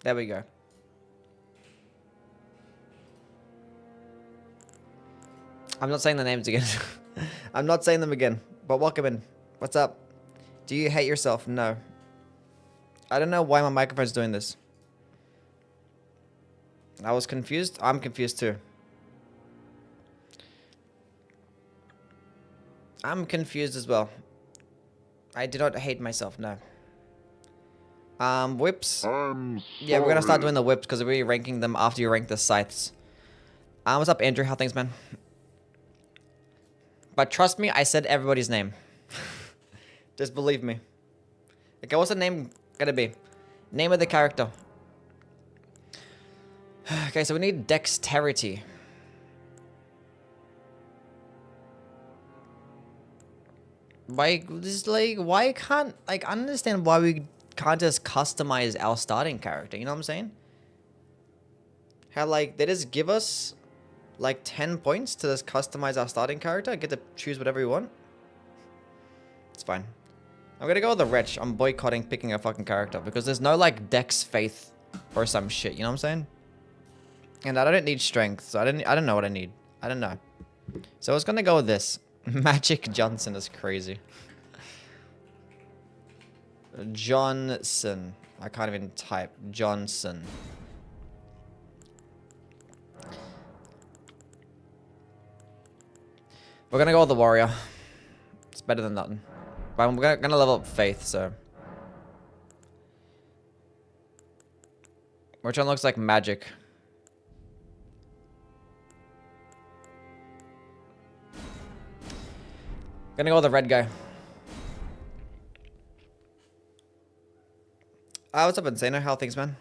There we go. I'm not saying the names again. I'm not saying them again. But welcome in. What's up? Do you hate yourself? No. I don't know why my microphone's doing this. I was confused. I'm confused too. I'm confused as well. I do not hate myself, no. Whips. Yeah, we're gonna start doing the whips because we're ranking them after you rank the scythes. What's up, Andrew? How things, man? But trust me, I said everybody's name. Just believe me. Okay, what's the name gonna be? Name of the character. Okay, so we need dexterity. Like, just like, why can't, like, I understand why we can't just customize our starting character, you know what I'm saying? How, like, they just give us, like, 10 points to just customize our starting character, get to choose whatever we want. It's fine. I'm gonna go with the wretch. I'm boycotting picking a fucking character, because there's no, like, dex faith or some shit, you know what I'm saying? And I don't need strength, so I don't know what I need. I don't know. So I was gonna go with this. Magic Johnson is crazy. Johnson. I can't even type. Johnson. We're gonna go with the warrior. It's better than nothing. But I'm gonna level up faith, so. Which one looks like magic? Gonna go with the red guy. What's up, Insano? How are things, man?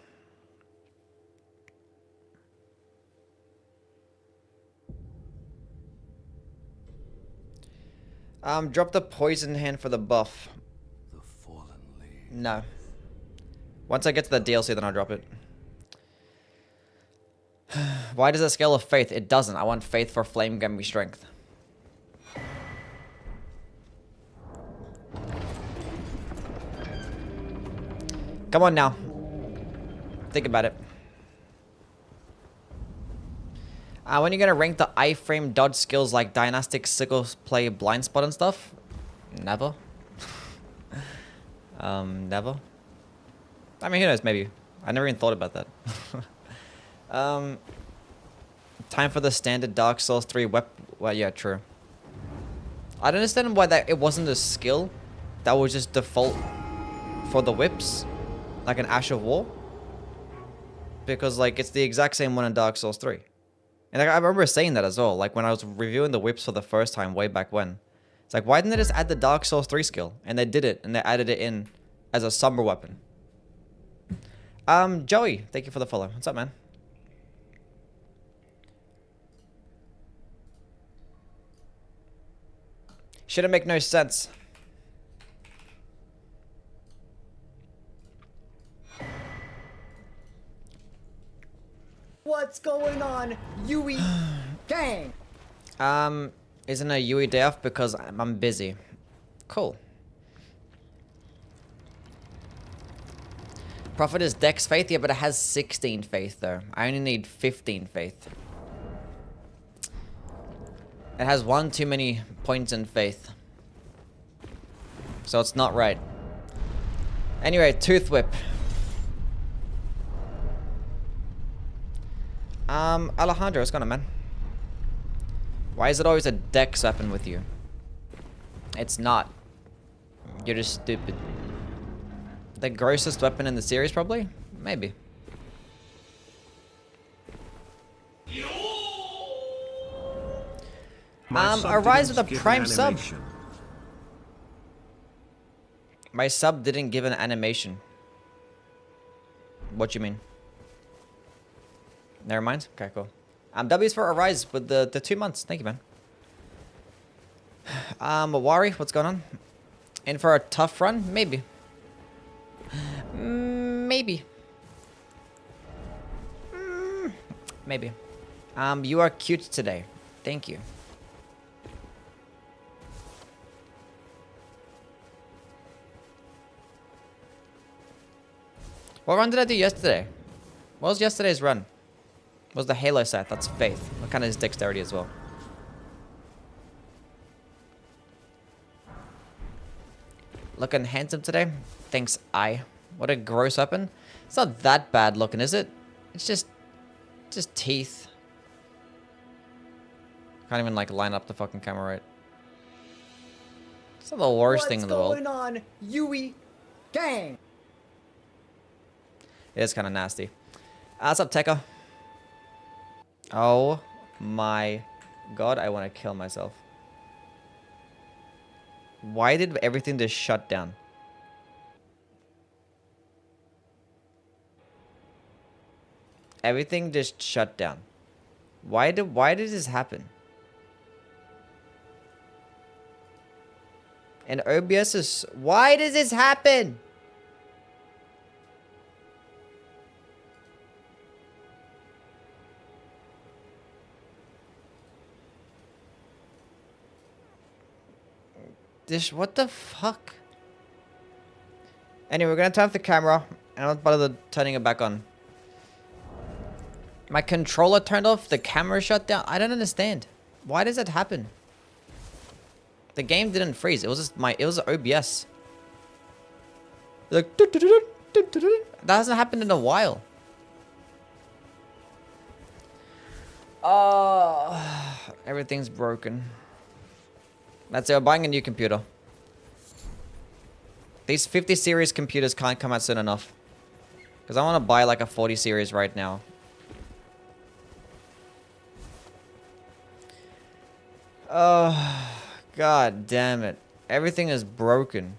Drop the poison hand for the buff. The fallen leaves. No. Once I get to the DLC, then I'll drop it. Why does it scale of faith? It doesn't. I want faith for flame Gammy strength. Come on now. Think about it. When you're gonna rank the iframe dodge skills like dynastic sickle play blind spot and stuff? Never. Never. I mean, who knows? Maybe. I never even thought about that. Time for the standard Dark Souls 3 Well, yeah, true. I don't understand why that it wasn't a skill that was just default for the whips. Like an Ash of War. Because, like, it's the exact same one in Dark Souls 3. And like, I remember saying that as well. Like, when I was reviewing the whips for the first time way back when. It's like, why didn't they just add the Dark Souls 3 skill? And they did it. And they added it in as a summer weapon. Joey, thank you for the follow. What's up, man? Shouldn't make no sense. What's going on, Yui gang? Isn't a Yui day off because I'm busy. Cool. Prophet is Dex faith, yeah, but it has 16 faith though. I only need 15 faith. It has one too many points in faith. So it's not right. Anyway, Tooth Whip. Alejandro, what's going on, man? Why is it always a dex weapon with you? It's not. You're just stupid. The grossest weapon in the series, probably? Maybe. Arise with a prime sub. My sub didn't give an animation. What you mean? Never mind. Okay, cool. W's for Arise with the 2 months. Thank you, man. Wari, what's going on? In for a tough run? Maybe. Maybe. Maybe. You are cute today. Thank you. What run did I do yesterday? What was yesterday's run? What was the Halo set? That's Faith. What kind of is dexterity as well? Looking handsome today? Thanks, I. What a gross weapon. It's not that bad looking, is it? It's just teeth. Can't even like line up the fucking camera right. It's not the worst thing in the world. What's going on, Yui gang? It is kind of nasty. What's up, Tekka? Oh my god, I want to kill myself. Why did everything just shut down? Everything just shut down. Why did this happen? And OBS is... Why does this happen? What the fuck? Anyway, we're gonna turn off the camera. And I'm not bother turning it back on. My controller turned off, the camera shut down. I don't understand. Why does that happen? The game didn't freeze. It was just it was OBS. Like, that hasn't happened in a while. Everything's broken. That's it. We're buying a new computer. These 50 series computers can't come out soon enough. Because I want to buy like a 40 series right now. Oh, god damn it. Everything is broken.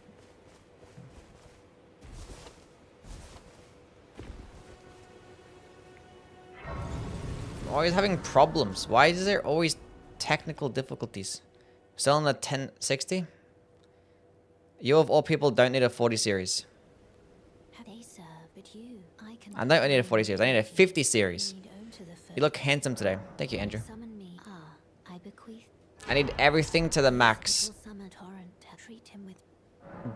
I'm always having problems. Why is there always technical difficulties? Still on the 1060? You of all people don't need a 40 series. I don't need a 40 series. I need a 50 series. You look handsome today. Thank you, Andrew. I need everything to the max.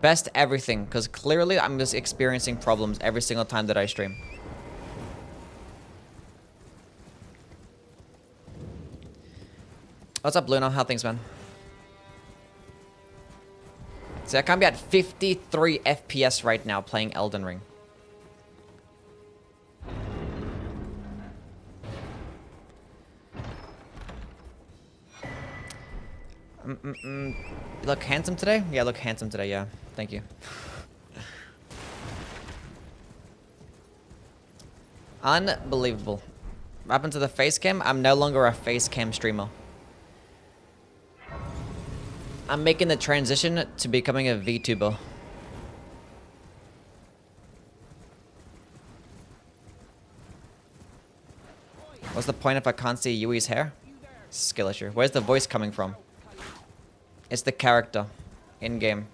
Best everything, because clearly I'm just experiencing problems every single time that I stream. What's up, Luna? How things, man? See, I can't be at 53 FPS right now playing Elden Ring. You look handsome today? Yeah, I look handsome today, yeah. Thank you. Unbelievable. What happened to the face cam? I'm no longer a face cam streamer. I'm making the transition to becoming a VTuber. What's the point if I can't see Yui's hair? Skill issue. Where's the voice coming from? It's the character in-game.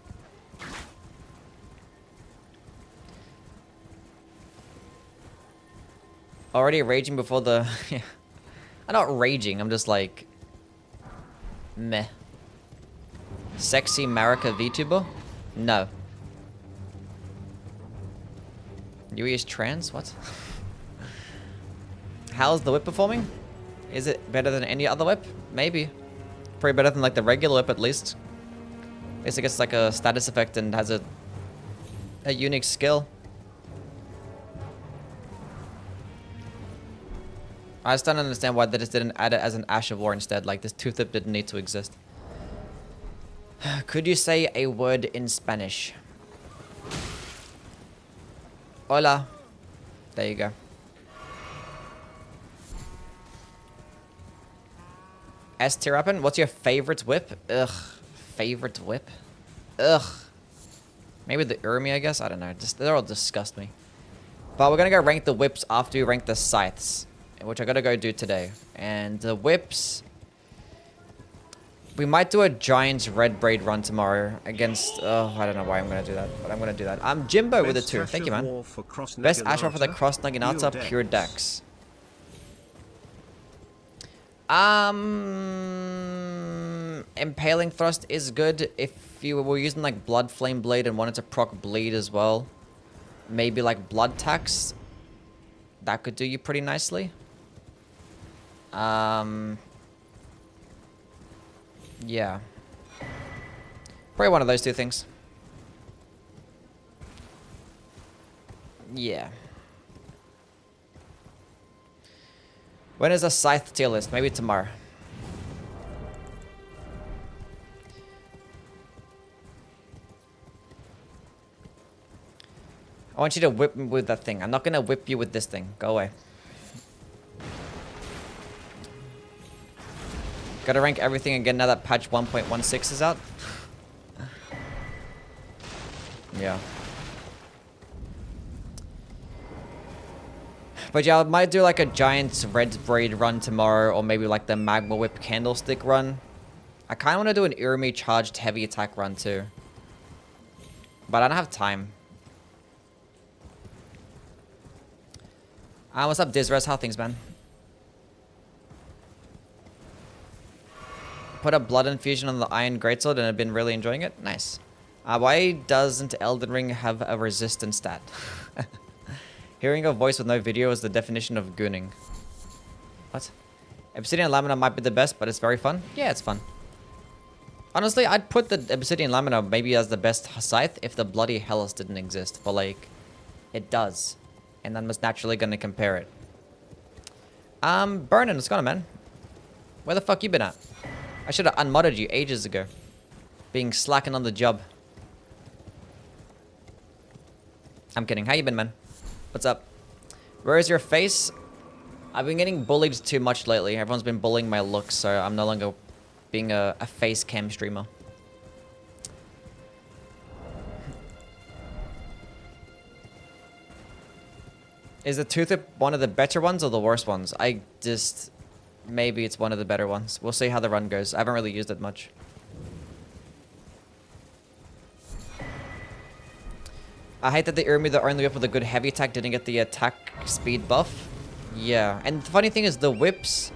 Already raging before the... I'm not raging, I'm just like... meh. Sexy Marika VTuber? No. Yui is trans? What? How's the whip performing? Is it better than any other whip? Maybe. Probably better than like the regular whip at least. At least it gets like a status effect and has a unique skill. I just don't understand why they just didn't add it as an Ash of War instead. Like this tooth whip didn't need to exist. Could you say a word in Spanish? Hola. There you go. S tier weapon? What's your favorite whip? Ugh. Favorite whip? Ugh. Maybe the Urmi, I guess? I don't know. They all disgust me. But we're gonna go rank the whips after we rank the scythes. Which I gotta go do today. And the whips... we might do a Giants Red Braid run tomorrow against... oh, I don't know why I'm gonna do that. But I'm gonna do that. I'm Jimbo with a 2. Thank you, man. Best Ashra for the Cross Naginata Pure Dex. Impaling Thrust is good if you were using like Blood Flame Blade and wanted to proc bleed as well. Maybe like Blood Tax. That could do you pretty nicely. Yeah. Probably one of those two things. Yeah. When is a Scythe tier list? Maybe tomorrow. I want you to whip me with that thing. I'm not gonna whip you with this thing. Go away. Gotta rank everything again now that patch 1.16 is out. Yeah. But yeah, I might do like a giant red braid run tomorrow, or maybe like the magma whip candlestick run. I kind of want to do an Urumi charged heavy attack run too. But I don't have time. What's up, Dizres? How things, man? Put a blood infusion on the iron greatsword and I've been really enjoying it. Nice. Why doesn't Elden Ring have a resistance stat? Hearing a voice with no video is the definition of gooning. What? Obsidian Lamina might be the best, but it's very fun. Yeah, it's fun. Honestly, I'd put the Obsidian Lamina maybe as the best scythe if the Bloody Hellas didn't exist. But like, it does. And I'm just naturally gonna compare it. Burnin', what's going on, man? Where the fuck you been at? I should have unmodded you ages ago. Being slacking on the job. I'm kidding. How you been, man? What's up? Where is your face? I've been getting bullied too much lately. Everyone's been bullying my looks, so I'm no longer being a face cam streamer. Is the tooth whip one of the better ones or the worst ones? Maybe it's one of the better ones. We'll see how the run goes. I haven't really used it much. I hate that the Urumi, the only whip with a good heavy attack, didn't get the attack speed buff. Yeah, and the funny thing is the whips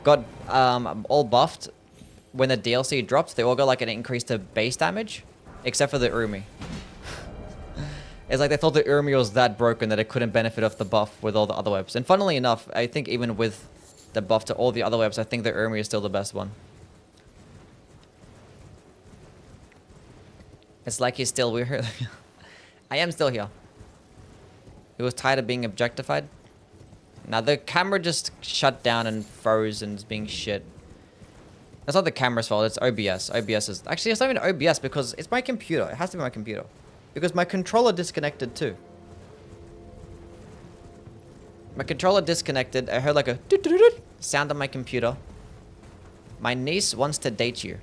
got all buffed when the DLC dropped. They all got like an increase to base damage, except for the Urumi. It's like they thought the Urumi was that broken that it couldn't benefit off the buff with all the other whips. And funnily enough, I think even with the buff to all the other whips, I think the Urumi is still the best one. It's like he's still weird. I am still here. He was tired of being objectified. Now the camera just shut down and froze and is being shit. That's not the camera's fault, it's OBS. OBS is... Actually, it's not even OBS because it's my computer. It has to be my computer. Because my controller disconnected too. My controller disconnected. I heard like a sound on my computer. My niece wants to date you.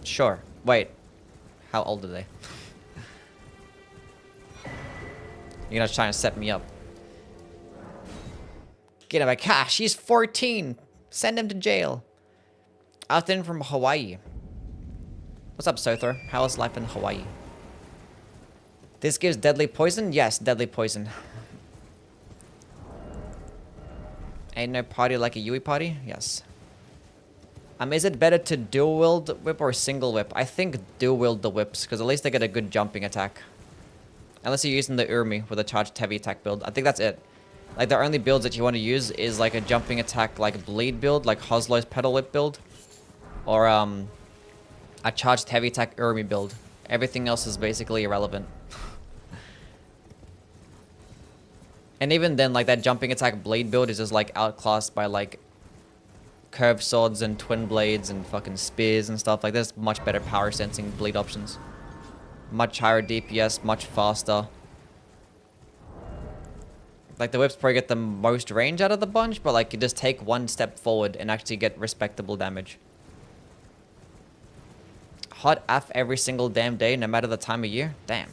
Sure. Wait. How old are they? You're gonna try to set me up. Get him a cash. He's 14. Send him to jail. Out in from Hawaii. What's up, Sothor? How is life in Hawaii? This gives deadly poison? Yes, deadly poison. Ain't no party like a Yui party? Yes. Is it better to dual wield whip or single whip? I think dual wield the whips, because at least they get a good jumping attack. Unless you're using the Urumi with a charged heavy attack build. I think that's it. Like the only builds that you want to use is like a jumping attack like bleed build, like Hoslo's pedal whip build. Or a charged heavy attack Urumi build. Everything else is basically irrelevant. And even then, like that jumping attack blade build is just like outclassed by like curved swords and twin blades and fucking spears and stuff. Like there's much better power sensing bleed options. Much higher DPS, much faster. Like the whips probably get the most range out of the bunch, but like you just take one step forward and actually get respectable damage. Hot AF every single damn day, no matter the time of year? Damn.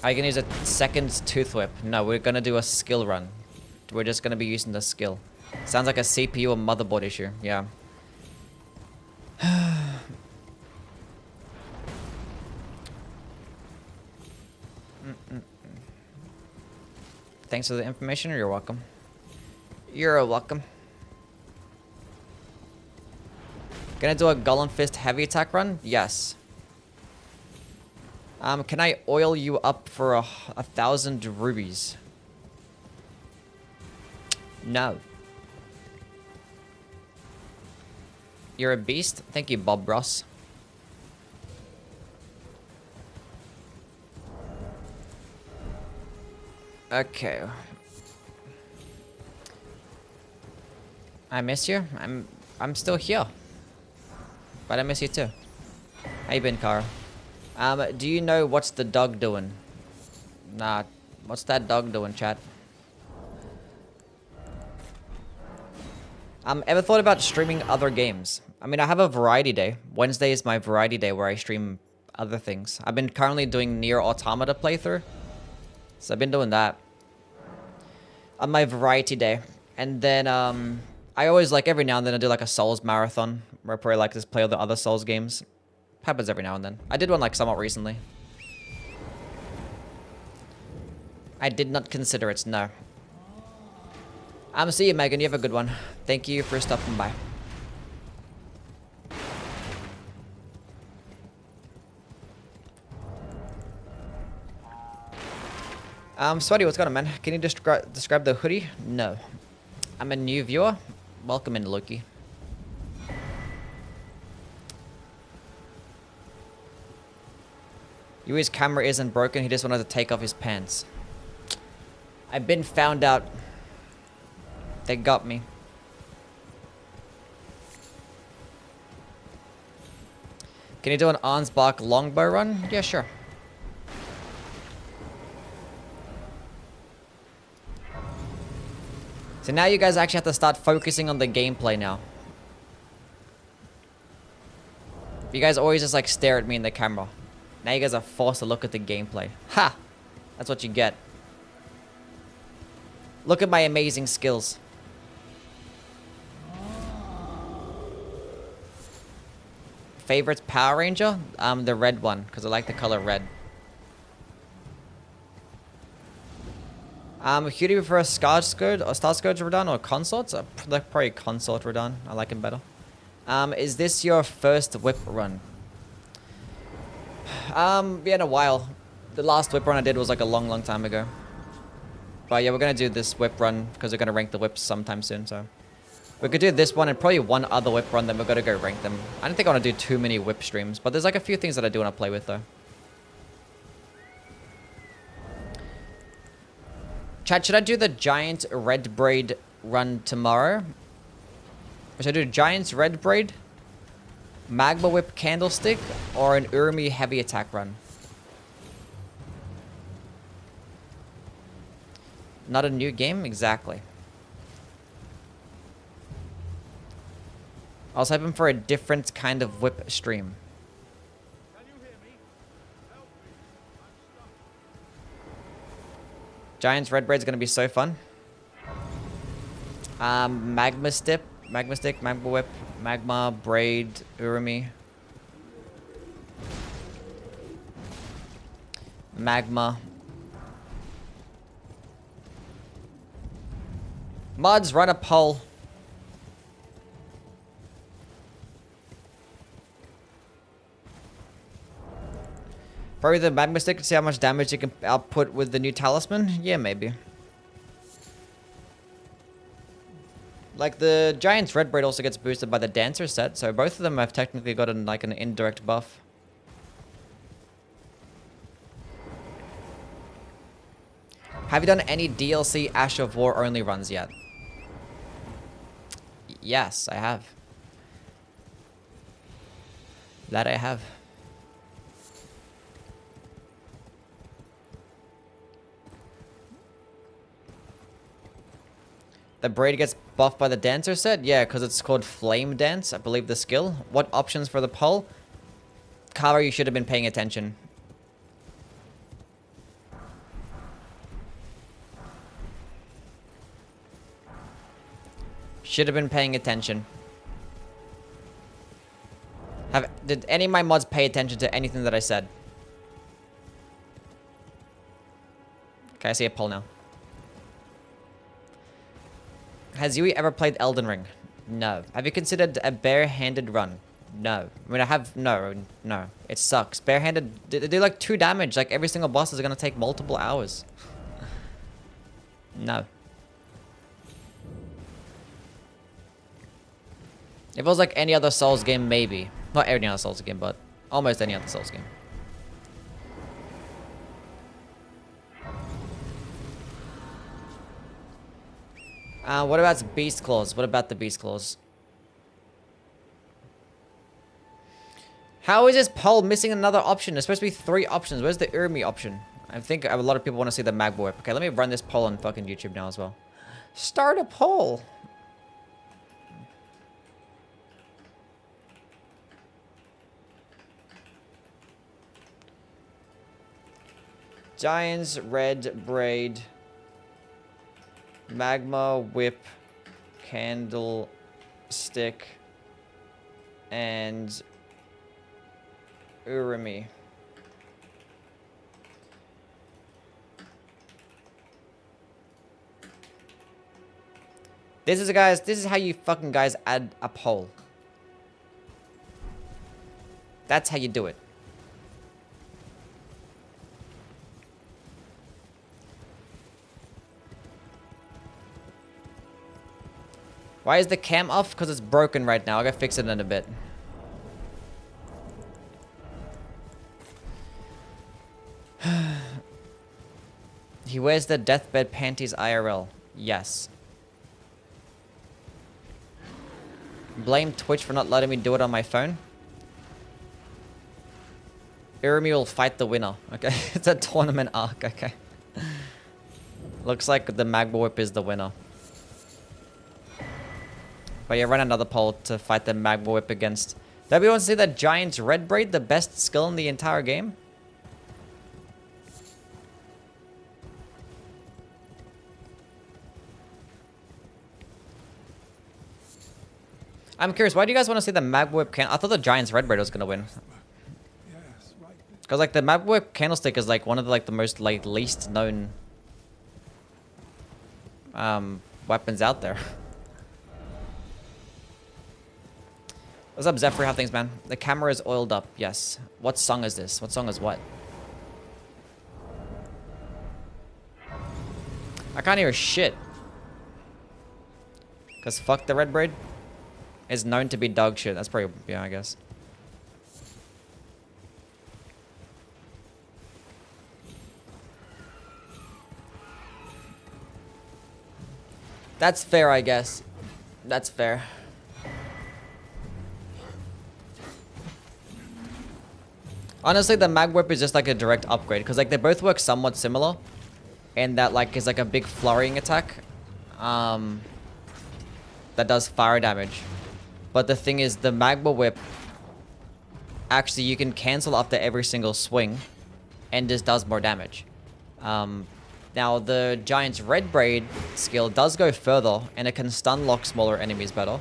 Are you gonna use a second tooth whip? No, we're gonna do a skill run. We're just gonna be using the skill. Sounds like a CPU or motherboard issue. Yeah. Thanks for the information. You're welcome. You're welcome. Gonna do a Golem Fist heavy attack run? Yes. Can I oil you up for 1,000 rubies? No. You're a beast? Thank you, Bob Ross. Okay. I miss you. I'm still here. But I miss you too. How you been, Cara? Do you know what's the dog doing? Nah, what's that dog doing, chat? Ever thought about streaming other games? I mean, I have a variety day. Wednesday is my variety day where I stream other things. I've been currently doing Nier Automata playthrough. So I've been doing that on my variety day. And then, I always, like, every now and then I do, like, a Souls marathon where I probably, like, just play all the other Souls games. Happens every now and then. I did one, like, somewhat recently. I did not consider it, no. See you, Megan. You have a good one. Thank you for stopping by. Sweaty, what's going on, man? Can you describe the hoodie? No. I'm a new viewer. Welcome in, Loki. Yui's camera isn't broken. He just wanted to take off his pants. I've been found out. They got me. Can you do an Ansbach longbow run? Yeah, sure. So now you guys actually have to start focusing on the gameplay now. You guys always just like stare at me in the camera. Now you guys are forced to look at the gameplay. Ha! That's what you get. Look at my amazing skills. Favorite Power Ranger? The red one, because I like the color red. Who do you prefer, Starscourge Radon or Consort? Probably Consort Radon. I like him better. Is this your first whip run? Yeah, in a while. The last whip run I did was like a long time ago. But yeah, we're gonna do this whip run because we're gonna rank the whips sometime soon, so. We could do this one and probably one other whip run, then we're gonna go rank them. I don't think I want to do too many whip streams, but there's like a few things that I do want to play with though. Chat, should I do the giant red braid run tomorrow? Should I do giant's red braid, magma whip candlestick, or an Urumi heavy attack run? Not a new game? Exactly. I was hoping for a different kind of whip stream. Can you hear me? Help me. I'm stuck. Giant's red braid is going to be so fun. Magma stick, magma whip, magma, braid, Urumi. Magma. Mods, run a poll. Probably the magma stick to see how much damage you can output with the new talisman? Yeah, maybe. Like, the Giant's Red Braid also gets boosted by the Dancer set, so both of them have technically got an indirect buff. Have you done any DLC Ash of War only runs yet? Yes, I have. That I have. The braid gets buffed by the dancer set? Yeah, because it's called Flame Dance, I believe the skill. What options for the poll? Kara, you should have been paying attention. Should have been paying attention. Did any of my mods pay attention to anything that I said? Okay, I see a poll now. Has Yui ever played Elden Ring? No. Have you considered a bare-handed run? No. I mean, I have... No. It sucks. Barehanded... They do like 2 damage. Like, every single boss is gonna take multiple hours. No. If it was like any other Souls game, maybe. Not any other Souls game, but almost any other Souls game. What about Beast Claws? What about the Beast Claws? How is this poll missing another option? There's supposed to be 3 options. Where's the Urmi option? I think a lot of people want to see the Magma Whip. Okay, let me run this poll on fucking YouTube now as well. Start a poll. Giant's Red Braid, Magma Whip, Candlestick, and Urami. This is how you fucking guys add a poll. That's how you do it. Why is the cam off? Because it's broken right now. I gotta fix it in a bit. He wears the deathbed panties IRL. Yes. Blame Twitch for not letting me do it on my phone. Urami will fight the winner. Okay, it's a tournament arc. Okay. Looks like the Magma Whip is the winner. But yeah, run another poll to fight the Magma Whip against... Do everyone want to see that Giant's Red Braid, the best skill in the entire game? I'm curious, why do you guys want to see the Magma Whip I thought the Giant's Red Braid was going to win. Because like the Magma Whip Candlestick is like one of the, like the most like least known weapons out there. What's up, Zephyr? How things, man? The camera is oiled up. Yes. What song is this? What song is what? I can't hear shit. Because fuck the Red Braid is known to be dog shit. That's probably, yeah, I guess. That's fair, I guess. That's fair. Honestly, the Mag Whip is just like a direct upgrade, because like they both work somewhat similar, and that like is like a big flurrying attack, that does fire damage. But the thing is, the Magma Whip, actually you can cancel after every single swing, and just does more damage. Now the Giant's Red Braid skill does go further, and it can stun lock smaller enemies better.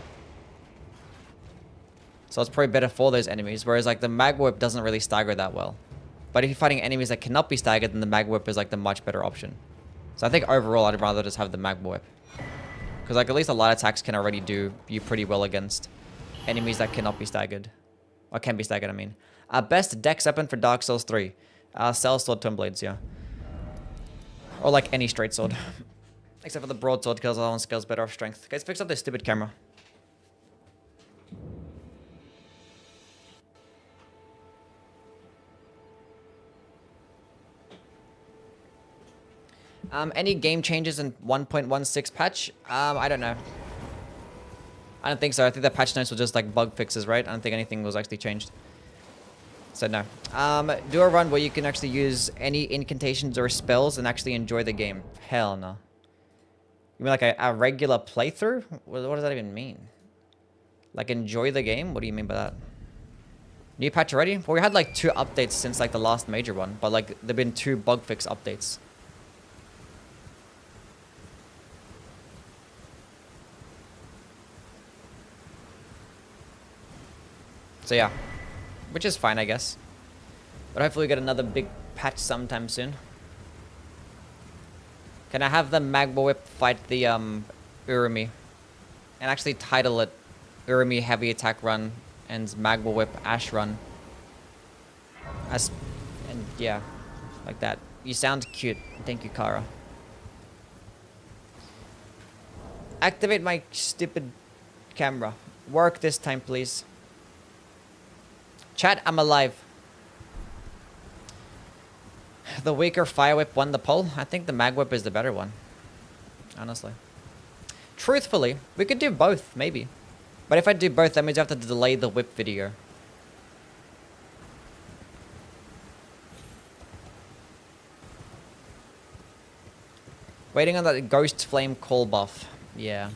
So it's probably better for those enemies, whereas like the Magma Whip doesn't really stagger that well. But if you're fighting enemies that cannot be staggered, then the Magma Whip is like the much better option. So I think overall I'd rather just have the Magma Whip. Because like at least a light attacks can already do you pretty well against enemies that cannot be staggered. Or can be staggered, I mean. Best dex weapon for Dark Souls 3. Cell Sword, Twin Blades, yeah. Or like any straight sword. Except for the broadsword, because that one scales better off strength. Guys, fix up this stupid camera. Any game changes in 1.16 patch? I don't know. I don't think so. I think the patch notes were just like bug fixes, right? I don't think anything was actually changed. So no. Do a run where you can actually use any incantations or spells and actually enjoy the game. Hell no. You mean like a regular playthrough? What does that even mean? Like enjoy the game? What do you mean by that? New patch already? Well, we had like 2 updates since like the last major one, but like there've been 2 bug fix updates. So yeah, which is fine, I guess. But hopefully we get another big patch sometime soon. Can I have the Magma Whip fight the Urami? And actually title it Urami Heavy Attack Run and Magma Whip Ash Run. And yeah, like that. You sound cute. Thank you, Kara. Activate my stupid camera. Work this time, please. Chat, I'm alive. The weaker Fire Whip won the poll. I think the Mag Whip is the better one. Honestly. Truthfully, we could do both, maybe. But if I do both, that means I have to delay the whip video. Waiting on that Ghost Flame call buff. Yeah.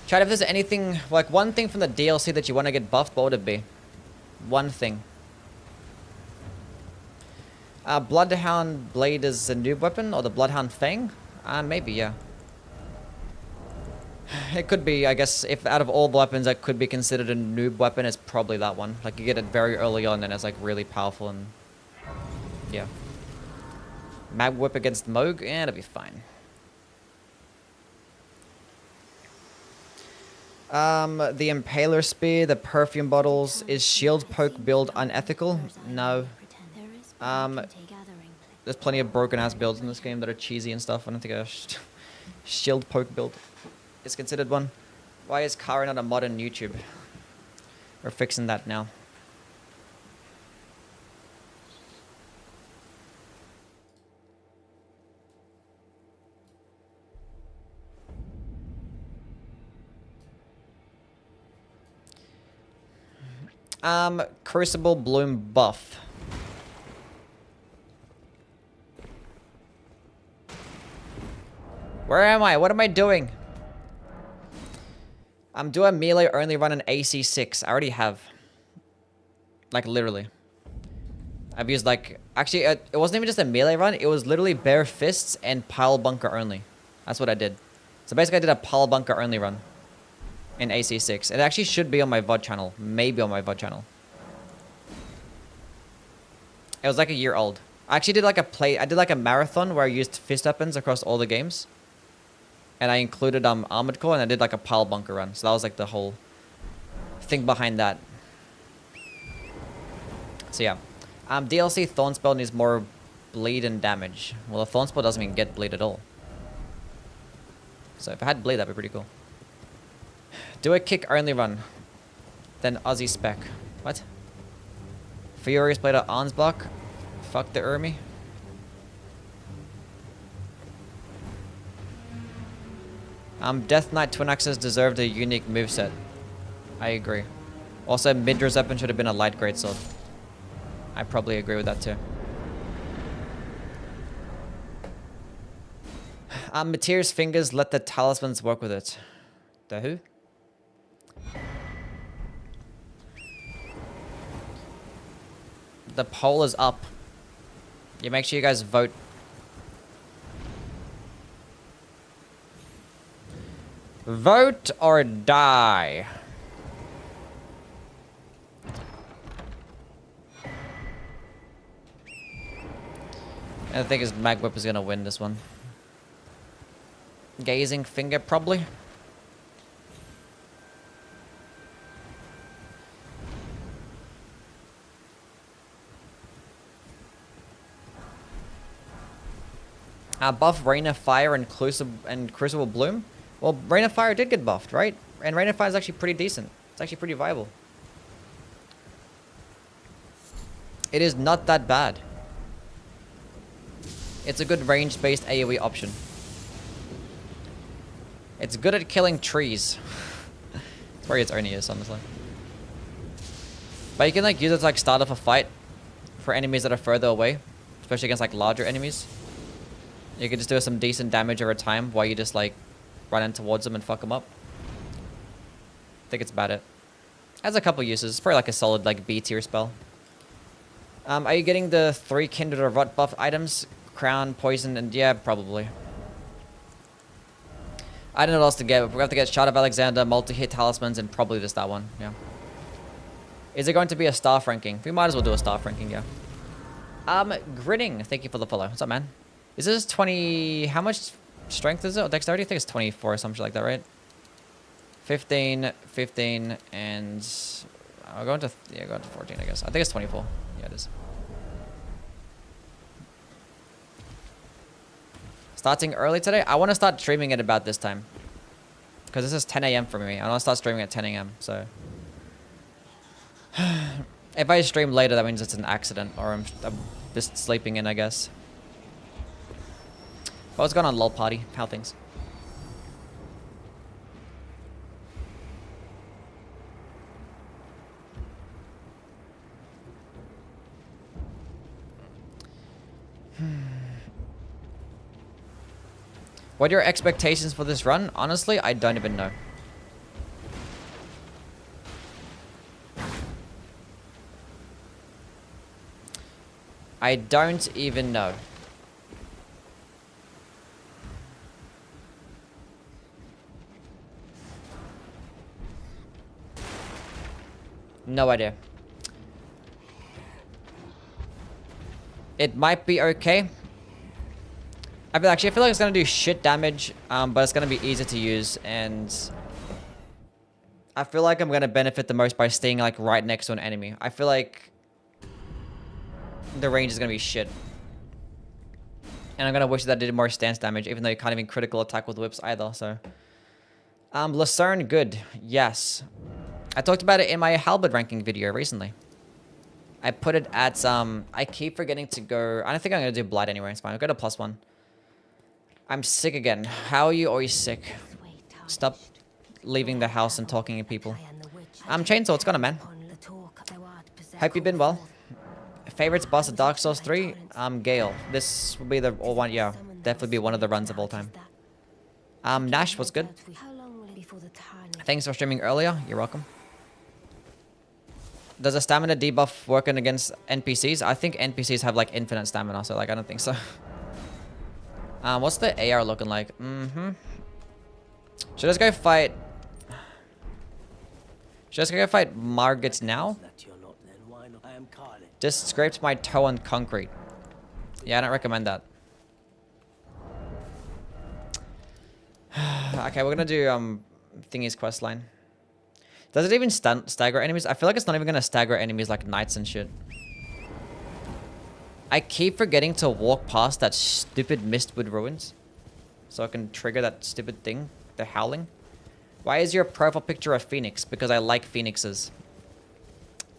Chat, if there's anything, like one thing from the DLC that you want to get buffed, what would it be? One thing. Bloodhound Blade is a noob weapon, or the Bloodhound Fang? Maybe, yeah. It could be, I guess, if out of all the weapons that could be considered a noob weapon, it's probably that one. Like, you get it very early on, and it's, like, really powerful, and... yeah. Mag Whip against Moog? Yeah, it'll be fine. The Impaler Spear, the Perfume Bottles. Is Shield Poke build unethical? No. There's plenty of broken-ass builds in this game that are cheesy and stuff. I don't think a Shield Poke build is considered one. Why is Kara not a mod on YouTube? We're fixing that now. Crucible Bloom buff. Where am I? What am I doing? I'm doing melee only run an AC6. I already have. Like, literally. I've used, like... Actually, it wasn't even just a melee run. It was literally bare fists and pile bunker only. That's what I did. So basically, I did a pile bunker only run. In AC6. It actually should be on my VOD channel. Maybe on my VOD channel. It was like a year old. I actually did like I did like a marathon where I used fist weapons across all the games. And I included Armored Core, and I did like a pile bunker run. So that was like the whole thing behind that. So yeah. DLC Thorn Spell needs more bleed and damage. Well, the Thorn Spell doesn't even get bleed at all. So if I had bleed, that'd be pretty cool. Do a kick only run. Then Aussie spec. What? Furious played at Arns block. Fuck the Urmi. Death Knight Twin Axes deserved a unique moveset. I agree. Also, Midra's weapon should have been a light greatsword. I probably agree with that too. Mateer's fingers let the talismans work with it. The who? The poll is up. You make sure you guys vote. Vote or die. And I think his Mag Whip is gonna win this one. Gazing Finger, probably. Buff Rain of Fire and Crucible Bloom. Well, Rain of Fire did get buffed, right? And Rain of Fire is actually pretty decent. It's actually pretty viable. It is not that bad. It's a good range-based AoE option. It's good at killing trees. It's where its only is, honestly. But you can like use it to like start off a fight for enemies that are further away, especially against like larger enemies. You can just do some decent damage over time while you just like run in towards them and fuck them up. I think it's about it. It has a couple uses. It's probably like a solid like B tier spell. Are you getting the 3 Kindred or Rot buff items? Crown, Poison, and yeah, probably. I don't know what else to get. We have to get Shard of Alexander, multi-hit talismans, and probably just that one. Yeah. Is it going to be a staff ranking? We might as well do a staff ranking, yeah. Grinning. Thank you for the follow. What's up, man? Is this 20... How much strength is it? Or dexterity? I think it's 24 or something like that, right? 15, 15, and I'll go into, yeah, go into 14, I guess. I think it's 24. Yeah, it is. Starting early today? I want to start streaming at about this time. Because this is 10 a.m. for me. I want to start streaming at 10 a.m. So if I stream later, that means it's an accident. Or I'm just sleeping in, I guess. What's going on, LOL party? How things? What are your expectations for this run? Honestly, I don't even know. I don't even know. No idea. It might be okay. I feel like it's gonna do shit damage, but it's gonna be easy to use, and I feel like I'm gonna benefit the most by staying like right next to an enemy. I feel like the range is gonna be shit, and I'm gonna wish that I did more stance damage, even though you can't even critical attack with whips either. So, Lucerne, good, yes. I talked about it in my halberd ranking video recently. I put it at I keep forgetting to go. I don't think I'm gonna do blight anyway. It's fine. I'll go to +1. I'm sick again. How are you always sick? Stop leaving the house and talking to people. Chainsaw, what's going on, man? Hope you've been well. Favorites boss of Dark Souls 3? Gale. This will be the one, yeah. Definitely be one of the runs of all time. Nash, what's good? Thanks for streaming earlier. You're welcome. Does a stamina debuff work against NPCs? I think NPCs have like infinite stamina, so like I don't think so. What's the AR looking like? Should I just go fight? Should I just go fight Margit now? Just scraped my toe on concrete. Yeah, I don't recommend that. Okay, we're gonna do Thingy's questline. Does it even stagger enemies? I feel like it's not even gonna stagger enemies like knights and shit. I keep forgetting to walk past that stupid Mistwood Ruins, so I can trigger that stupid thing, the howling. Why is your profile picture a phoenix? Because I like phoenixes.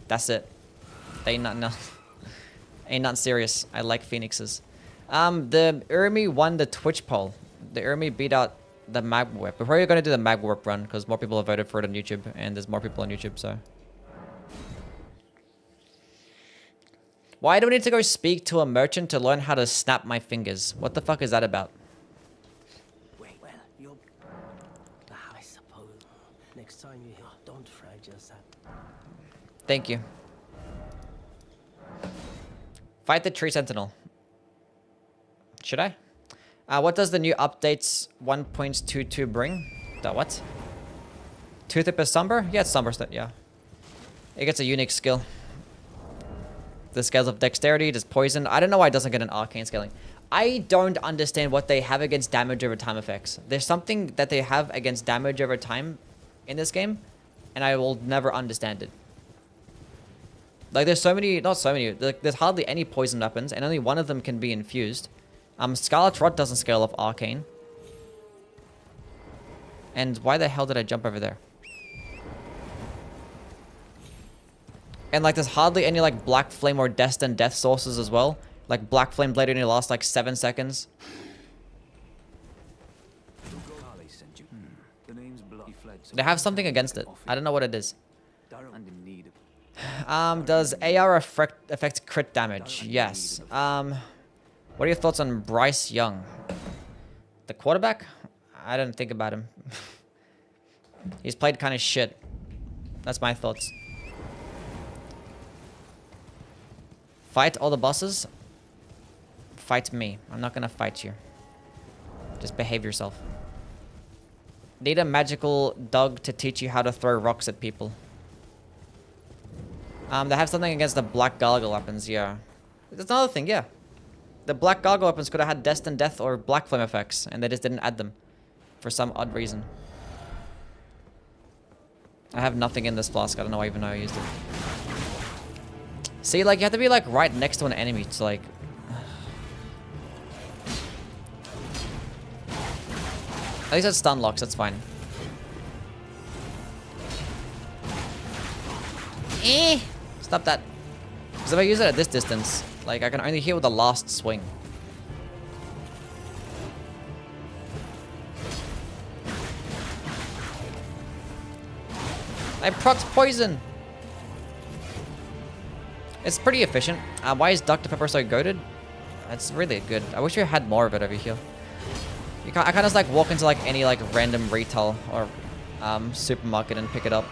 That's it. Ain't not serious. I like phoenixes. The Urmi won the Twitch poll. The Urmi beat out the Mag Warp. We're probably going to do the Mag Warp run because more people have voted for it on YouTube, and there's more people on YouTube, so. Why do I need to go speak to a merchant to learn how to snap my fingers? What the fuck is that about? Wait, well, you're... I suppose next time you don't fry yourself. Thank you. Fight the Tree Sentinel. Should I? What does the new updates 1.22 bring? The what? Tooth of Somber? Yeah, it's Somber, yeah. It gets a unique skill. The scales of dexterity, just poison. I don't know why it doesn't get an arcane scaling. I don't understand what they have against damage over time effects. There's something that they have against damage over time in this game, and I will never understand it. Like, there's so many, not so many, there's hardly any poison weapons, and only one of them can be infused. Scarlet Rot doesn't scale off arcane. And why the hell did I jump over there? And like, there's hardly any like Black Flame or Destined Death sources as well. Like, Black Flame Blade only lasts like 7 seconds. They have something against it. I don't know what it is. Does AR affect crit damage? Yes. What are your thoughts on Bryce Young? The quarterback? I didn't think about him. He's played kind of shit. That's my thoughts. Fight all the bosses? Fight me. I'm not gonna fight you. Just behave yourself. Need a magical dog to teach you how to throw rocks at people. They have something against the black gargle weapons, yeah. That's another thing, yeah. The black gargle weapons could have had Destined Death or Black Flame effects, and they just didn't add them. For some odd reason. I have nothing in this flask. I don't know even know I used it. See, like, you have to be, like, right next to an enemy to, like... At least it stun locks, that's fine. Stop that. Because if I use it at this distance, like, I can only heal with the last swing. I procced poison! It's pretty efficient. Why is Dr. Pepper so goated? It's really good. I wish we had more of it over here. I can't just like walk into like any like random retail or supermarket and pick it up.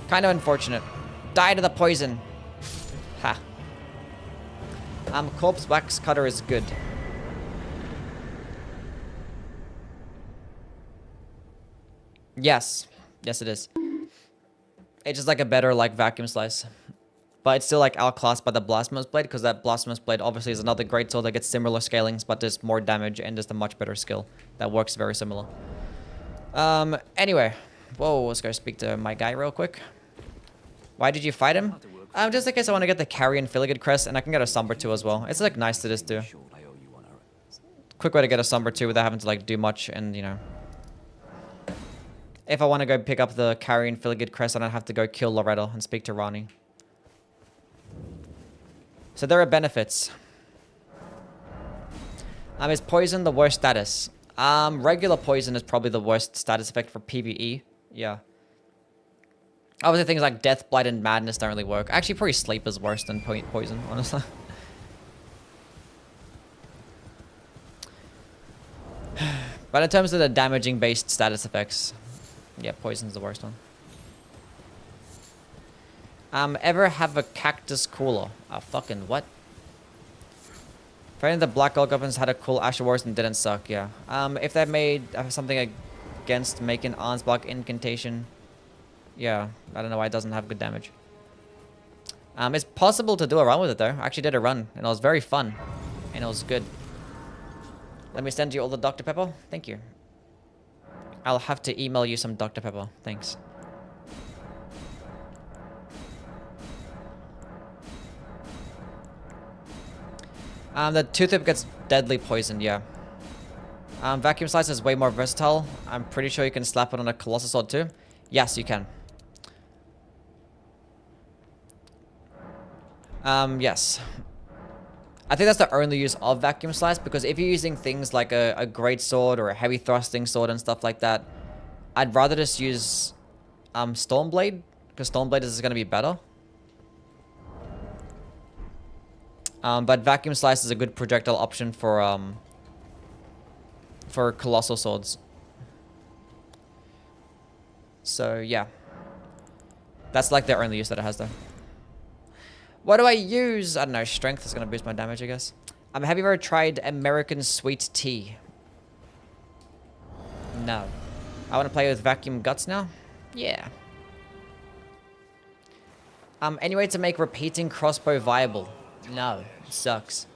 Kind of unfortunate. Die to the poison. Ha. Corpse wax cutter is good. Yes. Yes, it is. It's just like a better like vacuum slice. But it's still like outclassed by the Blasphemous Blade, because that Blasphemous Blade obviously is another great sword that gets similar scalings, but does more damage and just a much better skill. That works very similar. Anyway. Whoa, let's go speak to my guy real quick. Why did you fight him? Just in case I want to get the Carrion Filigree Crest, and I can get a Somber too as well. It's like nice to just do. Quick way to get a Somber too without having to like do much, and you know. If I want to go pick up the Carrion Filigree Crest, I don't have to go kill Loretto and speak to Rani. So there are benefits. Is poison the worst status? Regular poison is probably the worst status effect for PvE. Yeah. Obviously things like Death, Blight, and Madness don't really work. Actually, probably Sleep is worse than poison, honestly. But in terms of the damaging-based status effects, yeah, poison's the worst one. Ever have a cactus cooler? Oh, fucking what? Apparently the Black Gold Goblins had a cool Asher Wars and didn't suck, yeah. If they made something against making Arnsblock incantation, yeah, I don't know why it doesn't have good damage. It's possible to do a run with it though. I actually did a run, and it was very fun. And it was good. Let me send you all the Dr. Pepper. Thank you. I'll have to email you some Dr. Pepper. Thanks. The Toothtip gets deadly poisoned, yeah. Vacuum Slice is way more versatile. I'm pretty sure you can slap it on a Colossus Sword too. Yes, you can. Yes. I think that's the only use of Vacuum Slice, because if you're using things like a Great Sword or a Heavy Thrusting Sword and stuff like that, I'd rather just use Stormblade, because Stormblade is going to be better. But Vacuum Slice is a good projectile option for Colossal Swords. So, yeah. That's like the only use that it has, though. What do I use? I don't know. Strength is going to boost my damage, I guess. Have you ever tried American Sweet Tea? No. I want to play with Vacuum Guts now? Yeah. Any way to make repeating crossbow viable? No. It sucks.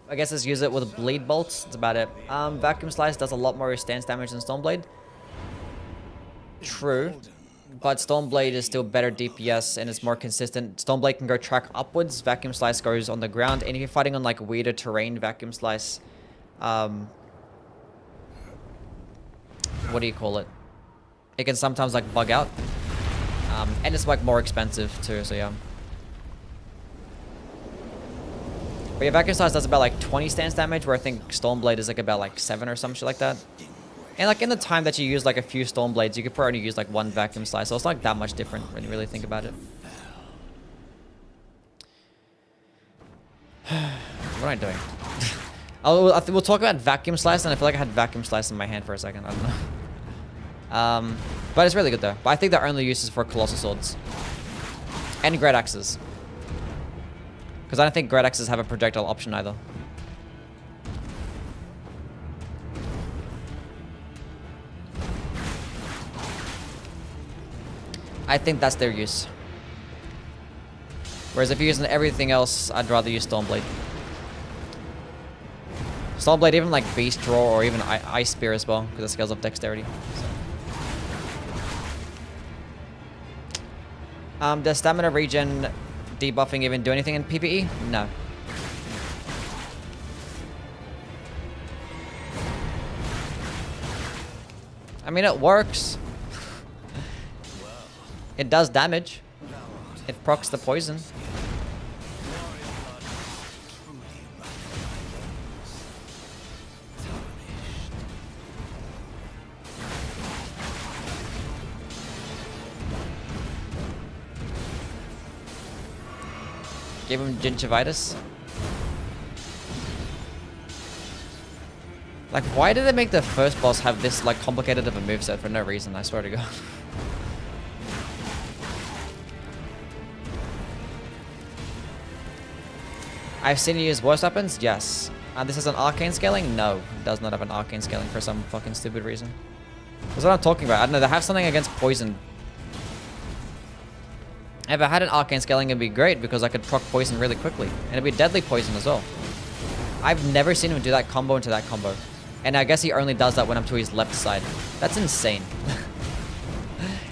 I guess let's use it with Bleed Bolts. That's about it. Vacuum Slice does a lot more stance damage than Stormblade. True. But Stormblade is still better DPS and it's more consistent. Stormblade can go track upwards. Vacuum Slice goes on the ground. And if you're fighting on like weirder terrain, Vacuum Slice... what do you call it? It can sometimes like bug out. And it's like more expensive too, so yeah. But yeah, Vacuum Slice does about like 20 stance damage, where I think Stormblade is like about like 7 or some shit like that. And like in the time that you use like a few Stormblades, you could probably use like one Vacuum Slice, so it's not like that much different when you really think about it. What am I doing? We'll talk about Vacuum Slice, and I feel like I had Vacuum Slice in my hand for a second. I don't know. But it's really good though. But I think the only use is for Colossal Swords. And Great Axes. Because I don't think Great Axes have a projectile option either. I think that's their use. Whereas if you're using everything else, I'd rather use Stormblade. Stormblade, even like Beast Draw or even Ice Spear as well, because it scales up dexterity. So. Does stamina regen debuffing even do anything in PvE? No. I mean, it works. It does damage. It procs the poison. Give him gingivitis. Like, why did they make the first boss have this, like, complicated of a moveset for no reason? I swear to God. I've seen you use worse weapons? Yes. And this is an arcane scaling? No. It does not have an arcane scaling for some fucking stupid reason. That's what I'm talking about. I don't know, they have something against poison. If I had an arcane scaling, it'd be great because I could proc poison really quickly. And it'd be deadly poison as well. I've never seen him do that combo into that combo. And I guess he only does that when I'm to his left side. That's insane.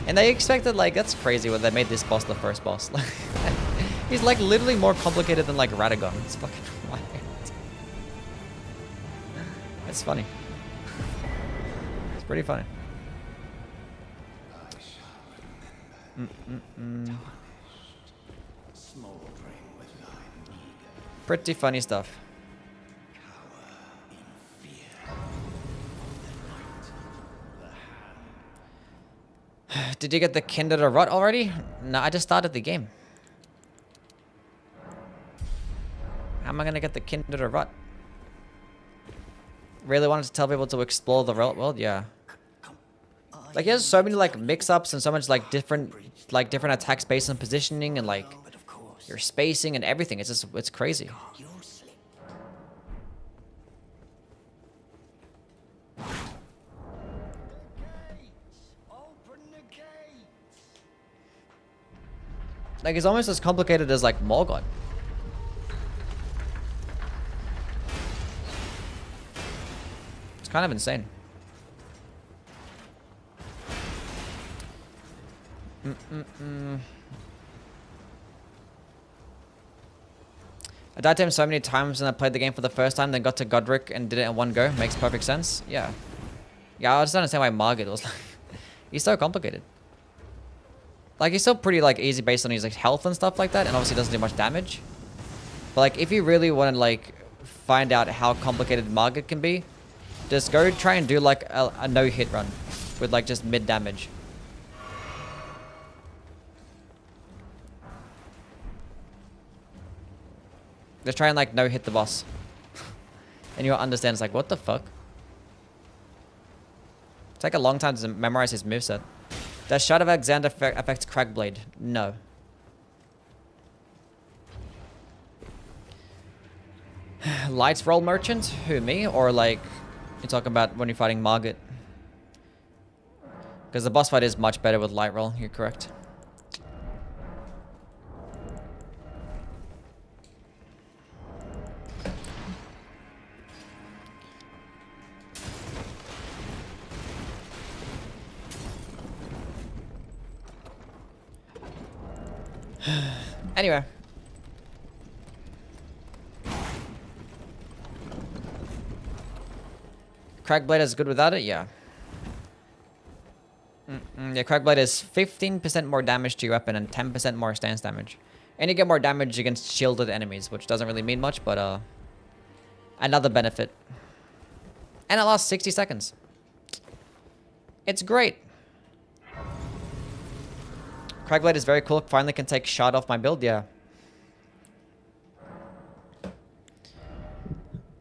And they expected, like, that's crazy when they made this boss the first boss. He's like literally more complicated than like Radagon. It's fucking wild. It's funny. It's pretty funny. Pretty funny stuff. Did you get the Kindred of Rot already? No, I just started the game. How am I gonna get the Kindred of Rot? Really wanted to tell people to explore the world? Yeah. Like, he has so many like mix-ups and so much like different attack space and positioning and like your spacing and everything. It's just, it's crazy. Like, it's almost as complicated as like Morgoth. It's kind of insane. I died to him so many times and I played the game for the first time, then got to Godric and did it in one go. Makes perfect sense. Yeah. Yeah, I just don't understand why Margit was like... He's so complicated. Like, he's still pretty, like, easy based on his, like, health and stuff like that, and obviously doesn't do much damage. But, like, if you really want to, like, find out how complicated Margit can be, just go try and do, like, a no-hit run with, like, just mid-damage. Just try and, like, no-hit the boss. And you'll understand, it's like, what the fuck? Take a long time to memorize his moveset. Does Shard of Alexander affect Crackblade? No. Lights roll merchant? Who, me? Or like, you're talking about when you're fighting Margit? Because the boss fight is much better with light roll, you're correct. Anyway. Crackblade is good without it? Yeah. Yeah, Crackblade is 15% more damage to your weapon and 10% more stance damage. And you get more damage against shielded enemies, which doesn't really mean much, but another benefit. And it lasts 60 seconds. It's great. Crackblade is very cool. Finally can take shard off my build, yeah.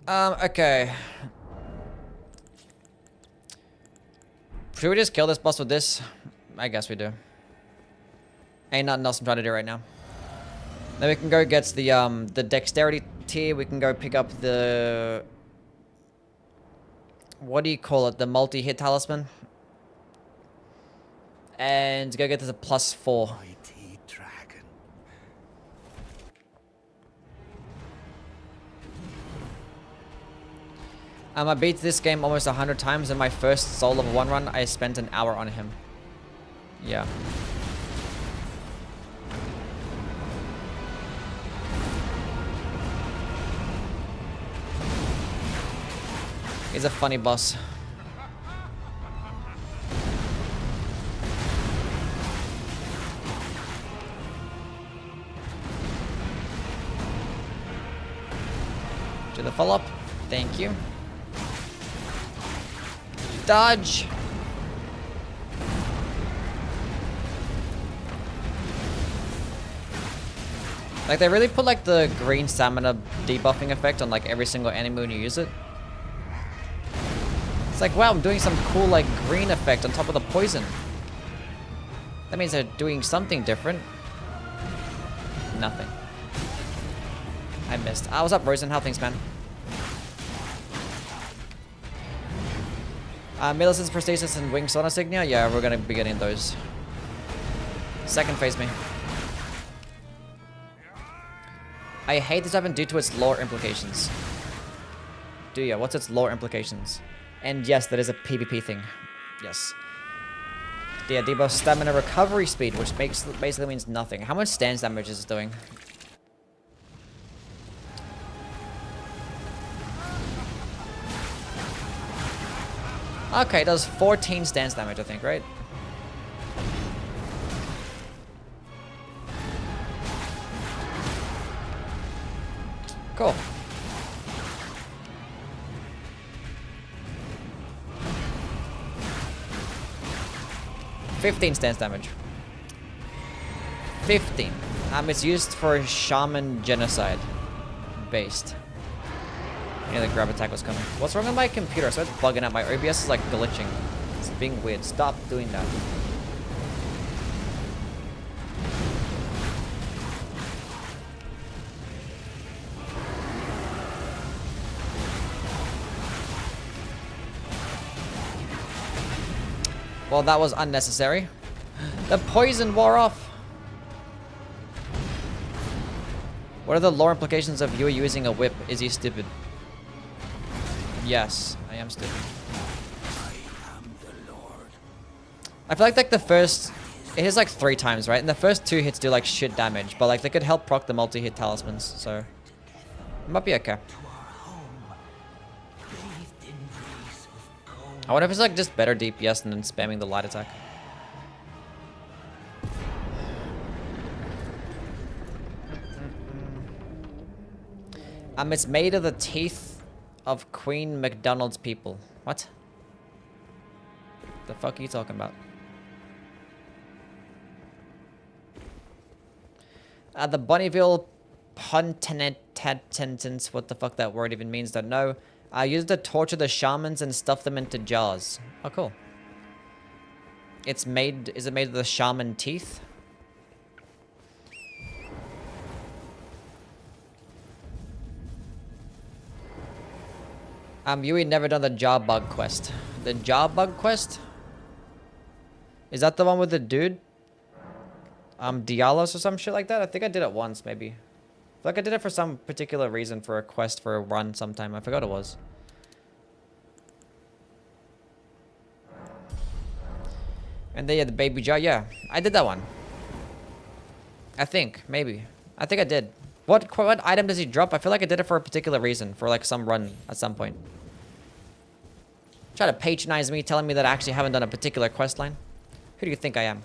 Okay. Should we just kill this boss with this? I guess we do. Ain't nothing else I'm trying to do right now. Then we can go get the dexterity tier. We can go pick up the... What do you call it? The multi-hit talisman. And go get this a +4. Mighty dragon. I beat this game almost 100 times. In my first soul level 1 run, I spent an hour on him. Yeah. He's a funny boss. Do the follow-up. Thank you. Dodge. Like, they really put, like, the green stamina debuffing effect on, like, every single enemy when you use it. It's like, wow, I'm doing some cool, like, green effect on top of the poison. That means they're doing something different. Nothing. I missed. Ah, what's up, Rosen? How things, man? Millicent's Prosthesis and Wing Sauna Signia? Yeah, we're gonna be getting those. Second phase me. I hate this weapon due to its lore implications. Do ya? What's its lore implications? And yes, that is a PvP thing. Yes. Yeah, debuff stamina recovery speed, which basically means nothing. How much stance damage is it doing? Okay, it does 14 stance damage, I think, right? Cool. $15 stance damage. 15. It's used for shaman genocide. Based. Yeah, the grab attack was coming. What's wrong with my computer? So it's bugging out. My OBS is like glitching. It's being weird. Stop doing that. Well, that was unnecessary. The poison wore off. What are the lore implications of you using a whip? Is he stupid? Yes, I am stupid. I feel like the first... It hits like 3 times, right? And the first 2 hits do like shit damage. But like they could help proc the multi-hit talismans, so... It might be okay. I wonder if it's like just better DPS than spamming the light attack. It's made of the teeth of Queen McDonald's people. What? The fuck are you talking about? The Bonneville Pontenantens, what the fuck that word even means, don't know. Used to torture the shamans and stuff them into jars. Oh, cool. It's made... Is it made of the shaman teeth? Yui never done the jar bug quest. The jar bug quest? Is that the one with the dude? Dialos or some shit like that? I think I did it once, maybe. I feel like I did it for some particular reason for a quest for a run sometime. I forgot it was. And then yeah, the baby jar. Yeah, I did that one. I think, maybe. I think I did. What item does he drop? I feel like I did it for a particular reason. For like some run at some point. Try to patronize me, telling me that I actually haven't done a particular quest line. Who do you think I am?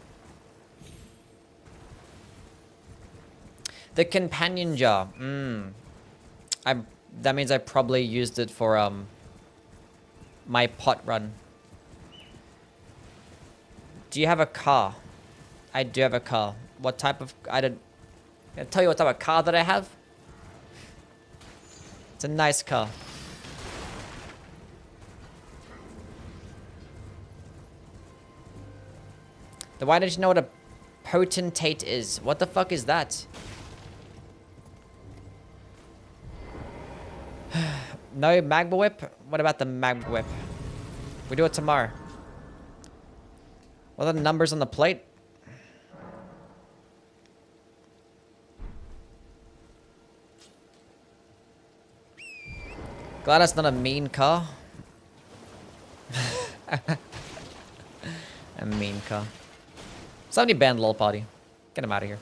The companion jar. That means I probably used it for my pot run. Do you have a car? I do have a car. What type of... I'll tell you what type of car that I have. It's a nice car. Then why don't you know what a potentate is? What the fuck is that? No magma whip? What about the magma whip? We do it tomorrow. What are the numbers on the plate? Glad that's not a mean car. A mean car. Somebody banned LOL Party. Get him out of here.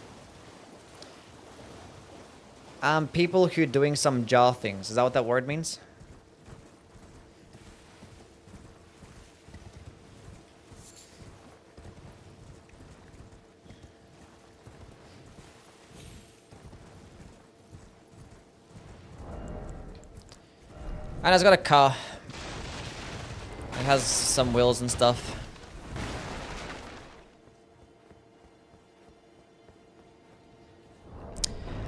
People who are doing some jar things. Is that what that word means? And it's got a car. It has some wheels and stuff.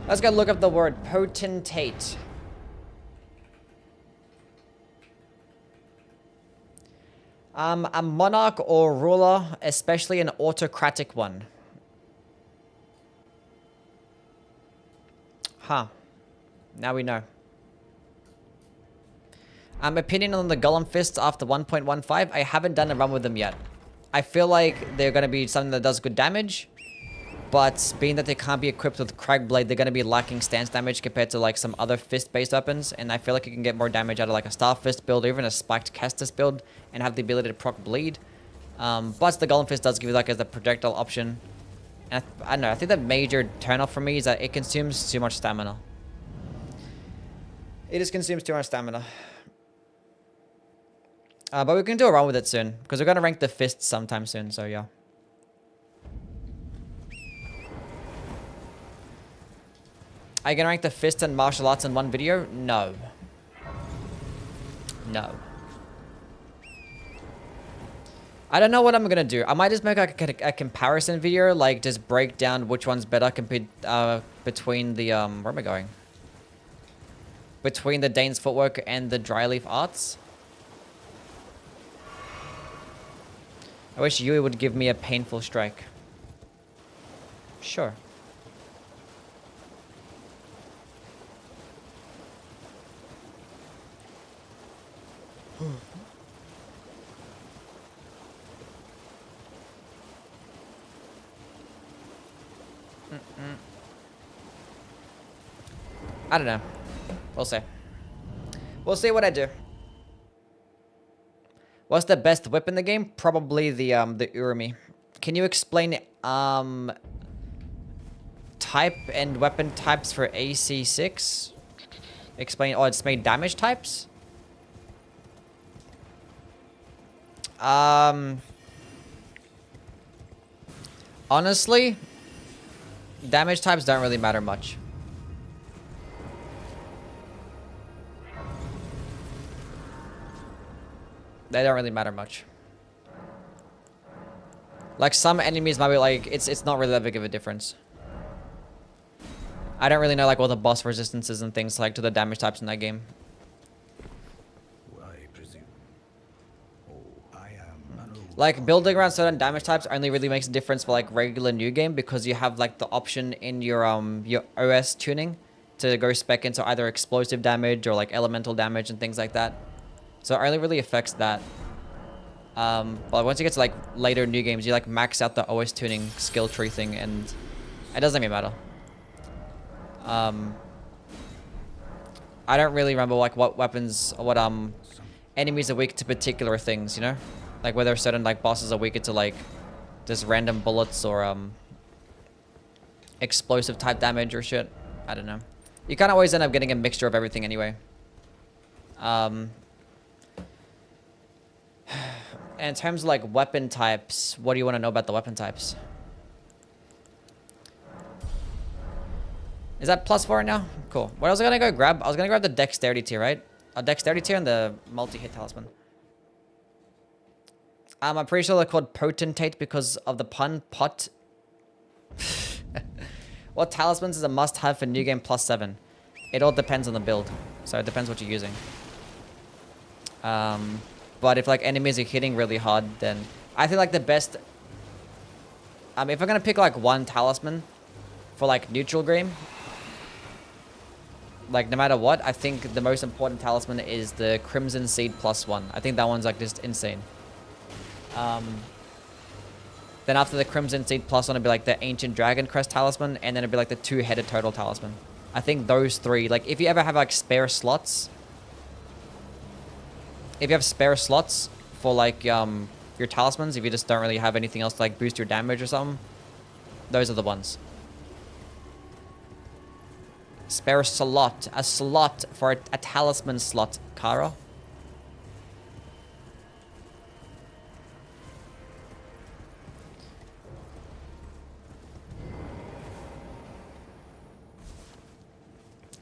Let's go look up the word potentate. A monarch or ruler, especially an autocratic one. Huh. Now we know. Opinion on the Golem Fists after 1.15. I haven't done a run with them yet. I feel like they're going to be something that does good damage. But being that they can't be equipped with Cragblade, they're going to be lacking stance damage compared to like some other fist-based weapons. And I feel like you can get more damage out of like a Star Fist build or even a Spiked Kestis build and have the ability to proc bleed. But the Golem Fist does give you like as a projectile option. And I don't know, I think the major turnoff for me is that it consumes too much stamina. It just consumes too much stamina. But we can do a run with it soon, because we're going to rank the fists sometime soon, so yeah. Are you going to rank the fist and martial arts in one video? No. No. I don't know what I'm going to do. I might just make like a comparison video, like just break down which one's better compared between the, where am I going? Between the Dane's Footwork and the Dryleaf Arts. I wish Yui would give me a painful strike. Sure. I don't know. We'll see. We'll see what I do. What's the best whip in the game? Probably the Urumi. Can you explain type and weapon types for AC6? Explain. Oh, it's made damage types. Honestly, damage types don't really matter much. They don't really matter much. Like some enemies might be like, it's not really that big of a difference. I don't really know like all the boss resistances and things like to the damage types in that game. I presume. Oh, I am. Like building around certain damage types only really makes a difference for like regular new game because you have like the option in your OS tuning to go spec into either explosive damage or like elemental damage and things like that. So it only really affects that. But once you get to like later new games, you like max out the OS tuning skill tree thing and it doesn't even matter. I don't really remember like what weapons or what enemies are weak to particular things, you know? Like whether certain like bosses are weaker to like just random bullets or explosive type damage or shit. I don't know. You kind of always end up getting a mixture of everything anyway. In terms of like weapon types, what do you want to know about the weapon types? Is that +4 now? Cool. What else was I gonna go grab? I was gonna grab the dexterity tier, right? A dexterity tier and the multi-hit talisman. I'm pretty sure they're called potentate because of the pun pot. What talismans is a must-have for new game +7? It all depends on the build, so it depends what you're using. But if like enemies are hitting really hard, then I think like the best. If I'm gonna pick like one talisman for like neutral game, like no matter what, I think the most important talisman is the Crimson Seed +1. I think that one's like just insane. Then after the Crimson Seed +1, it'd be like the Ancient Dragon Crest talisman, and then it'd be like the two-headed Turtle talisman. I think those three, like if you ever have like spare slots. If you have spare slots for like your talismans, if you just don't really have anything else to like boost your damage or something, those are the ones. Spare slot, a slot for a talisman slot, Kara.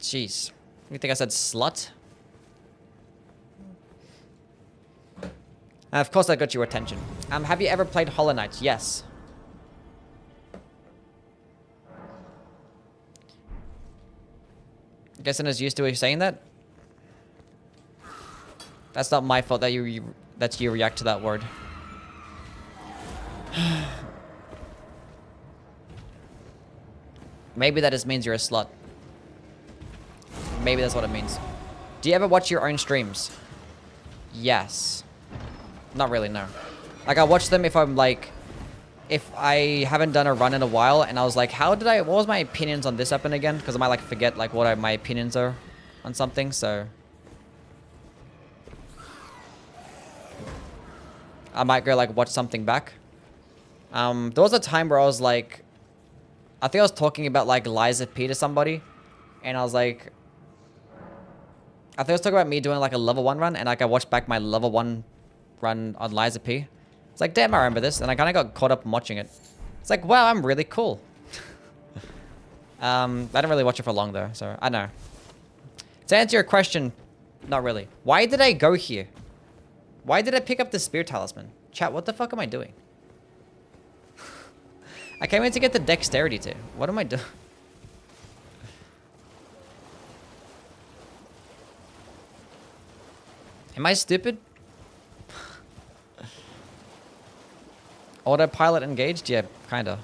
Jeez, you think I said slut? And of course, that got your attention. Have you ever played Hollow Knight? Yes. Guessing is used to you saying that. That's not my fault that you react to that word. Maybe that just means you're a slut. Maybe that's what it means. Do you ever watch your own streams? Yes. Not really, no. Like, I watch them if I'm like... If I haven't done a run in a while, and I was like, what was my opinions on this weapon again? Because I might, like, forget, like, what my opinions are on something, so... I might go, like, watch something back. There was a time where I was like... I think I was talking about, like, Liza P to somebody. And I was like... I think I was talking about me doing, like, a level 1 run. And, like, I watched back my level 1 run on Liza P. It's like, damn, I remember this. And I kind of got caught up in watching it. It's like, wow, I'm really cool. I didn't really watch it for long, though. So, I know. To answer your question, not really. Why did I go here? Why did I pick up the Spear Talisman? Chat, what the fuck am I doing? I came in to get the Dexterity too. What am I doing? Am I stupid? Autopilot engaged? Yeah, kinda.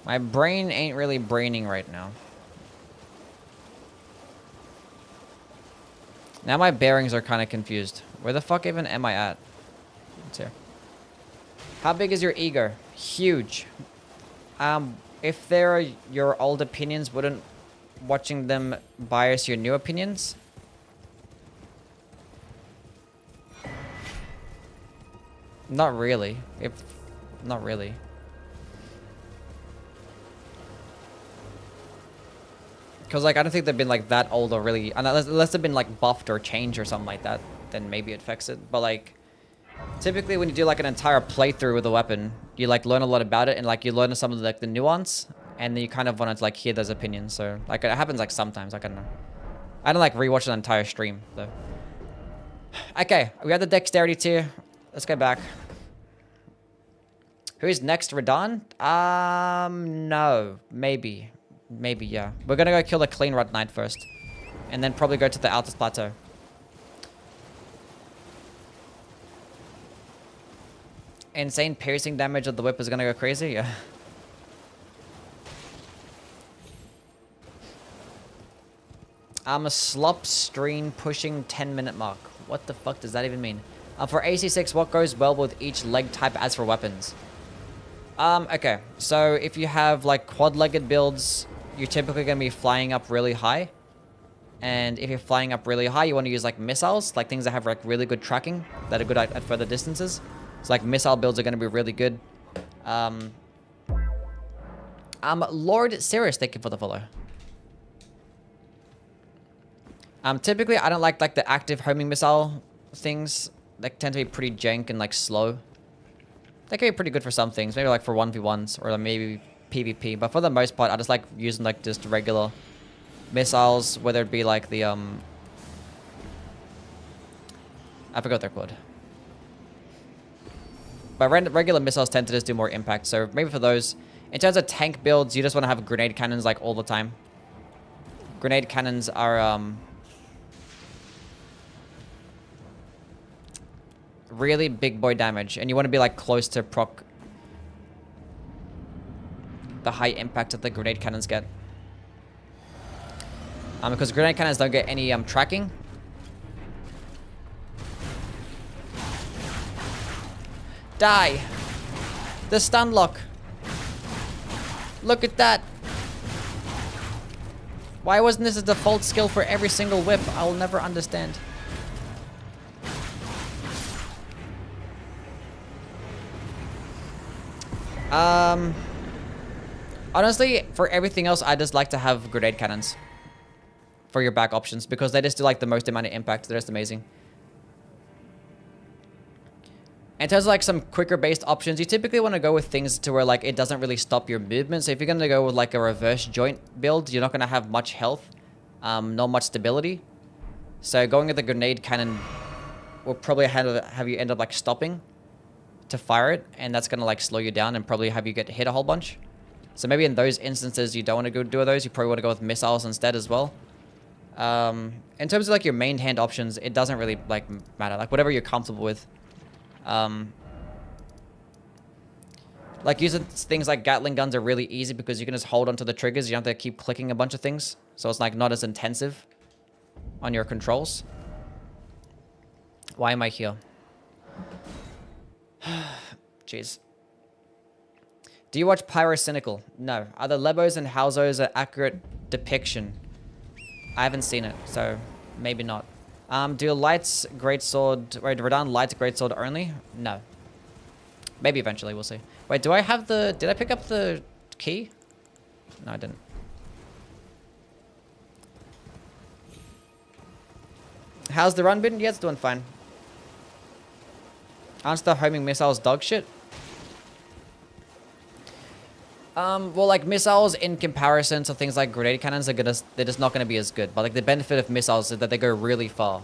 My brain ain't really braining right now. Now my bearings are kind of confused. Where the fuck even am I at? It's here. How big is your ego? Huge. If they're your old opinions, wouldn't watching them bias your new opinions? Not really. Not really. Because, like, I don't think they've been, like, that old or really... Unless they've been, like, buffed or changed or something like that, then maybe it affects it. But, like, typically when you do, like, an entire playthrough with a weapon, you, like, learn a lot about it. And, like, you learn some of, like, the nuance. And then you kind of want to, like, hear those opinions. So, like, it happens, like, sometimes. Like, I don't know. I don't, like, rewatch an entire stream, though. Okay, we have the Dexterity tier. Let's go back. Who's next? Radon? No. Maybe. Maybe, yeah. We're gonna go kill the Clean Rod Knight first. And then probably go to the Altus Plateau. Insane piercing damage of the whip is gonna go crazy? Yeah. I'm a slop stream pushing 10-minute mark. What the fuck does that even mean? For AC6, what goes well with each leg type as for weapons? Okay. So if you have, like, quad-legged builds, you're typically going to be flying up really high. And if you're flying up really high, you want to use, like, missiles. Like, things that have, like, really good tracking. That are good at further distances. So, like, missile builds are going to be really good. Lord Sirius, thank you for the follow. Typically, I don't like the active homing missile things. They tend to be pretty jank and, like, slow. They can be pretty good for some things. Maybe, like, for 1v1s or maybe PvP. But for the most part, I just like using, like, just regular missiles. Whether it be, like, the, I forgot what they're called. But regular missiles tend to just do more impact. So maybe for those. In terms of tank builds, you just want to have grenade cannons, like, all the time. Grenade cannons are, really big boy damage, and you want to be, like, close to proc the high impact that the grenade cannons get. Because grenade cannons don't get any tracking. Die! The stun lock. Look at that. Why wasn't this a default skill for every single whip? I will never understand. Honestly, for everything else, I just like to have grenade cannons for your back options because they just do, like, the most amount of impact. They're just amazing. In terms of like some quicker based options, you typically want to go with things to where like it doesn't really stop your movement. So if you're going to go with like a reverse joint build, you're not going to have much health, not much stability. So going with the grenade cannon will probably have you end up like stopping to fire it, and that's going to like slow you down and probably have you get hit a whole bunch. So maybe in those instances you don't want to go do those. You probably want to go with missiles instead as well. In terms of like your main hand options, it doesn't really like matter. Like whatever you're comfortable with. Like using things like Gatling guns are really easy because you can just hold onto the triggers. You don't have to keep clicking a bunch of things. So it's like not as intensive on your controls. Why am I here? Jeez. Do you watch Pyrocynical? No. Are the Lebos and Halzos an accurate depiction? I haven't seen it, so maybe not. Do lights greatsword... Wait, Radahn lights greatsword only? No. Maybe eventually, we'll see. Wait, do I have the... Did I pick up the key? No, I didn't. How's the run been? Yeah, it's doing fine. Aren't the homing missiles dog shit? Well, like missiles in comparison to things like grenade cannons they're just not gonna be as good. But like the benefit of missiles is that they go really far.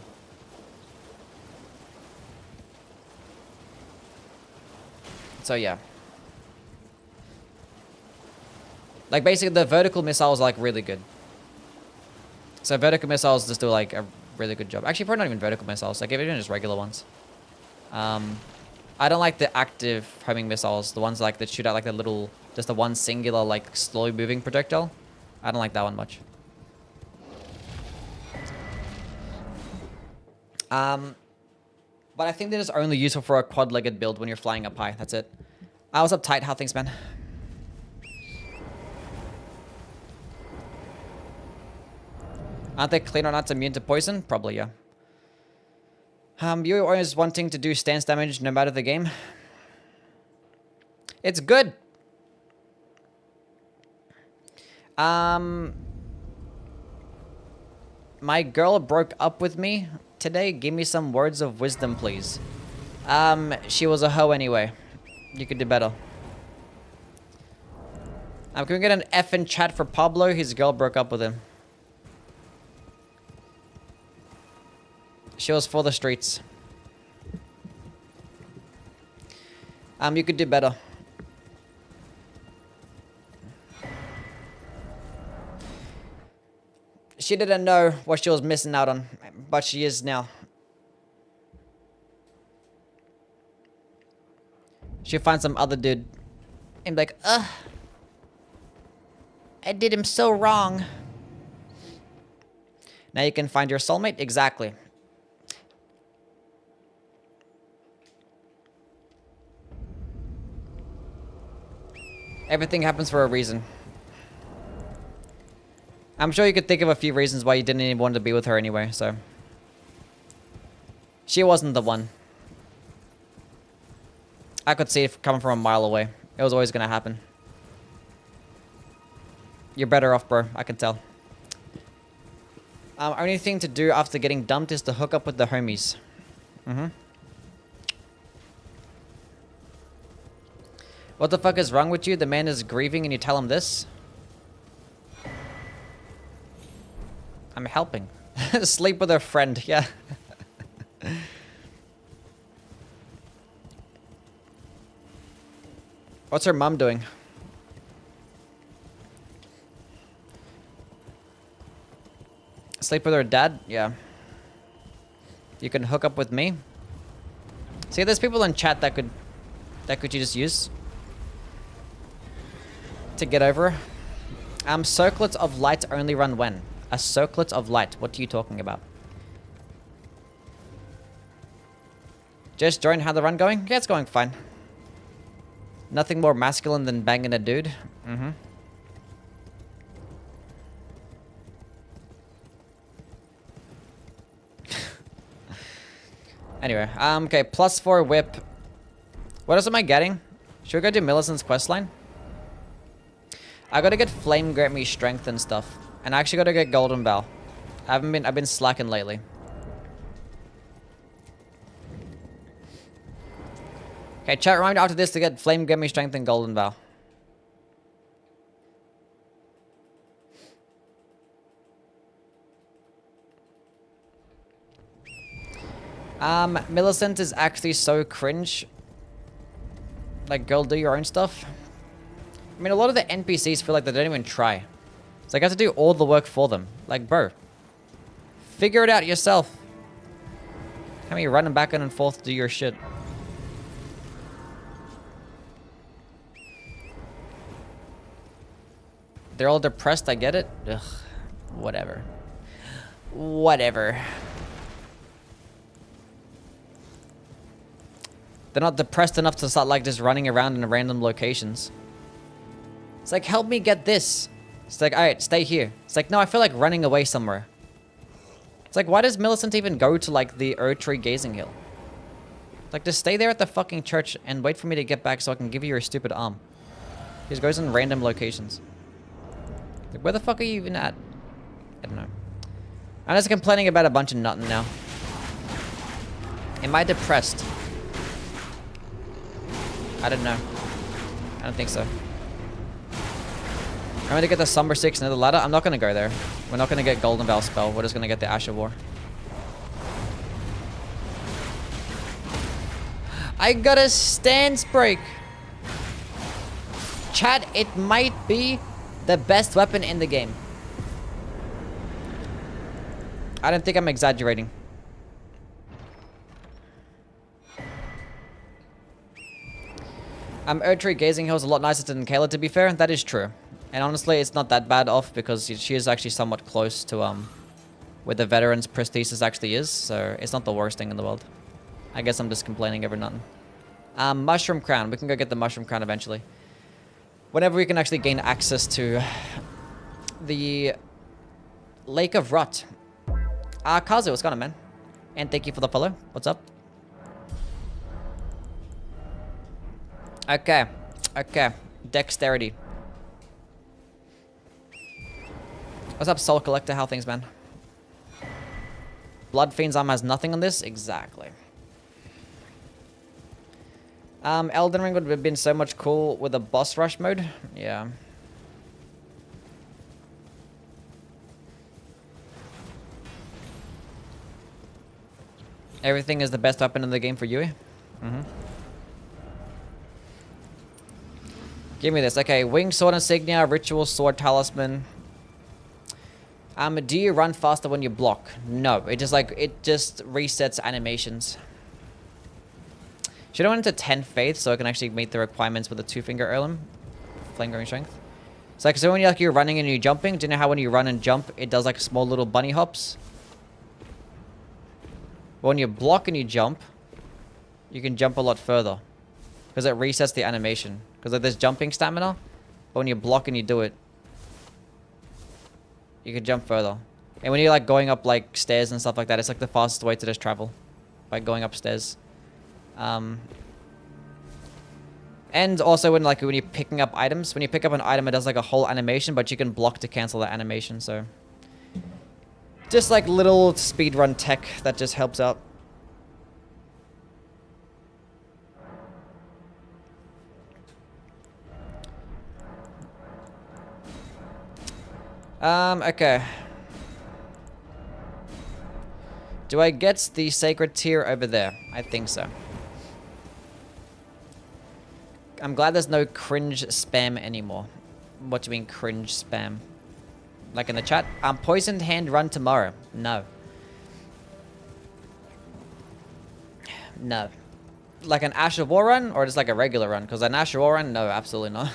So yeah. Like basically the vertical missiles are like really good. So vertical missiles just do like a really good job. Actually, probably not even vertical missiles. Like even just regular ones. I don't like the active homing missiles. The ones like that shoot out like the little, just the one singular like slowly moving projectile. I don't like that one much. But I think they're just only useful for a quad-legged build when you're flying up high. That's it. What's up, tight? How things, man? Aren't they clean or not immune to poison? Probably, yeah. You're always wanting to do stance damage no matter the game. It's good. My girl broke up with me today. Give me some words of wisdom, please. She was a hoe anyway. You could do better. Can we get an F in chat for Pablo? His girl broke up with him. She was for the streets. You could do better. She didn't know what she was missing out on, but she is now. She'll find some other dude and be like, ugh, I did him so wrong. Now you can find your soulmate? Exactly. Everything happens for a reason. I'm sure you could think of a few reasons why you didn't even want to be with her anyway, so. She wasn't the one. I could see it coming from a mile away. It was always gonna happen. You're better off, bro. I can tell. Only thing to do after getting dumped is to hook up with the homies. What the fuck is wrong with you? The man is grieving and you tell him this? I'm helping. Sleep with a friend, yeah. What's her mom doing? Sleep with her dad? Yeah. You can hook up with me? See, there's people in chat that could you just use to get over. Circlets of light only run when? A circlet of light. What are you talking about? Just join. How the run going? Yeah, it's going fine. Nothing more masculine than banging a dude. Anyway, okay, +4 whip. What else am I getting? Should we go do Millicent's questline? I gotta get Flame grant me strength and stuff. And I actually gotta get Golden Bow. I've been slacking lately. Okay, chat, remind after this to get Flame Gummy Strength and Golden Vow. Millicent is actually so cringe. Like, girl, do your own stuff. I mean, a lot of the NPCs feel like they don't even try. So I got to do all the work for them. Like, bro, figure it out yourself. How many running back and forth to do your shit? They're all depressed, I get it. Ugh, whatever. Whatever. They're not depressed enough to start, like, just running around in random locations. It's like, help me get this. It's like, alright, stay here. It's like, no, I feel like running away somewhere. It's like, why does Millicent even go to, like, the Erdtree Gazing Hill? Like, just stay there at the fucking church and wait for me to get back so I can give you your stupid arm. He just goes in random locations. Like, where the fuck are you even at? I don't know. I'm just complaining about a bunch of nothing now. Am I depressed? I don't know. I don't think so. I'm going to get the Somber 6 Nether Ladder. I'm not going to go there. We're not going to get Golden Veil spell. We're just going to get the Ash of War. I got a stance break. Chat, it might be the best weapon in the game. I don't think I'm exaggerating. Erdtree Gazing Hill is a lot nicer than Kayla, to be fair. That is true. And honestly, it's not that bad off because she is actually somewhat close to where the Veteran's Prosthesis actually is. So it's not the worst thing in the world. I guess I'm just complaining over nothing. Mushroom Crown. We can go get the Mushroom Crown eventually. Whenever we can actually gain access to the Lake of Rot. Kazu, what's going on, man? And thank you for the follow. What's up? Okay. Okay. Dexterity. What's up, Soul Collector? How things, man? Blood Fiend's arm has nothing on this? Exactly. Elden Ring would have been so much cool with a boss rush mode. Yeah. Everything is the best weapon in the game for Yui. Give me this. Okay, Wing Sword Insignia, Ritual Sword Talisman. Do you run faster when you block? No, it just resets animations. Should I went into 10 Faith so I can actually meet the requirements with a 2-finger Earlham? Flame Growing Strength. It's like, so when you're running and you're jumping, do you know how when you run and jump, it does like small little bunny hops? But when you block and you jump, you can jump a lot further. Because it resets the animation. Because like there's jumping stamina, but when you block and you do it, you can jump further. And when you're like going up like stairs and stuff like that, it's like the fastest way to just travel. By going upstairs. And also when you're picking up items, when you pick up an item, it does like a whole animation, but you can block to cancel that animation, so. Just like little speedrun tech that just helps out. Okay. Do I get the sacred tier over there? I think so. I'm glad there's no cringe spam anymore. What do you mean cringe spam? Like in the chat? Poisoned Hand run tomorrow. No. No. Like an Ash of War run or just like a regular run? Because an Ash of War run, no, absolutely not.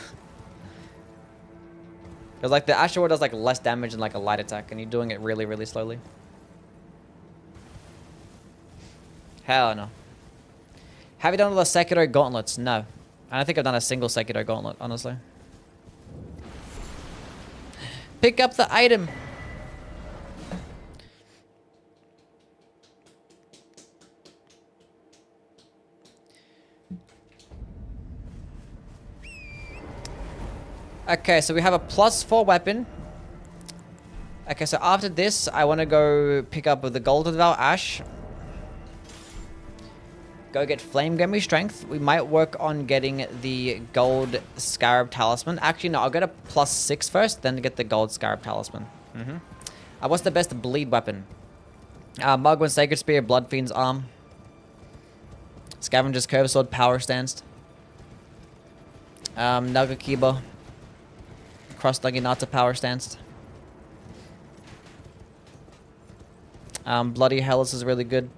Because like the Ash of War does like less damage than like a light attack and you're doing it really, really slowly. Hell no. Have you done all the Sekiro gauntlets? No. I don't think I've done a single Sekiro gauntlet, honestly. Pick up the item. Okay, so we have a +4 weapon. Okay, so after this, I want to go pick up with the Golden Vow Ash. Go get Flame Gummy Strength. We might work on getting the Gold Scarab Talisman. Actually, no, I'll get a +6 first, then get the Gold Scarab Talisman. What's the best bleed weapon? Mugwin Sacred Spear, Blood Fiend's Arm. Scavenger's Curve Sword, Power Stance. Nagakiba. Cross Naginata, Power Stance. Bloody Hellas is really good.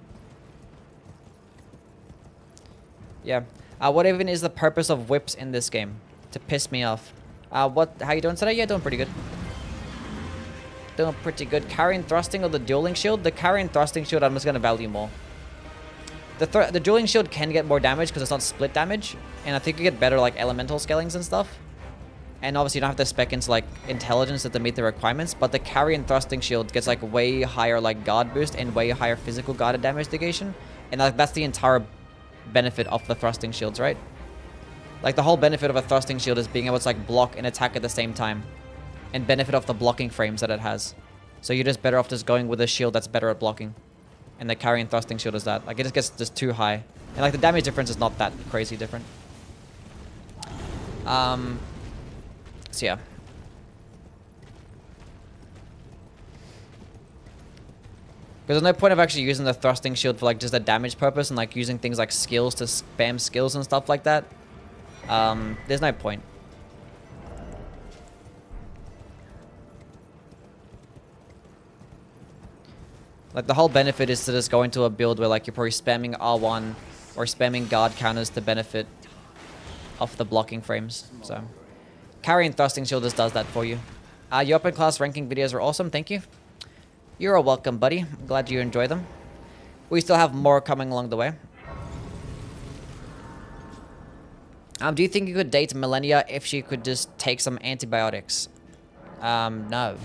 Yeah. What even is the purpose of whips in this game? To piss me off. How you doing today? Yeah, doing pretty good. Doing pretty good. Carrying Thrusting or the Dueling Shield? The Carrying Thrusting Shield I'm just going to value more. The Dueling Shield can get more damage because it's not split damage. And I think you get better like elemental scalings and stuff. And obviously you don't have to spec into like intelligence to meet the requirements. But the Carrying Thrusting Shield gets like way higher like guard boost and way higher physical guarded damage negation. And like, that's the entire benefit of the Thrusting Shields, right? Like the whole benefit of a Thrusting Shield is being able to like block and attack at the same time. And benefit off the blocking frames that it has. So you're just better off just going with a shield that's better at blocking. And the Carrying Thrusting Shield is that. Like it just gets just too high. And like the damage difference is not that crazy different. So yeah. Because there's no point of actually using the Thrusting Shield for like just a damage purpose and like using things like skills to spam skills and stuff like that. There's no point. Like the whole benefit is to just go into a build where like you're probably spamming R1 or spamming guard counters to benefit off the blocking frames. So Carrying Thrusting Shield just does that for you. Your open class ranking videos are awesome. Thank you. You're welcome, buddy. I'm glad you enjoy them. We still have more coming along the way. Do you think you could date Millennia if she could just take some antibiotics? No.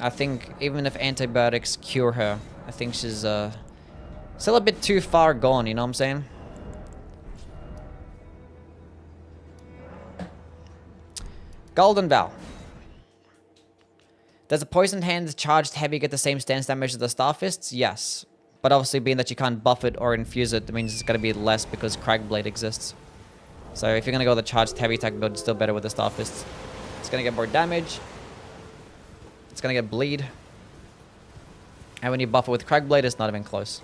I think even if antibiotics cure her, I think she's still a bit too far gone, you know what I'm saying? Golden Vow. Does a Poisoned Hand charged heavy get the same stance damage as the Starfists? Yes. But obviously being that you can't buff it or infuse it, it means it's going to be less because Cragblade exists. So if you're going to go with the charged heavy attack build, it's still better with the Starfists. It's going to get more damage. It's going to get bleed. And when you buff it with Cragblade, it's not even close.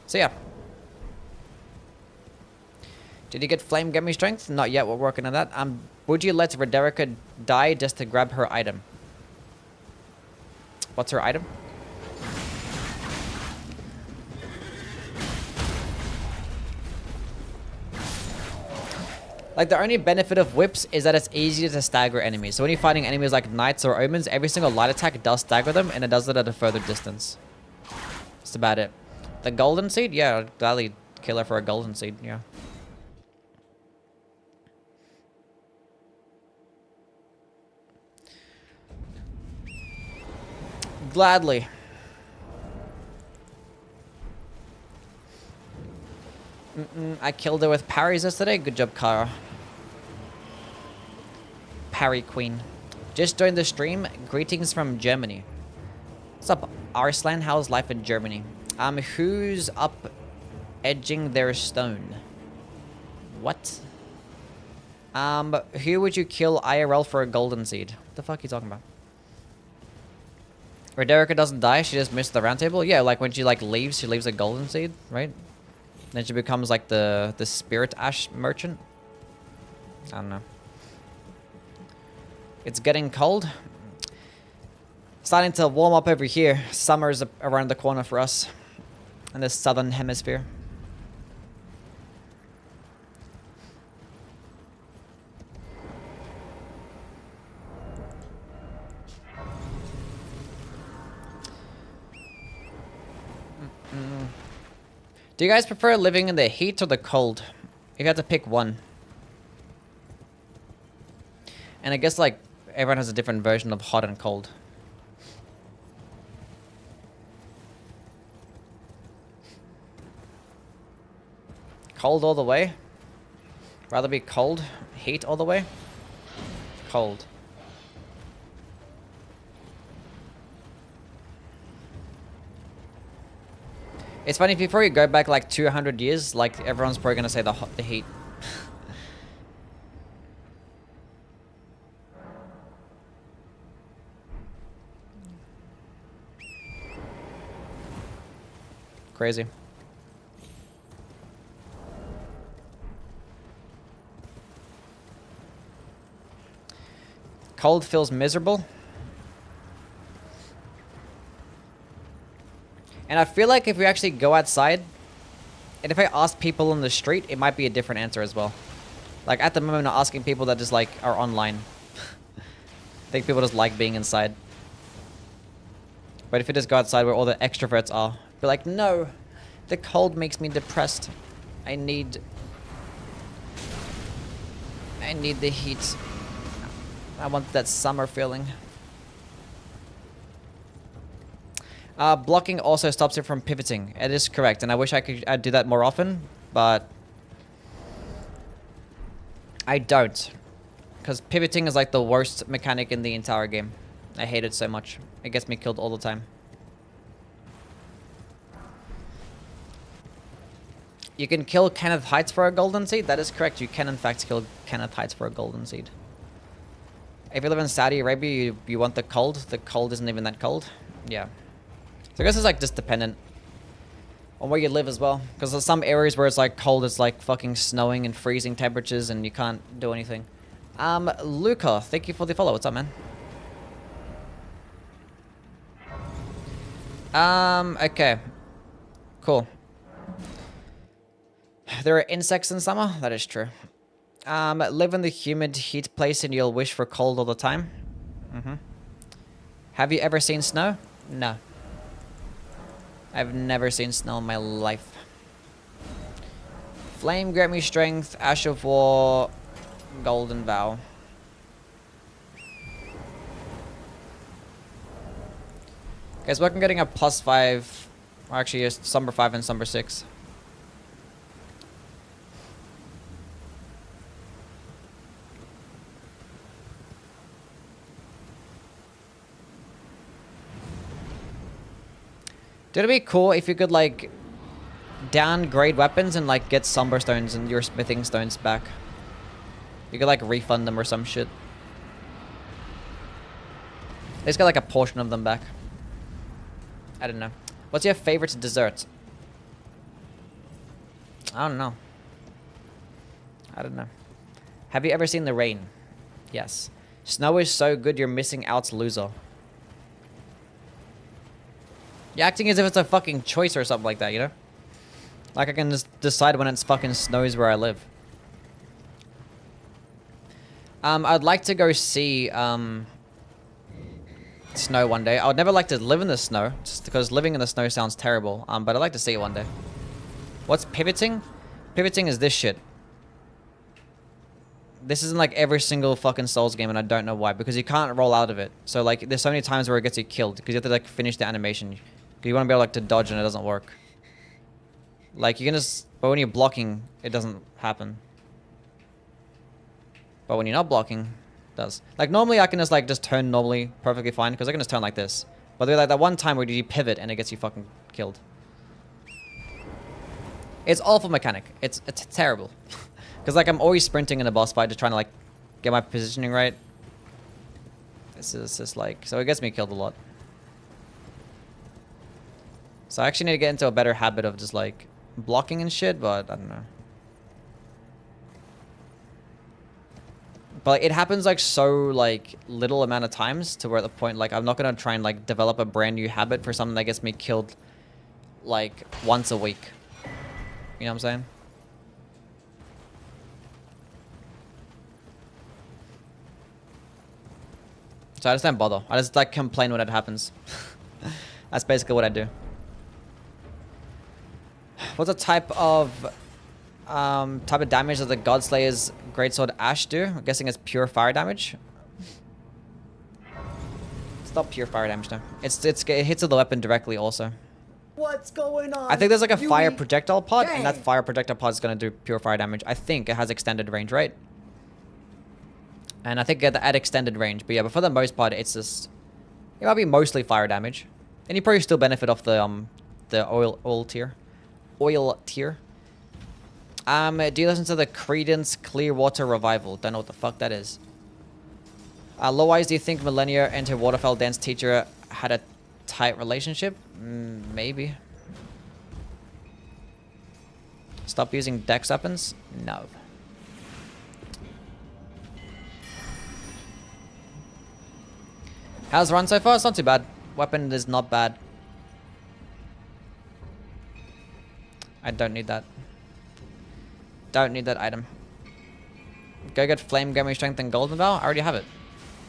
So yeah. Did you get Flame Gummy Strength? Not yet, we're working on that. Would you let Rederica die just to grab her item? What's her item? Like, the only benefit of whips is that it's easier to stagger enemies. So when you're fighting enemies like knights or omens, every single light attack does stagger them, and it does it at a further distance. That's about it. The golden seed? Yeah, I'd gladly kill her for a golden seed, yeah. Gladly. I killed her with parries yesterday. Good job, Kara. Parry Queen. Just joined the stream. Greetings from Germany. What's up, Arslan? How's life in Germany? Who's up edging their stone? What? Who would you kill IRL for a golden seed? What the fuck are you talking about? Rederica doesn't die, she just missed the round table? Yeah, like when she like leaves, she leaves a golden seed, right? Then she becomes like the spirit ash merchant. I don't know. It's getting cold. Starting to warm up over here. Summer's around the corner for us in the southern hemisphere. Do you guys prefer living in the heat or the cold? You got to pick one. And I guess like everyone has a different version of hot and cold. Cold all the way? Rather be cold? Heat all the way? Cold. It's funny, before you go back like 200 years, like everyone's probably gonna say the heat. Crazy. Cold feels miserable. And I feel like if we actually go outside, and if I ask people on the street, it might be a different answer as well. Like at the moment, I'm asking people that just like are online. I think people just like being inside. But if you just go outside where all the extroverts are, be like, no, the cold makes me depressed. I need the heat. I want that summer feeling. Blocking also stops it from pivoting. It is correct, and I wish I'd do that more often, but I don't. Because pivoting is like the worst mechanic in the entire game. I hate it so much. It gets me killed all the time. You can kill Kenneth Heights for a golden seed? That is correct. You can in fact kill Kenneth Heights for a golden seed. If you live in Saudi Arabia, you want the cold. The cold isn't even that cold. Yeah. So I guess it's like just dependent on where you live as well. Because there's some areas where it's like cold, it's like fucking snowing and freezing temperatures and you can't do anything. Luca, thank you for the follow. What's up, man? Okay. Cool. There are insects in summer? That is true. Live in the humid heat place and you'll wish for cold all the time? Mm-hmm. Have you ever seen snow? No. I've never seen snow in my life. Flame, grant me strength, Ash of War, Golden Vow. Okay, so I'm getting a +5, or actually a Slumber 5 and Slumber 6. Dude, it'd be cool if you could, like, downgrade weapons and, like, get Slumber Stones and your Smithing Stones back. You could, like, refund them or some shit. They just got, like, a portion of them back. I don't know. What's your favorite dessert? I don't know. I don't know. Have you ever seen the rain? Yes. Snow is so good you're missing out, loser. You're acting as if it's a fucking choice or something like that, you know? Like I can just decide when it's fucking snows where I live. I'd like to go see, snow one day. I would never like to live in the snow, just because living in the snow sounds terrible. But I'd like to see it one day. What's pivoting? Pivoting is this shit. This isn't like every single fucking Souls game, and I don't know why. Because you can't roll out of it. So like, there's so many times where it gets you killed because you have to like finish the animation. You want to be able like to dodge, and it doesn't work. Like you can just, but when you're blocking, it doesn't happen. But when you're not blocking, it does. Like normally I can just turn normally perfectly fine because I can just turn like this. But there's like that one time where you pivot and it gets you fucking killed. It's awful mechanic. It's terrible. Because like I'm always sprinting in a boss fight just trying to like get my positioning right. This is just like, so it gets me killed a lot. So I actually need to get into a better habit of just like blocking and shit, but I don't know. But it happens like so like little amount of times to where at the point like I'm not gonna try and like develop a brand new habit for something that gets me killed like once a week. You know what I'm saying? So I just don't bother. I just like complain when it happens. That's basically what I do. What's the type of damage that the Godslayer's Greatsword Ash do? I'm guessing it's pure fire damage. It's not pure fire damage though. It hits the weapon directly also. What's going on? I think there's like a fire Yui? projectile pod, and that Dang. fire projectile pod is gonna do pure fire damage. I think it has extended range, right? And I think at extended range, but yeah, but for the most part, it's just, it might be mostly fire damage, and you probably still benefit off the the oil tier. Oil tier. Do you listen to the Credence Clearwater Revival? Don't know what the fuck that is. Low-wise, do you think Millennia and her waterfowl dance teacher had a tight relationship? Maybe. Stop using dex weapons? No. How's the run so far? It's not too bad. Weapon is not bad. I don't need that. Don't need that item. Go get Flame Gummy Strength and Golden Bow? I already have it.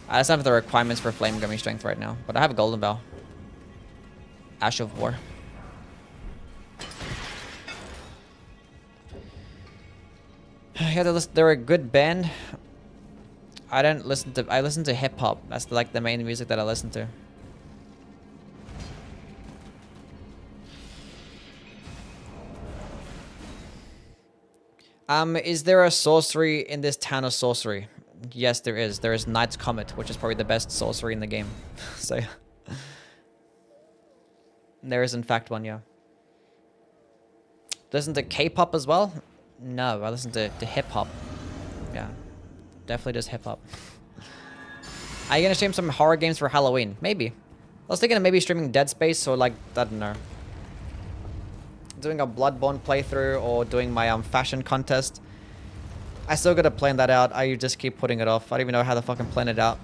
I just don't have the requirements for Flame Gummy Strength right now. But I have a Golden Bow. Ash of War. Yeah, they're a good band. I listen to hip hop. That's like the main music that I listen to. Is there a sorcery in this town of sorcery? Yes, there is. There is Knight's Comet, which is probably the best sorcery in the game. So there is in fact one, yeah. Listen to K-pop as well? No, I listen to hip hop. Yeah. Definitely just hip hop. Are you gonna stream some horror games for Halloween? Maybe. I was thinking of maybe streaming Dead Space or like, I don't know. Doing a Bloodborne playthrough or doing my fashion contest. I still gotta plan that out. I just keep putting it off. I don't even know how to fucking plan it out.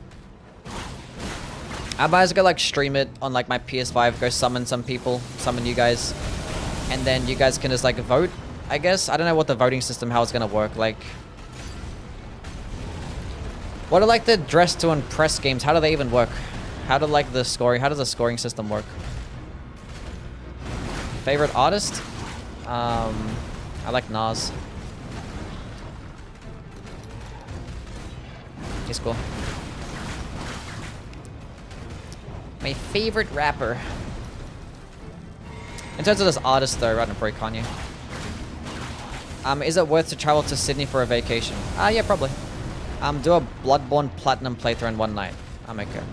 I might as well go like stream it on like my PS5, go summon some people, summon you guys. And then you guys can just like vote, I guess. I don't know what the voting system, how it's gonna work. Like, what are like the dress to impress games? How do they even work? How does the scoring system work? Favorite artist? I like Nas. He's cool. My favorite rapper. In terms of this artist though, right, break Kanye. Is it worth to travel to Sydney for a vacation? Yeah, probably. Do a Bloodborne Platinum playthrough in one night. I'm okay.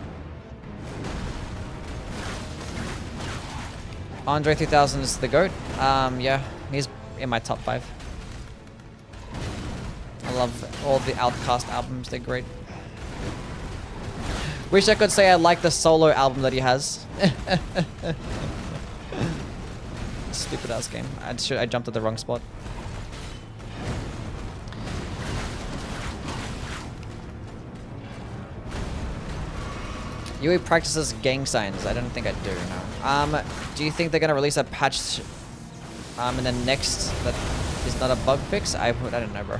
Andre 3000 is the GOAT. Yeah, he's in my top 5. I love all the Outcast albums, they're great. Wish I could say I like the solo album that he has. Stupid ass game. I jumped at the wrong spot. UE practices gang signs. I don't think I do, no. Do you think they're gonna release a patch in the next that is not a bug fix? I don't know, bro.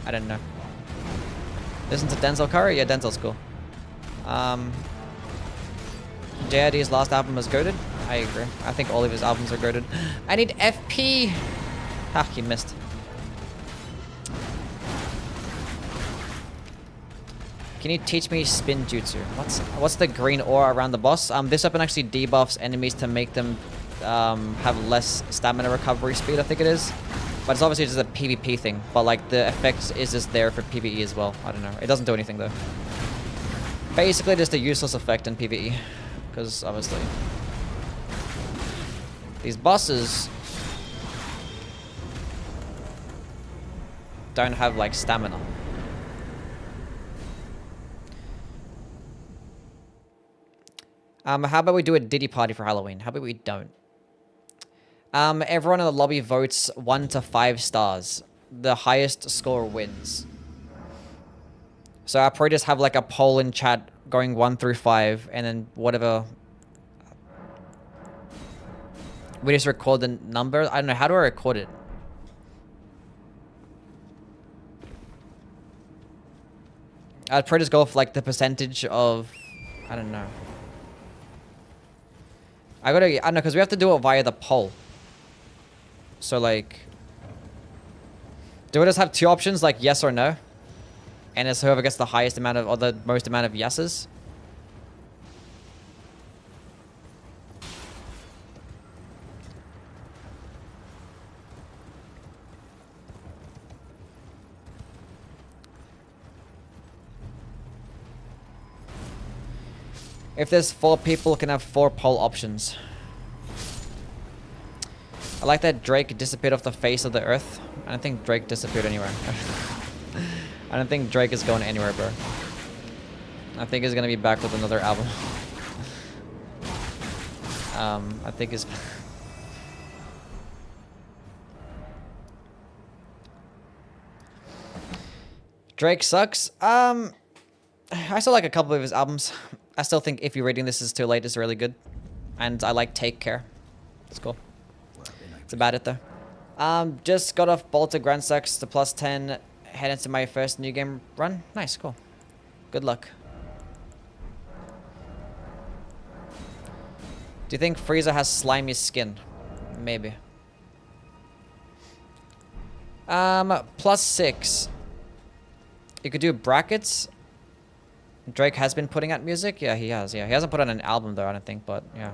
I don't know. Listen to Denzel Curry? Yeah, Denzel's cool. JID's last album was goated. I agree. I think all of his albums are goated. I need FP. Ha, he missed. Can you teach me spin jutsu? What's the green aura around the boss? This weapon actually debuffs enemies to make them have less stamina recovery speed, I think it is. But it's obviously just a PvP thing. But like the effect is just there for PvE as well. I don't know. It doesn't do anything though. Basically just a useless effect in PvE. Because obviously these bosses don't have like stamina. How about we do a Diddy party for Halloween? How about we don't? Everyone in the lobby votes 1 to 5 stars. The highest score wins. So I'll probably just have like a poll in chat going 1 through 5, and then whatever. We just record the number. I don't know. How do I record it? I'd probably just go for like the percentage of. I don't know. I don't know, because we have to do it via the poll. So like, do we just have 2 options, like yes or no? And it's whoever gets the highest amount of, or the most amount of yeses? If there's 4 people, can have 4 poll options. I like that Drake disappeared off the face of the earth. I don't think Drake disappeared anywhere. I don't think Drake is going anywhere, bro. I think he's gonna be back with another album. I think he's... Drake sucks. I still like a couple of his albums. I still think If You're Reading This Is Too Late is really good. And I like Take Care. It's cool. That's about it though. Just got off Bolter Grand Sex to +10. Head into my first new game run. Nice, cool. Good luck. Do you think Frieza has slimy skin? Maybe. +6. You could do brackets. Drake has been putting out music. Yeah, he has. Yeah, he hasn't put out an album though, I don't think. But yeah,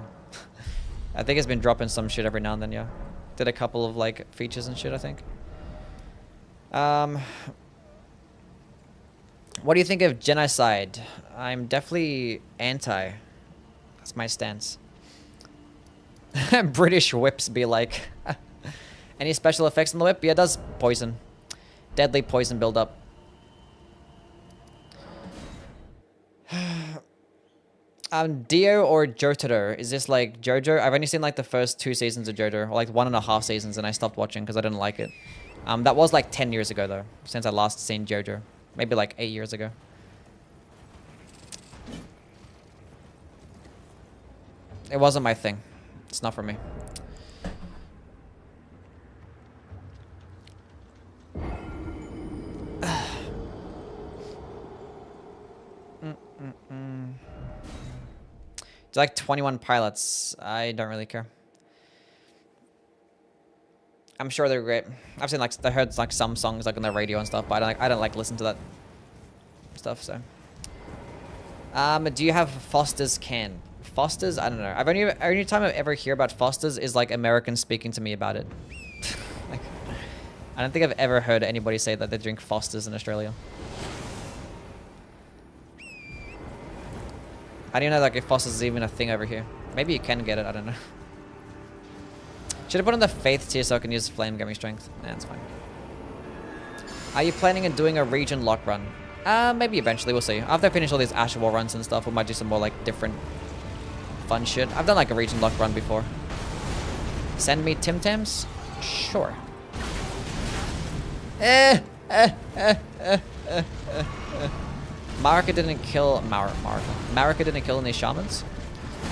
I think he's been dropping some shit every now and then. Yeah, did a couple of like features and shit, I think. What do you think of genocide? I'm definitely anti. That's my stance. British whips be like. Any special effects on the whip? Yeah, it does poison. Deadly poison buildup. Dio or Jotaro? Is this like JoJo? I've only seen like the first 2 seasons of JoJo, or like 1.5 seasons, and I stopped watching because I didn't like it. That was like 10 years ago though, since I last seen JoJo. Maybe like 8 years ago. It wasn't my thing. It's not for me. It's like 21 Pilots. I don't really care. I'm sure they're great. I've seen like I heard like some songs like on the radio and stuff, but I don't like listen to that stuff. So, do you have Foster's can? Foster's? I don't know. Only time I ever hear about Foster's is like Americans speaking to me about it. Like, I don't think I've ever heard anybody say that they drink Foster's in Australia. I don't know like if Foster's is even a thing over here. Maybe you can get it. I don't know. Should have put on the Faith tier so I can use Flame Gaming Strength. Nah, that's fine. Are you planning on doing a region lock run? Maybe eventually. We'll see. After I finish all these Ash War runs and stuff, we might do some more like different fun shit. I've done like a region lock run before. Send me Tim Tams? Sure. Marika didn't kill Marika didn't kill any shamans?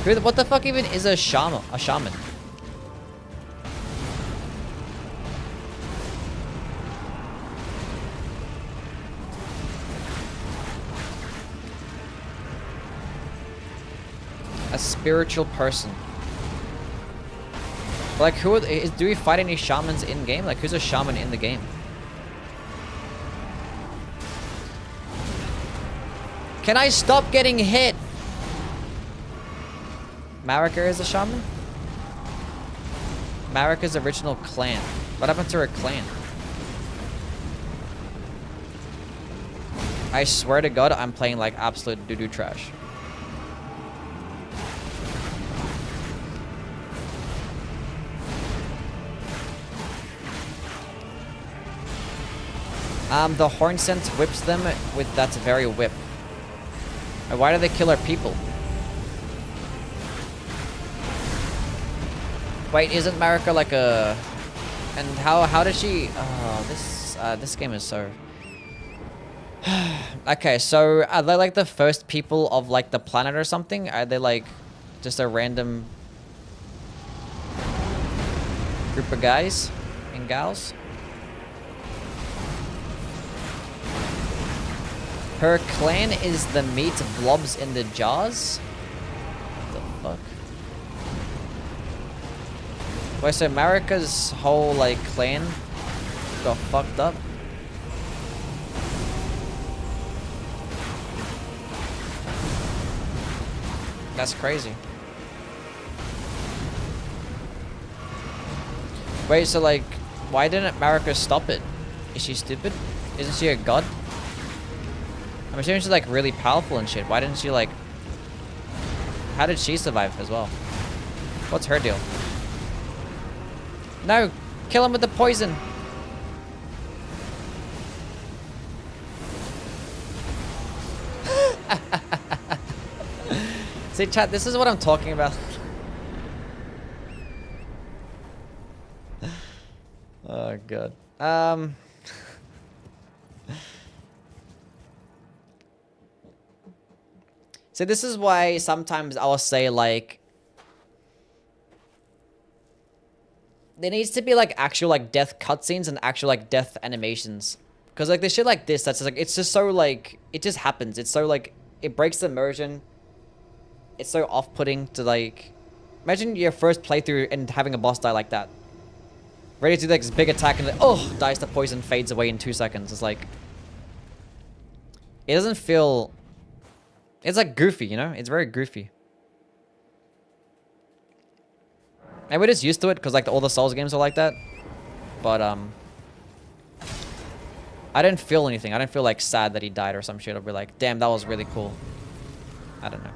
What the fuck even is a shaman? A shaman? A spiritual person. Like who do we fight any shamans in game? Like who's a shaman in the game? Can I stop getting hit? Marika is a shaman? Marika's original clan. What happened to her clan? I swear to God, I'm playing like absolute doo-doo trash. The horn sense whips them with that very whip. Why do they kill our people? Wait, isn't Marika like a... And how did she... Oh, this game is so... Okay, so are they like the first people of like the planet or something? Are they like just a random group of guys and gals? Her clan is the meat blobs in the jars? What the fuck? Wait, so Marika's whole, like, clan got fucked up? That's crazy. Wait, so, like, why didn't Marika stop it? Is she stupid? Isn't she a god? I'm assuming she's like really powerful and shit. Why didn't she like... How did she survive as well? What's her deal? No, kill him with the poison. See, chat, this is what I'm talking about. Oh, God. So this is why sometimes I'll say, like, there needs to be, like, actual, like, death cutscenes and actual, like, death animations. Because, like, there's shit like this that's just, like, it's just so, like, it just happens. It's so, like, it breaks the immersion. It's so off-putting to, like, imagine your first playthrough and having a boss die like that. Ready to do, like, this big attack and, like, oh, dies to poison, fades away in 2 seconds. It's like, it doesn't feel, it's, like, goofy, you know? It's very goofy. And we're just used to it because, like, all the Souls games are like that. But, I didn't feel anything. I didn't feel, like, sad that he died or some shit. I'll be like, damn, that was really cool. I don't know.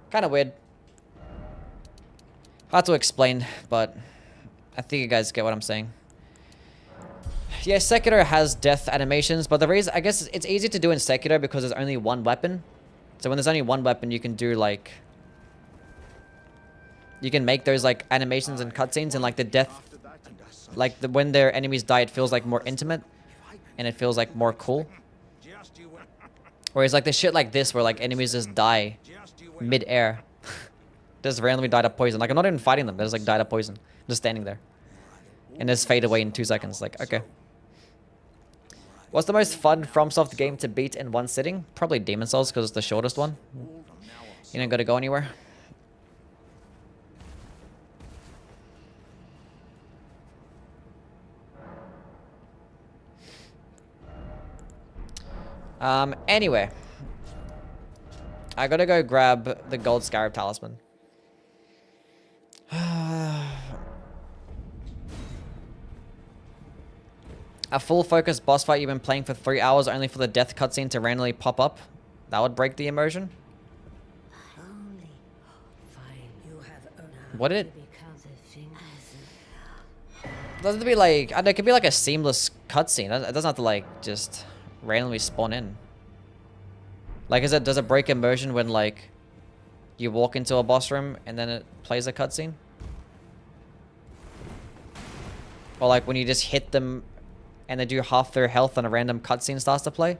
Kind of weird. Hard to explain, but I think you guys get what I'm saying. Yeah, Sekiro has death animations, but the reason, I guess it's easy to do in Sekiro because there's only one weapon. So when there's only one weapon, you can do, like, you can make those, like, animations and cutscenes, and, like, the death, like, when their enemies die, it feels, like, more intimate, and it feels, like, more cool. Whereas, like, the shit like this, where, like, enemies just die mid-air. Just randomly died of poison. Like, I'm not even fighting them. They just, like, died of poison. Just standing there. And just fade away in 2 seconds. Like, okay. What's the most fun FromSoft game to beat in one sitting? Probably Demon Souls, because it's the shortest one. You don't gotta go anywhere. Anyway. I gotta go grab the gold scarab talisman. A full focus boss fight you've been playing for 3 hours only for the death cutscene to randomly pop up? That would break the immersion. What did it? Doesn't it be like, I don't know, it could be like a seamless cutscene. It doesn't have to, like, just randomly spawn in. Like, does it break immersion when, like, you walk into a boss room and then it plays a cutscene? Or, like, when you just hit them and they do half their health and a random cutscene starts to play?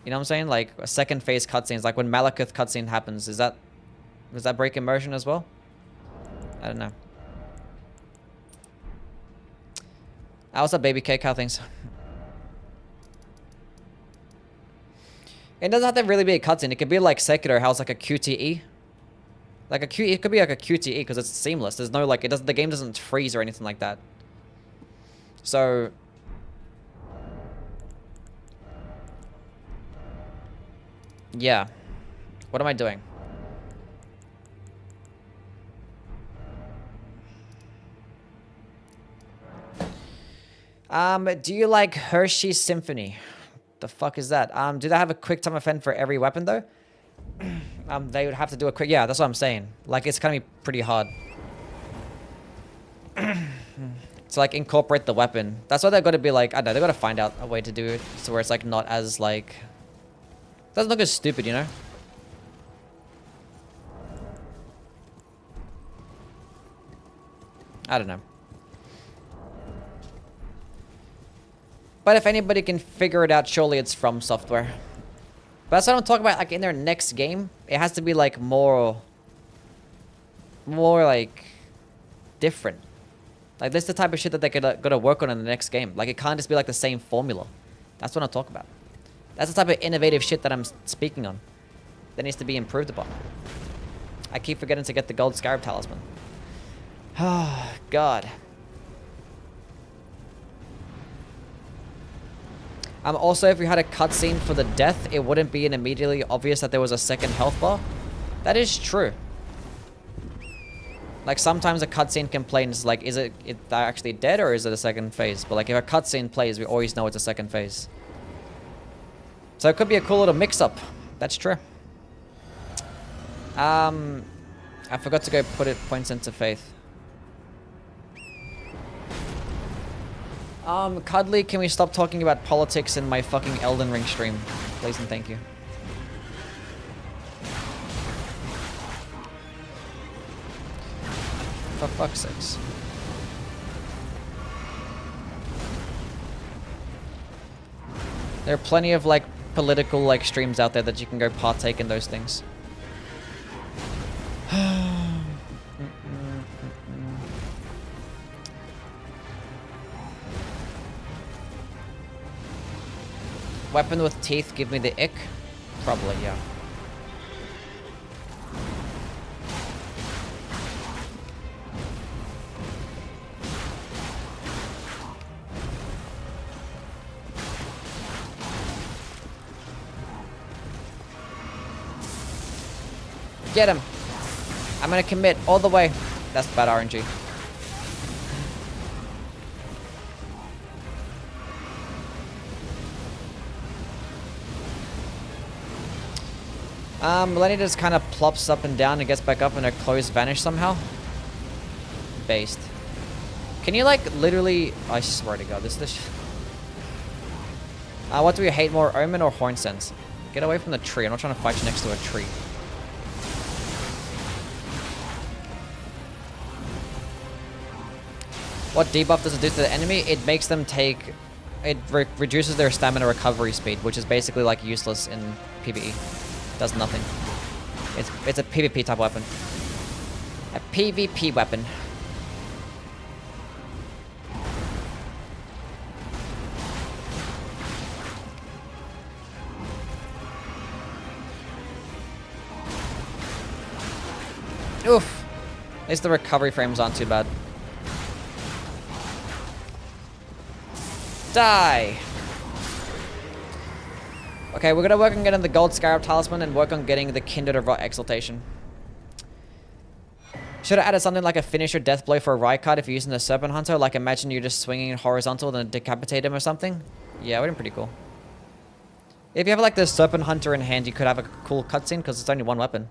You know what I'm saying? Like, a second phase cutscenes, like when Malekith cutscene happens, does that break immersion as well? I don't know. What's up, baby cake? How things? It doesn't have to really be a cutscene. It could be like Sekiro, how it's like a QTE. Like a Q, it could be like a QTE because it's seamless. There's no, like, the game doesn't freeze or anything like that. So yeah. What am I doing? Do you like Hershey's Symphony? The fuck is that? Do they have a quick time event for every weapon though? They would have to do a quick, yeah, that's what I'm saying. Like, it's gonna be pretty hard. To, like, incorporate the weapon. That's why they've got to be, like, I don't know, they've got to find out a way to do it so where it's, like, not as, like, doesn't look as stupid, you know? I don't know. But if anybody can figure it out, surely it's From Software. But that's what I'm talking about, like, in their next game. It has to be, like, more, like, different. Like, this is the type of shit that they gotta work on in the next game. Like, it can't just be, like, the same formula. That's what I'm talking about. That's the type of innovative shit that I'm speaking on. That needs to be improved upon. I keep forgetting to get the gold scarab talisman. Oh, God. Also, if we had a cutscene for the death, it wouldn't be immediately obvious that there was a second health bar. That is true. Like, sometimes a cutscene can play and it's like, is it they're actually dead or is it a second phase? But, like, if a cutscene plays, we always know it's a second phase. So it could be a cool little mix-up. That's true. I forgot to go put it points into Faith. Cuddly, can we stop talking about politics in my fucking Elden Ring stream? Please and thank you. For fuck's sakes. There are plenty of like political like streams out there that you can go partake in those things. Weapon with teeth give me the ick? Probably, yeah. Get him! I'm gonna commit all the way. That's bad RNG. Lenny just kind of plops up and down and gets back up and her clothes vanish somehow. Based. Can you like literally... I swear to God, this... what do we hate more, Omen or Horn Sense? Get away from the tree. I'm not trying to fight you next to a tree. What debuff does it do to the enemy? It makes them take... It reduces their stamina recovery speed, which is basically like useless in PvE. Does nothing. It's a PvP type weapon. A PvP weapon. Oof. At least the recovery frames aren't too bad. Die! Okay, we're gonna work on getting the Gold Scarab Talisman and work on getting the Kindred of Rot Exaltation. Should have added something like a finish or death blow for a Rye card if you're using the Serpent Hunter. Like imagine you're just swinging horizontal and decapitate him or something. Yeah, it would be pretty cool. If you have like the Serpent Hunter in hand, you could have a cool cutscene because it's only one weapon.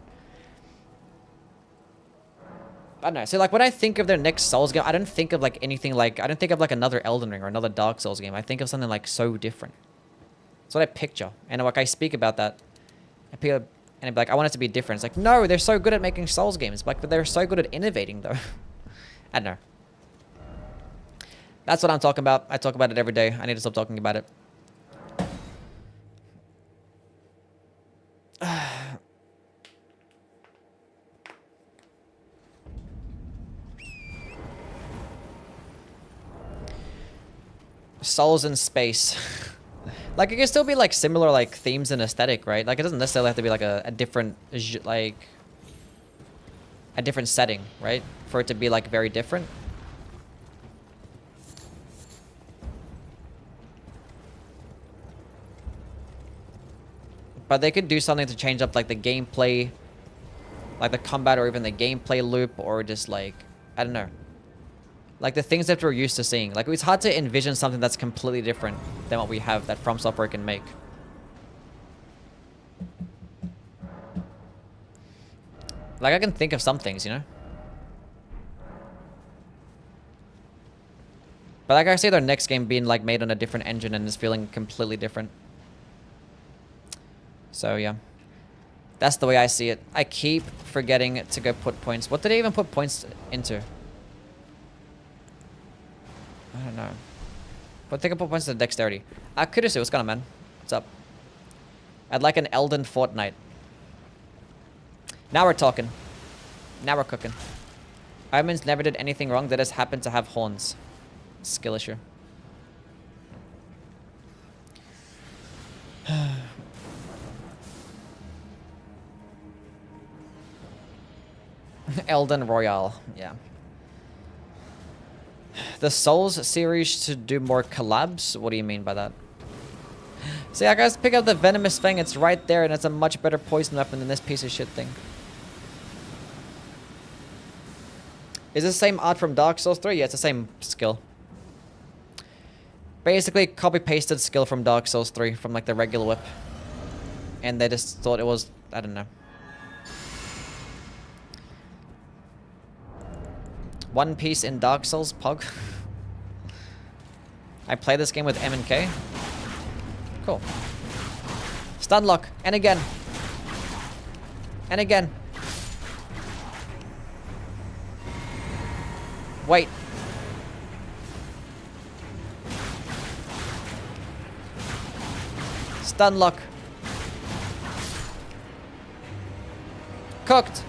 I don't know. So like when I think of their next Souls game, I don't think of like anything like... I don't think of like another Elden Ring or another Dark Souls game. I think of something like so different. That's what I picture. And like I speak about that. And people... And I'd be like, I want it to be different. It's like, no, they're so good at making Souls games. Like, but they're so good at innovating though. I don't know. That's what I'm talking about. I talk about it every day. I need to stop talking about it. Souls in space. Like, it can still be, like, similar, like, themes and aesthetic, right? Like, it doesn't necessarily have to be, like, a different, like... a different setting, right? For it to be, like, very different. But they could do something to change up, like, the gameplay... like, the combat or even the gameplay loop or just, like... I don't know. Like, the things that we're used to seeing. Like, it's hard to envision something that's completely different than what we have that From Software can make. Like, I can think of some things, you know? But like I see their next game being, like, made on a different engine and is feeling completely different. So, yeah. That's the way I see it. I keep forgetting to go put points. What did I even put points into? I don't know. But think I put points to dexterity. Kurusu, what's going on, man? What's up? I'd like an Elden Fortnite. Now we're talking. Now we're cooking. Omens never did anything wrong. They just happened to have horns. Skill issue. Elden Royale. Yeah. The Souls series should do more collabs? What do you mean by that? See, I guys pick up the Venomous Fang. It's right there, and it's a much better poison weapon than this piece of shit thing. Is this the same art from Dark Souls 3? Yeah, it's the same skill. Basically, copy-pasted skill from Dark Souls 3, from like the regular whip. And they just thought it was... I don't know. One Piece in Dark Souls, Pog. I play this game with M and K. Cool. Stun lock. And again. And again. Wait. Stun lock. Cooked.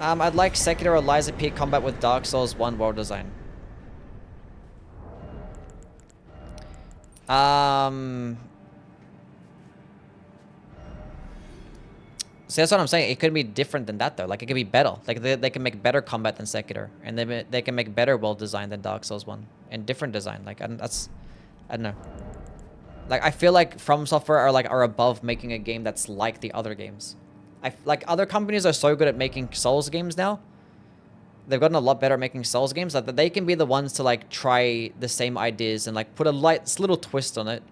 I'd like Sekiro Eliza P combat with Dark Souls 1 world design. So that's what I'm saying. It could be different than that though. Like it could be better. Like they can make better combat than Sekiro, and they can make better world design than Dark Souls 1 and different design. Like I don't know. Like I feel like From Software are above making a game that's like the other games. Like other companies are so good at making Souls games now. They've gotten a lot better at making Souls games that they can be the ones to like try the same ideas and like put a little twist on it.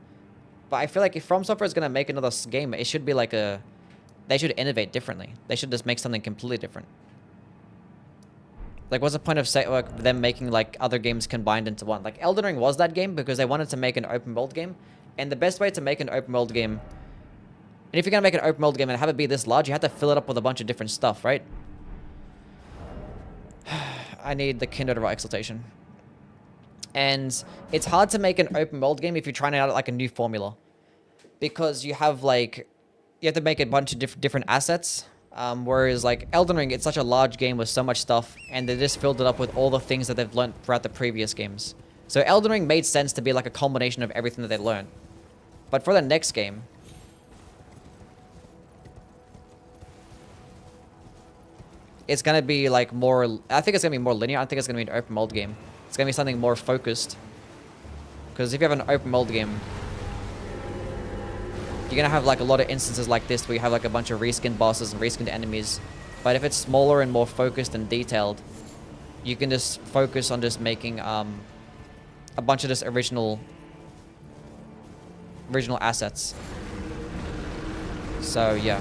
But I feel like if From Software is gonna make another game, it should be like they should innovate differently. They should just make something completely different. Like, what's the point of them making like other games combined into one? Like Elden Ring was that game because they wanted to make an open world game, and the best way to make an open world game, and if you're gonna make an open world game and have it be this large, you have to fill it up with a bunch of different stuff, right? I need the Kindred of Exaltation. And it's hard to make an open world game if you're trying out like a new formula, because you have to make a bunch of different assets. Whereas like Elden Ring, it's such a large game with so much stuff, and they just filled it up with all the things that they've learned throughout the previous games. So Elden Ring made sense to be like a combination of everything that they learned. But for the next game, it's gonna be like more. I think it's gonna be more linear. I don't think it's gonna be an open world game. It's gonna be something more focused. Because if you have an open world game, you're gonna have like a lot of instances like this where you have like a bunch of reskinned bosses and reskinned enemies. But if it's smaller and more focused and detailed, you can just focus on just making a bunch of just original assets. So yeah.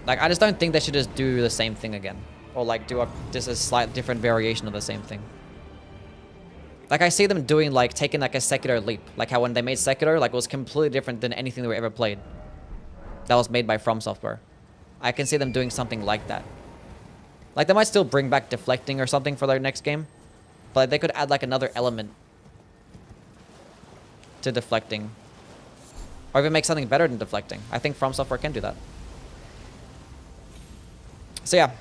Like I just don't think they should just do the same thing again. Or like do just a slight different variation of the same thing. Like I see them doing like taking like a Sekiro leap. Like how when they made Sekiro, like it was completely different than anything that we ever played. That was made by From Software. I can see them doing something like that. Like they might still bring back deflecting or something for their next game. But they could add like another element to deflecting. Or even make something better than deflecting. I think From Software can do that. So yeah.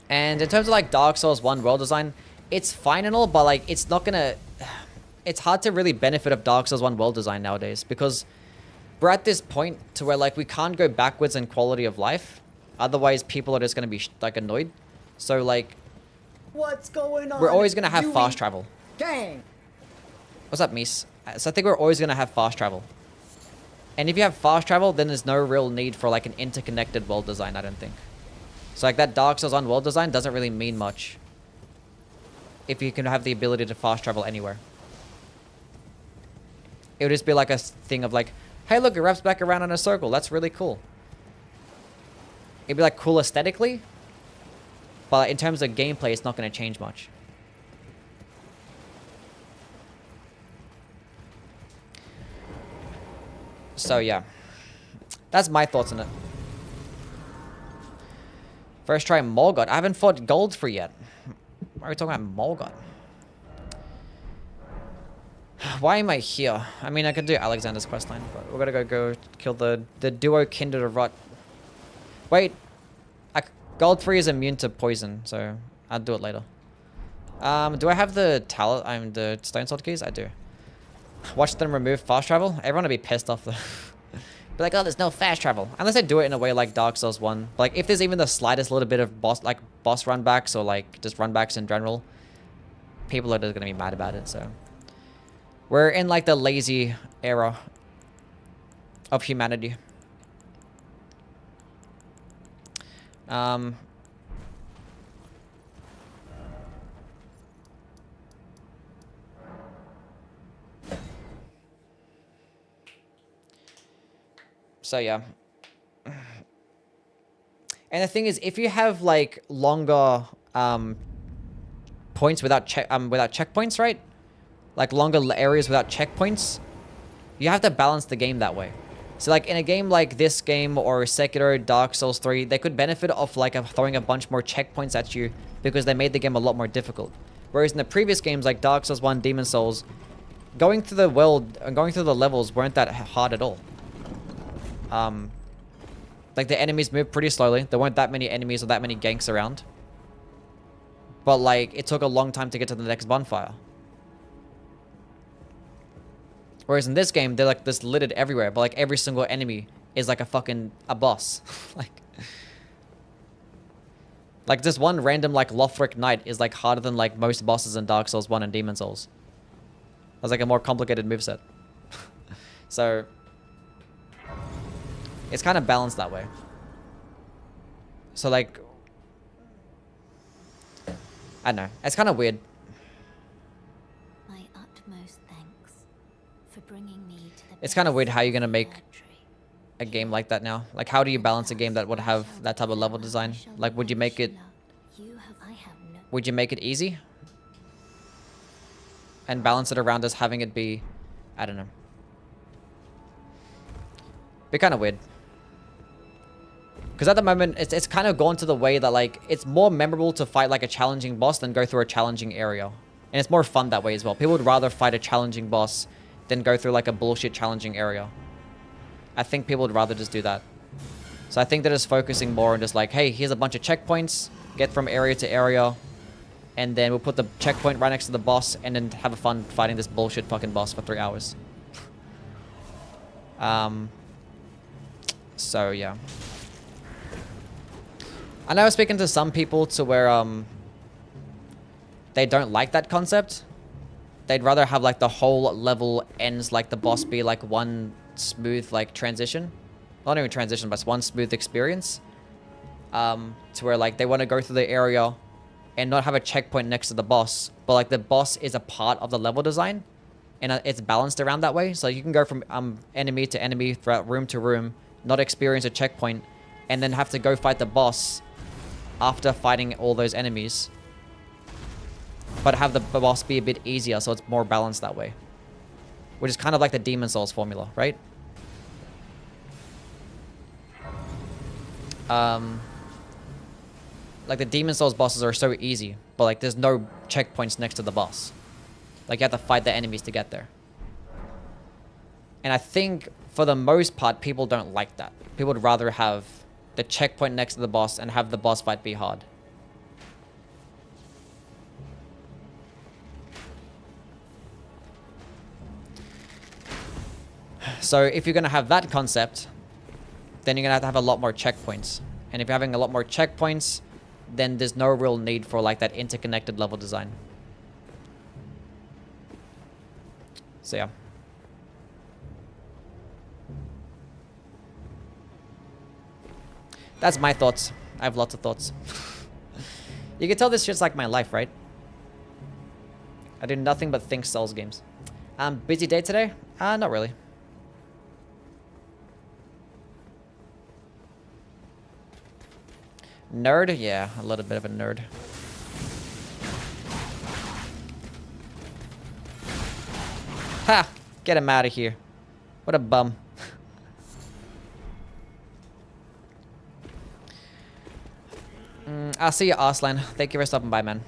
And in terms of like Dark Souls 1 world design, it's fine and all, but like it's not gonna... It's hard to really benefit of Dark Souls 1 world design nowadays, because we're at this point to where like we can't go backwards in quality of life. Otherwise people are just gonna be like annoyed. So like... What's going on? We're always gonna have fast travel. Dang. What's up, Mies? So I think we're always gonna have fast travel. And if you have fast travel, then there's no real need for like an interconnected world design, I don't think. So like that Dark Souls 1 world design doesn't really mean much if you can have the ability to fast travel anywhere. It would just be like a thing of like, hey look, it wraps back around in a circle. That's really cool. It'd be like cool aesthetically, but in terms of gameplay, it's not going to change much. So yeah, that's my thoughts on it. First try Morgoth. I haven't fought Goldfree yet. Why are we talking about Morgoth? Why am I here? I mean, I could do Alexander's questline, but we're gonna go kill the duo Kindred of Rot. Wait, Goldfree is immune to poison, so I'll do it later. Do I have the the Stone Sword keys? I do. Watch them remove fast travel. Everyone will be pissed off though. Be like, oh, there's no fast travel. Unless they do it in a way like Dark Souls 1. Like, if there's even the slightest little bit of boss runbacks or like just runbacks in general, people are just gonna be mad about it. So we're in like the lazy era of humanity. So yeah, And the thing is, if you have like longer points without checkpoints, right? Like longer areas without checkpoints, you have to balance the game that way. So like in a game like this game or Sekiro, Dark Souls 3, they could benefit off like throwing a bunch more checkpoints at you because they made the game a lot more difficult. Whereas in the previous games like Dark Souls 1, Demon Souls, going through the world and going through the levels weren't that hard at all. Like the enemies moved pretty slowly. There weren't that many enemies or that many ganks around. But like it took a long time to get to the next bonfire. Whereas in this game, they're like this littered everywhere, but like every single enemy is like a boss. like this one random like Lothric Knight is like harder than like most bosses in Dark Souls 1 and Demon Souls. That's like a more complicated moveset. So it's kind of balanced that way. So like I don't know. It's kind of weird. My utmost thanks for bringing me to the It's kind of weird how you're gonna make territory. a game like that now. Like, how do you balance a game that would have that type of level design? Like, would you make it easy? And balance it around as having it be, I don't know. Be kind of weird. Because at the moment, it's kind of gone to the way that, like, it's more memorable to fight, like, a challenging boss than go through a challenging area. And it's more fun that way as well. People would rather fight a challenging boss than go through, like, a bullshit challenging area. I think people would rather just do that. So I think they're just focusing more on just, like, hey, here's a bunch of checkpoints. Get from area to area. And then we'll put the checkpoint right next to the boss and then have a fun fighting this bullshit fucking boss for 3 hours. So, yeah. I know I was speaking to some people to where they don't like that concept. They'd rather have like the whole level ends like the boss be like one smooth like transition. Not even transition, but it's one smooth experience. To where like they want to go through the area and not have a checkpoint next to the boss, but like the boss is a part of the level design and it's balanced around that way. So you can go from enemy to enemy throughout room to room, not experience a checkpoint, and then have to go fight the boss after fighting all those enemies, but have the boss be a bit easier so it's more balanced that way, which is kind of like the Demon Souls formula, right? Like the Demon Souls bosses are so easy, but like there's no checkpoints next to the boss. Like you have to fight the enemies to get there. And I think for the most part, people don't like that. People would rather have the checkpoint next to the boss and have the boss fight be hard. So if you're going to have that concept, then you're going to have a lot more checkpoints. And if you're having a lot more checkpoints, then there's no real need for like that interconnected level design. So yeah. That's my thoughts. I have lots of thoughts. You can tell this shit's like my life, right? I do nothing but think Souls games. Busy day today? Not really. Nerd? Yeah, a little bit of a nerd. Ha! Get him out of here. What a bum. I'll see you, Arslan. Thank you for stopping by, man.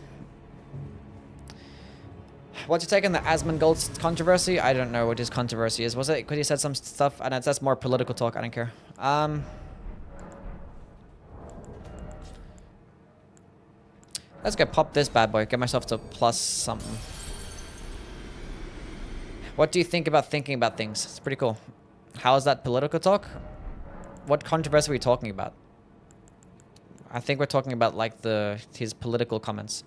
What's your take on the Asmongold controversy? I don't know what his controversy is. Was it because he said some stuff? And that's more political talk. I don't care. Let's go pop this bad boy. Get myself to plus something. What do you think about thinking about things? It's pretty cool. How is that political talk? What controversy are we talking about? I think we're talking about like his political comments.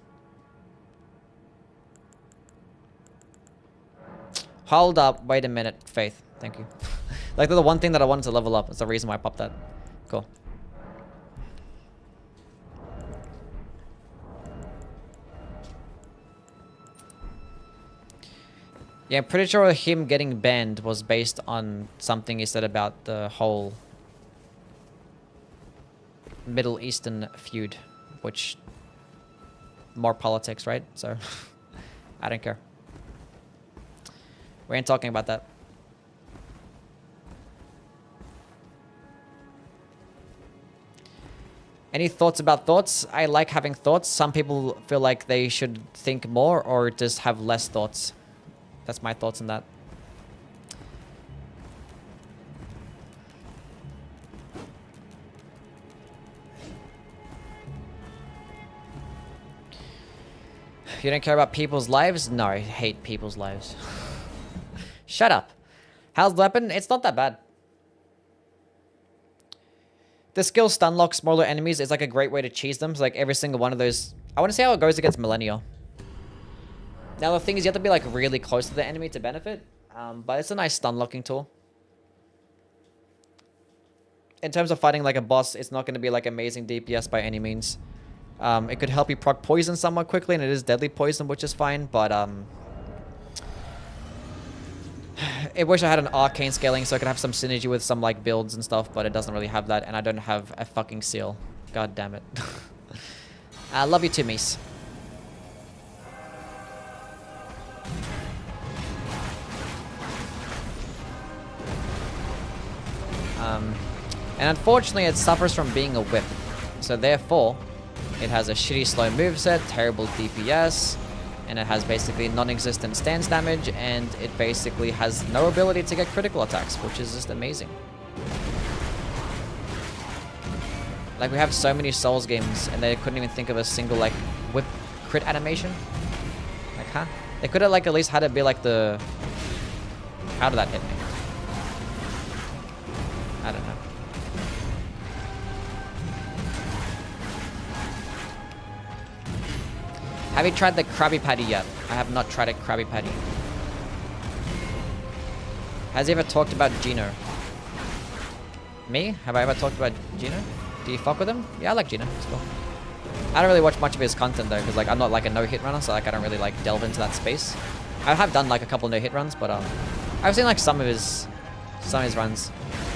Hold up. Wait a minute. Faith. Thank you. Like the one thing that I wanted to level up. That's the reason why I popped that. Cool. Yeah, I'm pretty sure him getting banned was based on something he said about the whole Middle Eastern feud, which more politics, right? So I don't care. We ain't talking about that. Any thoughts about thoughts? I like having thoughts. Some people feel like they should think more or just have less thoughts. That's my thoughts on that. You don't care about people's lives? No, I hate people's lives. Shut up. How's the weapon? It's not that bad. The skill stun lock smaller enemies is like a great way to cheese them. So like every single one of those. I want to see how it goes against Millennial. Now the thing is you have to be like really close to the enemy to benefit. But it's a nice stun locking tool. In terms of fighting like a boss, it's not going to be like amazing DPS by any means. It could help you proc poison somewhat quickly, and it is deadly poison, which is fine, but I wish I had an arcane scaling so I could have some synergy with some like builds and stuff, but it doesn't really have that, and I don't have a fucking seal. God damn it. I love you too, Mies. And unfortunately it suffers from being a whip. So therefore, it has a shitty slow moveset, terrible DPS, and it has basically non-existent stance damage, and it basically has no ability to get critical attacks, which is just amazing. Like, we have so many Souls games, and they couldn't even think of a single, like, whip crit animation. Like, huh? They could have, like, at least had it be, like, the... How did that hit me? I don't know. Have you tried the Krabby Patty yet? I have not tried a Krabby Patty. Has he ever talked about Gino? Me? Have I ever talked about Gino? Do you fuck with him? Yeah, I like Gino. It's cool. I don't really watch much of his content though, because like I'm not like a no-hit runner, so like I don't really like delve into that space. I have done like a couple no-hit runs, but I've seen like some of his runs.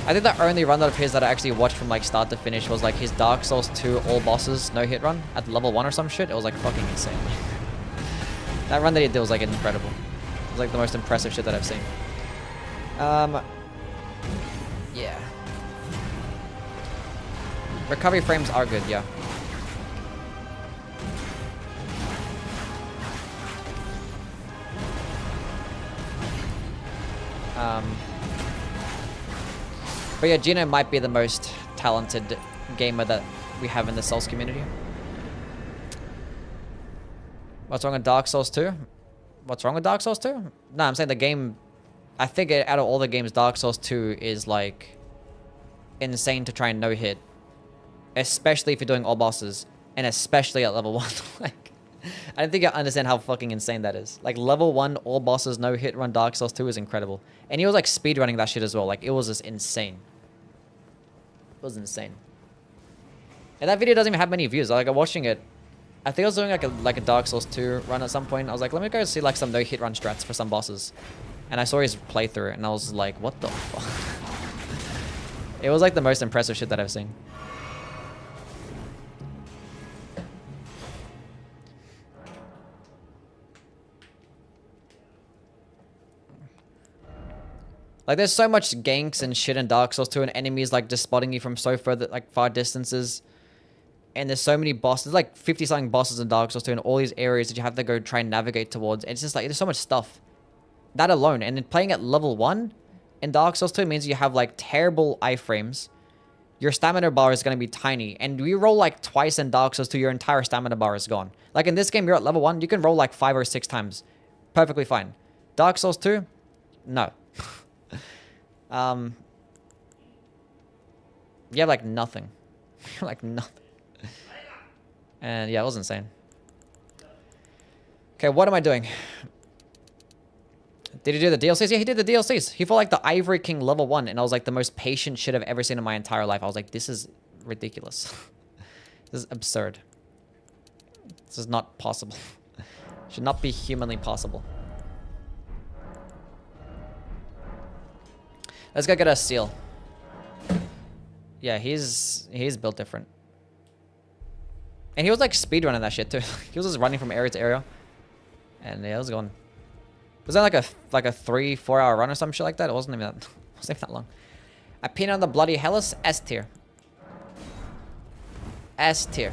I think the only run of his that I actually watched from like start to finish was like his Dark Souls 2 all bosses no-hit run at level 1 or some shit. It was like fucking insane. That run that he did was like incredible. It was like the most impressive shit that I've seen. Yeah. Recovery frames are good, yeah. But yeah, Gino might be the most talented gamer that we have in the Souls community. What's wrong with Dark Souls 2? What's wrong with Dark Souls 2? No, I'm saying the game... I think out of all the games, Dark Souls 2 is like... insane to try and no-hit. Especially if you're doing all bosses. And especially at level 1. Like, I don't think you understand how fucking insane that is. Like, level 1, all bosses, no-hit run Dark Souls 2 is incredible. And he was like speedrunning that shit as well. Like, it was just insane. It was insane. And that video doesn't even have many views. Like, I'm watching it. I think I was doing like a Dark Souls 2 run at some point. I was like, let me go see like some no-hit run strats for some bosses. And I saw his playthrough and I was like, what the fuck? It was like the most impressive shit that I've seen. Like, there's so much ganks and shit in Dark Souls 2, and enemies, like, just spotting you from so further, like, far distances. And there's so many bosses, like, 50-something bosses in Dark Souls 2, and all these areas that you have to go try and navigate towards. It's just, like, there's so much stuff. That alone. And then playing at level 1 in Dark Souls 2 means you have, like, terrible iframes. Your stamina bar is going to be tiny. And you roll, like, twice in Dark Souls 2, your entire stamina bar is gone. Like, in this game, you're at level 1, you can roll, like, 5 or 6 times. Perfectly fine. Dark Souls 2? No. You have like nothing. Like nothing. And yeah, it was insane. Okay, what am I doing? Did he do the DLCs? Yeah, he did the DLCs. He fought like the Ivory King level 1, and I was like the most patient shit I've ever seen in my entire life. I was like, this is ridiculous. This is absurd. This is not possible. Should not be humanly possible. Let's go get a seal. Yeah, he's built different. And he was like speedrunning that shit too. He was just running from area to area. And yeah, it was going. Was that like a 3-4 hour run or some shit like that? It wasn't even that, wasn't even that long. I peanut on the bloody Hellas, S tier. S tier.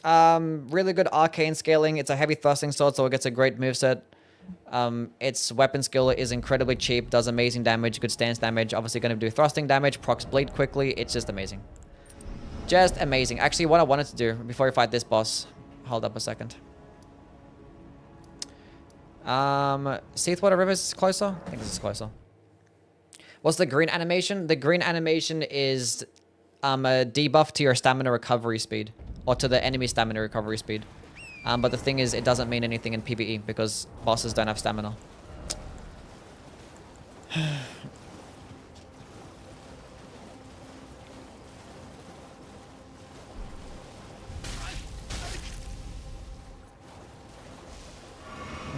Really good arcane scaling. It's a heavy thrusting sword, so it gets a great moveset. Its weapon skill is incredibly cheap, does amazing damage, good stance damage. Obviously going to do thrusting damage, procs bleed quickly. It's just amazing. Just amazing. Actually, what I wanted to do before we fight this boss, hold up a second. Seathwater River is closer? I think this is closer. What's the green animation? The green animation is a debuff to your stamina recovery speed, or to the enemy stamina recovery speed. But the thing is, it doesn't mean anything in PvE because bosses don't have stamina.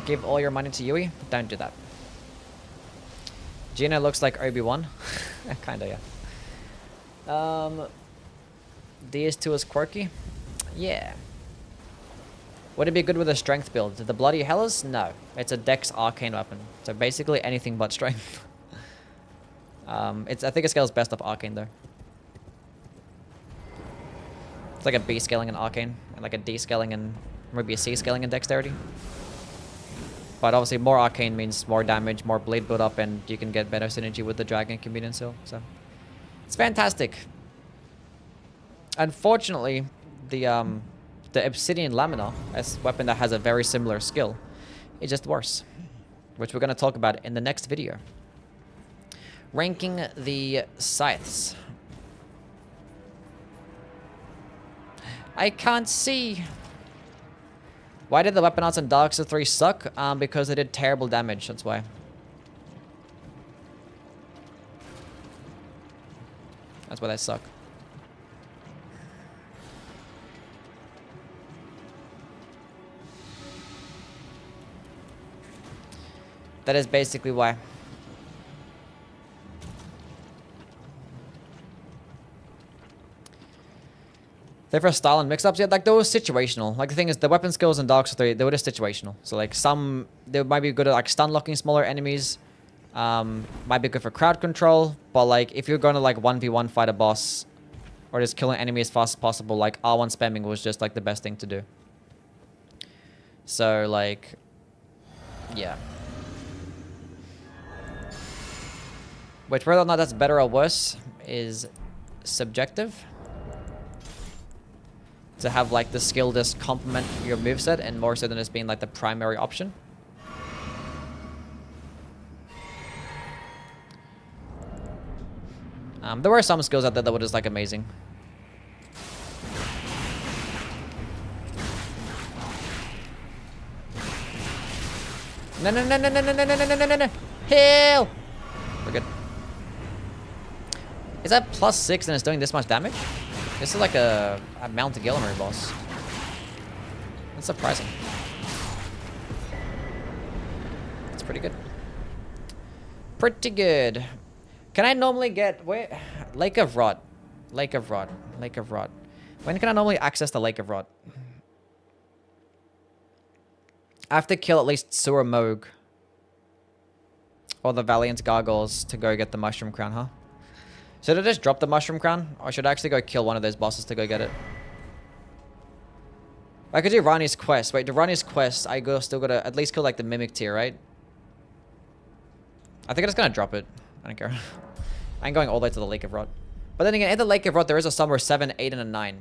Give all your money to Yui? Don't do that. Gina looks like Obi-Wan. Kinda, yeah. DS2 is quirky? Yeah. Would it be good with a strength build? The bloody Hellas? No. It's a Dex arcane weapon. So basically anything but strength. I think it scales best off arcane though. It's like a B scaling in arcane, and like a D scaling and maybe a C scaling in dexterity. But obviously more arcane means more damage, more bleed build up, and you can get better synergy with the dragon comedian seal. So it's fantastic. Unfortunately, the obsidian lamina, as a weapon that has a very similar skill, is just worse, which we're going to talk about in the next video. Ranking the scythes. I can't see. Why did the weapon arts in Dark Souls 3 suck? Because they did terrible damage, that's why. That's why they suck. That is basically why. They're for style and mix-ups, yeah, like, they were situational. Like, the thing is, the weapon skills in Dark Souls 3, they were just situational. So, like, they might be good at, like, stun-locking smaller enemies. Might be good for crowd control. But, like, if you're going to, like, 1v1 fight a boss, or just kill an enemy as fast as possible, like, R1 spamming was just, like, the best thing to do. So, like, yeah. Which, whether or not that's better or worse is subjective. To have like the skill just complement your moveset and more so than just being like the primary option. There were some skills out there that were just like amazing. No, no, no, no, no, no, no, no, no, no, no, no. Heal! We're good. Is that +6 and it's doing this much damage? This is like a Mount Gilmer boss. That's surprising. That's pretty good. Pretty good. Can I normally get... Where? Lake of Rot. Lake of Rot. Lake of Rot. When can I normally access the Lake of Rot? I have to kill at least Sewer Moog. Or the Valiant Gargoyles to go get the Mushroom Crown, huh? Should I just drop the Mushroom Crown? Or should I actually go kill one of those bosses to go get it? I could do Rani's quest. Wait, to Rani's quest, still gotta at least kill like the Mimic tier, right? I think I'm just gonna drop it. I don't care. I ain't going all the way to the Lake of Rot. But then again, in the Lake of Rot, there is a somewhere 7, 8, and a 9.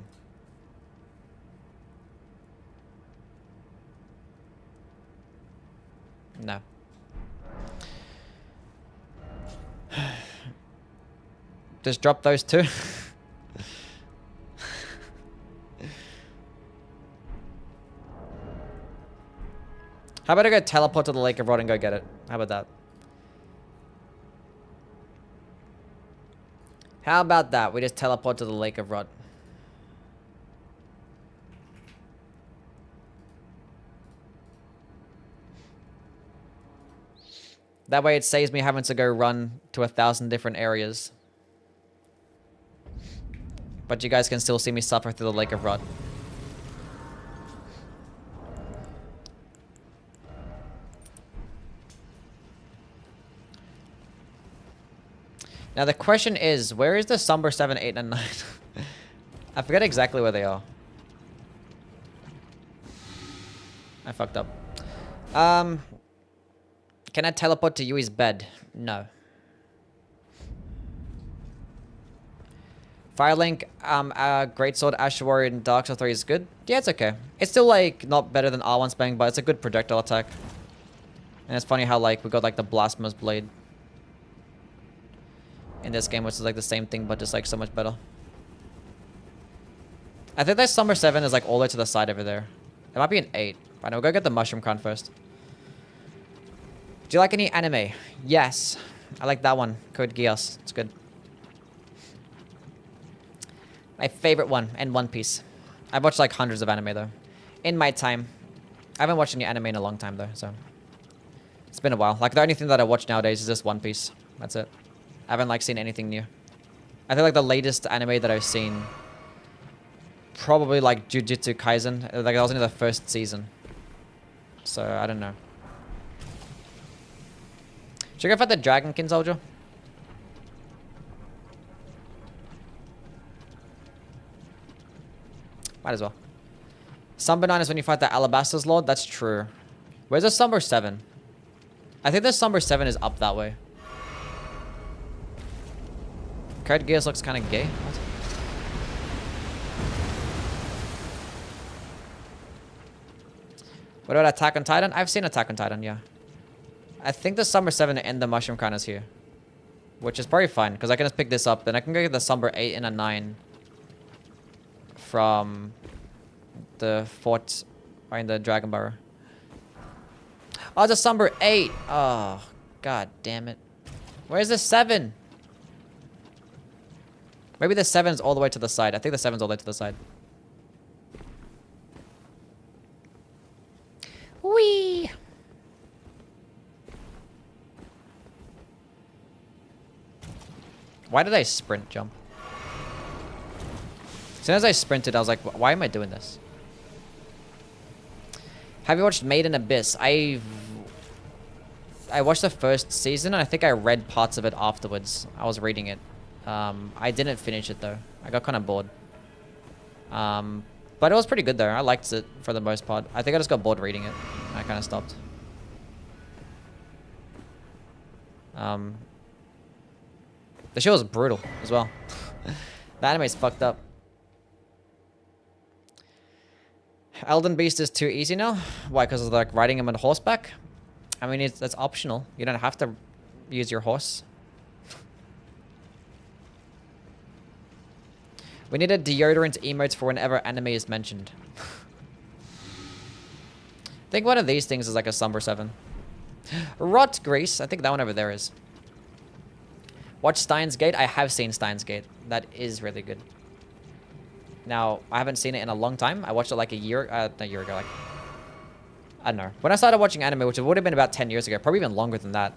No. Just drop those two. How about I go teleport to the Lake of Rot and go get it? How about that? How about that? We just teleport to the Lake of Rot. That way it saves me having to go run to 1,000 different areas. But you guys can still see me suffer through the Lake of Rot. Now the question is, where is the Somber 7, 8, and 9? I forget exactly where they are. I fucked up. Can I teleport to Yui's bed? No. Firelink, Greatsword, Asher Warrior, and Dark Souls 3 is good. Yeah, it's okay. It's still, like, not better than R1's bang, but it's a good projectile attack. And it's funny how, like, we got, like, the Blasphemous Blade in this game, which is, like, the same thing, but just, like, so much better. I think that Summer 7 is, like, all the way to the side over there. It might be an 8. Right, now we'll go get the Mushroom Crown first. Do you like any anime? Yes. I like that one. Code Geass. It's good. My favorite one, and One Piece. I've watched like hundreds of anime though. In my time. I haven't watched any anime in a long time though, so. It's been a while. Like the only thing that I watch nowadays is just One Piece. That's it. I haven't like seen anything new. I think like the latest anime that I've seen, probably like Jujutsu Kaisen. Like that was only the first season. So I don't know. Should we go for the Dragonkin soldier? Might as well. Somber 9 is when you fight the Alabaster's Lord. That's true. Where's the Somber 7? I think the Somber 7 is up that way. Code Geass looks kind of gay. What? What about Attack on Titan? I've seen Attack on Titan, yeah. I think the Somber 7 and the Mushroom Crown is here. Which is probably fine, because I can just pick this up. Then I can go get the Somber 8 and a 9 from the fort or in the Dragon Burrow. Oh, it's a Somber 8. Oh, god damn it. Where's the 7? Maybe the 7's all the way to the side. I think the 7's all the way to the side. Whee! Why did I sprint jump? As soon as I sprinted, I was like, why am I doing this? Have you watched Made in Abyss? I watched the first season, and I think I read parts of it afterwards. I was reading it. I didn't finish it, though. I got kind of bored. But it was pretty good, though. I liked it for the most part. I think I just got bored reading it. I kind of stopped. The show is brutal as well. The anime's fucked up. Elden Beast is too easy now? Why? Because of like riding him on horseback? I mean, that's optional. You don't have to use your horse. We need a deodorant emotes for whenever anime is mentioned. I think one of these things is like a Somber 7. Rot Grease. I think that one over there is. Watch Steins Gate. I have seen Steins Gate. That is really good. Now, I haven't seen it in a long time. I watched it like a year ago. Like, I don't know. When I started watching anime, which would have been about 10 years ago, probably even longer than that.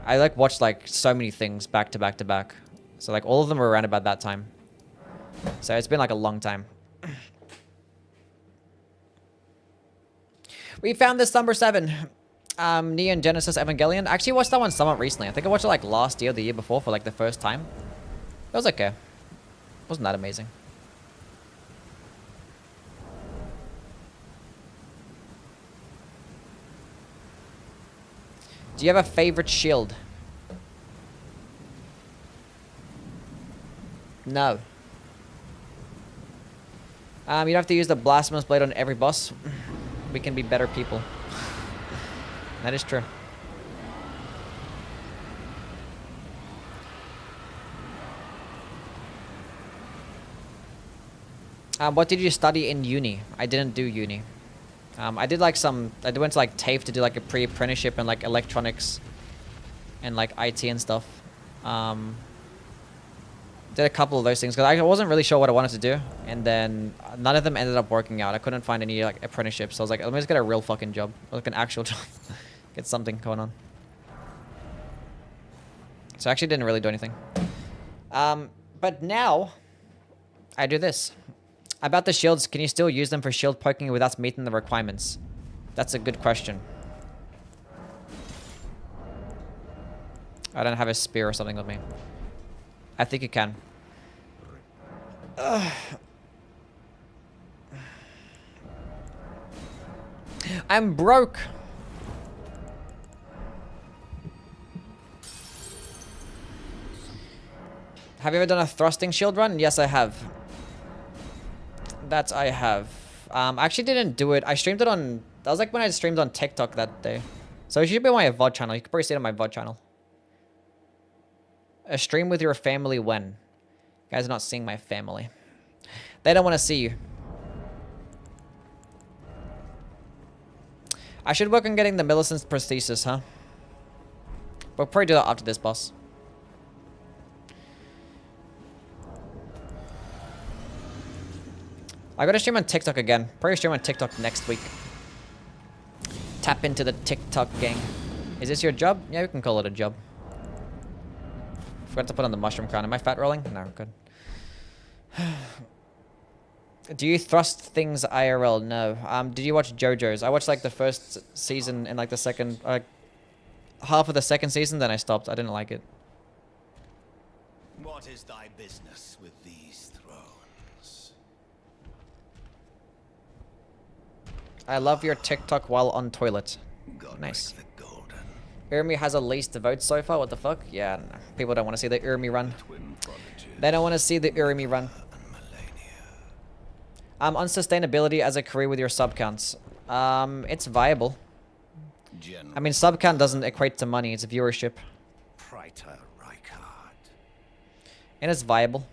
I like watched like so many things back to back to back. So like all of them were around about that time. So it's been like a long time. We found this Somber 7. Neon Genesis Evangelion. I actually watched that one somewhat recently. I think I watched it like last year or the year before for like the first time. It was okay. Wasn't that amazing. Do you have a favorite shield? No. You don't have to use the Blasphemous Blade on every boss. We can be better people. That is true. What did you study in uni? I didn't do uni. I did like some... I went to like TAFE to do like a pre-apprenticeship in like electronics and like IT and stuff. Did a couple of those things because I wasn't really sure what I wanted to do, and then none of them ended up working out. I couldn't find any like apprenticeships, so I was like, let me just get a real fucking job, like an actual job, get something going on. So I actually didn't really do anything. But now, I do this. About the shields, can you still use them for shield poking without meeting the requirements? That's a good question. I don't have a spear or something with me. I think you can. I'm broke. Have you ever done a thrusting shield run? Yes, I have. That I have. I actually didn't do it. I streamed it on... That was like when I streamed on TikTok that day. So it should be on my VOD channel. You can probably see it on my VOD channel. A stream with your family when? You guys are not seeing my family. They don't want to see you. I should work on getting the Millicent's prosthesis, huh? We'll probably do that after this boss. I gotta stream on TikTok again. Probably stream on TikTok next week. Tap into the TikTok gang. Is this your job? Yeah, we can call it a job. Forgot to put on the mushroom crown. Am I fat rolling? No, good. Do you thrust things IRL? No. Did you watch JoJo's? I watched like the first season and like the second, half of the second season. Then I stopped. I didn't like it. What is thy business with these thrones? I love your TikTok while on toilet. God Nice. break the golden Urmi has a least vote so far. What the fuck? Yeah, no. People don't want to see the Urmi run. twin prodigies They don't want to see the Urmi run. and Melania. On sustainability as a career with your sub counts. It's viable. General I mean, sub count doesn't equate to money. It's viewership. Praetor Rykard. And it's viable.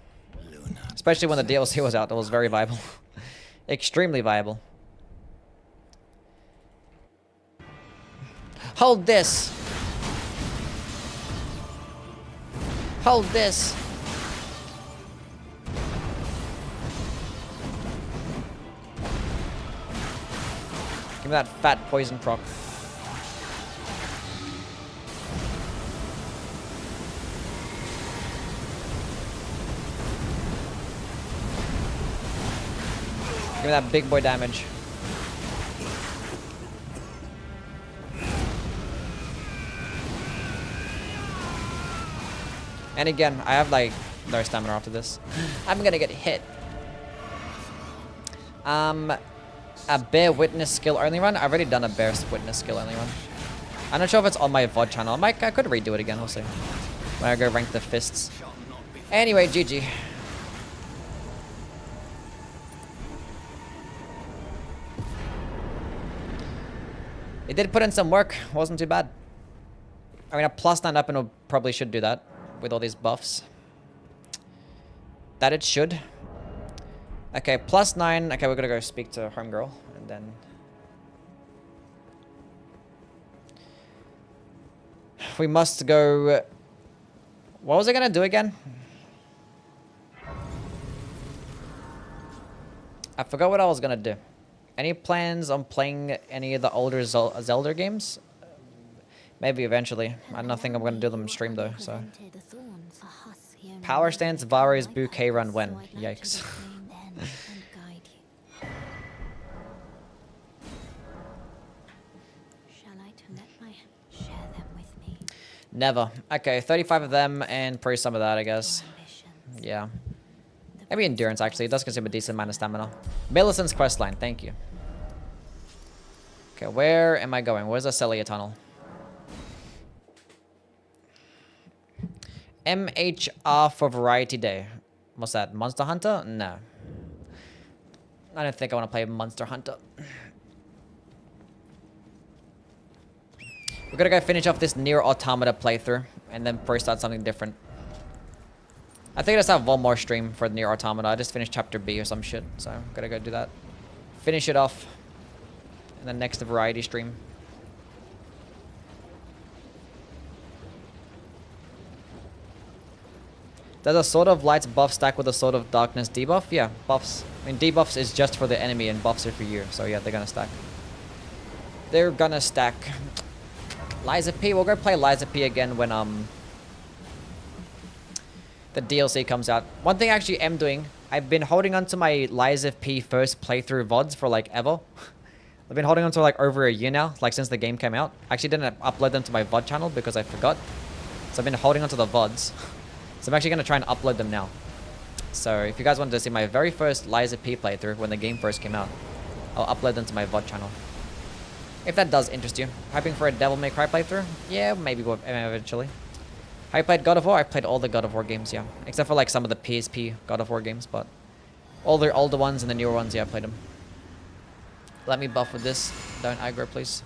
Luna. Especially when the DLC was out. It was very viable. Extremely viable. Hold this. Hold this. Give me that fat poison proc. Give me that big boy damage. And again, I have like no stamina after this. I'm gonna get hit. A bear witness skill only run? I've already done a bear witness skill only run. I'm not sure if it's on my VOD channel. I could redo it again, we'll see. When I go rank the fists. Anyway, GG. It did put in some work. Wasn't too bad. I mean, a +9 up and it probably should do that with all these buffs. That it should. Okay, +9. Okay, we're gonna go speak to Homegirl and then... We must go... What was I gonna do again? I forgot what I was gonna do. Any plans on playing any of the older Zelda games? Maybe eventually. I don't think I'm gonna do them in stream though, so... Power stance, Vare's bouquet run when? Yikes. Never. Okay, 35 of them and probably some of that, I guess. Yeah. Maybe endurance, actually. It does consume a decent amount of stamina. Millicent's questline, thank you. Okay, where am I going? Where's the Celia tunnel? MHR for Variety Day. What's that? Monster Hunter? No. I don't think I want to play Monster Hunter. We're gonna go finish off this Nier Automata playthrough, and then probably start something different. I think I just have one more stream for Nier Automata. I just finished Chapter B or some shit, so I'm gonna go do that. Finish it off, and then next the Variety stream. Does a Sword of Light's buff stack with a Sword of Darkness debuff? Yeah, buffs. I mean, debuffs is just for the enemy and buffs are for you, so yeah, they're gonna stack. They're gonna stack. Liza P. We'll go play Liza P again when the DLC comes out. One thing I actually am doing, I've been holding on to my Lies of P first playthrough VODs for like ever. I've been holding on to like over a year now, like since the game came out. I actually didn't upload them to my VOD channel because I forgot. So I've been holding on to the VODs. So I'm actually going to try and upload them now. So if you guys wanted to see my very first Lies of P playthrough when the game first came out, I'll upload them to my VOD channel. If that does interest you. Hoping for a Devil May Cry playthrough? Yeah, maybe eventually. Have you played God of War? I've played all the God of War games, yeah. Except for like some of the PSP God of War games, but all the older ones and the newer ones, yeah, I played them. Let me buff with this. Don't aggro, please.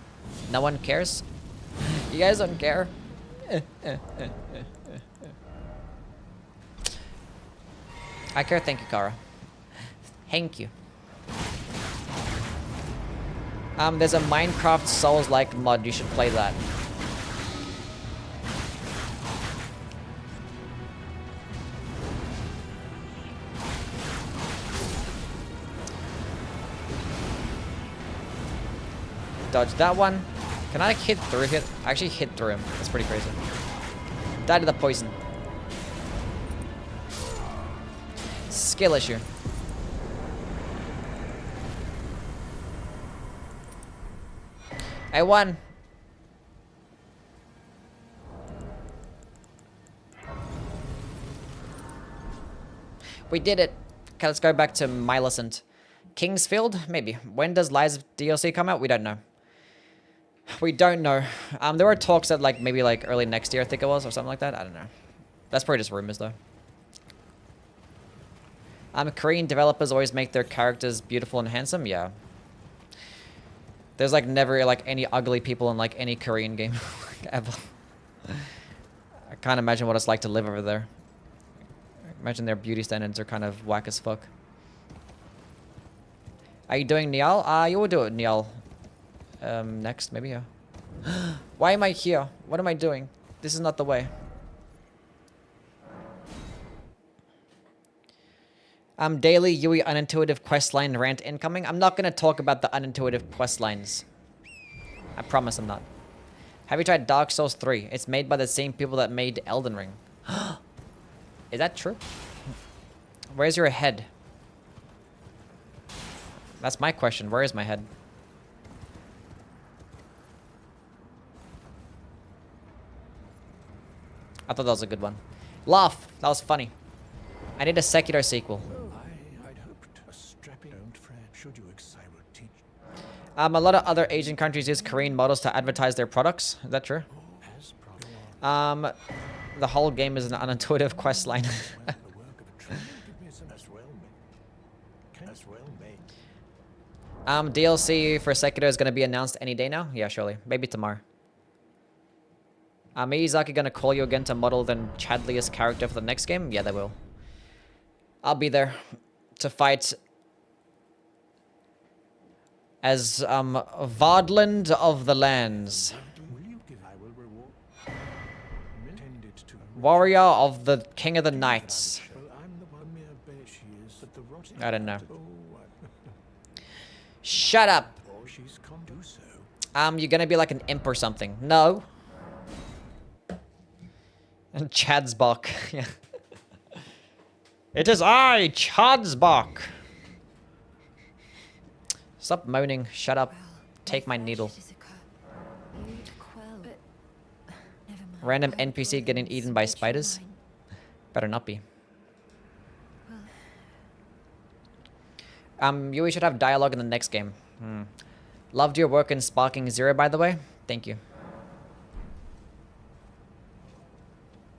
No one cares? You guys don't care? I care, thank you, Kara. Thank you. There's a Minecraft Souls-like mod, you should play that. Dodge that one. Can I like hit through it? I actually hit through him. That's pretty crazy. Died to the poison. Skill issue. I won. We did it. Okay, let's go back to Millicent. Kingsfield? Maybe. When does Lies of DLC come out? We don't know. We don't know. There were talks that like maybe like early next year, I think it was, or something like that. I don't know. That's probably just rumors though. Korean developers always make their characters beautiful and handsome. Yeah. There's like never like any ugly people in like any Korean game ever. I can't imagine what it's like to live over there. Imagine their beauty standards are kind of whack as fuck. Are you doing Niall? You will do it, Niall. Next, maybe, yeah. Why am I here? What am I doing? This is not the way. Daily Yui unintuitive questline rant incoming. I'm not going to talk about the unintuitive questlines. I promise I'm not. Have you tried Dark Souls 3? It's made by the same people that made Elden Ring. Is that true? Where's your head? That's my question. Where is my head? I thought that was a good one. Laugh. That was funny. I need a Sekiro sequel. I'd hoped a strapping. Don't fret. Should you I will teach. A lot of other Asian countries use Korean models to advertise their products. Is that true? The whole game is an unintuitive quest line. DLC for Sekiro is going to be announced any day now? Yeah, surely. Maybe tomorrow. Miyazaki gonna call you again to model the Chadliest character for the next game? Yeah, they will. I'll be there to fight as Vardland of the Lands. Warrior of the King of the Knights. I don't know. Shut up. You're gonna be like an imp or something. No. And Chadsbach. Yeah. It is I, Chadsbach. Stop moaning. Shut up. Take my needle. Random NPC getting eaten by spiders? Better not be. You should have dialogue in the next game. Loved your work in Sparking Zero, by the way. Thank you.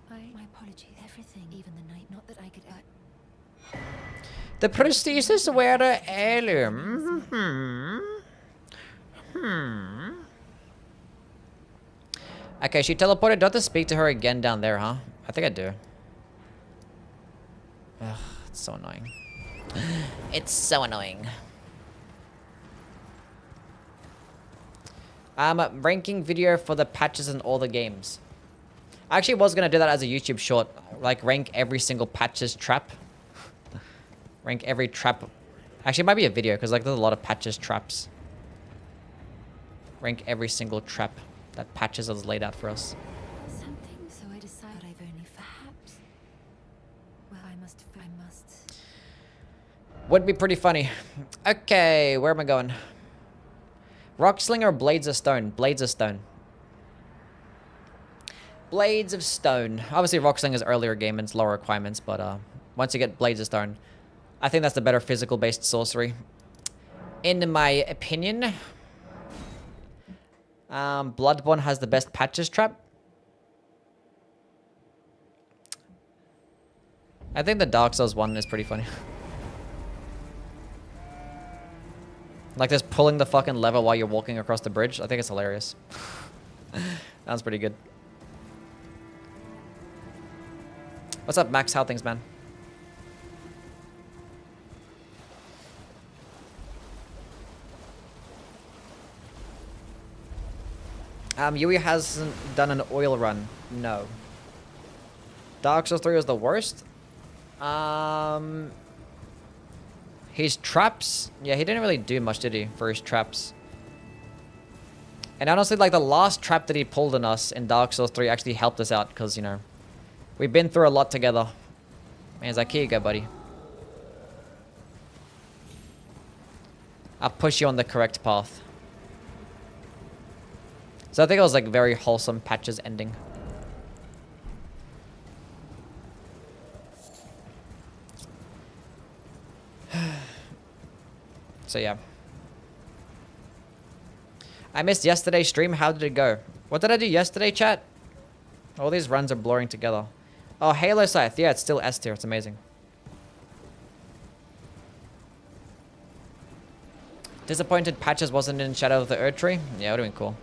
My apologies. Everything, even the night. Not that I could. The prosthesis were the heirloom. Okay, she teleported. Do I have to speak to her again down there, huh? I think I do. Ugh, it's so annoying. It's so annoying. Ranking video for the patches in all the games. I actually was gonna do that as a YouTube short. Like, rank every single patches trap. Rank every trap. Actually, it might be a video, because like there's a lot of patches traps. Rank every single trap that patches has laid out for us. Something, so I decided I've only perhaps. I must. Would be pretty funny. Okay, where am I going? Rock Slinger or Blades of Stone? Blades of Stone. Blades of Stone. Obviously, Rock Slinger is earlier game and it's lower requirements, but once you get Blades of Stone, I think that's the better physical-based sorcery. In my opinion, Bloodborne has the best patches trap. I think the Dark Souls one is pretty funny. Like just pulling the fucking lever while you're walking across the bridge. I think it's hilarious. Sounds pretty good. What's up, Max? How things, man? Yui hasn't done an oil run. No. Dark Souls 3 was the worst. His traps. Yeah, he didn't really do much, did he, for his traps? And honestly, like, the last trap that he pulled on us in Dark Souls 3 actually helped us out, because, you know, we've been through a lot together. And he's like, here you go, buddy. I'll push you on the correct path. So I think it was, like, very wholesome patches ending. So, yeah. I missed yesterday's stream. How did it go? What did I do yesterday, chat? All these runs are blurring together. Oh, Halo Scythe. Yeah, it's still S tier. It's amazing. Disappointed Patches wasn't in Shadow of the Erd Tree? Yeah, it would have been cool.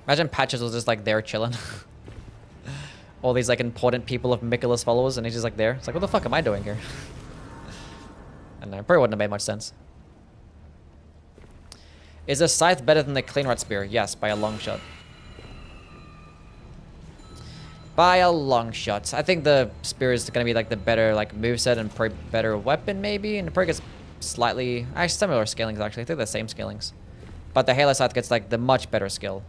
Imagine Patches was just like there chilling. All these like important people of Mikola's followers, and he's just like there. It's like, what the fuck am I doing here? I don't know. Probably wouldn't have made much sense. Is the Scythe better than the Clean Rot Spear? Yes, by a long shot. By a long shot. I think the Spear is going to be like the better like moveset and probably better weapon maybe. And it probably gets slightly... Actually, similar scalings actually. I think they're the same scalings. But the Halo Scythe gets like the much better skill.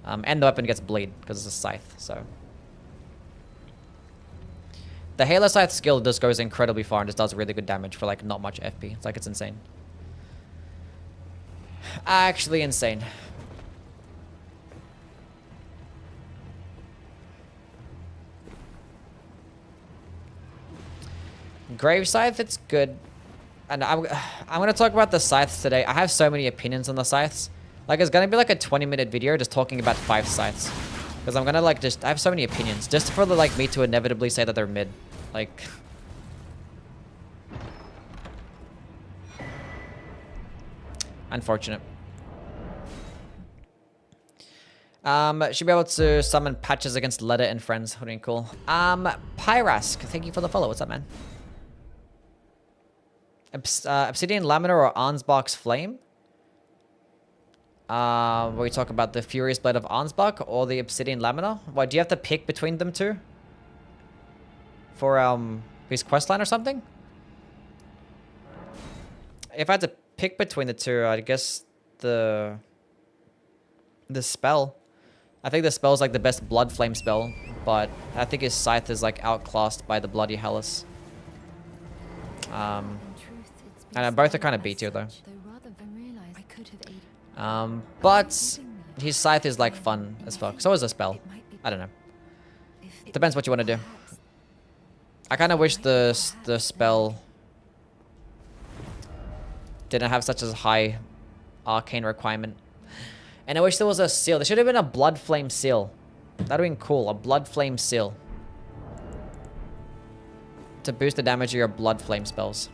And the weapon gets bleed because it's a Scythe, so... The Halo Scythe skill just goes incredibly far and just does really good damage for like not much FP. It's like it's insane. Actually insane. Grave Scythe, it's good. And I'm gonna talk about the scythes today. I have so many opinions on the scythes. Like it's gonna be like a 20-minute video just talking about 5 scythes. Because I'm gonna like I have so many opinions. Just for the like me to inevitably say that they're mid. Like unfortunate. Should be able to summon Patches against Leda and friends. What do you cool? Pyrask, thank you for the follow. What's up, man? Obsidian Laminar or Ansbach's Flame? Where we talk about the Furious Blade of Ansbach or the Obsidian Laminar? What, do you have to pick between them two? For his questline or something? If I had to pick between the two, I guess the spell. I think the spell is like the best Blood Flame spell, but I think his Scythe is like outclassed by the Bloody Hellas. And both are kind of B tier though. But his Scythe is like fun as fuck. So is the spell. I don't know. Depends what you want to do. I kind of wish the spell didn't have such a high arcane requirement. And I wish there was a seal. There should have been a Blood Flame seal. That would have been cool. A Blood Flame seal. To boost the damage of your Blood Flame spells.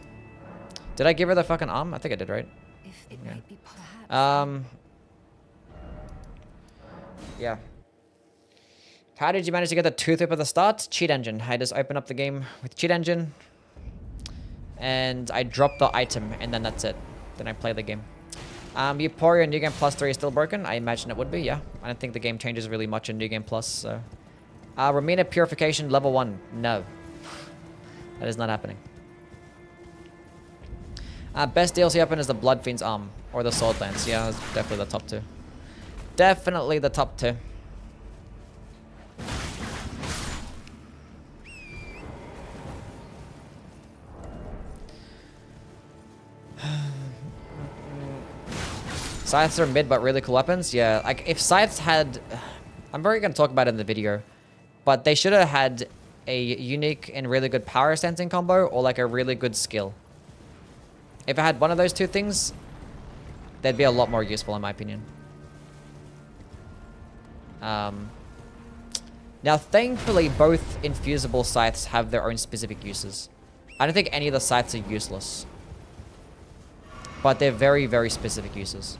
Did I give her the fucking arm? I think I did, right? Yeah. Yeah. How did you manage to get the tooth whip at the start? Cheat engine. I just open up the game with cheat engine. And I drop the item, and then that's it. Then I play the game. Euphoria New Game Plus 3 is still broken? I imagine it would be, yeah. I don't think the game changes really much in New Game Plus, so... Ramina Purification Level 1. No. That is not happening. Best DLC open is the Blood Fiend's Arm. Or the Sword Lance. Yeah, that's definitely the top 2. Definitely the top 2. Scythes are mid, but really cool weapons. Yeah, like if Scythes had, I'm very gonna talk about it in the video, but they should have had a unique and really good power sensing combo or like a really good skill. If it had one of those two things, they'd be a lot more useful in my opinion. Now, thankfully, both infusible scythes have their own specific uses. I don't think any of the scythes are useless, but they're very, very specific uses.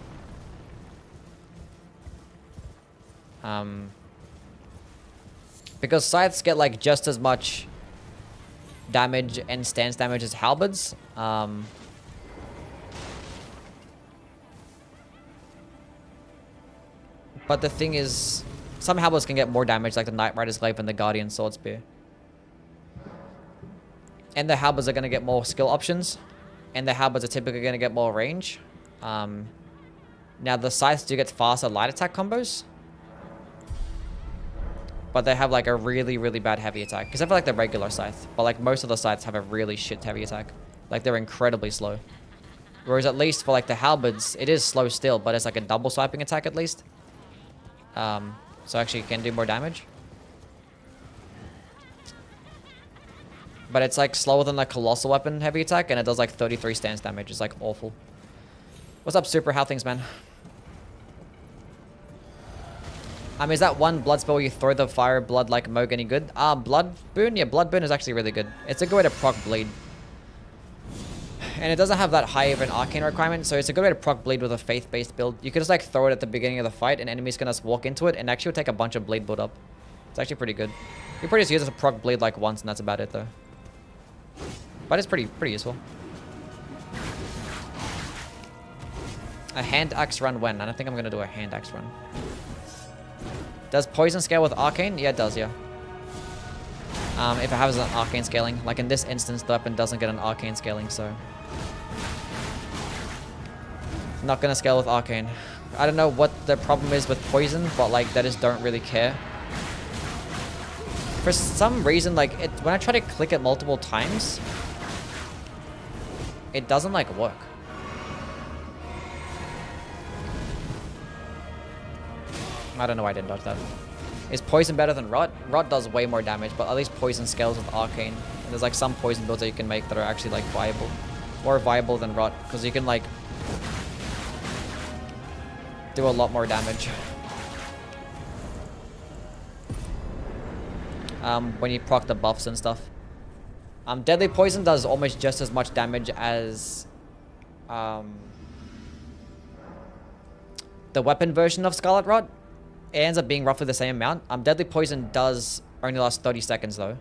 Because scythes get like just as much damage and stance damage as halberds. But the thing is, some halberds can get more damage, like the Knight Rider's Glaive and the Guardian Sword Spear. And the halberds are going to get more skill options. And the halberds are typically going to get more range. Now, the scythes do get faster light attack combos. But they have like a really, really bad heavy attack. Because I feel like the regular scythe. But like most of the scythes have a really shit heavy attack. Like they're incredibly slow. Whereas at least for like the halberds, it is slow still. But it's like a double swiping attack at least. So actually it can do more damage. But it's like slower than the colossal weapon heavy attack. And it does like 33 stance damage. It's like awful. What's up, Super? How things, man? Is that one blood spell where you throw the fire blood like Moog any good? Blood boon? Yeah, blood boon is actually really good. It's a good way to proc bleed. And it doesn't have that high of an arcane requirement, so it's a good way to proc bleed with a faith-based build. You can just like throw it at the beginning of the fight, and enemies can just walk into it, and actually will take a bunch of bleed build up. It's actually pretty good. You probably just use it to proc bleed like once, and that's about it though. But it's pretty useful. A hand axe run when? I don't think I'm gonna do a hand axe run. Does poison scale with arcane? Yeah, it does, yeah. If it has an arcane scaling. Like in this instance, the weapon doesn't get an arcane scaling, so... Not gonna scale with arcane. I don't know what the problem is with poison, but like, they just don't really care. For some reason, like, when I try to click it multiple times, it doesn't like work. I don't know why I didn't dodge that. Is poison better than rot? Rot does way more damage, but at least poison scales with arcane. And there's like some poison builds that you can make that are actually like viable. More viable than rot, because you can like do a lot more damage. When you proc the buffs and stuff. Deadly poison does almost just as much damage as the weapon version of Scarlet Rot. It ends up being roughly the same amount. Deadly poison does only last 30 seconds though.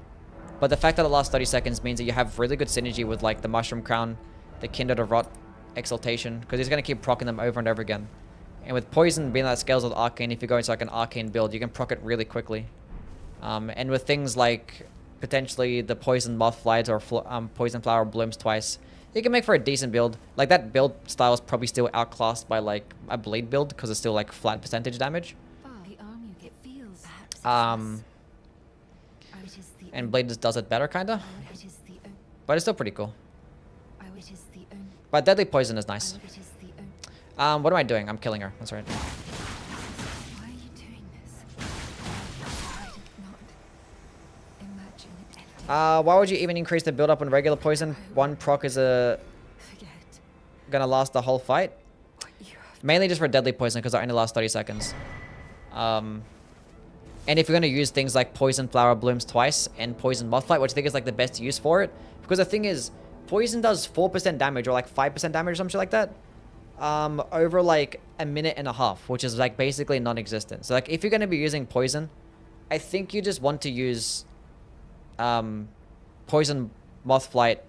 But the fact that it lasts 30 seconds means that you have really good synergy with like the Mushroom Crown, the Kindred of Rot, Exaltation, because he's going to keep proccing them over and over again. And with poison being that scales with arcane, if you go into like an arcane build, you can proc it really quickly. And with things like potentially the poison moth flies or poison flower blooms twice, you can make for a decent build. Like that build style is probably still outclassed by like a bleed build because it's still like flat percentage damage. And Blade just does it better, kinda. But it's still pretty cool. But Deadly Poison is nice. What am I doing? I'm killing her. That's right. Why are you doing this? I did not imagine it. Why would you even increase the build up on regular poison? One proc is gonna last the whole fight. Mainly just for Deadly Poison because it only lasts 30 seconds. And if you're going to use things like Poison Flower Blooms twice and Poison Mothlight, which I think is like the best use for it. Because the thing is, Poison does 4% damage or like 5% damage or some shit like that. Over like a minute and a half, which is like basically non-existent. So like if you're going to be using Poison, I think you just want to use Poison Mothlight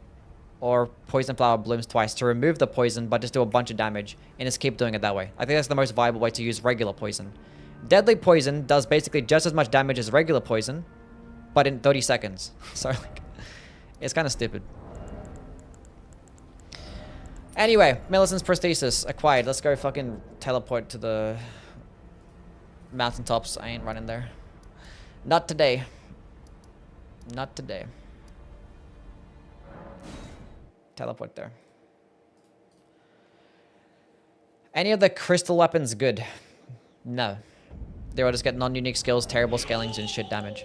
or Poison Flower Blooms twice to remove the poison, but just do a bunch of damage and just keep doing it that way. I think that's the most viable way to use regular poison. Deadly Poison does basically just as much damage as regular poison, but in 30 seconds. So, like, it's kind of stupid. Anyway, Millicent's prosthesis acquired. Let's go fucking teleport to the mountaintops. I ain't running there. Not today. Not today. Teleport there. Any of the crystal weapons good? No. They will just get non-unique skills, terrible scalings, and shit damage.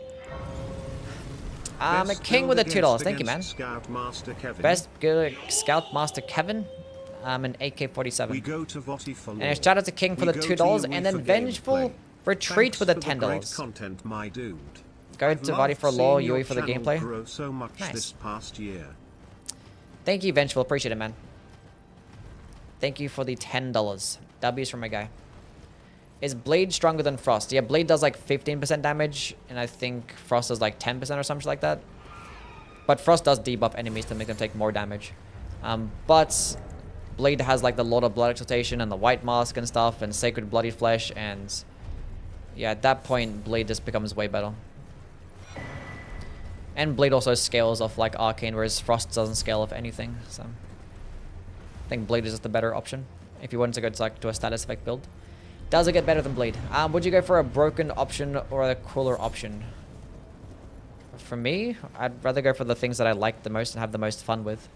A king with a $2. Thank you, man. Scoutmaster Kevin. Best good Scoutmaster Kevin. An AK-47. We go to Voti for And lore. a shout out to King for We the go $2, to you and then for Vengeful gameplay. Retreat Thanks with a for the $10. great content, my dude. Go to Vadi for law, Seeing your Yui for the channel gameplay. grow so much Nice. this past year. Thank you, Vengeful. Appreciate it, man. Thank you for the $10. W's from my guy. Is Blade stronger than Frost? Yeah, Blade does like 15% damage, and I think Frost does like 10% or something like that. But Frost does debuff enemies to make them take more damage. But Blade has like the Lord of Blood Exaltation and the White Mask and stuff, and Sacred Bloody Flesh, and yeah, at that point, Blade just becomes way better. And Blade also scales off like Arcane, whereas Frost doesn't scale off anything, so I think Blade is just the better option if you wanted to go to, like, to a status effect build. Does it get better than Blade? Would you go for a broken option or a cooler option? For me, I'd rather go for the things that I like the most and have the most fun with.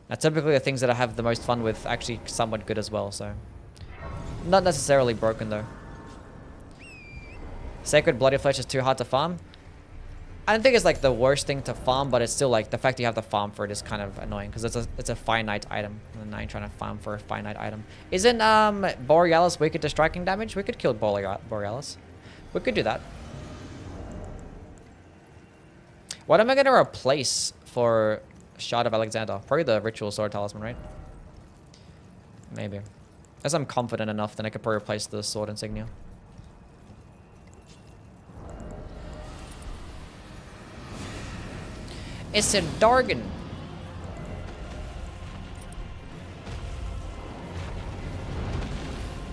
Now, typically the things that I have the most fun with actually somewhat good as well, so not necessarily broken though. Sacred Bloody Flesh is too hard to farm. I don't think it's like the worst thing to farm, but it's still like the fact that you have to farm for it is kind of annoying because it's a finite item, and I ain't trying to farm for a finite item. Isn't Borealis wicked to striking damage? We could kill Borealis. We could do that. What am I gonna replace for Shard of Alexander? Probably the Ritual Sword Talisman, right? Maybe. As I'm confident enough, then I could probably replace the Sword Insignia. It's a Dargan.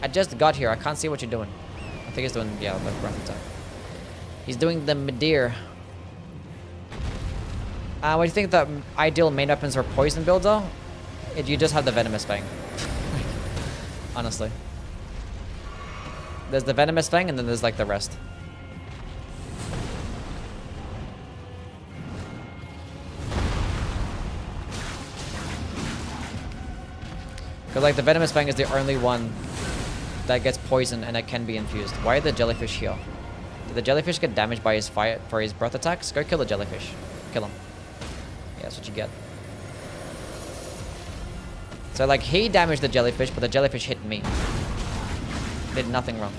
I just got here. I can't see what you're doing. I think he's doing, yeah, the breath attack. He's doing the Medir. What do you think the ideal main weapons for poison builds are? You just have the Venomous Fang. Honestly. There's the Venomous Fang and then there's like the rest. Because like the Venomous Fang is the only one that gets poison and it can be infused. Why are the jellyfish here? Did the jellyfish get damaged by his fire for his breath attacks? Go kill the jellyfish. Kill him. Yeah, that's what you get. So like he damaged the jellyfish, but the jellyfish hit me. Did nothing wrong.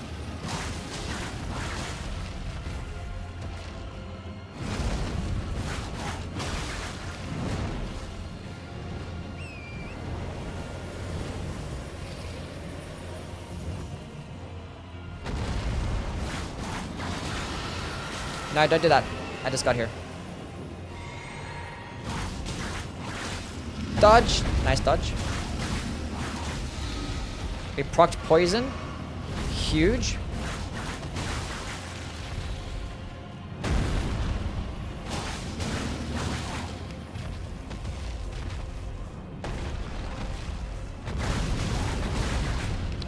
No, don't do that. I just got here. Dodge. Nice dodge. We procced poison. Huge.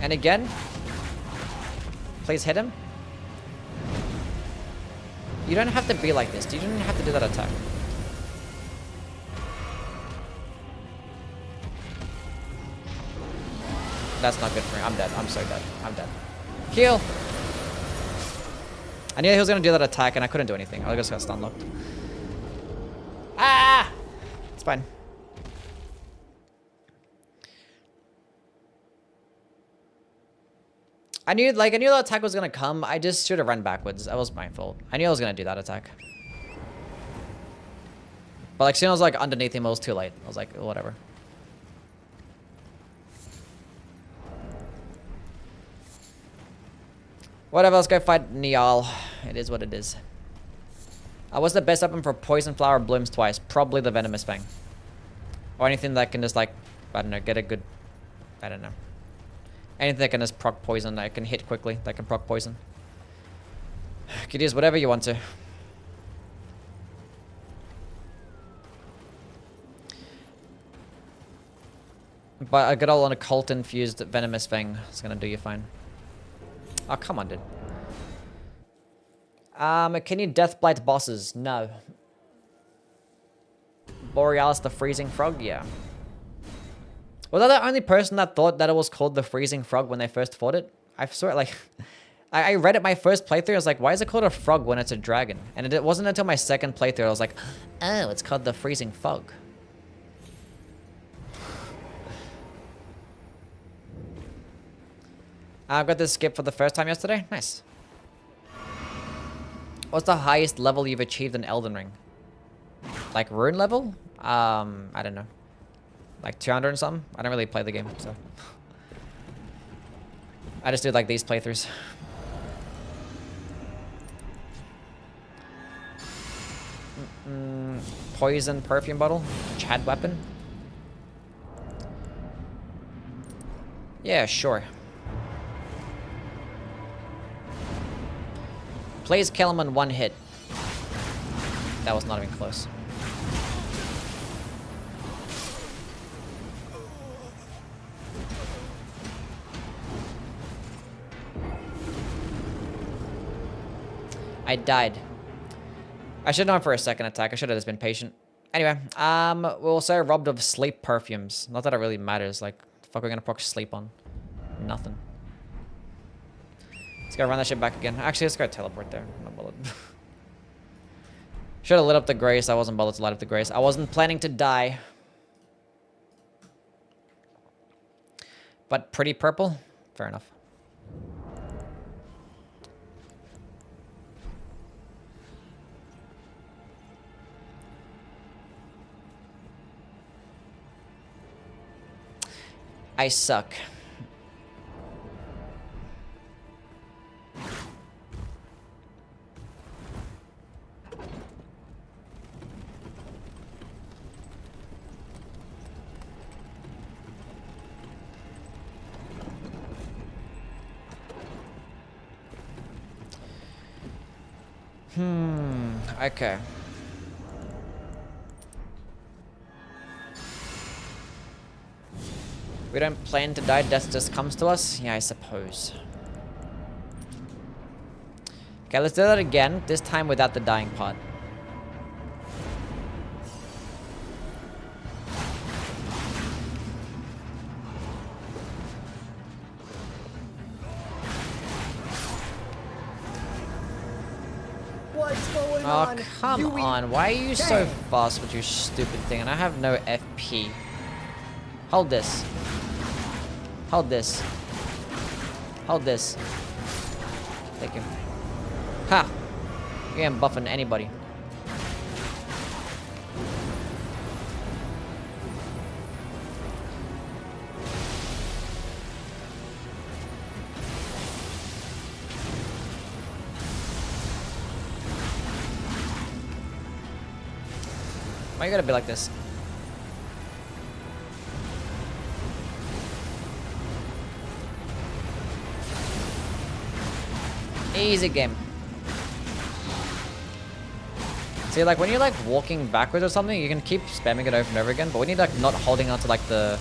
And again. Please hit him. You don't have to be like this. You don't have to do that attack. That's not good for me. I'm dead. I'm so dead. I'm dead. Heal! I knew he was going to do that attack and I couldn't do anything. I just got stun locked. Ah! It's fine. I knew that attack was going to come. I just should have run backwards. That was my fault. I knew I was going to do that attack. But like, soon I was like underneath him, it was too late. I was like, whatever. Whatever, let's go fight Niall. It is what it is. What's the best weapon for Poison Flower blooms twice? Probably the Venomous Fang. Or anything that can just like, I don't know, get a good, I don't know. Anything that can just proc poison, that can hit quickly, that can proc poison. You can use whatever you want to. But a good old occult infused Venomous Fang is gonna do you fine. Oh, come on, dude. Can you Deathblight bosses? No. Borealis the Freezing Frog? Yeah. Was I the only person that thought that it was called the freezing frog when they first fought it? I swear, like, I read it my first playthrough. I was like, why is it called a frog when it's a dragon? And it wasn't until my second playthrough I was like, oh, it's called the freezing fog. I got this skip for the first time yesterday. Nice. What's the highest level you've achieved in Elden Ring? Like rune level? I don't know. Like 200 and something? I don't really play the game, so. I just do like these playthroughs. Poison perfume bottle. Chad weapon. Yeah, sure. Please kill him in one hit. That was not even close. I died. I should have gone for a second attack. I should have just been patient. Anyway, we're also robbed of sleep perfumes. Not that it really matters. Like, the fuck we're gonna proc sleep on? Nothing. Let's go run that shit back again. Actually, let's go teleport there. I'm not bothered. Should have lit up the grace. I wasn't bothered to light up the grace. I wasn't planning to die. But pretty purple? Fair enough. I suck. Okay. We don't plan to die, death just comes to us? Yeah, I suppose. Okay, let's do that again, this time without the dying part. What's going Oh, on? come You on. Why are you so Dang. fast with your stupid thing? And I have no FP. Hold this. Hold this. Hold this. Thank you. Ha! You ain't buffing anybody. Why you gotta be like this? Easy game. See, like, when you're, like, walking backwards or something, you can keep spamming it over and over again, but when you're, like, not holding onto, like, the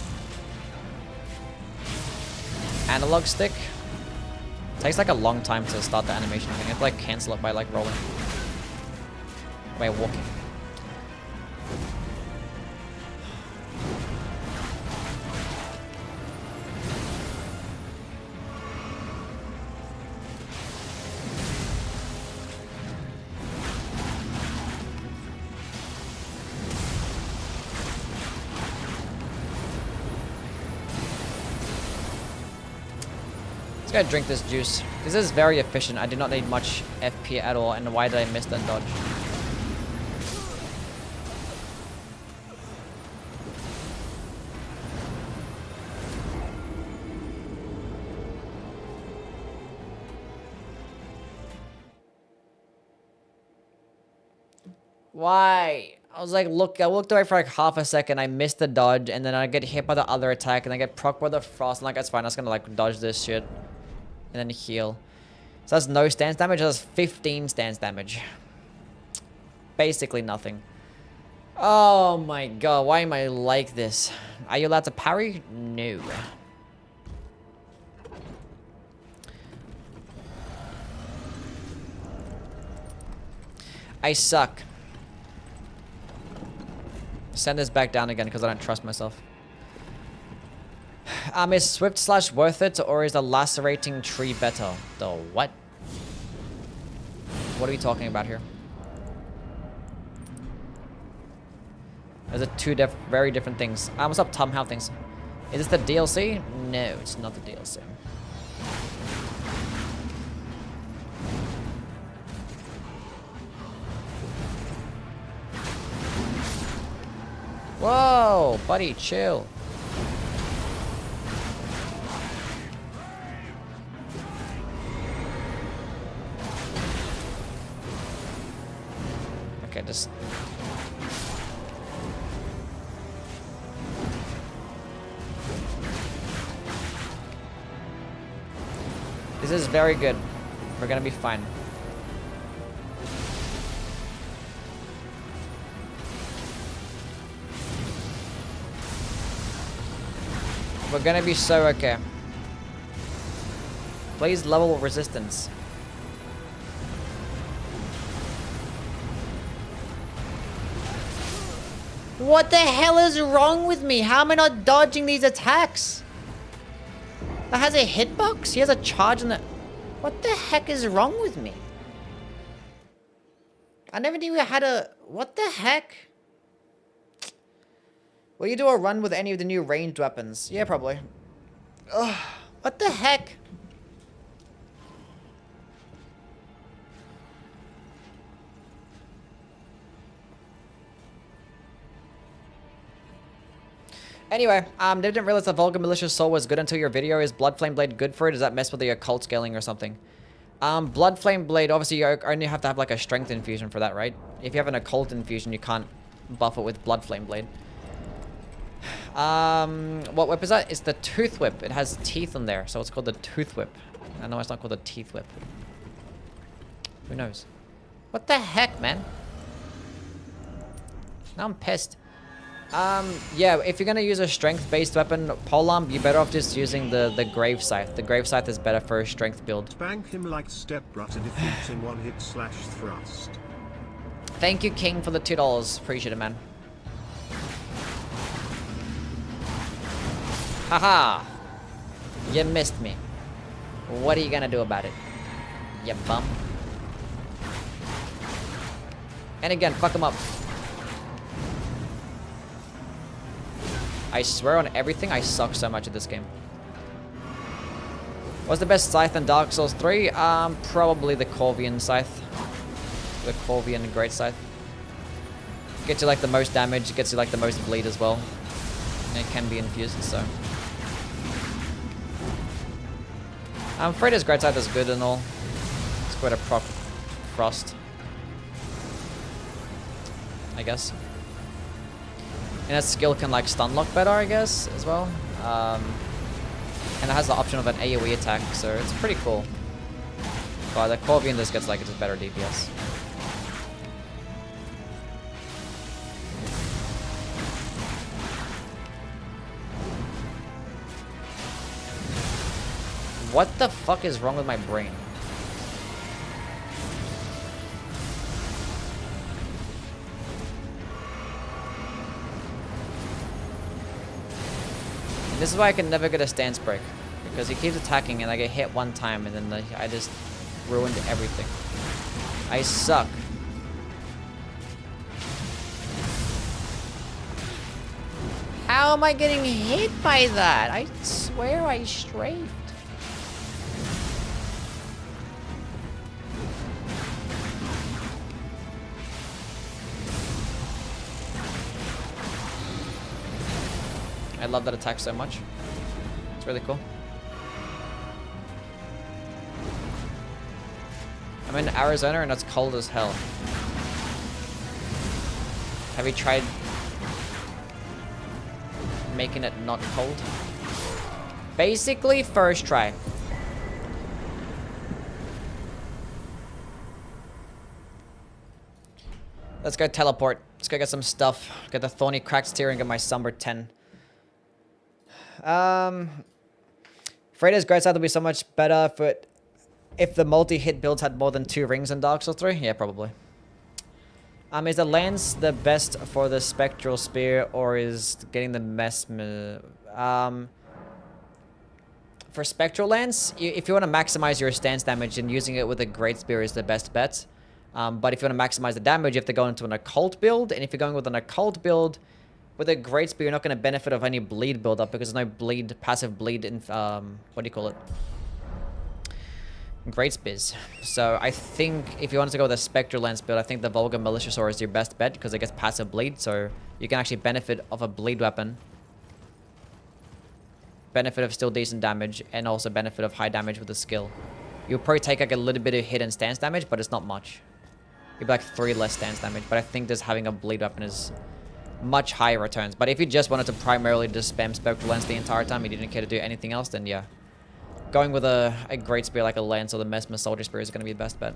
analog stick, it takes, like, a long time to start the animation thing. You have to, like, cancel it by, like, rolling. By walking. Let's go drink this juice. This is very efficient. I did not need much FP at all. And why did I miss that dodge? Why? I was like, look, I looked away for like half a second. I missed the dodge, and then I get hit by the other attack, and I get proc by the frost. And like, that's fine. I was gonna like dodge this shit, and then heal. So that's no stance damage. That's 15 stance damage. Basically nothing. Oh my god, why am I like this? Are you allowed to parry? No. I suck. Send this back down again because I don't trust myself. Is Swift Slash worth it, or is the Lacerating Tree better? The what? What are we talking about here? Those are two very different things. What's up, Tom? How things? Is this the DLC? No, it's not the DLC. Whoa, buddy, chill. Okay, just... This is very good. We're gonna be fine. We're gonna be so okay. Please level resistance. What the hell is wrong with me? How am I not dodging these attacks? That has a hitbox? He has a charge in the... What the heck is wrong with me? I never knew I had a... What the heck? Will you do a run with any of the new ranged weapons? Yeah, probably. Ugh. What the heck? Anyway, they didn't realize the Vulgar Malicious Soul was good until your video. Is Blood Flame Blade good for it? Does that mess with the occult scaling or something? Blood Flame Blade, obviously you only have to have like a strength infusion for that, right? If you have an occult infusion, you can't buff it with Blood Flame Blade. What whip is that? It's the Tooth Whip. It has teeth on there, so it's called the Tooth Whip. I know it's not called the Teeth Whip. Who knows? What the heck, man? Now I'm pissed. Yeah, if you're gonna use a strength-based weapon, Polearm, you're better off just using the Grave Scythe. The Grave Scythe is better for a strength build. Spank him like step brother defeats in one hit slash thrust. Thank you, King, for the $2. Appreciate it, man. Haha! You missed me. What are you gonna do about it? You bum. And again, fuck him up. I swear on everything, I suck so much at this game. What's the best scythe in Dark Souls 3? Probably the Corvian scythe. The Corvian Great Scythe. Gets you like the most damage, gets you like the most bleed as well. And it can be infused, so. Freighter's Great Scythe is good and all. It's quite a proc frost, I guess. And that skill can like stun lock better, I guess, as well. And it has the option of an AoE attack, so it's pretty cool. But the Corvian just gets like just better DPS. What the fuck is wrong with my brain? This is why I can never get a stance break, because he keeps attacking and I get hit one time and then I just ruined everything. I suck. How am I getting hit by that? I swear I strafed. I love that attack so much. It's really cool. I'm in Arizona and it's cold as hell. Have you tried making it not cold? Basically, first try. Let's go teleport. Let's go get some stuff. Get the Thorny Cracked Tear and get my Somber 10. Freighter's Great Scythe will be so much better if the multi-hit builds had more than 2 rings in Dark Souls 3. Yeah, probably. Is the lance the best for the Spectral Spear, or is getting the for Spectral Lance, if you want to maximize your stance damage, then using it with a Great Spear is the best bet. But if you want to maximize the damage, you have to go into an Occult build. And if you're going with an Occult build, with a Great Spear, you're not going to benefit of any bleed build-up because there's no bleed, passive bleed in, what do you call it? Great Spears. So I think if you wanted to go with a Spectral Lance build, I think the Vulgar Militiasaur is your best bet because it gets passive bleed. So you can actually benefit of a bleed weapon. Benefit of still decent damage, and also benefit of high damage with the skill. You'll probably take like a little bit of hit and stance damage, but it's not much. You'll be like 3 less stance damage, but I think just having a bleed weapon is much higher returns. But if you just wanted to primarily just spam Spectral Lance the entire time, you didn't care to do anything else, then yeah. Going with a Great Spear like a Lance or the Mesmer Soldier Spear is going to be the best bet.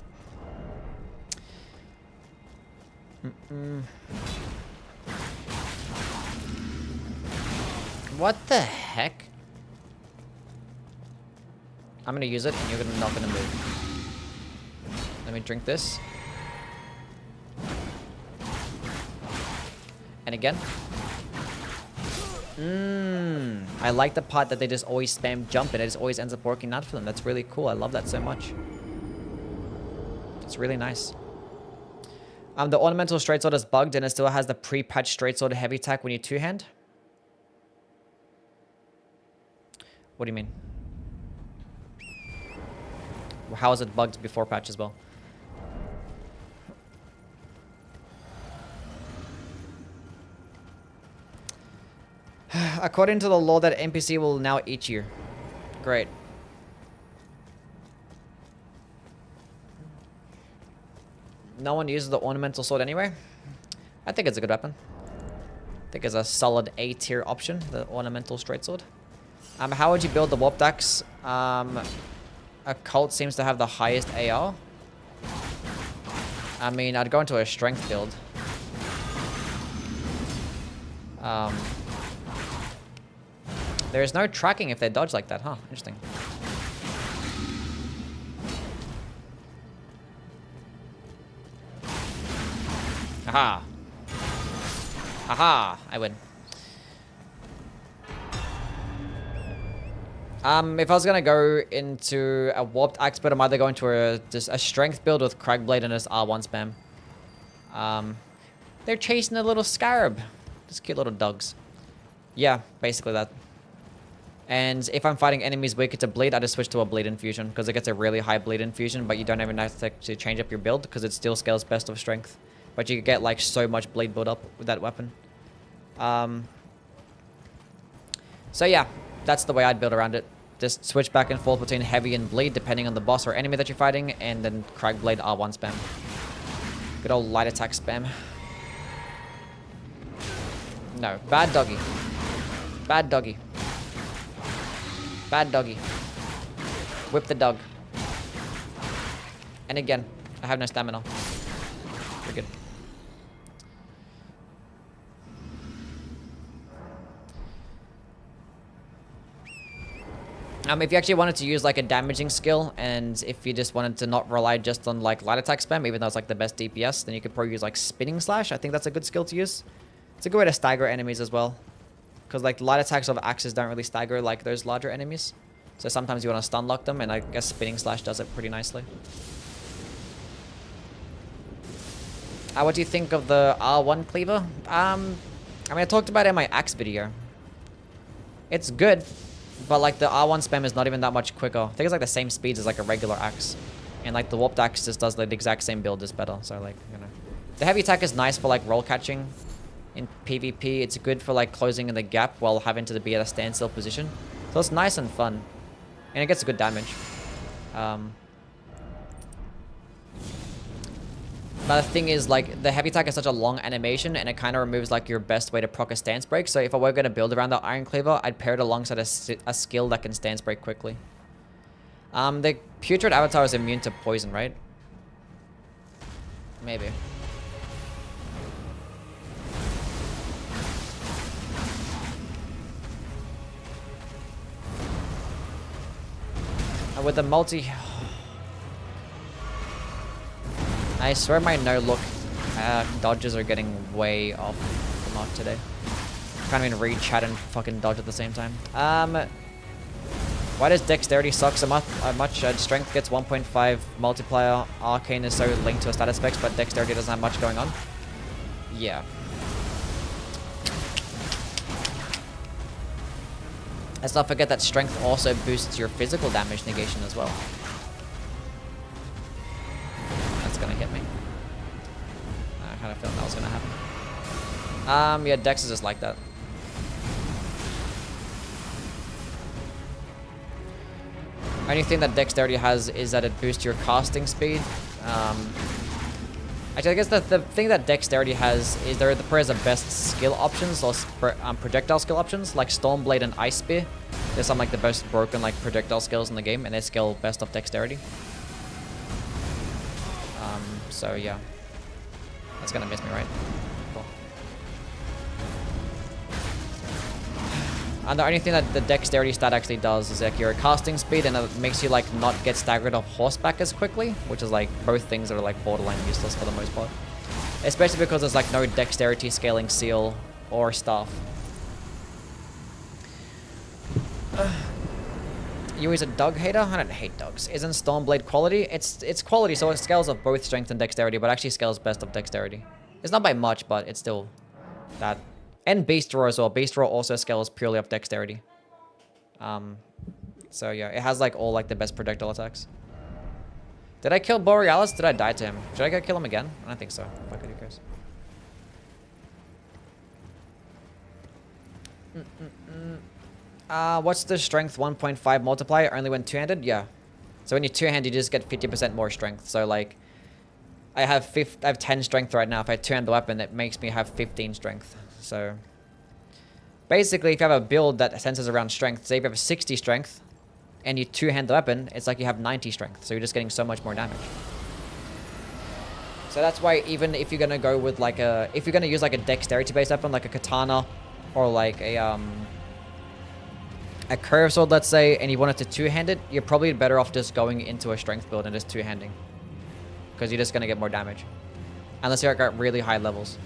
What the heck? I'm going to use it and you're not going to move. Let me drink this. And again. I like the part that they just always spam jump and it just always ends up working out for them. That's really cool. I love that so much. It's really nice. The ornamental straight sword is bugged and it still has the pre-patched straight sword heavy attack when you two-hand. What do you mean? How is it bugged before patch as well? According to the law, that NPC will now eat you. Great. No one uses the ornamental sword anyway. I think it's a good weapon. I think it's a solid A tier option, the ornamental straight sword. How would you build the warp axe? Occult seems to have the highest AR. I mean, I'd go into a strength build. There's no tracking if they dodge like that, huh? Interesting. Aha. Aha, I win. If I was gonna go into a warped axe build, I'm either going to just a strength build with Cragblade and just R1 spam. They're chasing a little scarab. Just cute little dogs. Yeah, basically that. And if I'm fighting enemies weaker to bleed, I just switch to a bleed infusion because it gets a really high bleed infusion, but you don't even have to change up your build because it still scales best of strength. But you get like so much bleed build up with that weapon. So yeah, that's the way I'd build around it. Just switch back and forth between heavy and bleed depending on the boss or enemy that you're fighting, and then Cragblade R1 spam. Good old light attack spam. No, bad doggy. Bad doggy. Bad doggy. Whip the dog. And again, I have no stamina. We're good. If you actually wanted to use like a damaging skill, and if you just wanted to not rely just on like light attack spam, even though it's like the best DPS, then you could probably use like spinning slash. I think that's a good skill to use. It's a good way to stagger enemies as well. Because like light attacks of axes don't really stagger like those larger enemies. So sometimes you want to stun lock them, and I guess spinning slash does it pretty nicely. What do you think of the R1 cleaver? I mean, I talked about it in my axe video. It's good, but like the R1 spam is not even that much quicker. I think it's like the same speeds as like a regular axe. And like the warped axe just does like the exact same build, just better. So like, you know. The heavy attack is nice for like roll catching. In PvP, it's good for like closing in the gap while having to be at a standstill position. So it's nice and fun. And it gets good damage. But the thing is, like, the heavy attack is such a long animation, and it kind of removes like your best way to proc a stance break. So if I were going to build around the Iron Cleaver, I'd pair it alongside a skill that can stance break quickly. The Putrid Avatar is immune to poison, right? Maybe. With the multi... I swear my no-look dodges are getting way off the mark today. Can't even read chat and fucking dodge at the same time. Why does dexterity suck so much? Strength gets 1.5 multiplier. Arcane is so linked to a stat specs, but dexterity doesn't have much going on. Yeah. Let's not forget that strength also boosts your physical damage negation as well. That's gonna hit me. I had a feeling that was gonna happen. Yeah, dex is just like that. Only thing that dexterity has is that it boosts your casting speed. Actually, I guess the thing that dexterity has is there are the best skill options or projectile skill options like Stormblade and Ice Spear. There's some like the best broken like projectile skills in the game, and they scale best off dexterity. So yeah, that's gonna miss me, right? Cool. And the only thing that the dexterity stat actually does is like your casting speed, and it makes you like not get staggered off horseback as quickly, which is like both things that are like borderline useless for the most part. Especially because there's like no dexterity scaling seal or staff. You is a dog hater? I don't hate dogs. Isn't Stormblade quality? It's quality, so it scales of both strength and dexterity, but actually scales best of dexterity. It's not by much, but it's still that. And Beast Roar as well. Beast Roar also scales purely off dexterity. So yeah, it has like all like the best projectile attacks. Did I kill Borealis? Did I die to him? Should I go kill him again? I don't think so. Fuck it, who cares? What's the strength 1.5 multiplier? Only when two-handed? Yeah. So when you're two-handed, you just get 50% more strength. So like, I have 10 strength right now. If I two-hand the weapon, it makes me have 15 strength. So basically, if you have a build that centers around strength, say if you have a 60 strength and you two-hand the weapon, it's like you have 90 strength. So you're just getting so much more damage. So that's why even if you're gonna go with like if you're gonna use like a dexterity-based weapon, like a katana or like a curved sword, let's say, and you wanted to two-hand it, you're probably better off just going into a strength build and just two-handing, because you're just gonna get more damage, unless you're at really high levels.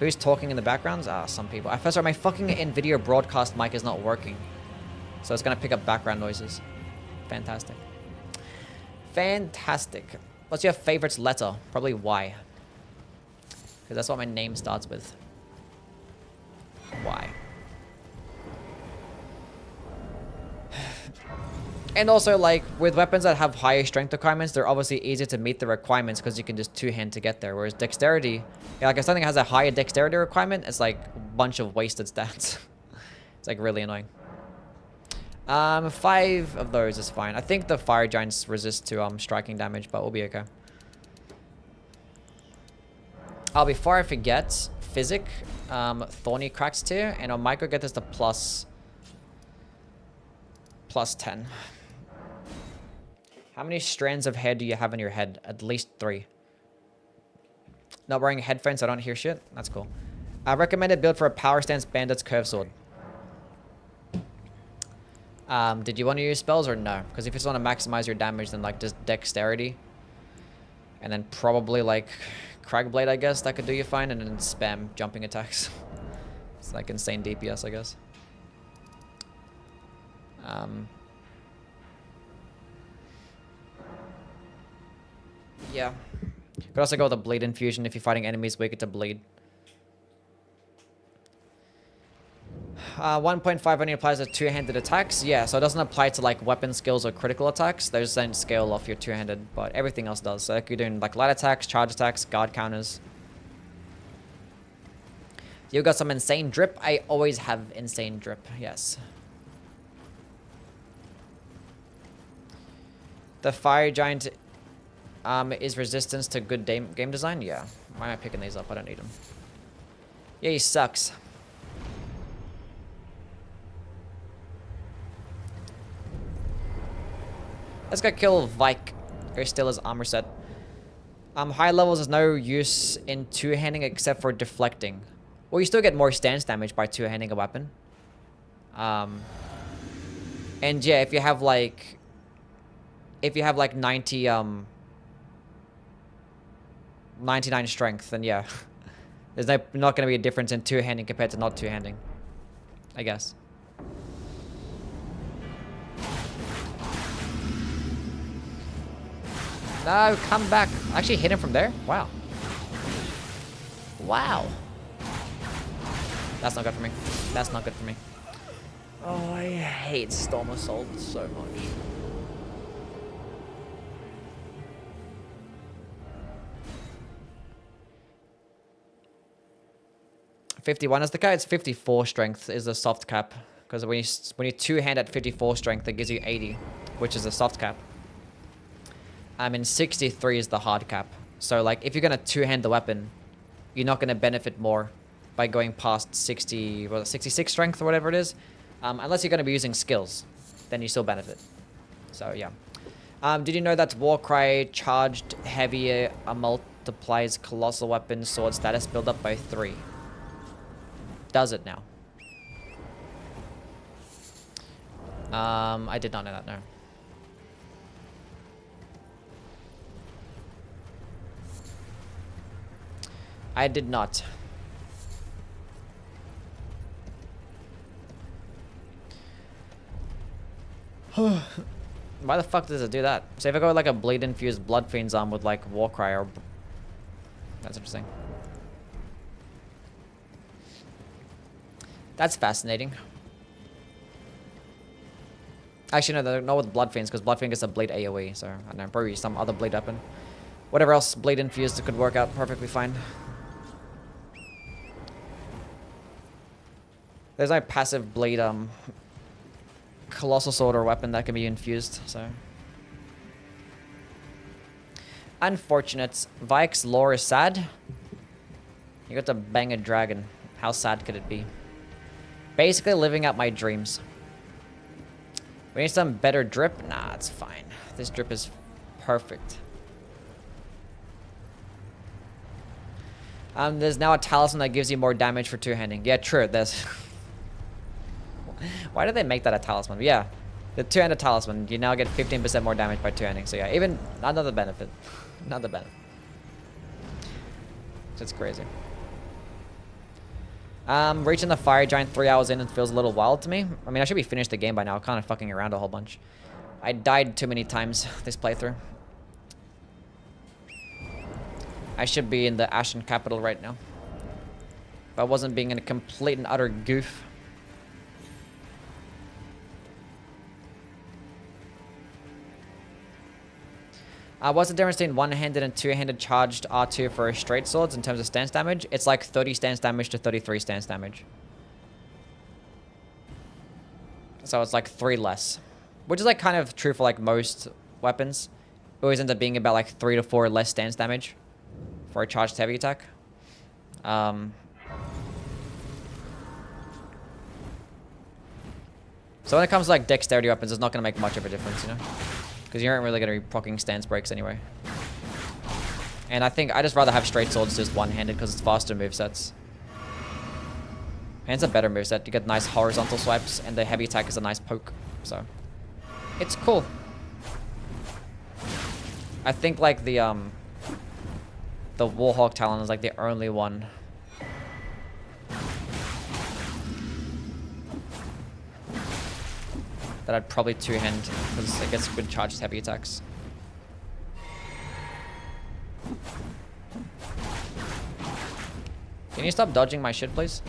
Who's talking in the backgrounds? Some people. First of all, my fucking NVIDIA broadcast mic is not working, so it's gonna pick up background noises. Fantastic. Fantastic. What's your favorite letter? Probably Y, because that's what my name starts with. Y. And also, like, with weapons that have higher strength requirements, they're obviously easier to meet the requirements because you can just two-hand to get there. Whereas dexterity, yeah, like if something has a higher dexterity requirement, it's like a bunch of wasted stats. It's like really annoying. 5 of those is fine. I think the fire giants resist to striking damage, but we'll be okay. Before I forget, Physic, Thorny Cracks tier, and on Micro get this to plus 10. How many strands of hair do you have in your head? At least 3. Not wearing headphones, so I don't hear shit. That's cool. Recommended build for a power stance bandit's curved sword. Did you want to use spells or no? Because if you just want to maximize your damage, then like just dexterity. And then probably like Cragblade, I guess, that could do you fine. And then spam jumping attacks. It's like insane DPS, I guess. Yeah. Could also go with a bleed infusion if you're fighting enemies weaker to bleed. 1.5 only applies to two-handed attacks. Yeah, so it doesn't apply to like weapon skills or critical attacks. Those don't scale off your two-handed, but everything else does. So like you're doing like light attacks, charge attacks, guard counters. You got some insane drip? I always have insane drip, yes. The fire giant is resistance to good game design? Yeah. Why am I picking these up? I don't need them. Yeah, he sucks. Let's go kill Vike. Go steal his armor set. High levels is no use in two-handing except for deflecting. Well, you still get more stance damage by two-handing a weapon. And yeah, if you have like 99 strength, then yeah. There's not going to be a difference in two-handing compared to not two-handing, I guess. No, come back. Actually hit him from there? Wow. Wow. That's not good for me. That's not good for me. Oh, I hate Storm Assault so much. $51 is the cap. It's 54 strength is the soft cap. Because when you two-hand at 54 strength, it gives you 80, which is the soft cap. And 63 is the hard cap. So like if you're gonna two-hand the weapon, you're not gonna benefit more by going past 66 strength or whatever it is. Unless you're gonna be using skills, then you still benefit. So yeah. Did you know that Warcry charged heavier multiplies colossal weapon sword status build up by 3? Does it now? I did not know that, no. I did not. Why the fuck does it do that? So if I go with like a bleed infused blood fiend's arm with like Warcry or... That's interesting. That's fascinating. Actually, no, not with blood fiends, because blood fiend gets a bleed AoE, so I don't know, probably some other bleed weapon. Whatever else bleed infused could work out perfectly fine. There's no passive bleed colossal sword or weapon that can be infused, so. Unfortunate. Vike's lore is sad. You got to bang a dragon. How sad could it be? Basically living out my dreams. We need some better drip? Nah, it's fine. This drip is perfect. There's now a talisman that gives you more damage for two-handing. Yeah, true. There's... Why did they make that a talisman? Yeah, the two-handed talisman. You now get 15% more damage by two-handing. So yeah, even another benefit. Another benefit. It's crazy. Reaching the fire giant 3 hours in, it feels a little wild to me. I mean, I should be finished the game by now. Kind of fucking around a whole bunch. I died too many times this playthrough. I should be in the Ashen Capital right now. If I wasn't being a complete and utter goof. What's the difference between one-handed and two-handed charged R2 for straight swords in terms of stance damage? It's like 30 stance damage to 33 stance damage. So it's like 3 less. Which is like kind of true for like most weapons. It always ends up being about like 3 to 4 less stance damage for a charged heavy attack. So when it comes to like dexterity weapons, it's not going to make much of a difference, you know? Because you aren't really going to be proccing stance breaks anyway. And I think I just rather have straight swords just one-handed because it's faster movesets. And it's a better moveset. You get nice horizontal swipes and the heavy attack is a nice poke. So it's cool. I think like the Warhawk Talon is like the only one that I'd probably two-hand because it gets good charged heavy attacks. Can you stop dodging my shit, please?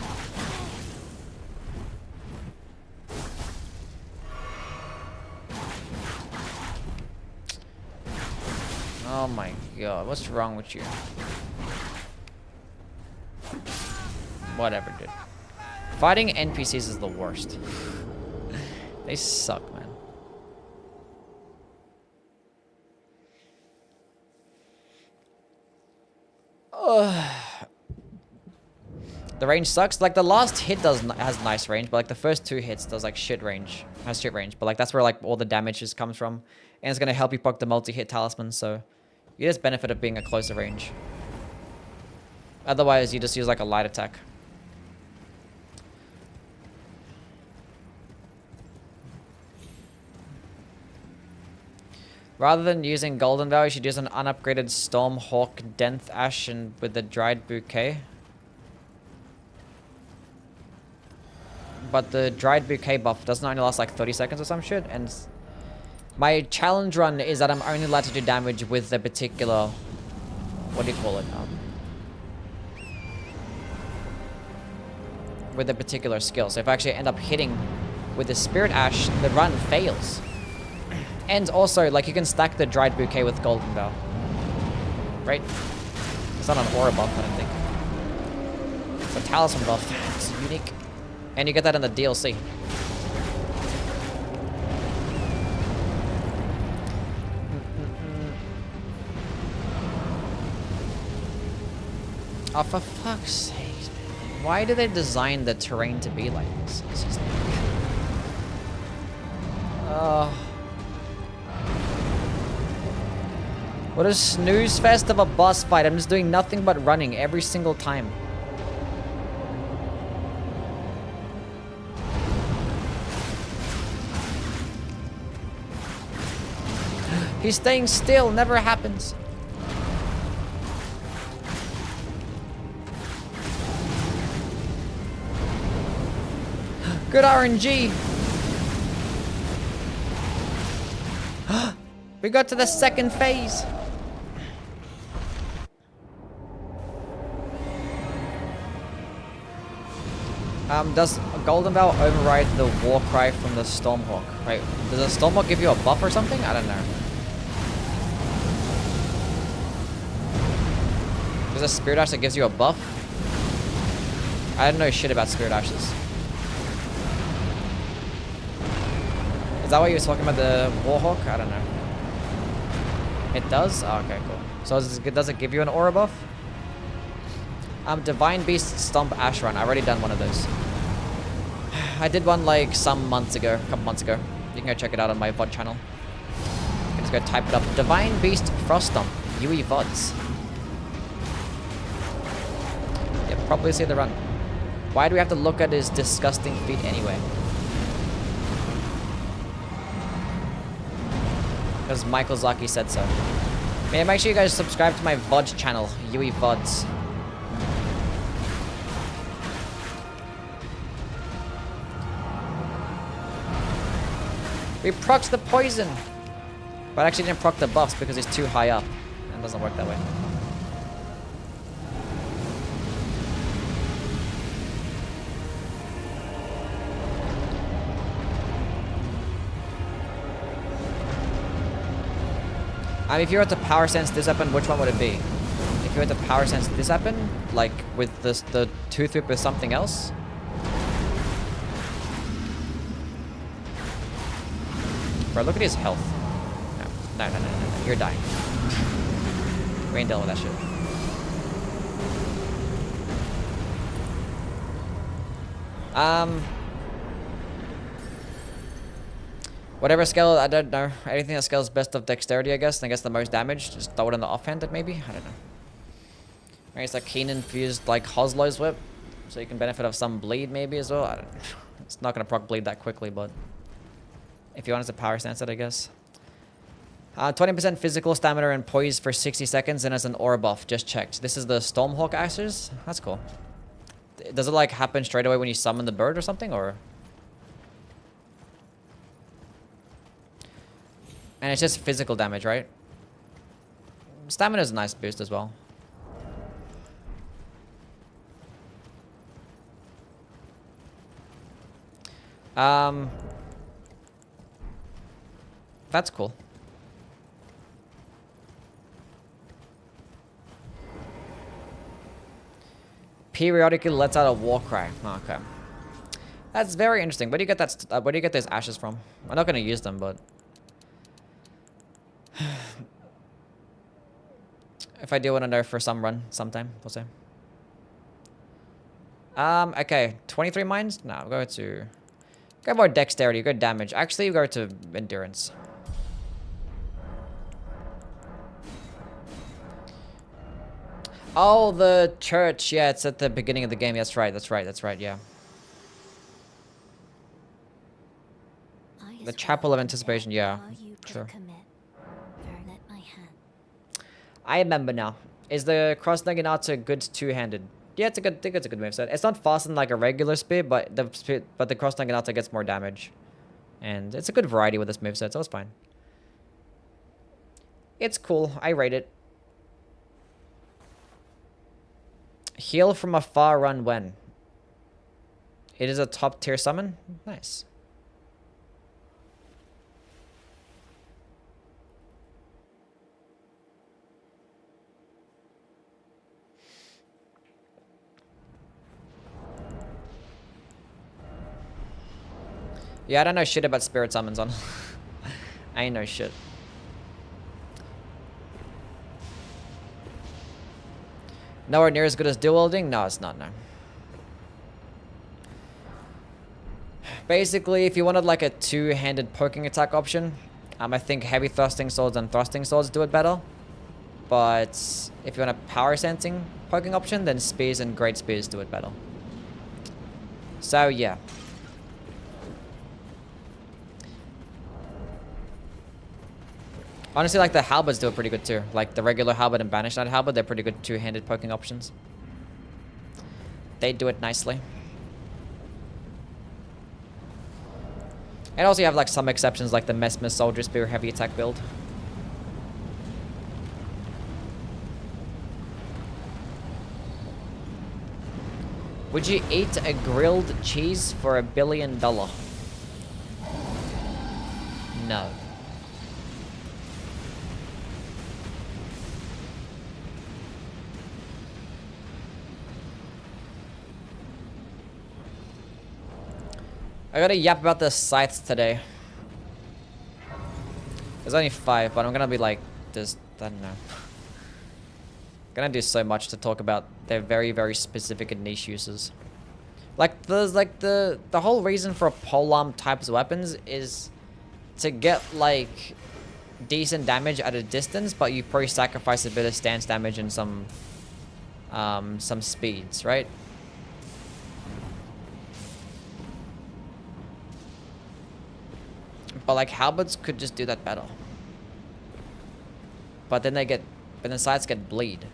Oh my god, what's wrong with you? Whatever, dude. Fighting NPCs is the worst. They suck, man. Ugh. The range sucks. Like the last hit has nice range, but like the first 2 hits does like shit range. Has shit range, but like that's where like all the damage just comes from, and it's gonna help you proc the multi-hit talisman. So you just benefit of being a closer range. Otherwise, you just use like a light attack. Rather than using Golden Vow, you should use an unupgraded Stormhawk Denth Ash and with the Dried Bouquet. But the Dried Bouquet buff doesn't only last like 30 seconds or some shit, and My challenge run is that I'm only allowed to do damage with a particular... What do you call it? With a particular skill. So if I actually end up hitting with the Spirit Ash, the run fails. And also, like, you can stack the Dried Bouquet with Golden Bow. Right? It's not an aura buff, I don't think. It's a talisman buff. It's unique. And you get that in the DLC. Oh, for fuck's sake, man. Why do they design the terrain to be like this? It's just... What a snooze fest of a boss fight. I'm just doing nothing but running every single time. He's staying still. Never happens. Good RNG. We got to the second phase. Does Golden Bell override the war cry from the Stormhawk? Wait, does the Stormhawk give you a buff or something? I don't know. There's a Spirit Ash that gives you a buff? I don't know shit about Spirit Ashes. Is that why you were talking about the Warhawk? I don't know. It does? Oh, okay, cool. So does it give you an aura buff? Divine Beast Stomp Ash Run. I've already done one of those. I did one like some months ago, a couple months ago. You can go check it out on my VOD channel. You can just go type it up. Divine Beast Frost Stomp. UE VODs. Yeah, probably see the run. Why do we have to look at his disgusting feet anyway? Because Michael Zaki said so. Man, make sure you guys subscribe to my VOD channel, UE VODs. We procced the poison! But I actually didn't proc the buffs because it's too high up. It doesn't work that way. If you were to power sense this weapon, which one would it be? If you were to power sense this weapon, like with this, the tooth whip with something else? Bro, look at his health. No. You're dying. We ain't dealing with that shit. Whatever scale, I don't know. Anything that scales best of dexterity, I guess. And I guess the most damage. Just throw it in the offhand, maybe? I don't know. Maybe it's like keen infused, like Hoslow's whip. So you can benefit of some bleed, maybe, as well. I don't know. It's not going to proc bleed that quickly, but... If you want us to power sense it, I guess. 20% physical stamina and poise for 60 seconds, and as an aura buff. Just checked. This is the Stormhawk Ashes. That's cool. Does it, like, happen straight away when you summon the bird or something, or...? And it's just physical damage, right? Stamina is a nice boost as well. That's cool. Periodically lets out a war cry. Oh, okay. That's very interesting. Where do you get that? Where do you get those ashes from? I'm not gonna use them, but... If I do want to know for some run sometime, we'll see. Okay, 23 mines? No, go to... Go more dexterity, go damage. Actually, go to endurance. Oh, the church. Yeah, it's at the beginning of the game. That's right, yeah. The Chapel of Anticipation, yeah. Sure. I remember now. Is the cross naginata good two-handed? Yeah, it's a good moveset. It's not faster than like a regular spear, but the cross naginata gets more damage. And it's a good variety with this moveset, so it's fine. It's cool. I rate it. Heal from afar, run when. It is a top tier summon. Nice. Yeah, I don't know shit about spirit summons on. I ain't no shit. Nowhere near as good as dual wielding? No, it's not, no. Basically, if you wanted like a two-handed poking attack option, I think heavy thrusting swords and thrusting swords do it better. But if you want a power sensing poking option, then spears and great spears do it better. So yeah. Honestly, like the halberds do it pretty good too. Like the regular halberd and banished knight halberd, they're pretty good two-handed poking options. They do it nicely. And also you have like some exceptions like the Messmer Soldier Spear heavy attack build. Would you eat a grilled cheese for $1 billion? No. I gotta yap about the scythes today. There's only 5, but I'm gonna be like, I don't know. Gonna do so much to talk about their very, very specific and niche uses. Like, there's like the whole reason for polearm types weapons is to get like decent damage at a distance, but you probably sacrifice a bit of stance damage and some speeds, right? But like halberds could just do that better. But then sides get bleed.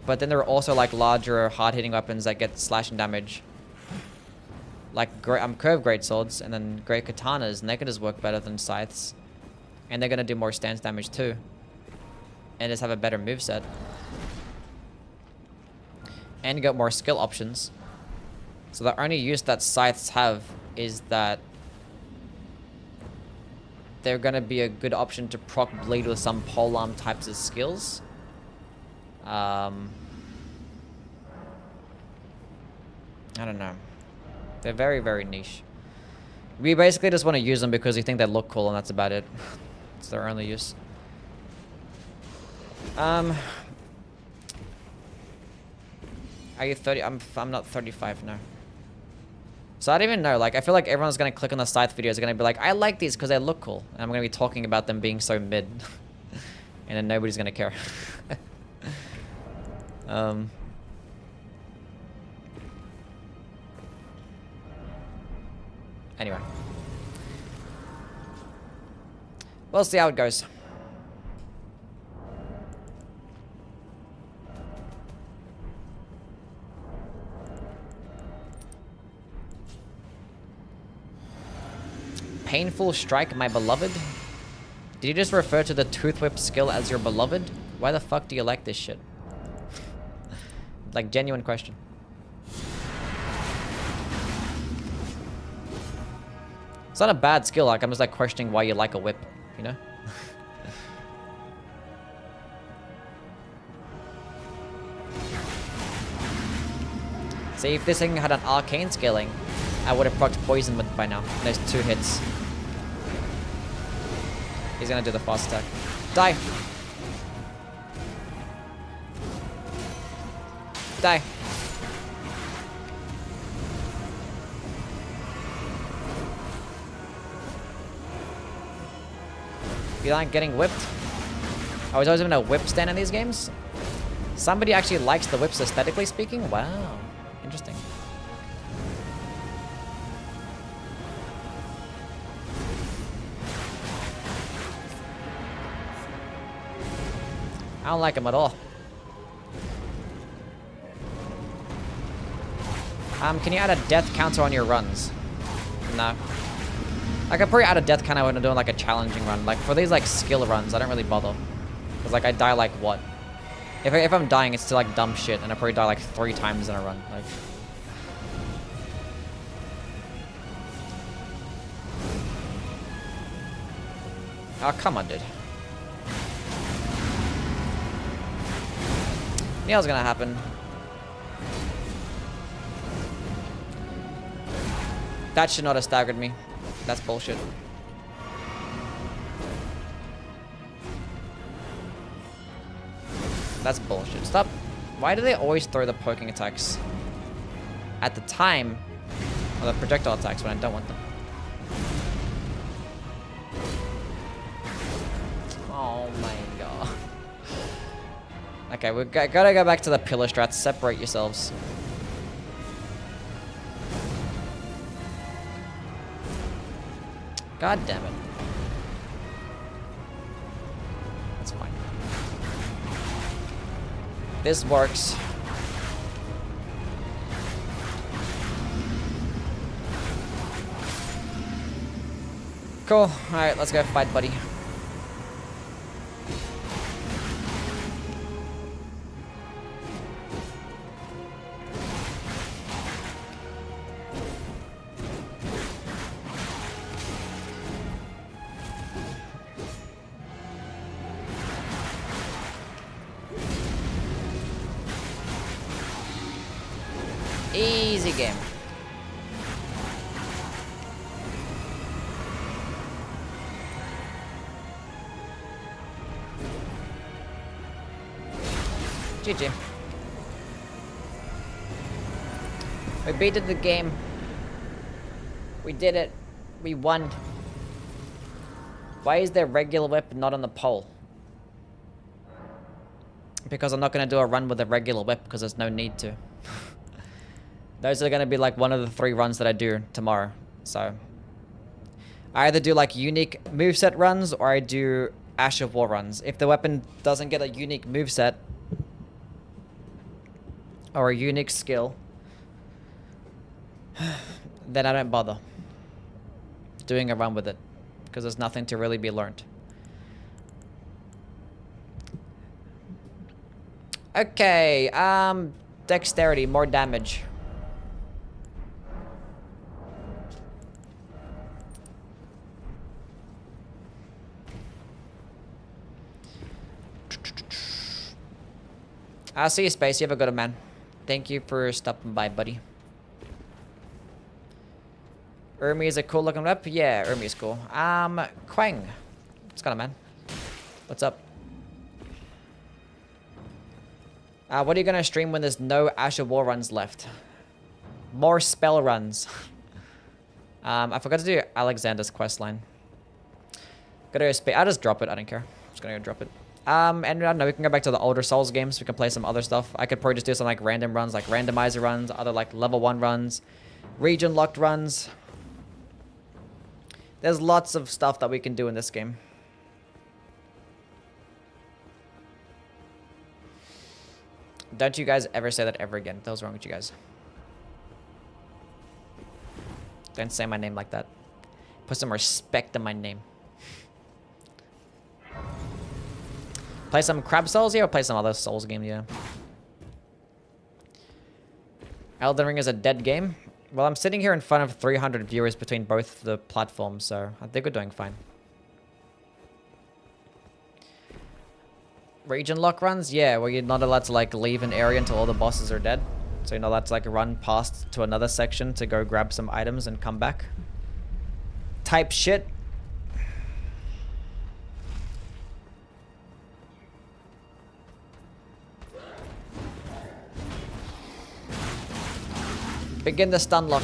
But then there are also like larger hard-hitting weapons that get slashing damage. Like curved great swords and then great katanas, and they can just work better than scythes. And they're gonna do more stance damage too. And just have a better moveset. And you got more skill options. So the only use that scythes have is that they're gonna be a good option to proc bleed with some polearm types of skills. I don't know. They're very, very niche. We basically just want to use them because we think they look cool, and that's about it. It's their only use. Are you 30? I'm not 35 now. So I don't even know. Like, I feel like everyone's gonna click on the scythe videos. They're gonna be like, I like these because they look cool. And I'm gonna be talking about them being so mid. And then nobody's gonna care. Anyway. We'll see how it goes. Painful strike, my beloved? Did you just refer to the tooth whip skill as your beloved? Why the fuck do you like this shit? Like, genuine question. It's not a bad skill, like, I'm just like questioning why you like a whip, you know? See, if this thing had an arcane scaling, I would have procced poison by now. There's 2 hits. He's gonna do the fast attack. Die! Die! You like getting whipped? I was always having a whip stand in these games. Somebody actually likes the whips aesthetically speaking? Wow. Interesting. I don't like them at all. Can you add a death counter on your runs? No. I could probably add a death counter when I'm doing like a challenging run. Like for these like skill runs, I don't really bother. Cause like I die like what? If I'm dying, it's to like dumb shit, and I probably die like 3 times in a run. Like. Oh, come on, dude. Knew it was gonna happen. That should not have staggered me. That's bullshit. That's bullshit. Stop. Why do they always throw the poking attacks at the time, or the projectile attacks when I don't want them? Oh my god. Okay, we gotta go back to the pillar strats. Separate yourselves. God damn it. That's fine. This works. Cool. Alright, let's go fight, buddy. Easy game. GG. We beat the game. We did it. We won. Why is there regular whip not on the pole? Because I'm not going to do a run with a regular whip because there's no need to. Those are going to be like one of the 3 runs that I do tomorrow. So I either do like unique moveset runs or I do Ash of War runs. If the weapon doesn't get a unique moveset or a unique skill, then I don't bother doing a run with it because there's nothing to really be learned. Okay, dexterity, more damage. I'll see you, Space. You have a good one, man. Thank you for stopping by, buddy. Urmi is a cool looking rep. Yeah, Urmi is cool. Quang. What's going on, man? What's up? What are you gonna stream when there's no Ash of War runs left? More spell runs. I forgot to do Alexander's questline. Gotta go I'll just drop it. I don't care. Just gonna go drop it. And I don't know, we can go back to the older Souls games. We can play some other stuff. I could probably just do some like random runs, like randomizer runs, other like level 1 runs, region locked runs. There's lots of stuff that we can do in this game. Don't you guys ever say that ever again. What the hell's wrong with you guys? Don't say my name like that. Put some respect in my name. Play some Crab Souls, yeah, or play some other Souls game, yeah. Elden Ring is a dead game. Well, I'm sitting here in front of 300 viewers between both the platforms, so I think we're doing fine. Region lock runs? Yeah, where you're not allowed to like leave an area until all the bosses are dead. So you're not allowed to like run past to another section to go grab some items and come back. Type shit. Begin the stun lock.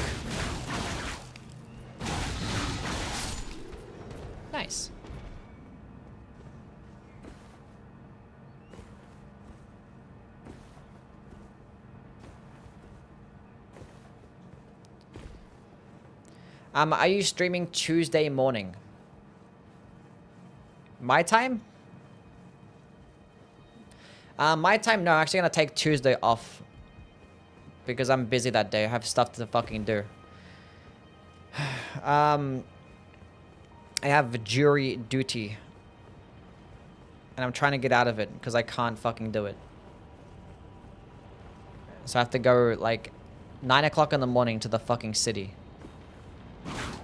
Nice. Are you streaming Tuesday morning? My time? My time, no, I'm actually gonna take Tuesday off. Because I'm busy that day. I have stuff to fucking do. I have jury duty. And I'm trying to get out of it because I can't fucking do it. So I have to go like 9 o'clock in the morning to the fucking city.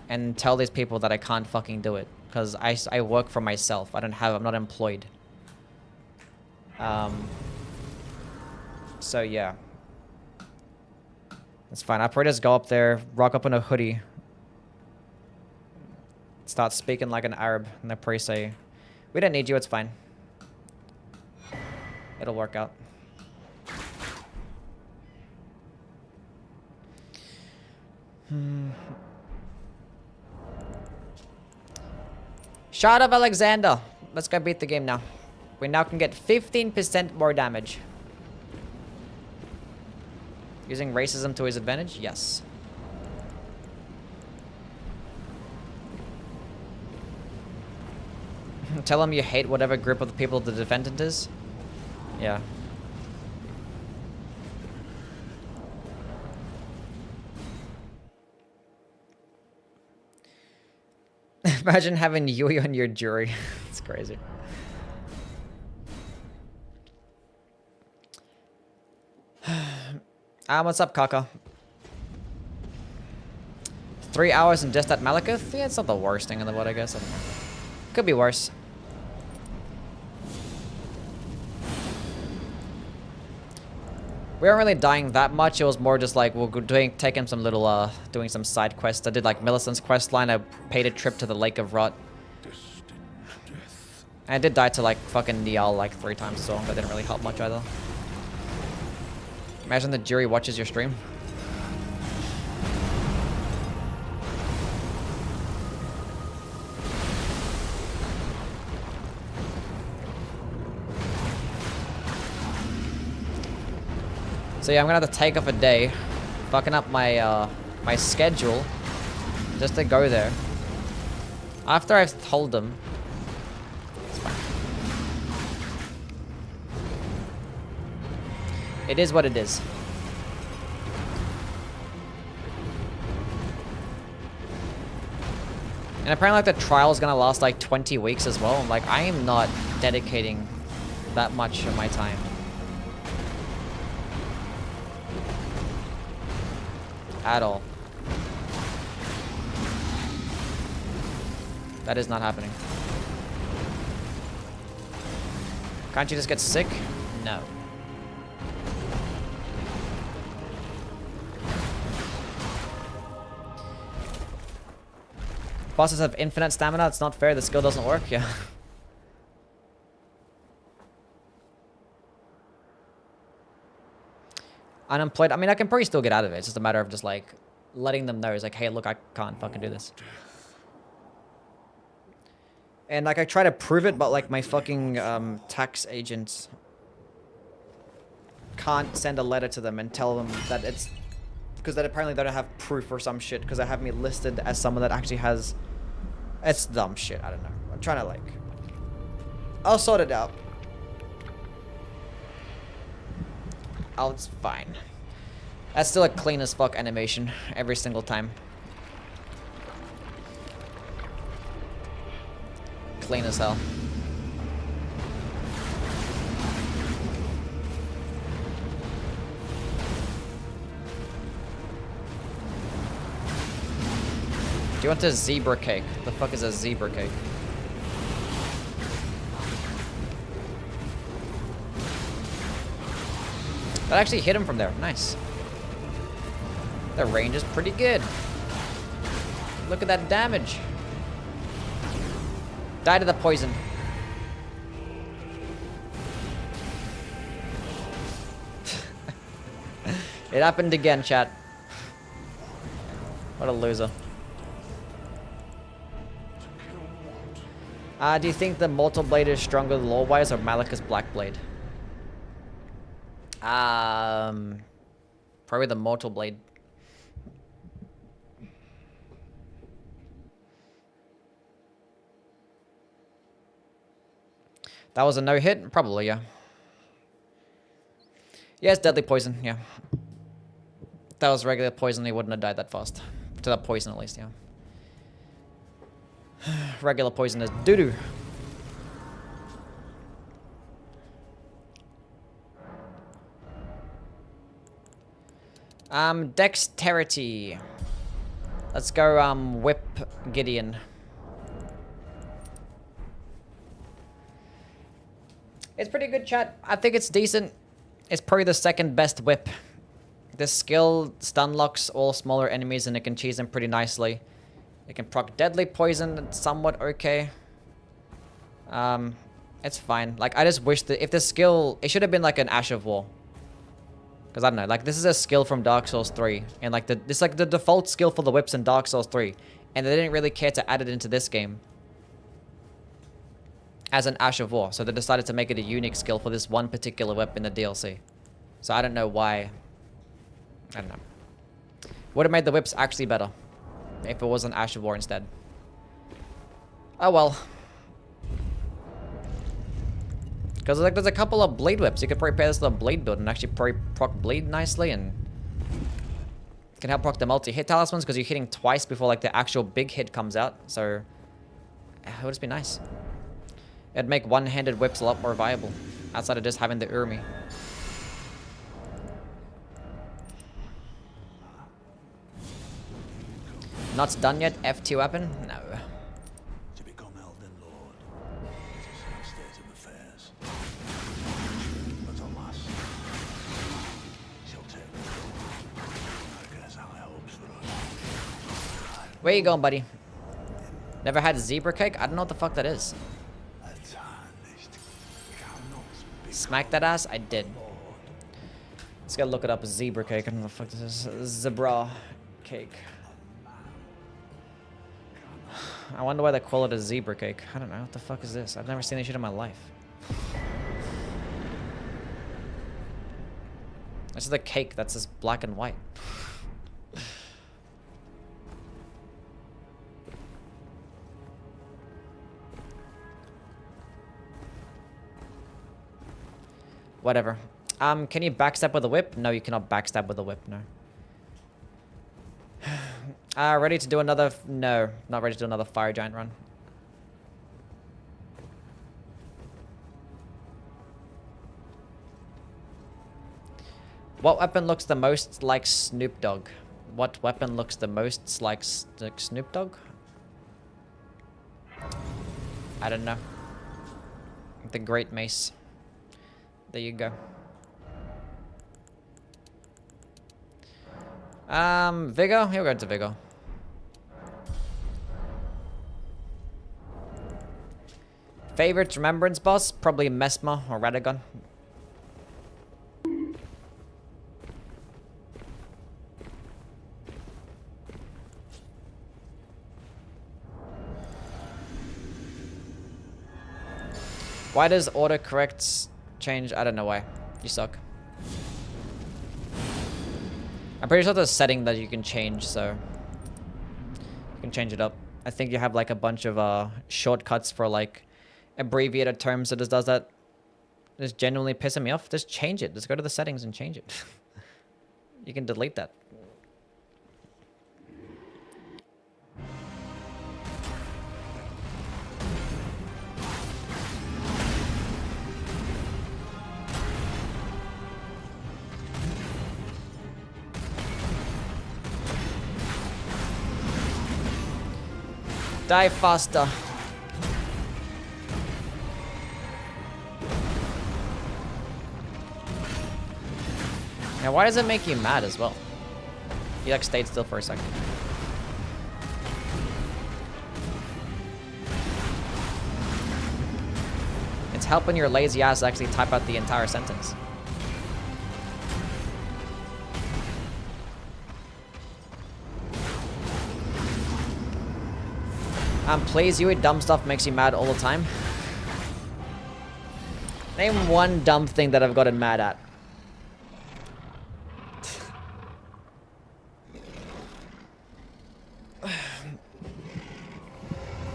And tell these people that I can't fucking do it. Because I work for myself. I'm not employed. So yeah. It's fine. I'll probably just go up there, rock up in a hoodie. Start speaking like an Arab. And they'll probably say, we don't need you, it's fine. It'll work out. Shard of Alexander. Let's go beat the game now. We now can get 15% more damage. Using racism to his advantage? Yes. Tell him you hate whatever group of the people the defendant is. Yeah. Imagine having Yui on your jury. It's crazy. What's up, Kaka? 3 hours and just at Malekith? Yeah, it's not the worst thing in the world, I guess. I don't know. Could be worse. We weren't really dying that much. It was more just like we're taking some little doing some side quests. I did like Millicent's quest line. I paid a trip to the Lake of Rot. And I did die to like fucking Niall like 3 times as well. That didn't really help much either. Imagine the jury watches your stream. So yeah, I'm gonna have to take off a day, fucking up my my schedule, just to go there. After I've told them, it's fine. It is what it is. And apparently, like the trial is gonna last like 20 weeks as well. Like I am not dedicating that much of my time. At all. That is not happening. Can't you just get sick? No. Bosses have infinite stamina. It's not fair. The skill doesn't work. Yeah. Unemployed. I mean, I can probably still get out of it. It's just a matter of just like letting them know. It's like, hey, look, I can't fucking do this. And like I try to prove it, but like my fucking tax agents can't send a letter to them and tell them that it's because that apparently they don't have proof or some shit because they have me listed as someone that actually has. It's dumb shit. I don't know. I'm trying to like. I'll sort it out. Oh, it's fine. That's still a clean as fuck animation every single time. Clean as hell. Do you want a zebra cake? The fuck is a zebra cake? That actually hit him from there. Nice. The range is pretty good. Look at that damage. Die to the poison. It happened again, chat. What a loser. Do you think the Mortal Blade is stronger lore-wise or Malekith's Black Blade? Probably the Mortal Blade. That was a no-hit? Probably, yeah. Yeah, it's deadly poison, yeah. If that was regular poison, he wouldn't have died that fast. To that poison, at least, yeah. Regular poison is doo-doo. Dexterity. Let's go, whip Gideon. It's pretty good, chat. I think it's decent. It's probably the second best whip. This skill stun locks all smaller enemies and it can cheese them pretty nicely. It can proc deadly poison, it's somewhat okay. It's fine. Like, I just wish that if the skill... It should have been like an Ash of War. Because, I don't know, like, this is a skill from Dark Souls 3. And, like, it's like the default skill for the whips in Dark Souls 3. And they didn't really care to add it into this game as an Ash of War. So they decided to make it a unique skill for this one particular whip in the DLC. So I don't know why. I don't know. Would have made the whips actually better if it was an Ash of War instead. Oh well. Because like there's a couple of blade whips. You could probably pair this to a blade build and actually probably proc blade nicely and can help proc the multi-hit talismans because you're hitting twice before like the actual big hit comes out. So it would just be nice. It'd make one-handed whips a lot more viable outside of just having the Urmi. Not done yet? F2 weapon? No. To become Elden Lord. It's a sad state of affairs. But alas, she'll take the throne. I guess high hopes for us. Where you going, buddy? Never had zebra cake? I don't know what the fuck that is. Smack that ass? I did. Let's go look it up. Zebra cake. I don't know what the fuck this is. Zebra cake. I wonder why they call it a zebra cake. I don't know. What the fuck is this? I've never seen this shit in my life. This is a cake that's just black and white. Whatever. Can you backstab with a whip? No, you cannot backstab with a whip, no. Ready to do another... No, not ready to do another fire giant run. What weapon looks the most like Snoop Dogg? What weapon looks the most like Snoop Dogg? I don't know. The Great Mace. There you go. Vigo? Here we go to Vigo. Favorite remembrance boss? Probably Mesmer or Radagon. Why does autocorrect change? I don't know why. You suck. I'm pretty sure there's a setting that you can change, so you can change it up. I think you have like a bunch of shortcuts for like abbreviated terms that just does that. It's genuinely pissing me off. Just change it. Just go to the settings and change it. You can delete that. Die faster. Now, why does it make you mad as well? You like stayed still for a second. It's helping your lazy ass actually type out the entire sentence. Please, you eat dumb stuff makes you mad all the time. Name one dumb thing that I've gotten mad at.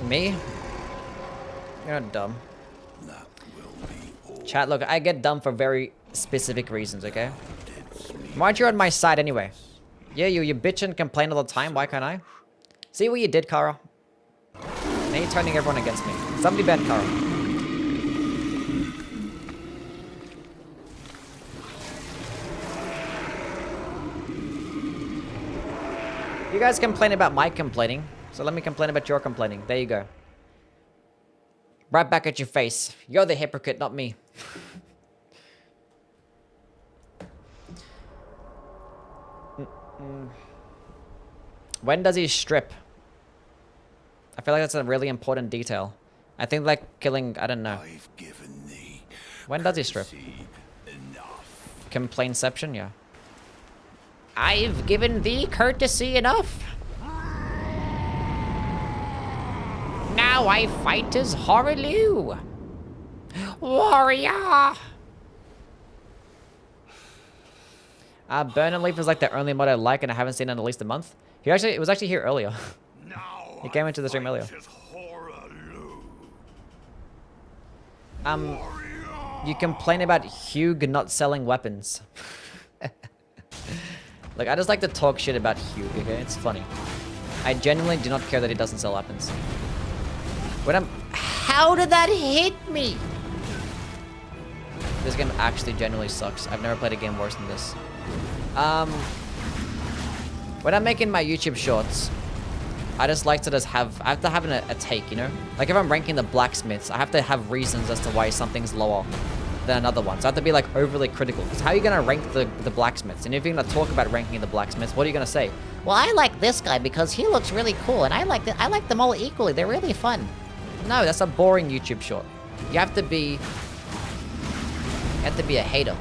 Me? You're not dumb. Chat, look, I get dumb for very specific reasons, okay? Why aren't you on my side anyway? Yeah, you bitch and complain all the time, why can't I? See what you did, Kara? Now you're turning everyone against me. Somebody ban Kara. You guys complain about my complaining, so let me complain about your complaining. There you go. Right back at your face. You're the hypocrite, not me. When does he strip? I feel like that's a really important detail. I think like killing, I don't know. I've given thee When does he strip? courtesy enough. Complainception, yeah. I've given thee courtesy enough. Now I fight as Horaloo. Warrior! Burn and Leaf is like the only mod I like and I haven't seen in at least a month. It was actually here earlier. Now He came into the stream earlier. fight as Horaloo. You complain about Hugh not selling weapons. Look, I just like to talk shit about Hugh, okay? It's funny. I genuinely do not care that he doesn't sell weapons. How did that hit me? This game actually genuinely sucks. I've never played a game worse than this. When I'm making my YouTube shorts, I just like to I have to have a take, you know? Like if I'm ranking the blacksmiths, I have to have reasons as to why something's lower than another one. So I have to be like overly critical. Because how are you going to rank the blacksmiths? And if you're going to talk about ranking the blacksmiths, what are you going to say? Well, I like this guy because he looks really cool. And I like them all equally. They're really fun. No, that's a boring YouTube short. You have to be a hater.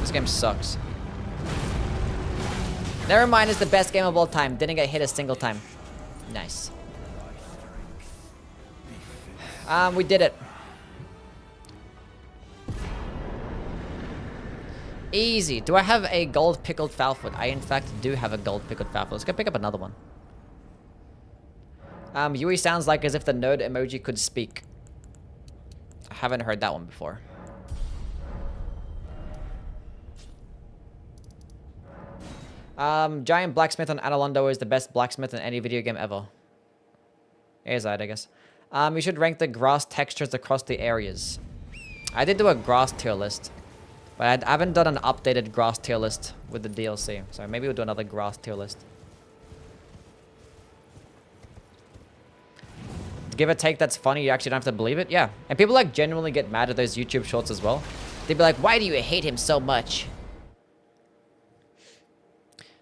This game sucks. Never mind, it's the best game of all time. Didn't get hit a single time. Nice. We did it. Easy. Do I have a gold pickled foulfoot? I in fact do have a gold pickled foulfoot. Let's go pick up another one. Yui sounds like as if the nerd emoji could speak. I haven't heard that one before. Giant blacksmith on Analondo is the best blacksmith in any video game ever. Azide, I guess. You should rank the grass textures across the areas. I did do a grass tier list. But I haven't done an updated grass tier list with the DLC. So maybe we'll do another grass tier list. Give a take that's funny, you actually don't have to believe it? Yeah. And people like genuinely get mad at those YouTube shorts as well. They'd be like, why do you hate him so much?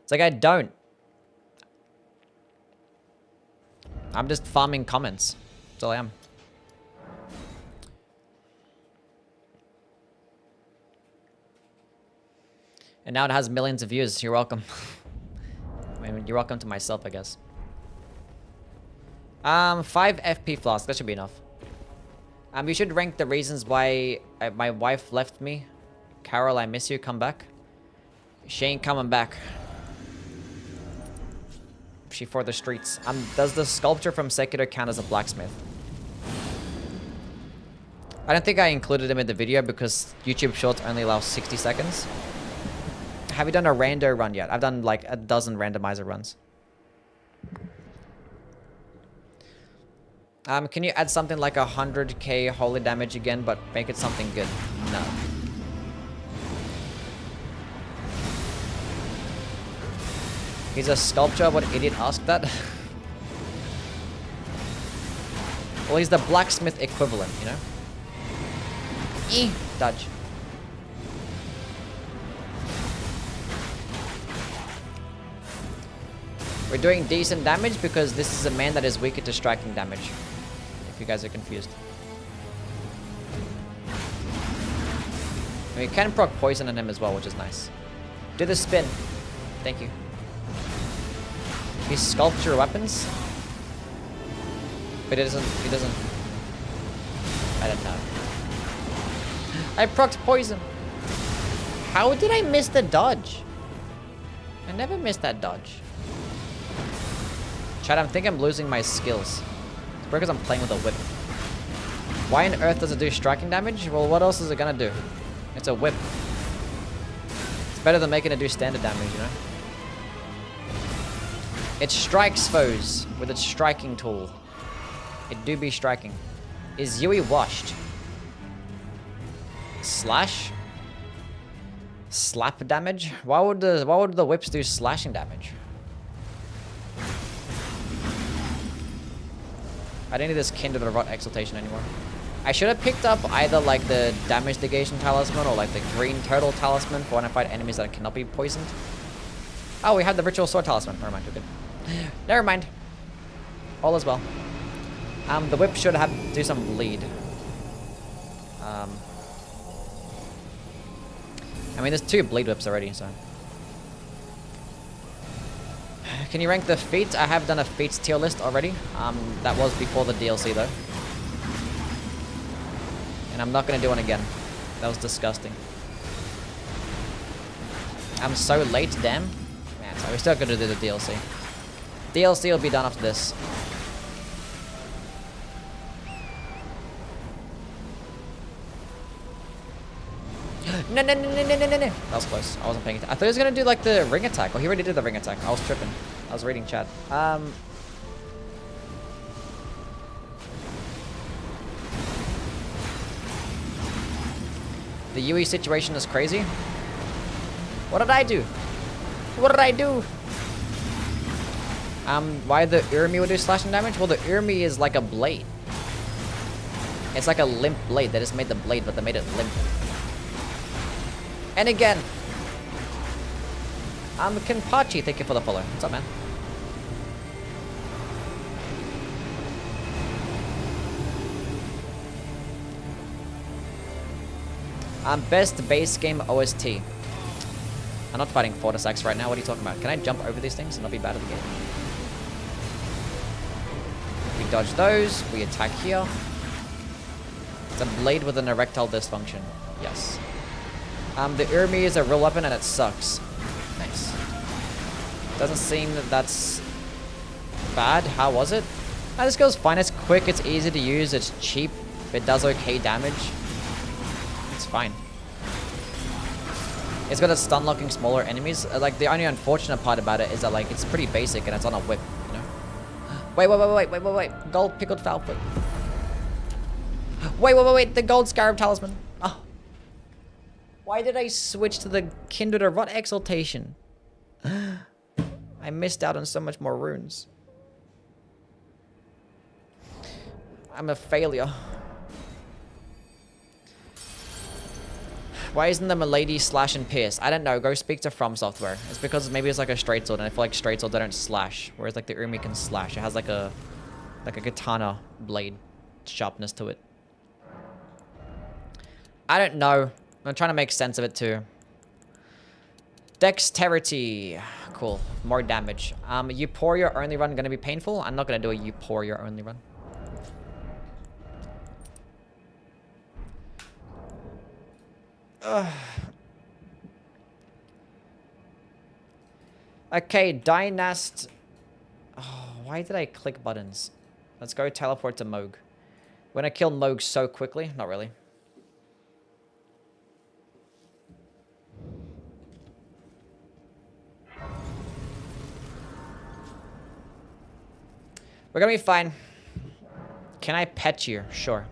It's like, I don't. I'm just farming comments. That's all I am. And now it has millions of views. You're welcome. I mean, you're welcome to myself, I guess. 5 FP flask. That should be enough. You should rank the reasons why my wife left me. Carol, I miss you. Come back. She ain't coming back. She for the streets. Does the sculpture from Sekiro count as a blacksmith? I don't think I included him in the video because YouTube Shorts only allow 60 seconds. Have you done a rando run yet? I've done like a dozen randomizer runs. Can you add something like 100k holy damage again, but make it something good? No. He's a sculptor? What idiot asked that? Well, he's the blacksmith equivalent, you know? Dodge. We're doing decent damage because this is a man that is weaker to striking damage. If you guys are confused. And we can proc poison on him as well, which is nice. Do the spin. Thank you. He sculpture weapons. But he doesn't. I don't know. I procced poison. How did I miss the dodge? I never missed that dodge. Chat, I think I'm losing my skills. It's because I'm playing with a whip. Why on earth does it do striking damage? Well, what else is it gonna do? It's a whip. It's better than making it do standard damage, you know? It strikes foes with its striking tool. It do be striking. Is Yui washed? Slash? Slap damage? Why would the whips do slashing damage? I don't need this Kindred of Rot Exaltation anymore. I should have picked up either like the Damage Negation Talisman or like the Green Turtle Talisman for when I fight enemies that cannot be poisoned. Oh, we have the Ritual Sword Talisman. Never mind, we're good. Never mind. All is well. The whip should have do some bleed. I mean, there's 2 bleed whips already, so. Can you rank the feats? I have done a feats tier list already. That was before the DLC though. And I'm not gonna do one again. That was disgusting. I'm so late, damn. Man, so we're still gonna do the DLC. DLC will be done after this. No. That was close. I wasn't paying attention. I thought he was gonna do like the ring attack. Oh, he already did the ring attack. I was tripping. I was reading chat. The Yui situation is crazy. What did I do? What did I do? Why the Urmi would do slashing damage? Well, the Urmi is like a blade. It's like a limp blade. They just made the blade, but they made it limp. And again. Kenpachi, thank you for the follow. What's up, man? Best base game OST. I'm not fighting Fortis X right now. What are you talking about? Can I jump over these things and not be bad at the game? We dodge those. We attack here. It's a blade with an erectile dysfunction. Yes. The Urmi is a real weapon and it sucks. Nice. Doesn't seem that that's bad. How was it? This goes fine. It's quick. It's easy to use. It's cheap. It does okay damage. It's fine. It's good at stun locking smaller enemies. Like, the only unfortunate part about it is that, like, it's pretty basic and it's on a whip, you know? Wait. Gold pickled foul foot. Wait. The gold scarab talisman. Oh. Why did I switch to the Kindred of Rot Exaltation? I missed out on so much more runes. I'm a failure. Why isn't the Milady slash and pierce? I don't know. Go speak to From Software. It's because maybe it's like a straight sword, and I feel like straight swords don't slash, whereas like the Urmi can slash. It has like a katana blade sharpness to it. I don't know. I'm trying to make sense of it too. Dexterity. Cool. More damage. Euphoria only run gonna be painful? I'm not gonna do a Euphoria only run. Okay, Dynast. Oh, why did I click buttons? Let's go teleport to Moog. We're gonna kill Moog so quickly. Not really. We're gonna be fine. Can I pet you? Sure.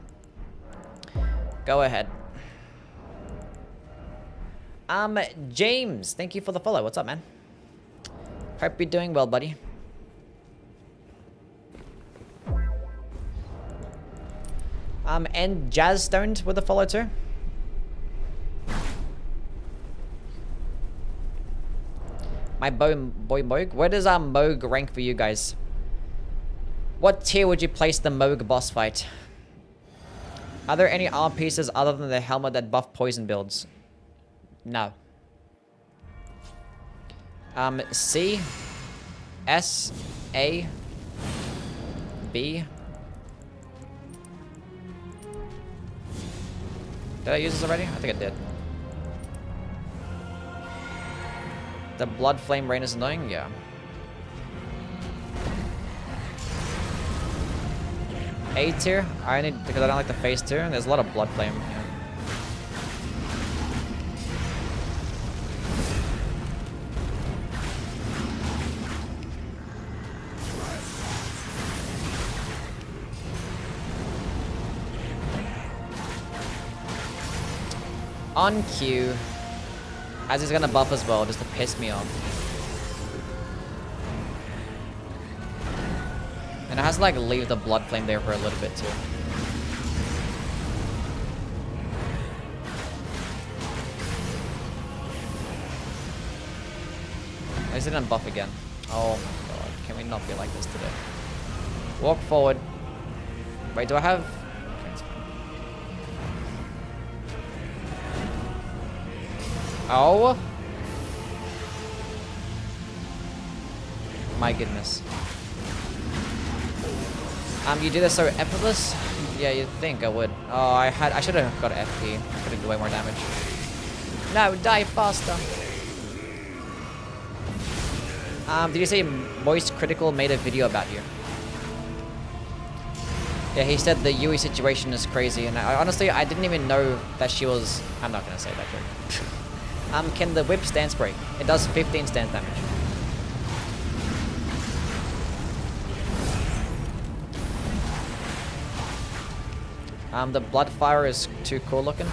Go ahead. James, thank you for the follow. What's up, man? Hope you're doing well, buddy. And Jazz Stoned with the follow too. My boy Moog. Where does Moog rank for you guys? What tier would you place the Moog boss fight? Are there any arm pieces other than the helmet that buff poison builds? No. C, S, A, B. Did I use this already? I think I did. The blood flame rain is annoying? Yeah. A tier? I need, because I don't like the face tier, and there's a lot of blood flame. Yeah. On cue. As he's gonna buff as well, just to piss me off. And it has to like leave the blood flame there for a little bit too. At least it didn't buff again. Oh my god, can we not be like this today? Walk forward. Wait, do I have... Okay, it's fine. Oh! My goodness. You do this so effortless? Yeah, you'd think I would. Oh, I should have got an FP. I could have done way more damage. No, die faster. Did you say Moist Critical made a video about you? Yeah, he said the Yui situation is crazy, and honestly, I didn't even know that she was... I'm not gonna say that joke. Can the whip stance break? It does 15 stance damage. The blood fire is too cool looking.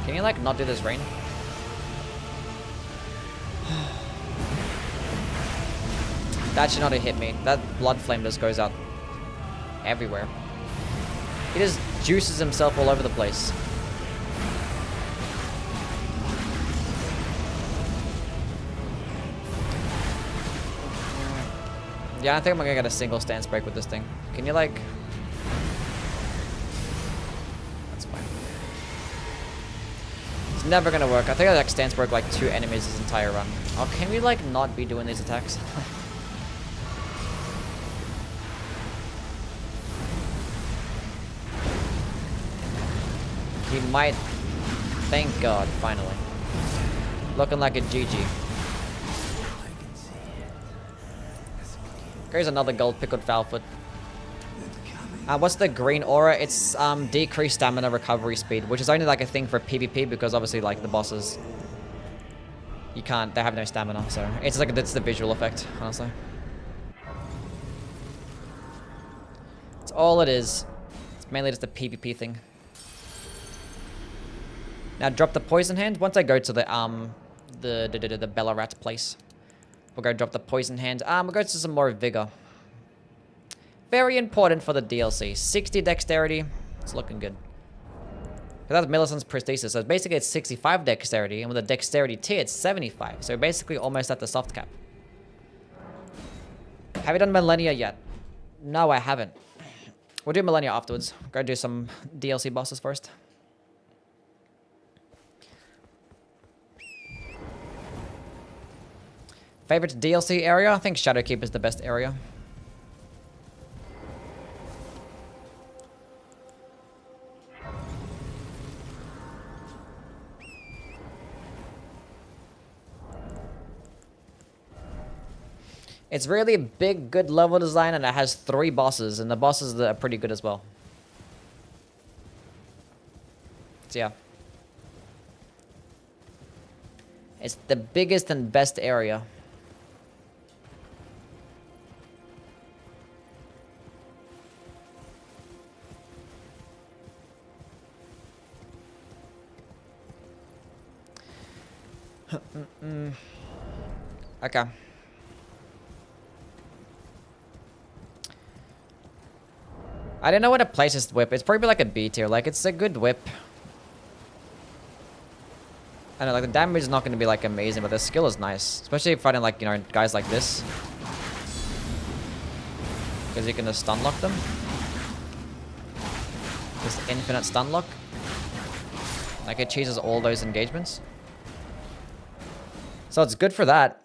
Can you like not do this rain? That should not have hit me. That blood flame just goes out everywhere. He just juices himself all over the place. Yeah, I think I'm gonna get a single stance break with this thing. Can you like... That's fine. It's never gonna work. I think I like stance broke like 2 enemies this entire run. Oh, can we like not be doing these attacks? He might... Thank God, finally. Looking like a GG. Here's another gold pickled foulfoot. What's the green aura? It's decreased stamina recovery speed, which is only like a thing for PvP because obviously like the bosses, you can't, they have no stamina, so it's like it's the visual effect, honestly. It's all it is. It's mainly just a PvP thing. Now drop the poison hand. Once I go to the Bellarat place, we'll go drop the poison hand. We'll go to some more vigor. Very important for the DLC. 60 dexterity. It's looking good. That's Millicent's prosthesis. So basically it's 65 dexterity, and with a dexterity tier, it's 75. So basically almost at the soft cap. Have you done Millennia yet? No, I haven't. We'll do Millennia afterwards. Go do some DLC bosses first. Favorite DLC area? I think Shadowkeep is the best area. It's really a big, good level design, and it has 3 bosses, and the bosses are pretty good as well. So yeah. It's the biggest and best area. Okay. I don't know what to place this whip. It's probably like a B tier. Like, it's a good whip. I know, like, the damage is not going to be, like, amazing, but the skill is nice. Especially fighting, like, you know, guys like this. Because you can just stun lock them. This infinite stun lock. Like, it chases all those engagements. So it's good for that.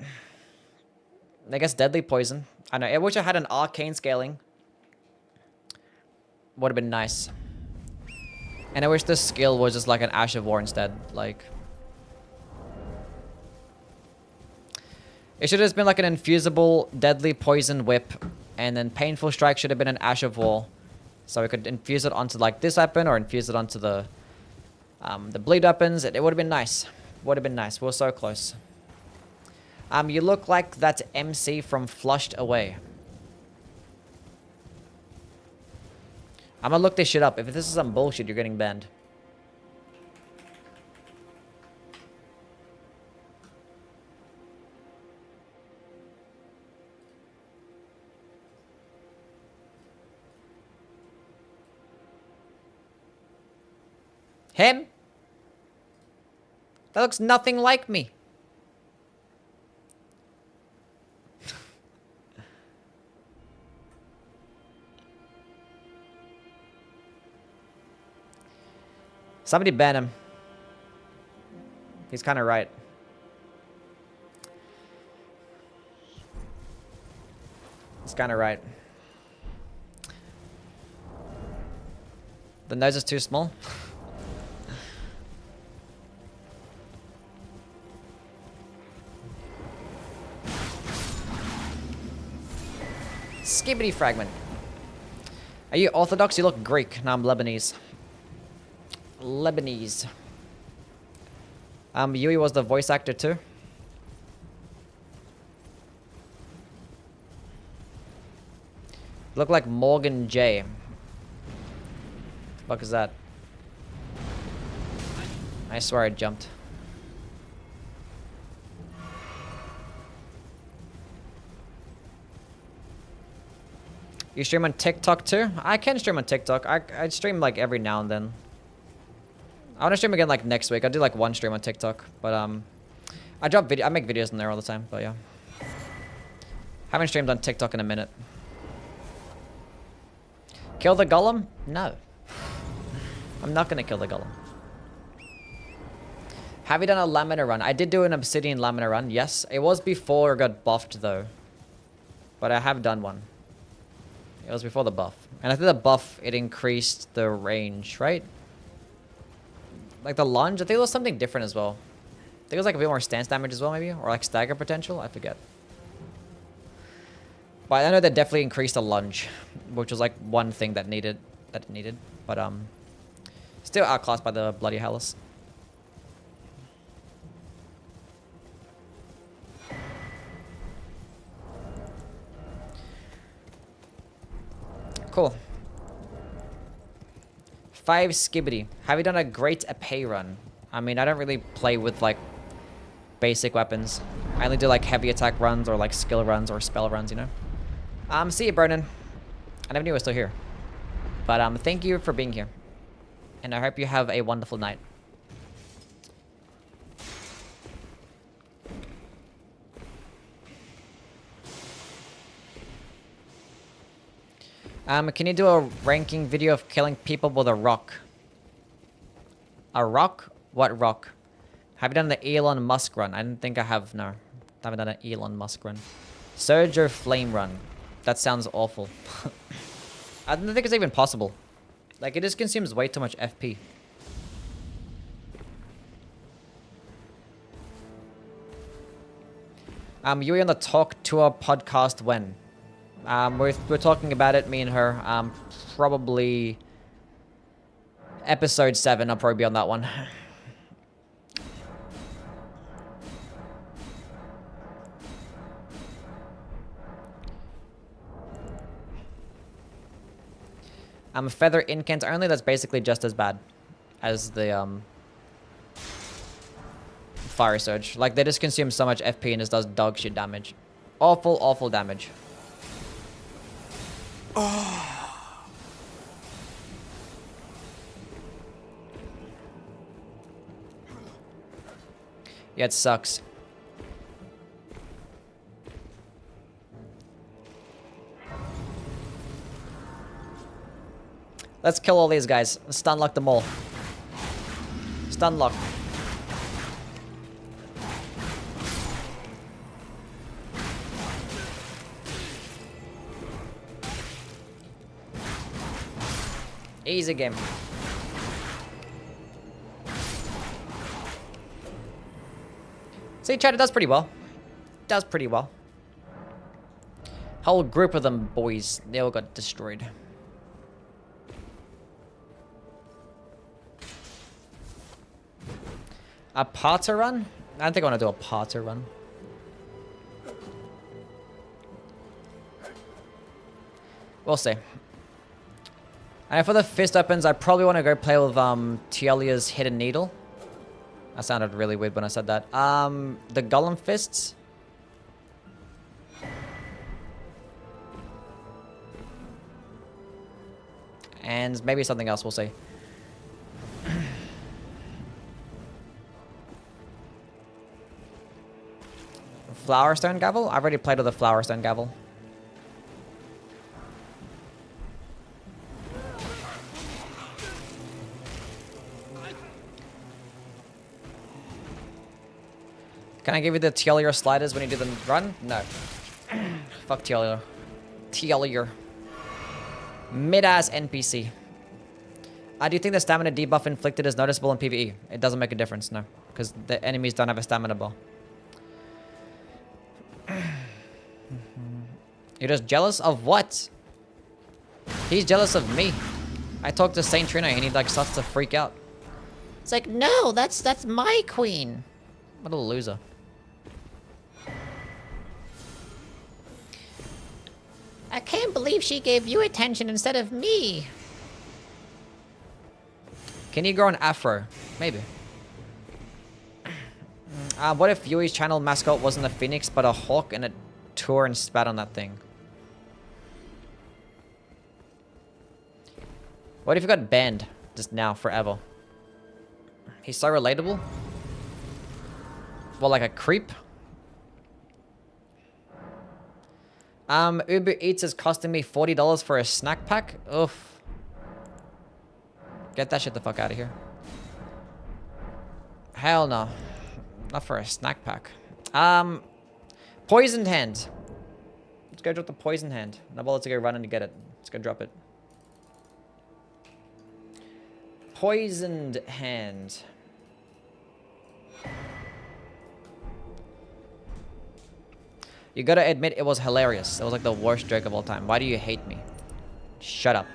I guess deadly poison. I know, I wish I had an arcane scaling. Would have been nice. And I wish this skill was just like an Ash of War instead. Like, it should have just been like an infusible deadly poison whip, and then painful strike should have been an Ash of War, so we could infuse it onto like this weapon or infuse it onto the bleed weapons. It would have been nice. Would have been nice. We're so close. You look like that MC from Flushed Away. I'm gonna look this shit up. If this is some bullshit, you're getting banned. Him? That looks nothing like me. Somebody ban him. He's kind of right. He's kind of right. The nose is too small. Skibbity fragment. Are you Orthodox? You look Greek. No, I'm Lebanese. Lebanese. Yui was the voice actor too. Look like Morgan J. Fuck is that? I swear I jumped. You stream on TikTok too? I can stream on TikTok. I stream like every now and then. I want to stream again like next week. I'll do like one stream on TikTok, but I make videos on there all the time, but yeah. Haven't streamed on TikTok in a minute. Kill the golem? No. I'm not gonna kill the golem. Have you done a Lamina run? I did do an Obsidian Lamina run, yes. It was before it got buffed though. But I have done one. It was before the buff. And I think the buff, it increased the range, right? Like the lunge, I think it was something different as well. I think it was like a bit more stance damage as well, maybe? Or like stagger potential? I forget. But I know they definitely increased the lunge, which was like one thing that it needed. But still outclassed by the Bloody Hellas. Cool. 5 Skibbity. Have you done a great Epee run? I mean, I don't really play with like basic weapons. I only do like heavy attack runs or like skill runs or spell runs, you know? See you, Brennan. I never knew you were still here. But thank you for being here. And I hope you have a wonderful night. Can you do a ranking video of killing people with a rock? A rock? What rock? Have you done the Elon Musk run? I don't think I have, no. I haven't done an Elon Musk run. Surge or Flame run? That sounds awful. I don't think it's even possible. Like, it just consumes way too much FP. You were on the Talk Tour podcast when? We're talking about it, me and her. Probably episode 7. I'll probably be on that one. Feather incants only. That's basically just as bad as the Fire Surge. Like, they just consume so much FP and it does dog shit damage. Awful, awful damage. Oh. Yeah, it sucks. Let's kill all these guys. Stun lock them all. Stun lock. Easy game. See, chat, it does pretty well. Does pretty well. Whole group of them boys, they all got destroyed. A parter run? I don't think I want to do a parter run. We'll see. And for the fist weapons, I probably want to go play with Tielia's Hidden Needle. That sounded really weird when I said that. The Golem Fists. And maybe something else, we'll see. Flower Stone Gavel? I've already played with the Flower Stone Gavel. Can I give you the Tielier sliders when you do the run? No. Fuck Tielier. Tielier. Mid-ass NPC. I do think the stamina debuff inflicted is noticeable in PvE. It doesn't make a difference, no. Because the enemies don't have a stamina bar. You're just jealous of what? He's jealous of me. I talk to Saint Trina and he like starts to freak out. It's like, no, that's my queen. What a loser. I can't believe she gave you attention instead of me. Can you grow an afro? Maybe. What if Yui's channel mascot wasn't a phoenix but a hawk and it tore and spat on that thing? What if you got banned just now forever? He's so relatable. Well, like a creep. Uber Eats is costing me $40 for a snack pack. Oof. Get that shit the fuck out of here. Hell no. Not for a snack pack. Poisoned hand. Let's go drop the poisoned hand. Now let's go run and get it. Let's go drop it. Poisoned hand. You gotta admit it was hilarious. It was like the worst joke of all time. Why do you hate me? Shut up.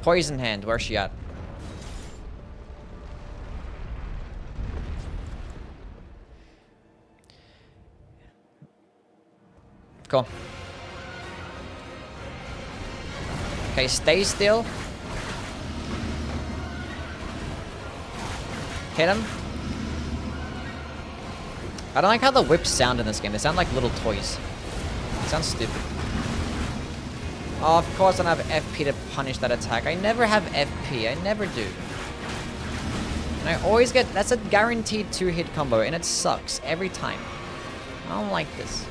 Poison hand, where's she at? Cool. Okay, stay still. Hit him. I don't like how the whips sound in this game. They sound like little toys. It sounds stupid. Oh, of course I don't have FP to punish that attack. I never have FP. I never do. And I always get... That's a guaranteed 2-hit combo, and it sucks every time. I don't like this.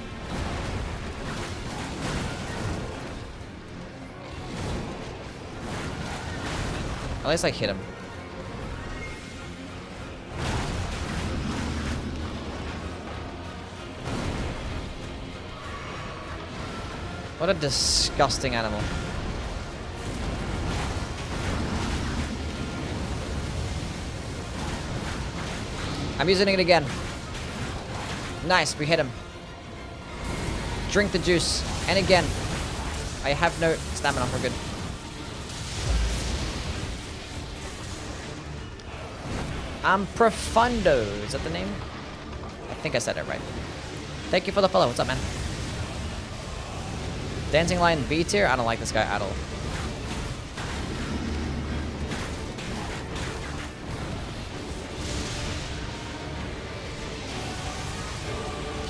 At least I hit him. What a disgusting animal. I'm using it again. Nice, we hit him. Drink the juice. And again. I have no stamina, we're good. Profundo. Is that the name? I think I said it right. Thank you for the follow. What's up, man? Dancing Lion B tier? I don't like this guy at all.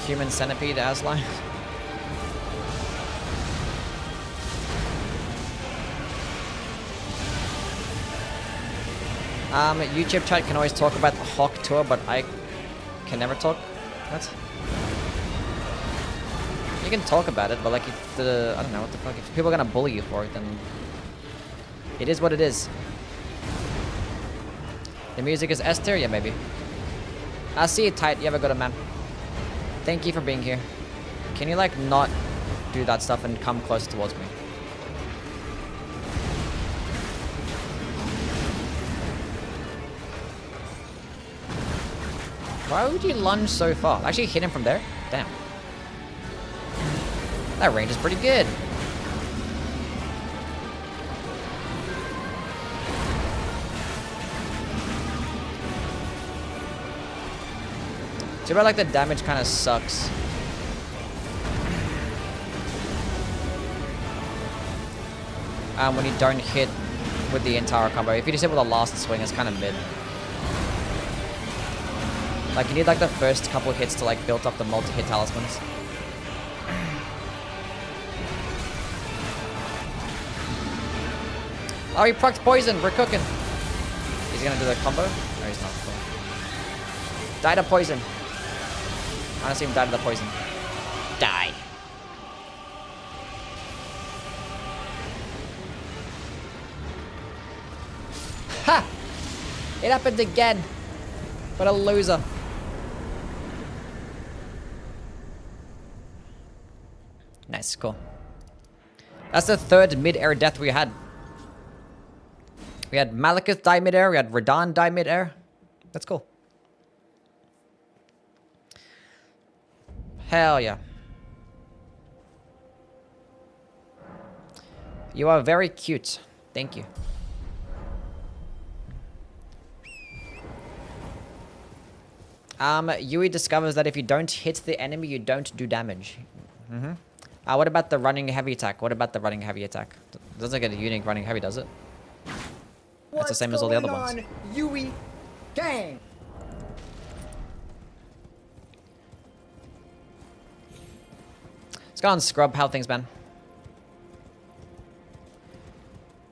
Human Centipede as lion. YouTube chat can always talk about the Hawk tour, but I can never talk. What? You can talk about it, but like if the... I don't know what the fuck. If people are gonna bully you for it, then... It is what it is. The music is S tier? Yeah, maybe. I'll see you tight. You have a good man. Thank you for being here. Can you like not do that stuff and come closer towards me? Why would you lunge so far? Actually hit him from there? Damn. That range is pretty good. Too bad like the damage kind of sucks. When you don't hit with the entire combo. If you just hit with the last swing, it's kind of mid. Like you need like the first couple hits to like build up the multi-hit talismans. Oh, he procs poison. We're cooking. Is he gonna do the combo? No, he's not. Cool. Die to poison. I want to see him die to the poison. Die. Ha! It happened again. What a loser. Nice, cool. That's the third mid-air death we had. We had Malekith die mid-air, we had Radahn die mid-air. That's cool. Hell yeah. You are very cute. Thank you. Yui discovers that if you don't hit the enemy, you don't do damage. What about the running heavy attack? What about the running heavy attack? Doesn't get a unique running heavy, does it? That's the same as all the other ones. Yui gang. Let's go on scrub. How things, man?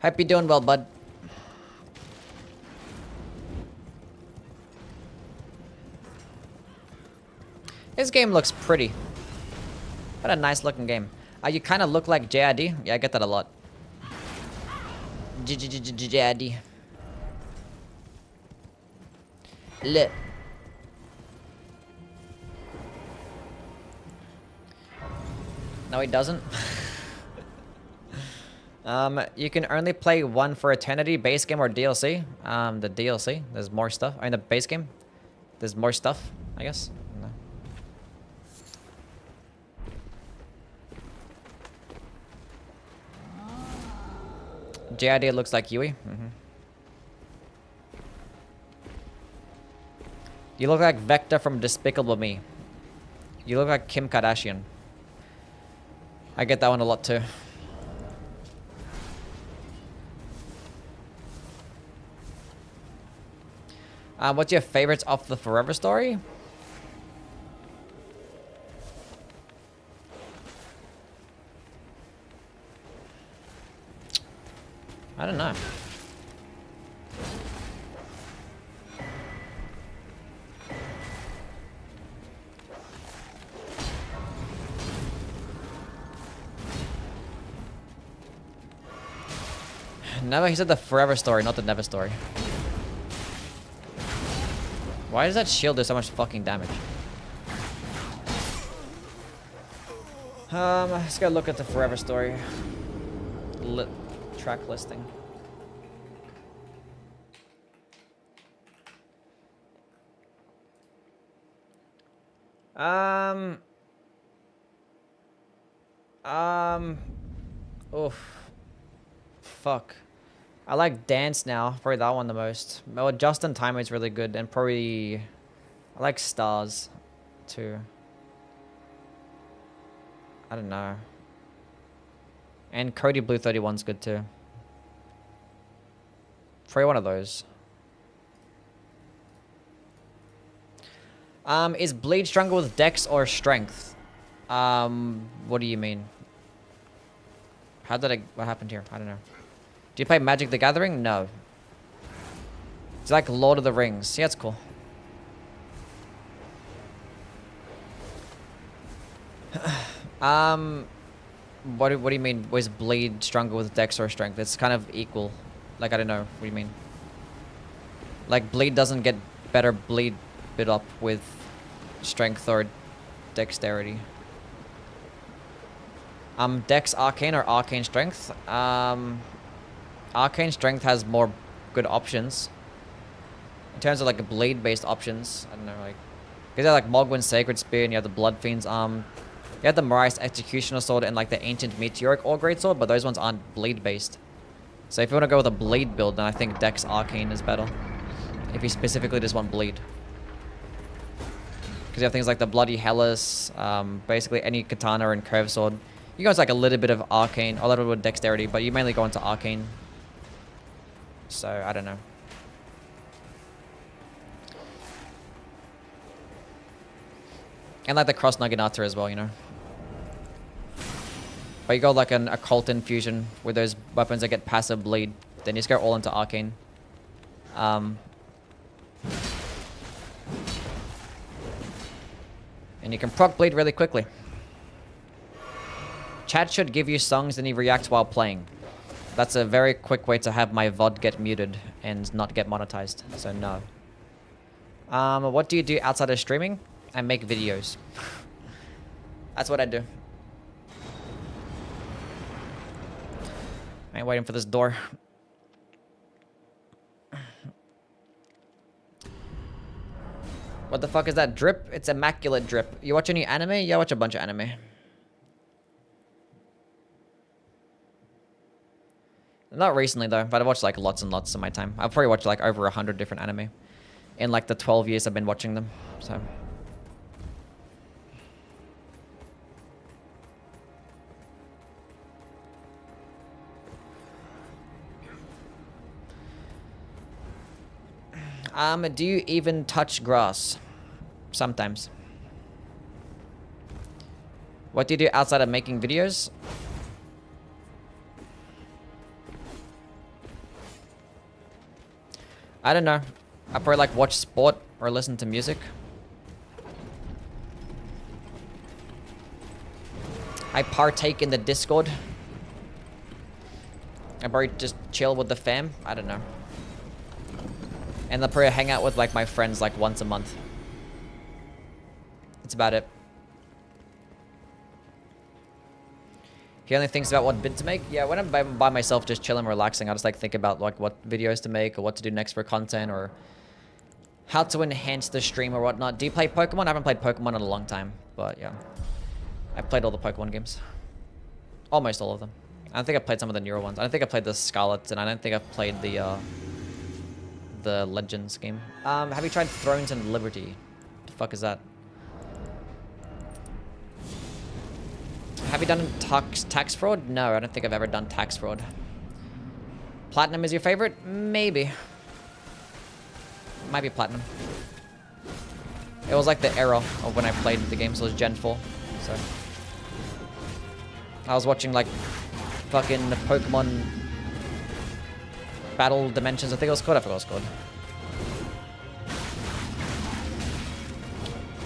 Hope you're doing well, bud. This game looks pretty. What a nice looking game. You kind of look like JID. Yeah, I get that a lot. JID. Lit. No, he doesn't. You can only play one for eternity, base game or DLC. The DLC, there's more stuff. I mean, the base game, there's more stuff, I guess. No. JID looks like Yui. You look like Vector from Despicable Me. You look like Kim Kardashian. I get that one a lot too. What's your favorites of the Forever Story? I don't know. Never, he said the Forever Story, not the Never Story. Why does that shield do so much fucking damage? Let's go look at the Forever Story. Track listing. Oof. Fuck. I like Dance now. Probably that one the most. Well, Just in Time is really good. And probably... I like Stars, too. I don't know. And Cody Blue 31's good, too. Probably one of those. Is Bleed stronger with Dex or Strength? What do you mean? What happened here? I don't know. Do you play Magic the Gathering? No. It's like Lord of the Rings. Yeah, it's cool. What do you mean? Was Bleed stronger with Dex or Strength? It's kind of equal. Like, I don't know. What do you mean? Like, Bleed doesn't get better Bleed bit up with Strength or Dexterity. Dex Arcane or Arcane Strength? Arcane Strength has more good options. In terms of, like, Blade-based options. I don't know, like... Because you have, like, Mogwin's Sacred Spear and you have the Blood Fiend's Arm. You have the Mariah's Executioner Sword and, like, the Ancient Meteoric or Greatsword, but those ones aren't Blade-based. So if you want to go with a Blade build, then I think Dex Arcane is better. If you specifically just want Bleed. Because you have things like the Bloody Hellas, basically any Katana and Curved Sword. You go into, like, a little bit of Arcane, a little bit of Dexterity, but you mainly go into Arcane. So, I don't know. And like the Cross Naginata as well, you know. But you got like an Occult Infusion with those weapons that get passive bleed. Then you just go all into Arcane. And you can proc bleed really quickly. Chat should give you songs and you react while playing. That's a very quick way to have my VOD get muted and not get monetized. So no. What do you do outside of streaming? I make videos. That's what I do. I ain't waiting for this door. What the fuck is that drip? It's immaculate drip. You watch any anime? Yeah, I watch a bunch of anime. Not recently though, but I watched like lots and lots in my time. I've probably watched like over 100 different anime in like the 12 years I've been watching them. So. Do you even touch grass? Sometimes. What do you do outside of making videos? I don't know. I probably like watch sport or listen to music. I partake in the Discord. I probably just chill with the fam. I don't know. And I'll probably hang out with like my friends like once a month. That's about it. He only thinks about what vid to make. Yeah, when I'm by myself just chilling, relaxing, I just like think about like what videos to make or what to do next for content or how to enhance the stream or whatnot. Do you play Pokemon? I haven't played Pokemon in a long time, but yeah. I've played all the Pokemon games. Almost all of them. I don't think I've played some of the newer ones. I don't think I played the Scarlet, and I don't think I've played the Legends game. Have you tried Thrones and Liberty? The fuck is that? Have you done tax fraud? No, I don't think I've ever done tax fraud. Platinum is your favorite? Maybe. Might be Platinum. It was like the era of when I played the game, so it was Gen 4. So I was watching like fucking Pokemon Battle Dimensions, I think it was called. I forgot what it was called.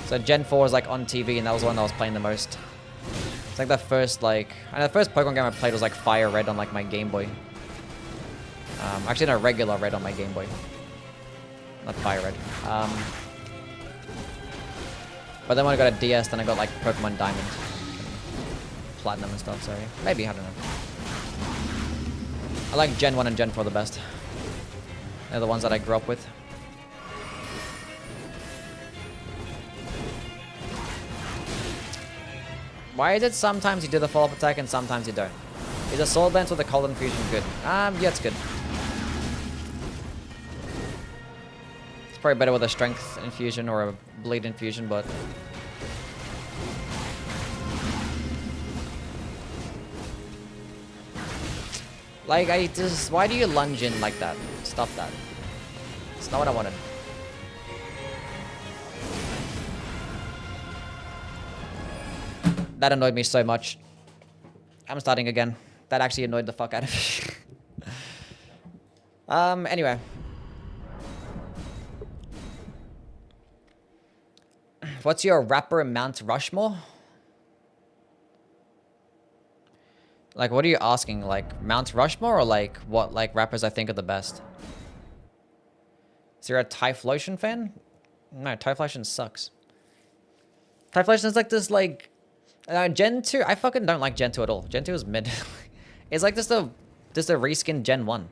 So Gen 4 was like on TV, and that was the one I was playing the most. It's like the first like, and the first Pokemon game I played was like Fire Red on like my Game Boy. Actually, no, regular Red on my Game Boy. Not Fire Red. But then when I got a DS, then I got like Pokemon Diamond, Platinum and stuff. So maybe, I don't know. I like Gen 1 and Gen 4 the best. They're the ones that I grew up with. Why is it sometimes you do the follow-up attack and sometimes you don't? Is a Soul Dance with a Cold Infusion good? Yeah, it's good. It's probably better with a Strength Infusion or a Bleed Infusion, but... Like, why do you lunge in like that? Stop that. It's not what I wanted. That annoyed me so much. I'm starting again. That actually annoyed the fuck out of me. Anyway. What's your rapper Mount Rushmore? Like, what are you asking? Like, Mount Rushmore or like, what like rappers I think are the best? Is there a Typhlosion fan? No, Typhlosion sucks. Typhlosion is like this like... Gen 2, I fucking don't like Gen 2 at all. Gen 2 is mid. It's like just a reskin Gen 1.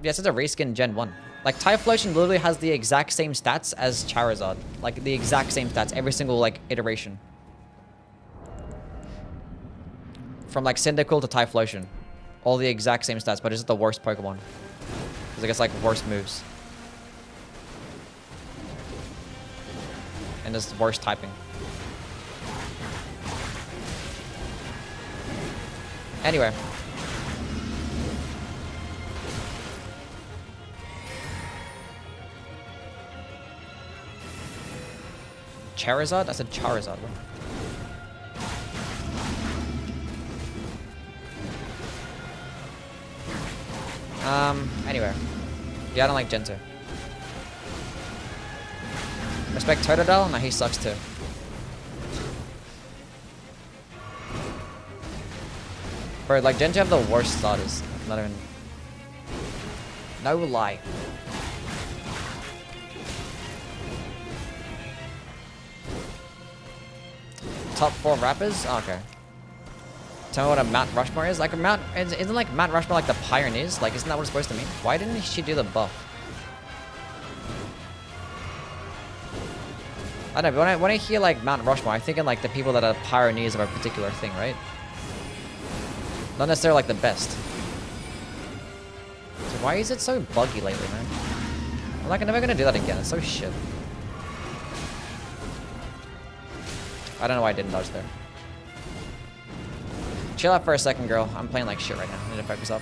Yes, it's a reskin Gen 1. Like, Typhlosion literally has the exact same stats as Charizard. Like, the exact same stats, every single, like, iteration. From, like, Cyndaquil to Typhlosion. All the exact same stats, but it's just the worst Pokemon. Because it gets, like, worse moves. And just worse typing. Anyway. Charizard? I said Charizard. Anyway. Yeah, I don't like Gento. Respect Totodile? No, he sucks too. Bro, like, Gento have the worst starters. Not even... No lie. Top 4 rappers? Oh, okay. Tell me what a Mount Rushmore is. Like a Mount... Isn't like Mount Rushmore like the pioneers? Like, isn't that what it's supposed to mean? Why didn't she do the buff? I don't know, but when I hear like Mount Rushmore, I'm thinking like the people that are pioneers of a particular thing, right? Not necessarily like the best. So why is it so buggy lately, man? I'm like, I'm never gonna do that again. It's so shit. I don't know why I didn't dodge there. Chill out for a second, girl. I'm playing like shit right now. I need to focus up.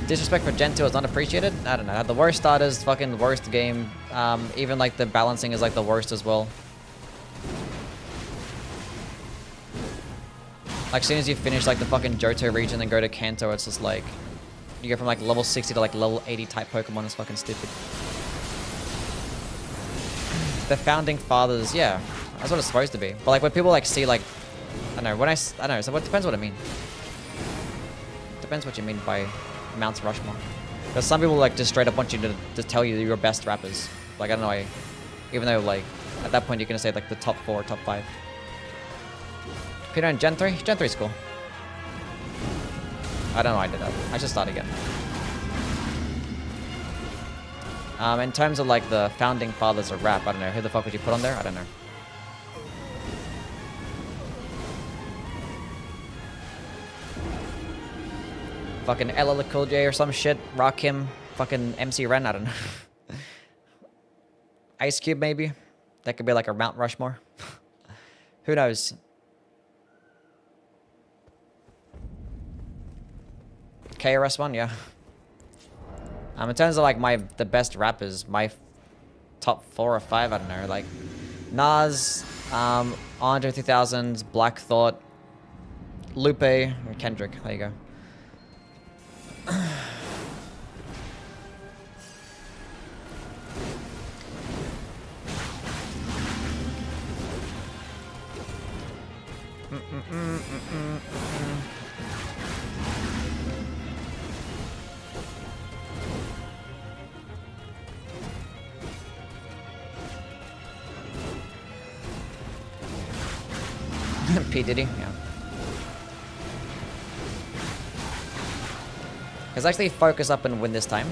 Disrespect for Gen 2 is not appreciated? I don't know. Had the worst starters, fucking worst game. Even like the balancing is like the worst as well. Like, as soon as you finish like the fucking Johto region and go to Kanto, it's just like you go from like level 60 to like level 80 type Pokemon. Is fucking stupid. The founding fathers, yeah, that's what it's supposed to be. But like when people like see like, I don't know, when I don't know, so it depends what I mean. Depends what you mean by Mount Rushmore. Because some people like just straight up want you to tell you your best rappers. Like, I don't know, even though like at that point you're gonna say like the top 4, top 5. Peter and Gen 3? Gen 3 is cool. I don't know why I did that. I should start again. In terms of like the founding fathers of rap, I don't know. Who the fuck would you put on there? I don't know. Fucking LL Cool J or some shit. Rakim. Fucking MC Ren. I don't know. Ice Cube maybe. That could be like a Mount Rushmore. Who knows? KRS One, yeah. In terms of like the best rappers, my top 4 or 5, I don't know, like Nas, Andre 3000, Black Thought, Lupe, and Kendrick. There you go. P. Diddy, yeah. Let's actually focus up and win this time.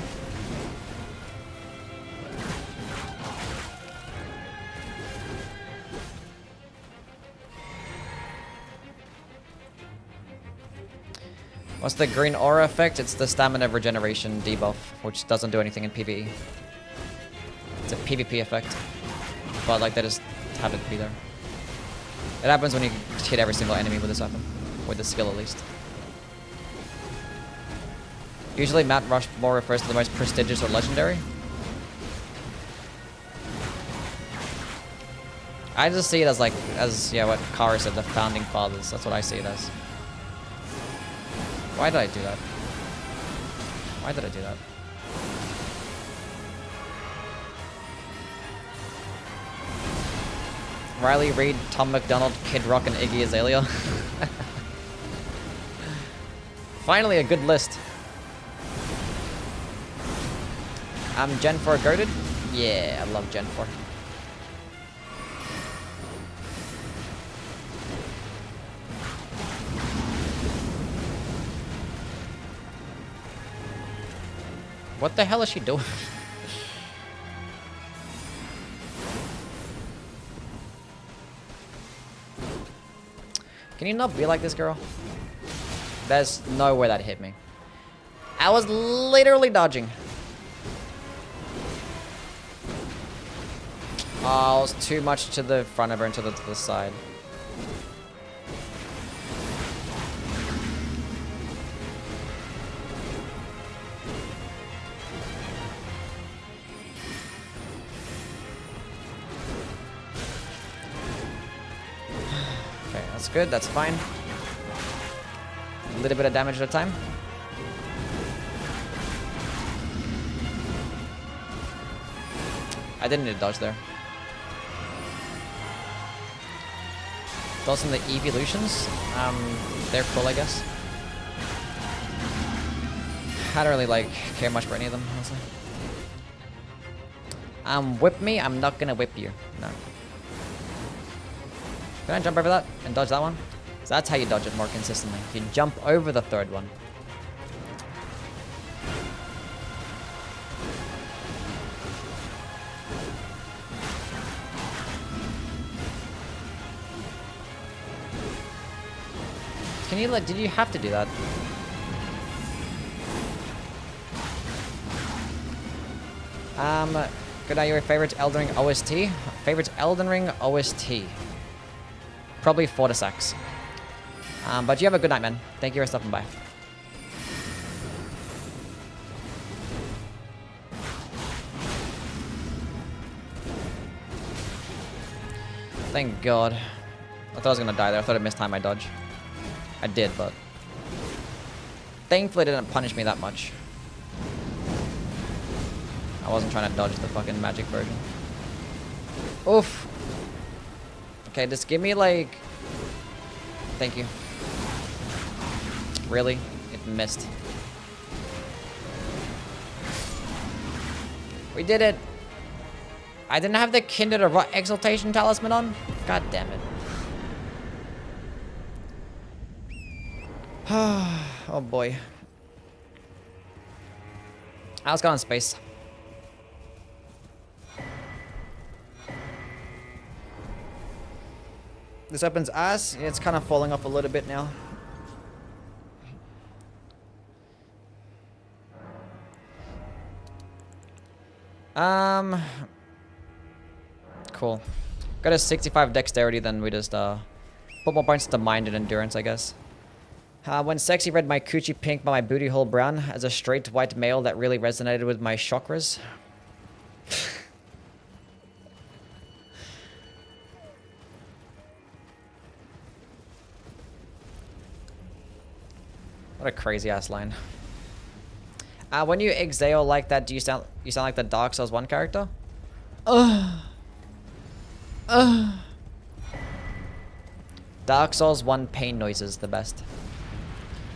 What's the green aura effect? It's the stamina regeneration debuff, which doesn't do anything in PvE. It's a PvP effect. But like, they just have it be there. It happens when you hit every single enemy with this weapon. With this skill, at least. Usually, Mount Rushmore refers to the most prestigious or legendary. I just see it as like, yeah, what Kara said, the founding fathers. That's what I see it as. Why did I do that? Why did I do that? Riley Reid, Tom McDonald, Kid Rock, and Iggy Azalea. Finally, a good list. Gen 4 goated? Yeah, I love Gen 4. What the hell is she doing? Can you not be like this, girl? There's no way that hit me. I was literally dodging. Oh, I was too much to the front of her and to the side. Okay, that's good. That's fine. A little bit of damage at a time. I didn't need to dodge there. Those in the evolutions, they're cool, I guess. I don't really like care much for any of them, honestly. Whip me, I'm not gonna whip you. No. Can I jump over that and dodge that one? So that's how you dodge it more consistently. You jump over the third one. Can you like, did you have to do that? Good night, your favorite Elden Ring OST? Favorite Elden Ring OST? Probably Fortisax. But you have a good night, man. Thank you for stopping by. Thank God. I thought I was gonna die there. I thought I missed time my dodge. I did, but thankfully it didn't punish me that much. I wasn't trying to dodge the fucking magic version. Oof. Okay, just give me like... Thank you. Really? It missed. We did it! I didn't have the Kindred of Exaltation Talisman on? God damn it. Oh boy. I was gone in space. This weapon's ass. It's kind of falling off a little bit now. Cool. Got a 65 dexterity, then we just put more points to mind and endurance, I guess. When sexy read my coochie pink but my booty hole brown as a straight white male, that really resonated with my chakras. What a crazy ass line. When you exhale like that, do you sound like the Dark Souls 1 character? Dark Souls 1 pain noises the best.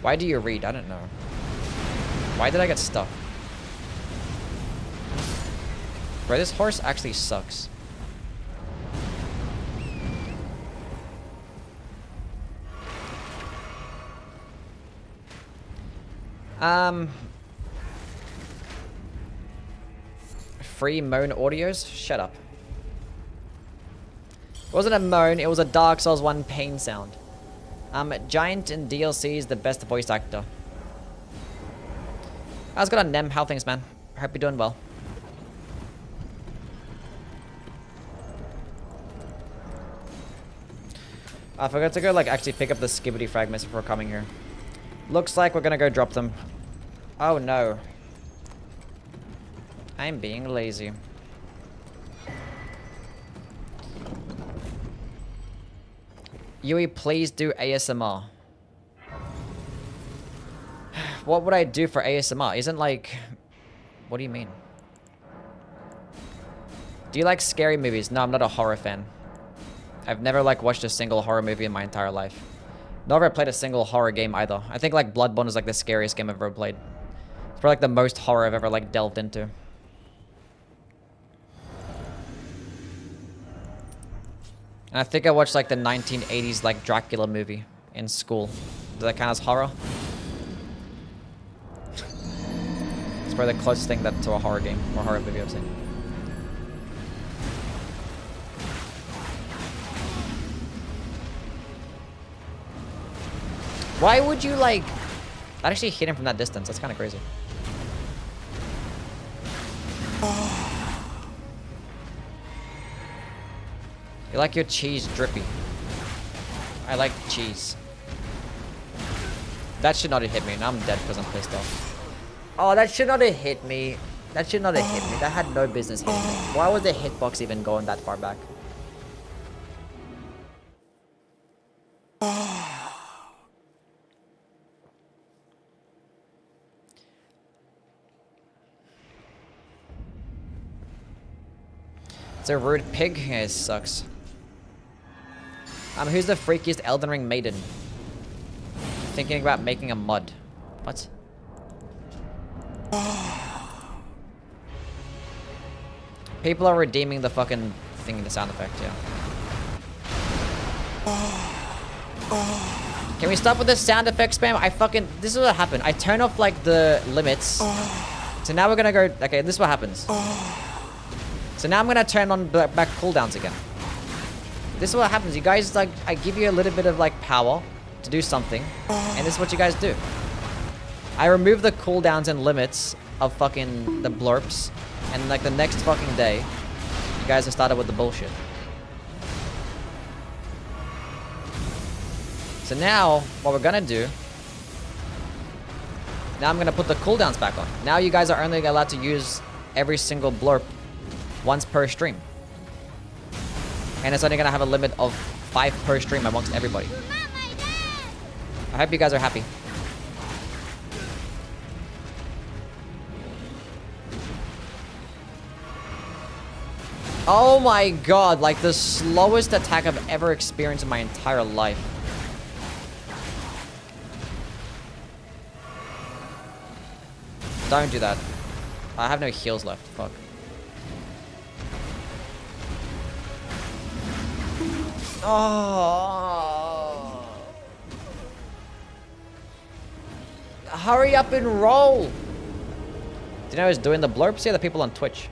Why do you read? I don't know. Why did I get stuck? Bro, this horse actually sucks. Free moan audios? Shut up. It wasn't a moan, it was a Dark Souls 1 pain sound. Giant in DLC is the best voice actor. How's it going on, Nem? How things, man? Hope you're doing well. I forgot to go, like, actually pick up the skibbity fragments before coming here. Looks like we're gonna go drop them. Oh, no. I'm being lazy. Yui, please do ASMR. What would I do for ASMR? Isn't like... What do you mean? Do you like scary movies? No, I'm not a horror fan. I've never like watched a single horror movie in my entire life. Never played a single horror game either. I think like Bloodborne is like the scariest game I've ever played. It's probably like the most horror I've ever like delved into. And I think I watched like the 1980s like Dracula movie in school. Does that count as horror? It's probably the closest thing to a horror game or horror movie I've seen. Why would you like... That actually hit him from that distance. That's kind of crazy. You like your cheese drippy. I like cheese. That should not have hit me. Now I'm dead because I'm pissed off. Oh, that should not have hit me. That should not have hit me. That had no business hitting me. Why was the hitbox even going that far back? It's a rude pig. Yeah, it sucks. Who's the freakiest Elden Ring maiden? Thinking about making a mod. What? People are redeeming the fucking thing in the sound effect, yeah. Can we stop with the sound effect spam? This is what happened. I turn off like the limits. So now we're gonna go, okay, this is what happens. So now I'm gonna turn on back cooldowns again. This is what happens. You guys, like, I give you a little bit of like power to do something. And this is what you guys do. I remove the cooldowns and limits of fucking the blurps. And like the next fucking day, you guys have started with the bullshit. So now, what we're gonna do, now I'm gonna put the cooldowns back on. Now you guys are only allowed to use every single blurp once per stream. And it's only gonna have a limit of 5 per stream amongst everybody. I hope you guys are happy. Oh my god, like the slowest attack I've ever experienced in my entire life. Don't do that. I have no heals left. Fuck. Oh. Hurry up and roll. Do you know who's doing the blurps here? The people on Twitch.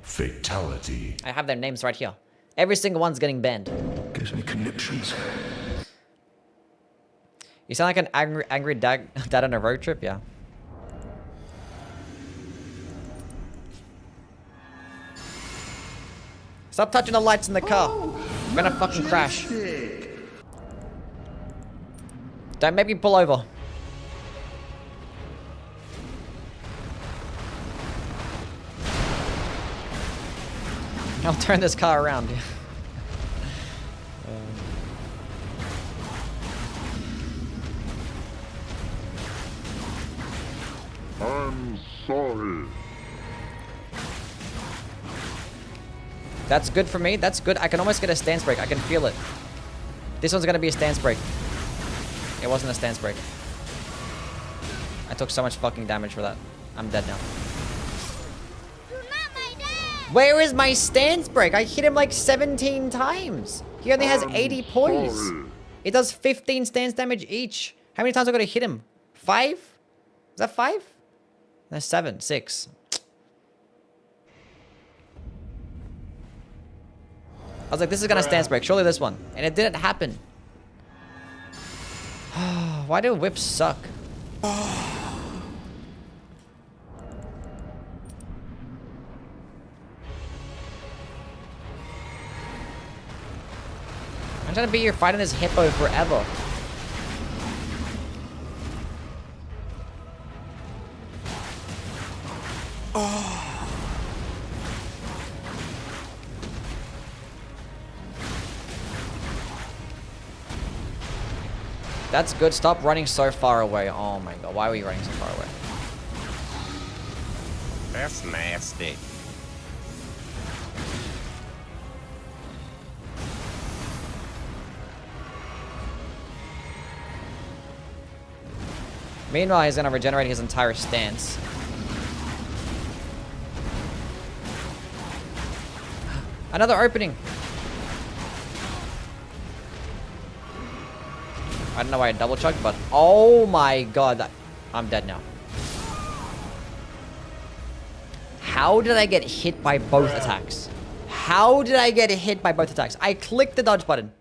Fatality. I have their names right here. Every single one's getting banned. Gives me conniptions. You sound like an angry dad on a road trip, yeah. Stop touching the lights in the car. I'm gonna fucking crash. Don't make me pull over. I'll turn this car around. I'm sorry. That's good for me. That's good. I can almost get a stance break. I can feel it. This one's gonna be a stance break. It wasn't a stance break. I took so much fucking damage for that. I'm dead now. Where is my stance break? I hit him like 17 times. He only has 80 poise. It does 15 stance damage each. How many times I gotta hit him? 5? Is that 5? That's 7, 6. I was like, this is gonna stance break. Surely this one. And it didn't happen. Why do whips suck? I'm trying to be here fighting this hippo forever. That's good. Stop running so far away. Oh my god. Why were you running so far away? That's nasty. Meanwhile, he's gonna regenerate his entire stance. Another opening. I don't know why I double chugged, but oh my god, I'm dead now. How did I get hit by both attacks? How did I get hit by both attacks? I clicked the dodge button.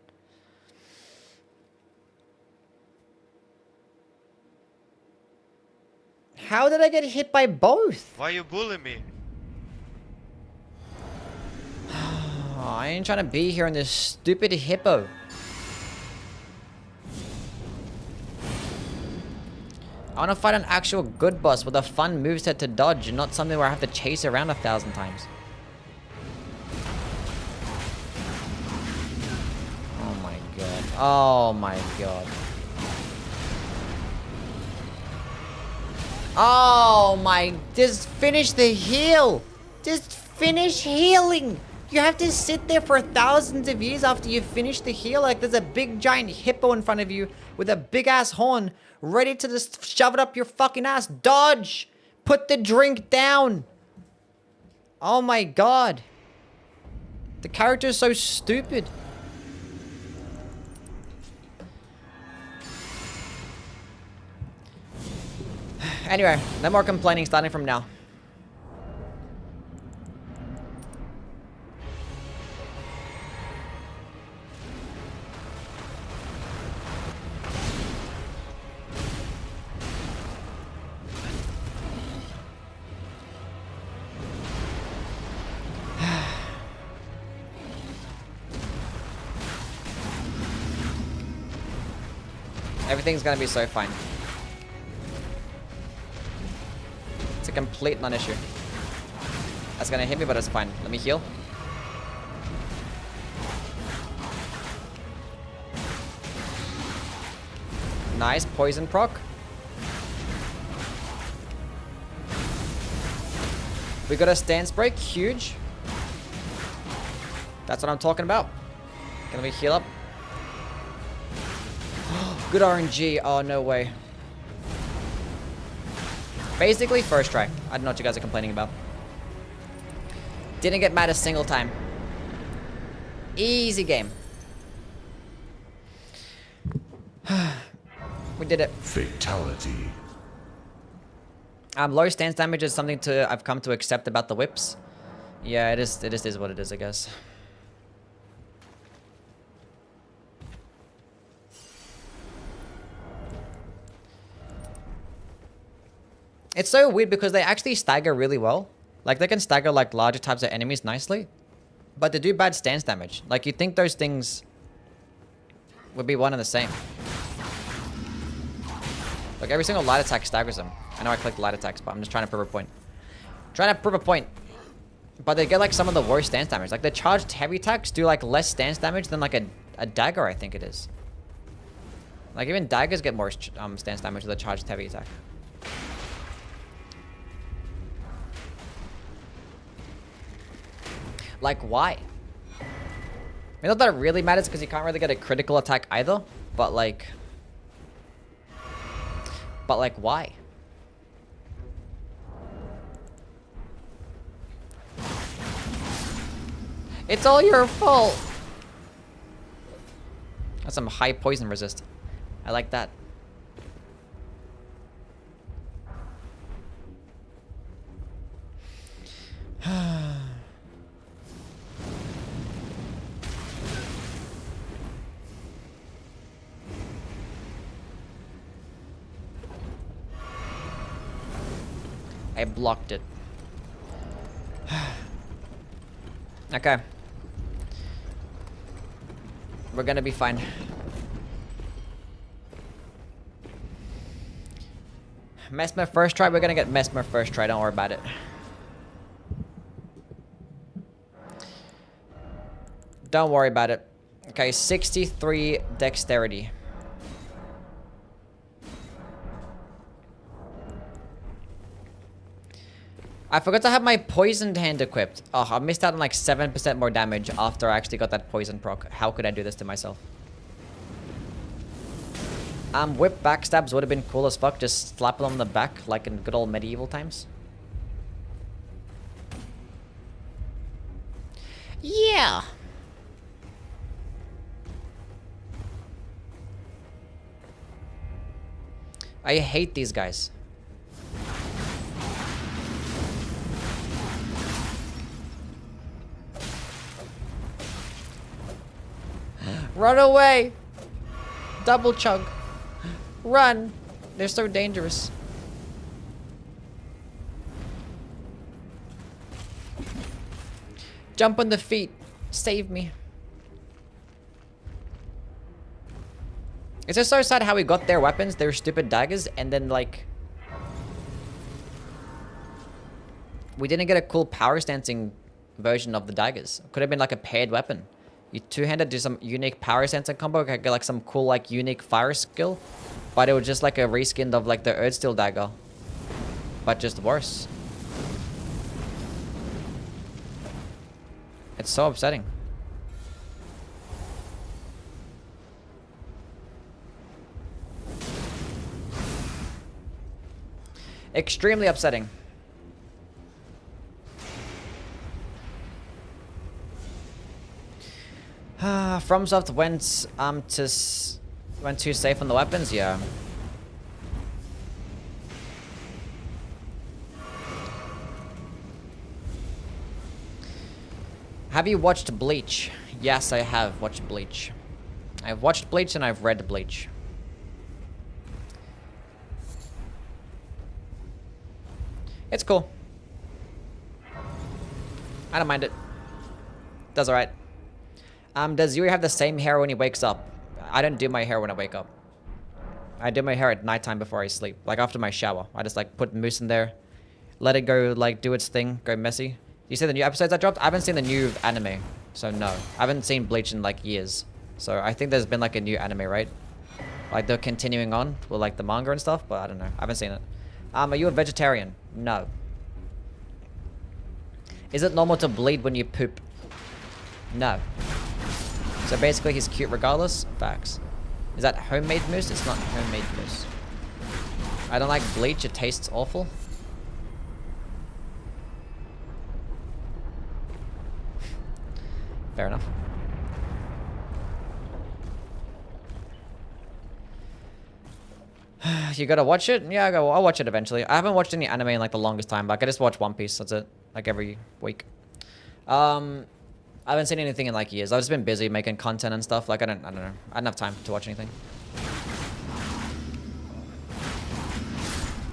How did I get hit by both? Why you bully me? Oh, I ain't trying to be here on this stupid hippo. I want to fight an actual good boss with a fun moveset to dodge, and not something where I have to chase around 1,000 times. Oh my god. Oh my god. Oh my... Just finish the heal! Just finish healing! You have to sit there for thousands of years after you finish the heal. Like there's a big giant hippo in front of you with a big ass horn ready to just shove it up your fucking ass. Dodge! Put the drink down! Oh my god. The character is so stupid. Anyway, no more complaining starting from now. Everything's gonna be so fine. It's a complete non-issue. That's gonna hit me, but it's fine. Let me heal. Nice poison proc. We got a stance break, huge. That's what I'm talking about. Can we heal up? Good RNG. Oh, no way. Basically, first try. I don't know what you guys are complaining about. Didn't get mad a single time. Easy game. We did it. Fatality. Low stance damage is something I've come to accept about the whips. Yeah, it is what it is, I guess. It's so weird because they actually stagger really well. Like, they can stagger, like, larger types of enemies nicely. But they do bad stance damage. Like, you'd think those things would be one and the same. Like, every single light attack staggers them. I know I clicked light attacks, but I'm just trying to prove a point. Trying to prove a point. But they get, like, some of the worst stance damage. Like, the charged heavy attacks do, like, less stance damage than, like, a dagger, I think it is. Like, even daggers get more stance damage with a charged heavy attack. Like, why? I mean, not that it really matters because you can't really get a critical attack either. But, like... why? It's all your fault! That's some high poison resist. I like that. I blocked it. Okay. We're gonna be fine. Mesmer first try. We're gonna get Mesmer first try. Don't worry about it. Don't worry about it. Okay, 63 dexterity. I forgot to have my poisoned hand equipped. Oh, I missed out on like 7% more damage after I actually got that poison proc. How could I do this to myself? Whip backstabs would have been cool as fuck. Just slap it on the back like in good old medieval times. Yeah. I hate these guys. Run away! Double chug. Run! They're so dangerous. Jump on the feet. Save me. It's just so sad how we got their weapons, their stupid daggers, and then like... we didn't get a cool power stancing version of the daggers. Could have been like a paired weapon. You two-handed, do some unique power stancing combo, get like some cool like unique fire skill. But it was just like a reskin of like the Earthsteel dagger. But just worse. It's so upsetting. Extremely upsetting. FromSoft went too safe on the weapons, yeah. Have you watched Bleach? Yes, I have watched Bleach. I've watched Bleach and I've read Bleach. It's cool. I don't mind it. Does alright. Does Yuri have the same hair when he wakes up? I don't do my hair when I wake up. I do my hair at nighttime before I sleep. Like after my shower. I just like put mousse in there. Let it go, like do its thing. Go messy. You see the new episodes that dropped? I haven't seen the new anime. So no. I haven't seen Bleach in like years. So I think there's been like a new anime, right? Like they're continuing on with like the manga and stuff. But I don't know. I haven't seen it. Are you a vegetarian? No. Is it normal to bleed when you poop? No. So basically he's cute regardless? Facts. Is that homemade mousse? It's not homemade mousse. I don't like Bleach. It tastes awful. Fair enough. You gotta watch it? Yeah, I'll watch it eventually. I haven't watched any anime in like the longest time, but I just watch One Piece. That's it. Like every week. I haven't seen anything in like years. I've just been busy making content and stuff. Like I don't know. I don't have time to watch anything.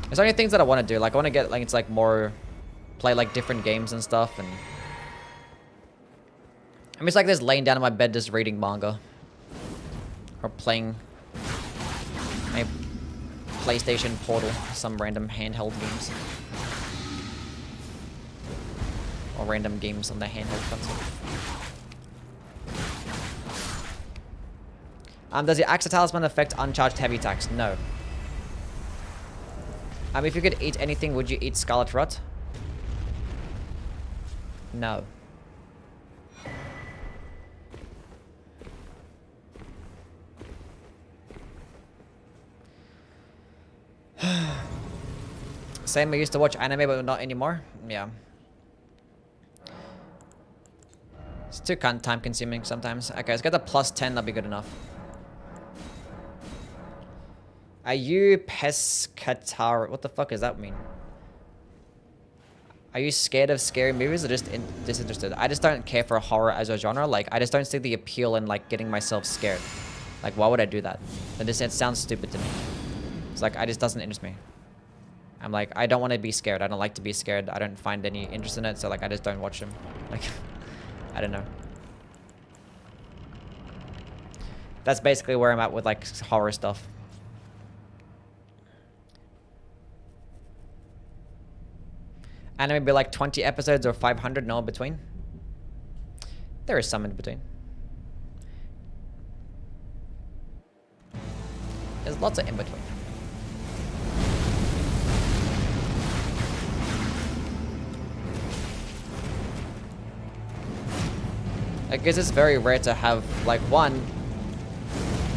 There's only things that I want to do. Like I want to get like it's like more play like different games and stuff. And I mean it's like just laying down in my bed just reading manga or playing my PlayStation Portal, some random handheld games. Or random games on the handheld console. Does the Axe Talisman affect uncharged heavy attacks? No. If you could eat anything, would you eat Scarlet Rot? No. Same, I used to watch anime, but not anymore. Yeah. It's too time consuming sometimes. Okay, let's get the +10, that'll be good enough. Are you pescatar? What the fuck does that mean? Are you scared of scary movies or just disinterested? I just don't care for horror as a genre. Like, I just don't see the appeal in, like, getting myself scared. Like, why would I do that? It sounds stupid to me. It's like, it just doesn't interest me. I'm like, I don't want to be scared. I don't like to be scared. I don't find any interest in it, so, like, I just don't watch them. Like, I don't know. That's basically where I'm at with, like, horror stuff. Anime be like 20 episodes or 500, no in between. There is some in between. There's lots of in between. I guess it's very rare to have like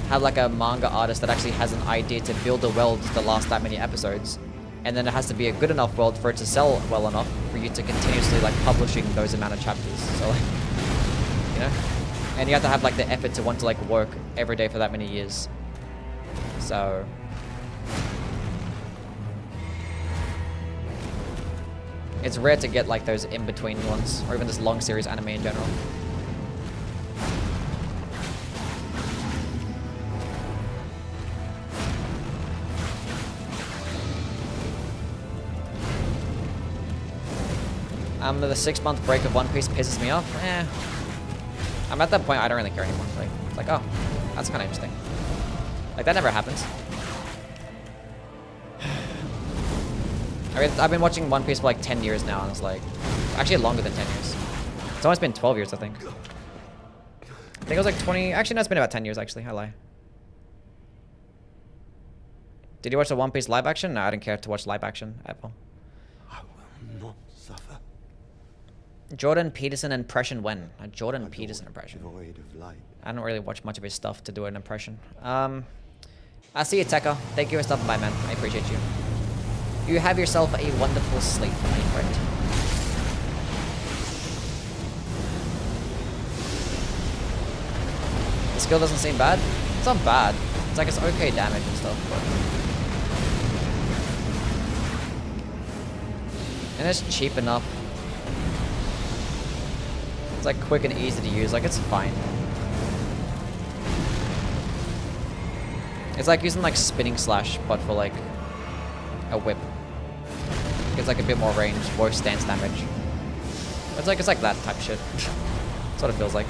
have like a manga artist that actually has an idea to build a world to last that many episodes. And then it has to be a good enough world for it to sell well enough for you to continuously like publishing those amount of chapters. So like, you know, and you have to have like the effort to want to like work every day for that many years. So it's rare to get like those in-between ones or even just long series anime in general. The 6-month break of One Piece pisses me off. I'm at that point I don't really care anymore. Like, it's like, oh, that's kind of interesting. Like, that never happens. I mean, I've been watching One Piece for like 10 years now, and it's like, actually longer than 10 years. It's almost been 12 years, I think. I think it was like 20, actually no, it's been about 10 years actually, I lie. Did you watch the One Piece live action? No, I didn't care to watch live action at all. I will not suffer. Jordan Peterson impression when? A Jordan Peterson impression. Void of light. I don't really watch much of his stuff to do an impression. I see you, Tekka. Thank you for stopping by, man. I appreciate you. You have yourself a wonderful sleep, my friend. The skill doesn't seem bad. It's not bad. It's like it's okay damage and stuff, but... And it's cheap enough. It's like quick and easy to use, like it's fine. It's like using like spinning slash, but for like a whip. It's like a bit more range, more stance damage. It's like that type shit. That's what it feels like.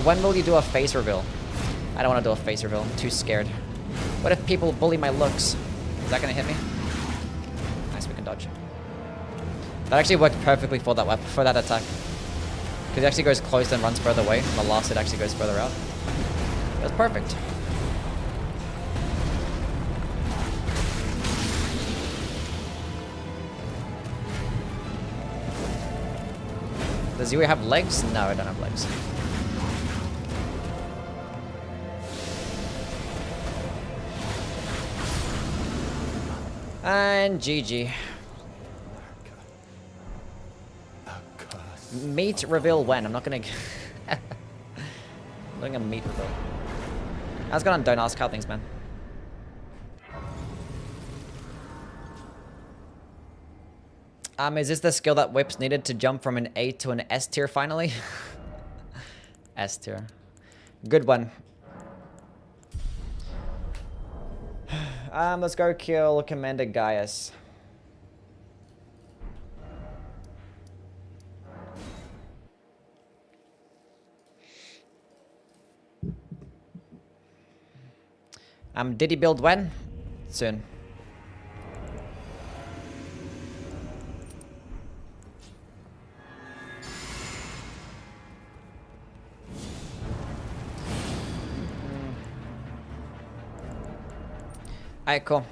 When will you do a face reveal? I don't want to do a face reveal. I'm too scared. What if people bully my looks? Is that gonna hit me? Nice, we can dodge. That actually worked perfectly for that weapon, for that attack. Because it actually goes close and runs further away. And the last hit actually goes further out. It was perfect. Does Yui have legs? No, I don't have legs. And GG. Meat reveal when? I'm not gonna... I'm doing a meat reveal. I was gonna don't ask how things, man. Is this the skill that Whips needed to jump from an A to an S tier finally? S tier. Good one. Let's go kill Commander Gaius. Did he build when? Soon. Alright, cool.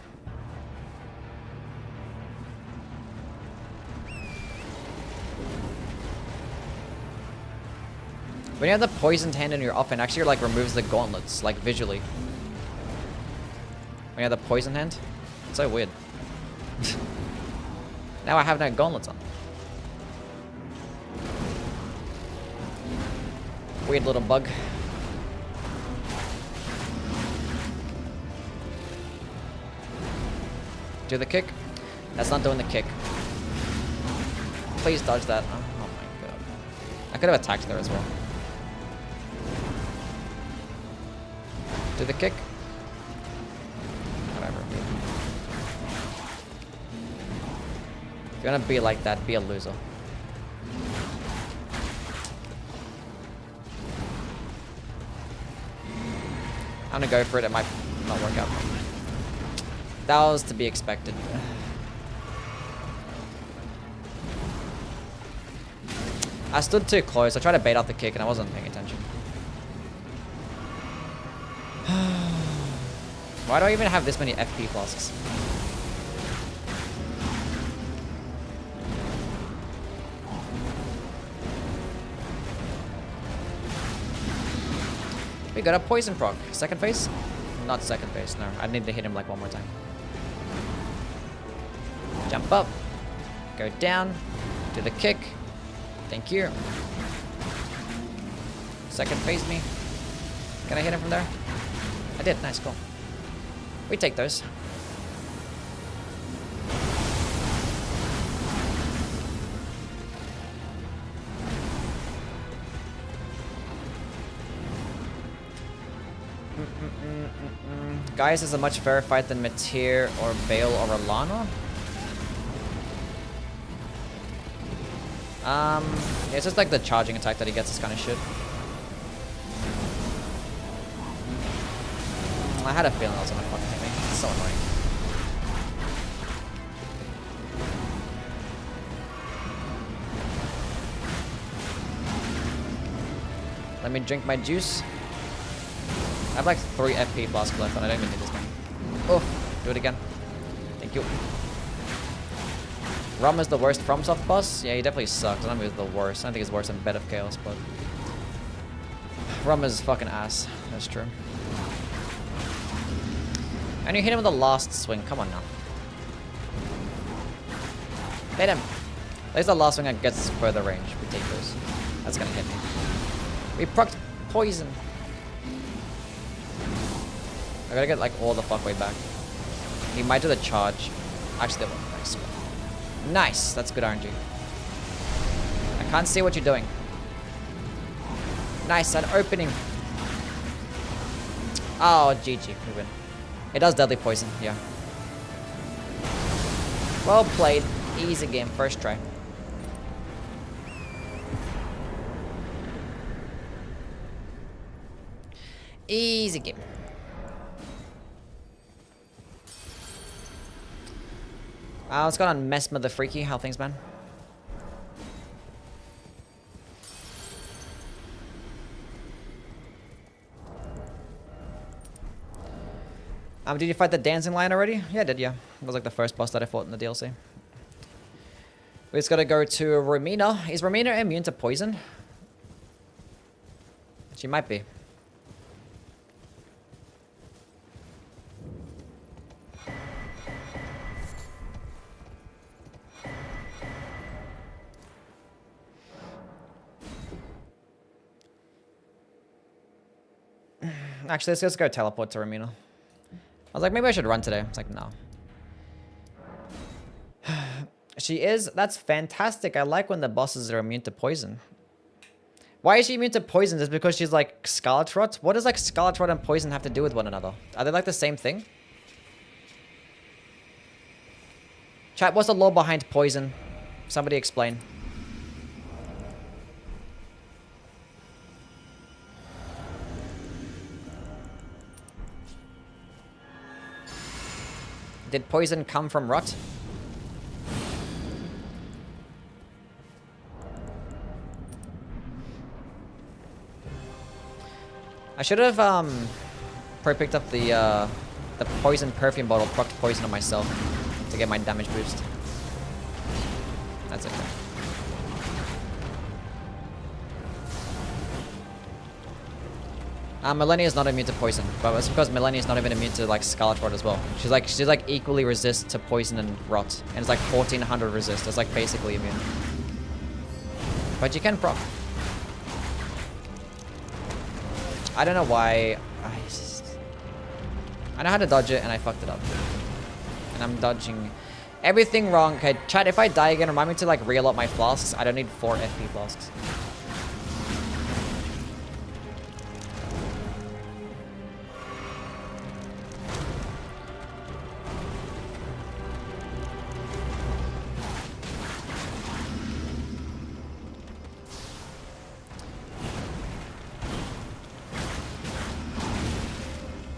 When you have the poisoned hand in your up and actually like removes the gauntlets, like visually. When you have the poison hand? It's so weird. Now I have no gauntlets on. Weird little bug. Do the kick? That's not doing the kick. Please dodge that. Oh my god. I could have attacked there as well. Do the kick? Whatever. If you're gonna be like that, be a loser. I'm gonna go for it. It might not work out. That was to be expected. I stood too close. I tried to bait out the kick and I wasn't paying attention. Why do I even have this many FP flasks? We got a poison proc. Second phase? Not second phase, no. I need to hit him like one more time. Jump up. Go down. Do the kick. Thank you. Second phase me. Can I hit him from there? I did. Nice, cool. We take those. Gaius is a much fairer fight than Matir or Bale or Alana. Yeah, it's just like the charging attack that he gets is kind of shit. I had a feeling that was gonna fucking hit me. It's so annoying. Let me drink my juice. I have like 3 FP flasks left and I don't even need this one. Oh, do it again. Thank you. Rum is the worst FromSoft boss? Yeah, he definitely sucks. I don't know if he's the worst. I don't think he's worse than Bed of Chaos, but... Rum is fucking ass. That's true. And you hit him with the last swing. Come on now. Hit him. At least the last swing that gets further range. We take those. That's gonna hit me. We procced poison. I gotta get like all the fuck way back. He might do the charge. Actually, that one. Nice. Nice. That's good RNG. I can't see what you're doing. Nice. An opening. Oh, GG. We win. It does deadly poison. Yeah. Well played. Easy game. First try. Easy game. What's going on, Mess Mother Freaky? How things, man? Did you fight the dancing lion already? Yeah, I did, yeah. It was like the first boss that I fought in the DLC. We just gotta go to Romina. Is Romina immune to poison? She might be. Actually, let's just go teleport to Romina. I was like, maybe I should run today. It's like, no. She is. That's fantastic. I like when the bosses are immune to poison. Why is she immune to poison? Just because she's like Scarlet Rot? What does like Scarlet Rot and poison have to do with one another? Are they like the same thing? Chat, what's the lore behind poison? Somebody explain. Did poison come from rot? I should have probably picked up the poison perfume bottle, procced poison on myself to get my damage boost. That's okay. Millennia is not immune to poison, but it's because Millennia is not even immune to like Scarlet Rot as well. She's like equally resist to poison and rot, and it's like 1400 resist. It's like basically immune. But you can proc. I don't know why. I know how to dodge it, and I fucked it up. And I'm dodging everything wrong. Okay, chat. If I die again, remind me to like reload my flasks. I don't need 4 FP flasks.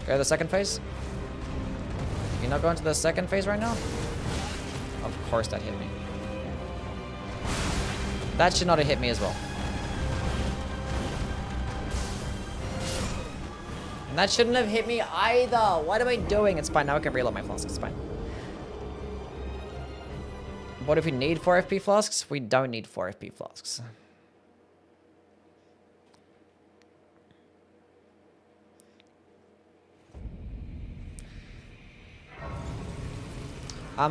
Go to the second phase? You're not going to the second phase right now? Of course that hit me. That should not have hit me as well. And that shouldn't have hit me either. What am I doing? It's fine. Now I can reload my flasks. It's fine. What if we need 4 FP flasks? We don't need 4 FP flasks.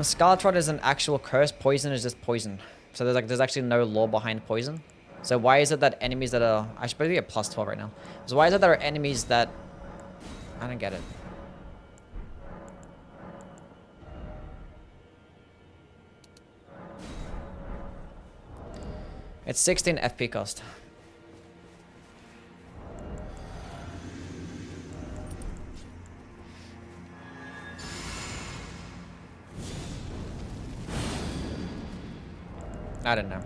Scarlet Rot is an actual curse. Poison is just poison. So there's actually no lore behind poison. So why is it that enemies that are... I should probably be at +12 right now. So why is it there are enemies that... I don't get it. It's 16 FP cost. I don't know.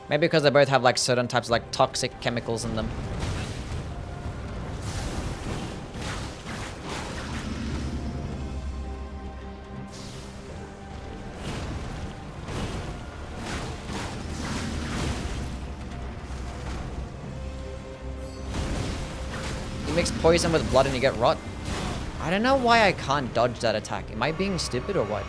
Maybe because they both have like certain types of like toxic chemicals in them. You mix poison with blood and you get rot. I don't know why I can't dodge that attack. Am I being stupid or what?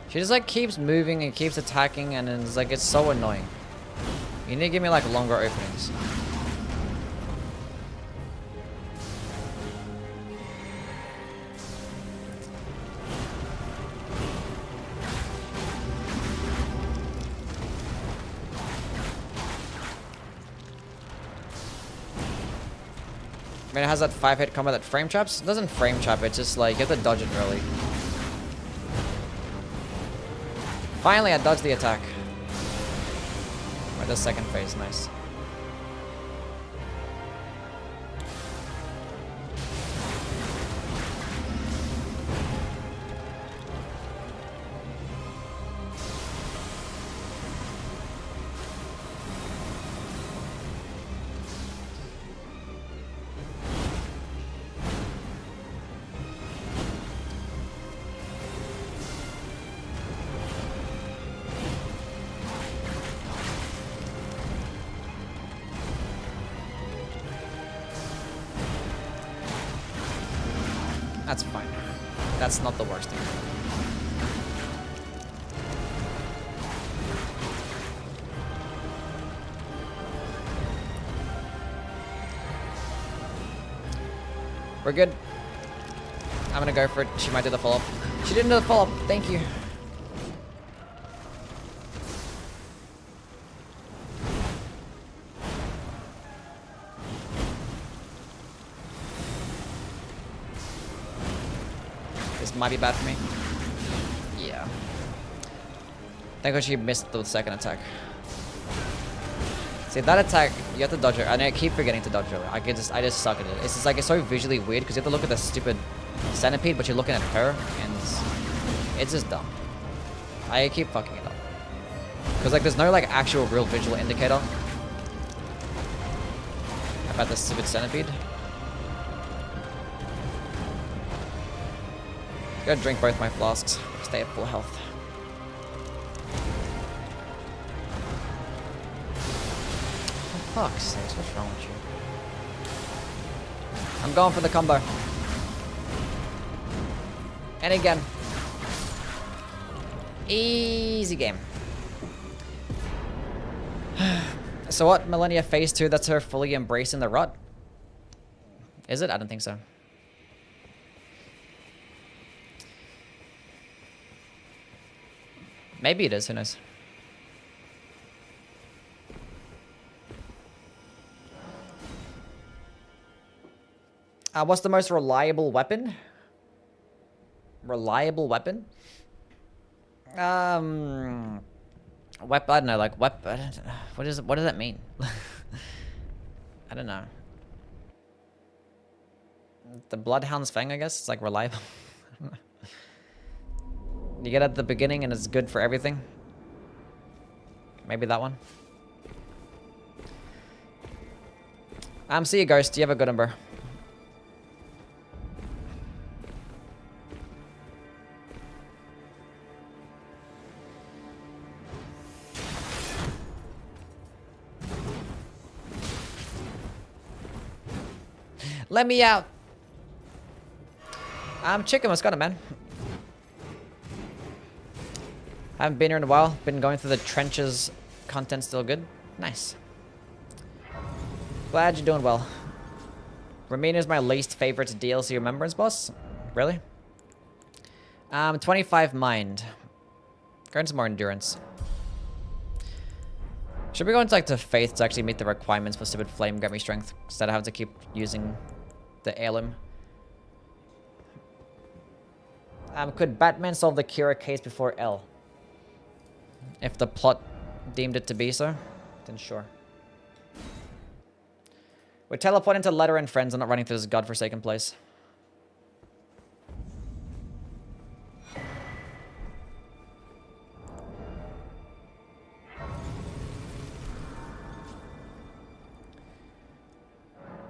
She just like keeps moving and keeps attacking and it's like, it's so annoying. You need to give me like longer openings. I mean, it has that 5-hit combo that frame traps. It doesn't frame trap, it's just like, you have to dodge it early. Finally, I dodged the attack. Or the second phase, nice. That's fine. That's not the worst thing. We're good. I'm gonna go for it. She might do the follow-up. She didn't do the follow-up. Thank you. This might be bad for me. Yeah. Thank God she missed the second attack. See, that attack, you have to dodge it. And I keep forgetting to dodge it. I just suck at it. It's just like, it's so visually weird because you have to look at the stupid centipede, but you're looking at her, and it's just dumb. I keep fucking it up. Because like, there's no like actual real visual indicator about the stupid centipede. Gotta drink both my flasks. Stay at full health. For fuck's sakes, what's wrong with you? I'm going for the combo. And again. Easy game. So what? Millennia Phase 2, that's her fully embracing the rot? Is it? I don't think so. Maybe it is, who knows? What's the most reliable weapon? Reliable weapon? I don't know, like weapon. What does that mean? I don't know. The Bloodhound's Fang, I guess. It's like reliable. You get it at the beginning and it's good for everything. Maybe that one. See you, Ghost. You have a good number. Let me out. I'm chicken. What's going on, man? Haven't been here in a while. Been going through the trenches. Content still good. Nice. Glad you're doing well. Ramina is my least favorite DLC remembrance boss. Really? 25 mind. Going some more endurance. Should we go into like to faith to actually meet the requirements for stupid flame get me strength instead of having to keep using the heirloom? Could Batman solve the Kira case before L? If the plot deemed it to be so, then sure. We're teleporting to Letter and friends and not running through this godforsaken place.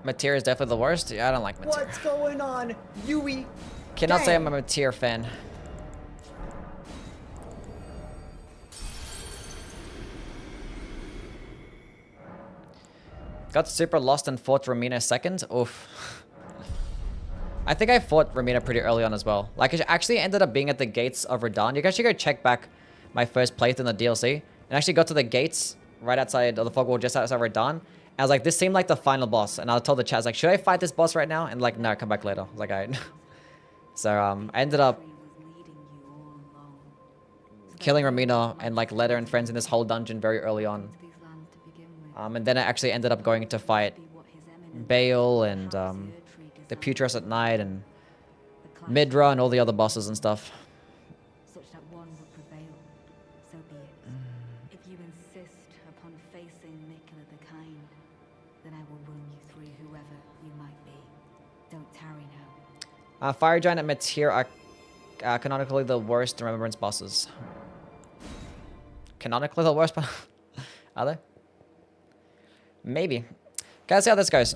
Mateer is definitely the worst. Yeah, I don't like Mateer. What's going on, Yui? Cannot say I'm a Mateer fan. Got super lost and fought Romina second. Oof. I think I fought Romina pretty early on as well. Like, I actually ended up being at the gates of Radahn. You can actually go check back my first playthrough in the DLC. And actually got to the gates right outside of the fog wall, just outside Radahn. I was like, this seemed like the final boss. And I told the chat, I was like, should I fight this boss right now? And like, no, come back later. I was like, alright. So, I ended up killing Romina and like led her and friends in this whole dungeon very early on. And then I actually ended up going to fight Bale and the Putress at night and Midra and all the other bosses and stuff. Such that one would prevail, so be it. If you insist upon facing Mikula the Kind, then I will win you through whoever you might be. Don't tarry now. Fire Giant and Meteor are canonically the worst Remembrance bosses. Canonically the worst? Are they? Maybe. Gotta see how this goes.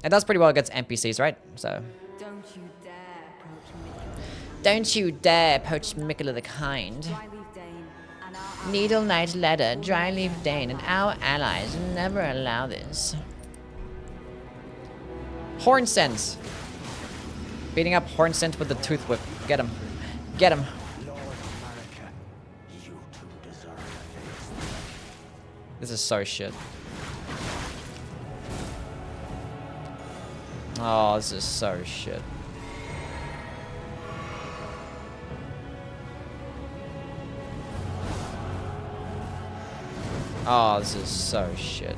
It does pretty well against NPCs, right? So. Don't you dare approach Mikula. Don't you dare approach Mikula the Kind. Dryleaf Dane and our Needle Knight Ladder, Dryleaf Dane, and our allies never allow this. Horn Sense. Beating up Horn Sense with the Tooth Whip. Get him. Get him. Lord of America, you two deserve a face. This is so shit. Oh, this is so shit. Oh, this is so shit.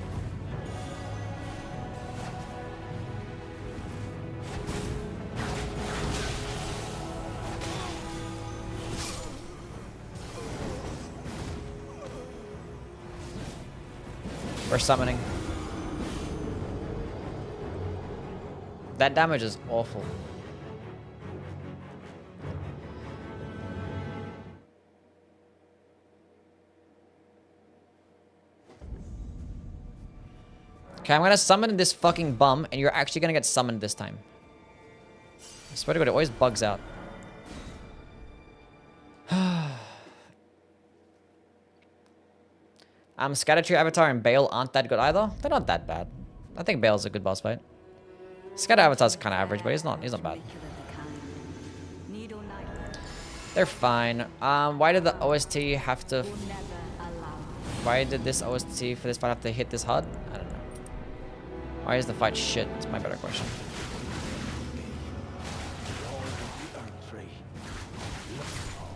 We're summoning. That damage is awful. Okay, I'm gonna summon this fucking bum, and you're actually gonna get summoned this time. I swear to God, it always bugs out. Scattertree, Avatar, and Bale aren't that good either. They're not that bad. I think Bale's a good boss fight. Scatter Avatar's kind of average, but he's not bad. They're fine. Why did the OST have to... Why did this OST for this fight have to hit this hard? I don't know. Why is the fight shit? It's my better question.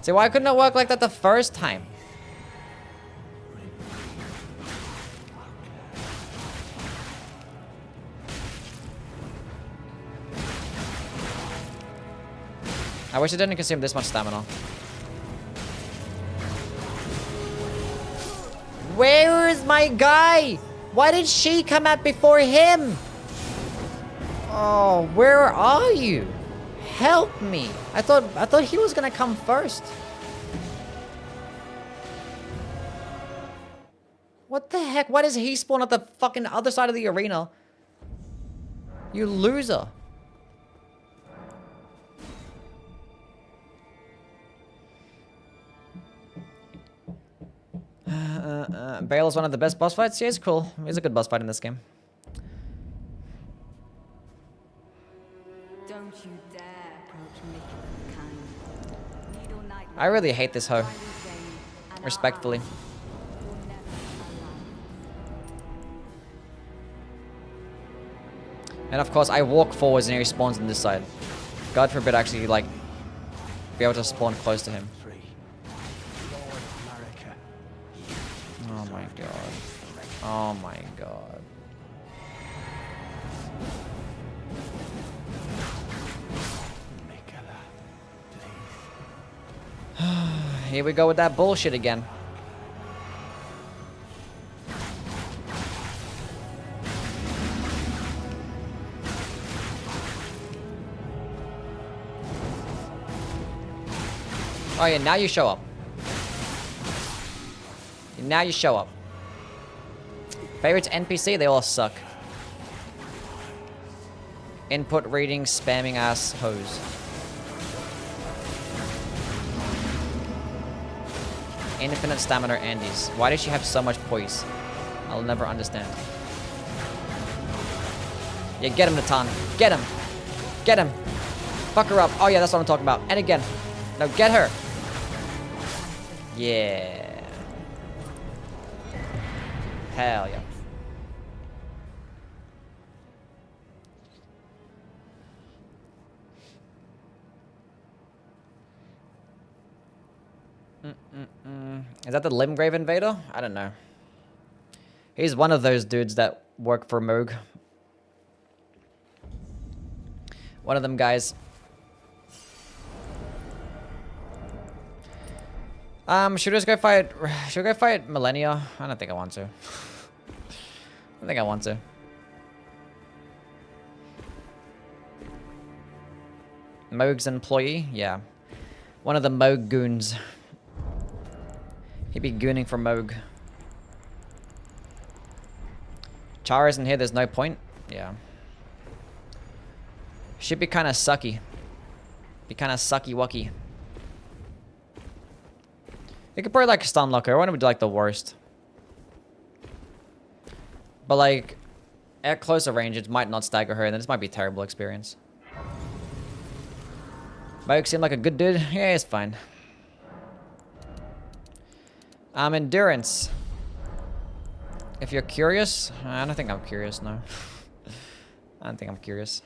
See, why couldn't it work like that the first time? I wish I didn't consume this much stamina. Where is my guy? Why did she come out before him? Oh, where are you? Help me. I thought he was gonna come first. What the heck? Why does he spawn at the fucking other side of the arena? You loser. Bale is one of the best boss fights. Yeah, he's cool. He's a good boss fight in this game. Don't you dare approach Mikula the Kind. Needle Knight I really hate this hoe. Dryleaf Dane and our Respectfully. allies will never allow. And of course, I walk forwards and he spawns on this side. God forbid I actually, like, be able to spawn close to him. Oh my god. Oh my god. Here we go with that bullshit again. Oh yeah, now you show up. Now you show up. Favorites NPC, they all suck. Input reading, spamming ass hoes. Infinite stamina Andes. Why does she have so much poise? I'll never understand. Yeah, get him, Natan. Get him. Get him. Fuck her up. Oh yeah, that's what I'm talking about. And again. No, get her. Yeah. Hell yeah. Is that the Limgrave Invader? I don't know. He's one of those dudes that work for Moog. One of them guys. Should we just go fight... Should we go fight Millennia? I don't think I want to. I don't think I want to. Moog's employee? Yeah. One of the Moog goons. He'd be gooning for Moog. Chara isn't here, there's no point. Yeah. Should be kind of sucky. Be kind of sucky-wucky. You could probably like stun lock her. I want to be like the worst. But like, at closer range, it might not stagger her, and then this might be a terrible experience. Moog seemed like a good dude. Yeah, he's fine. Endurance. If you're curious, I don't think I'm curious, no. I don't think I'm curious.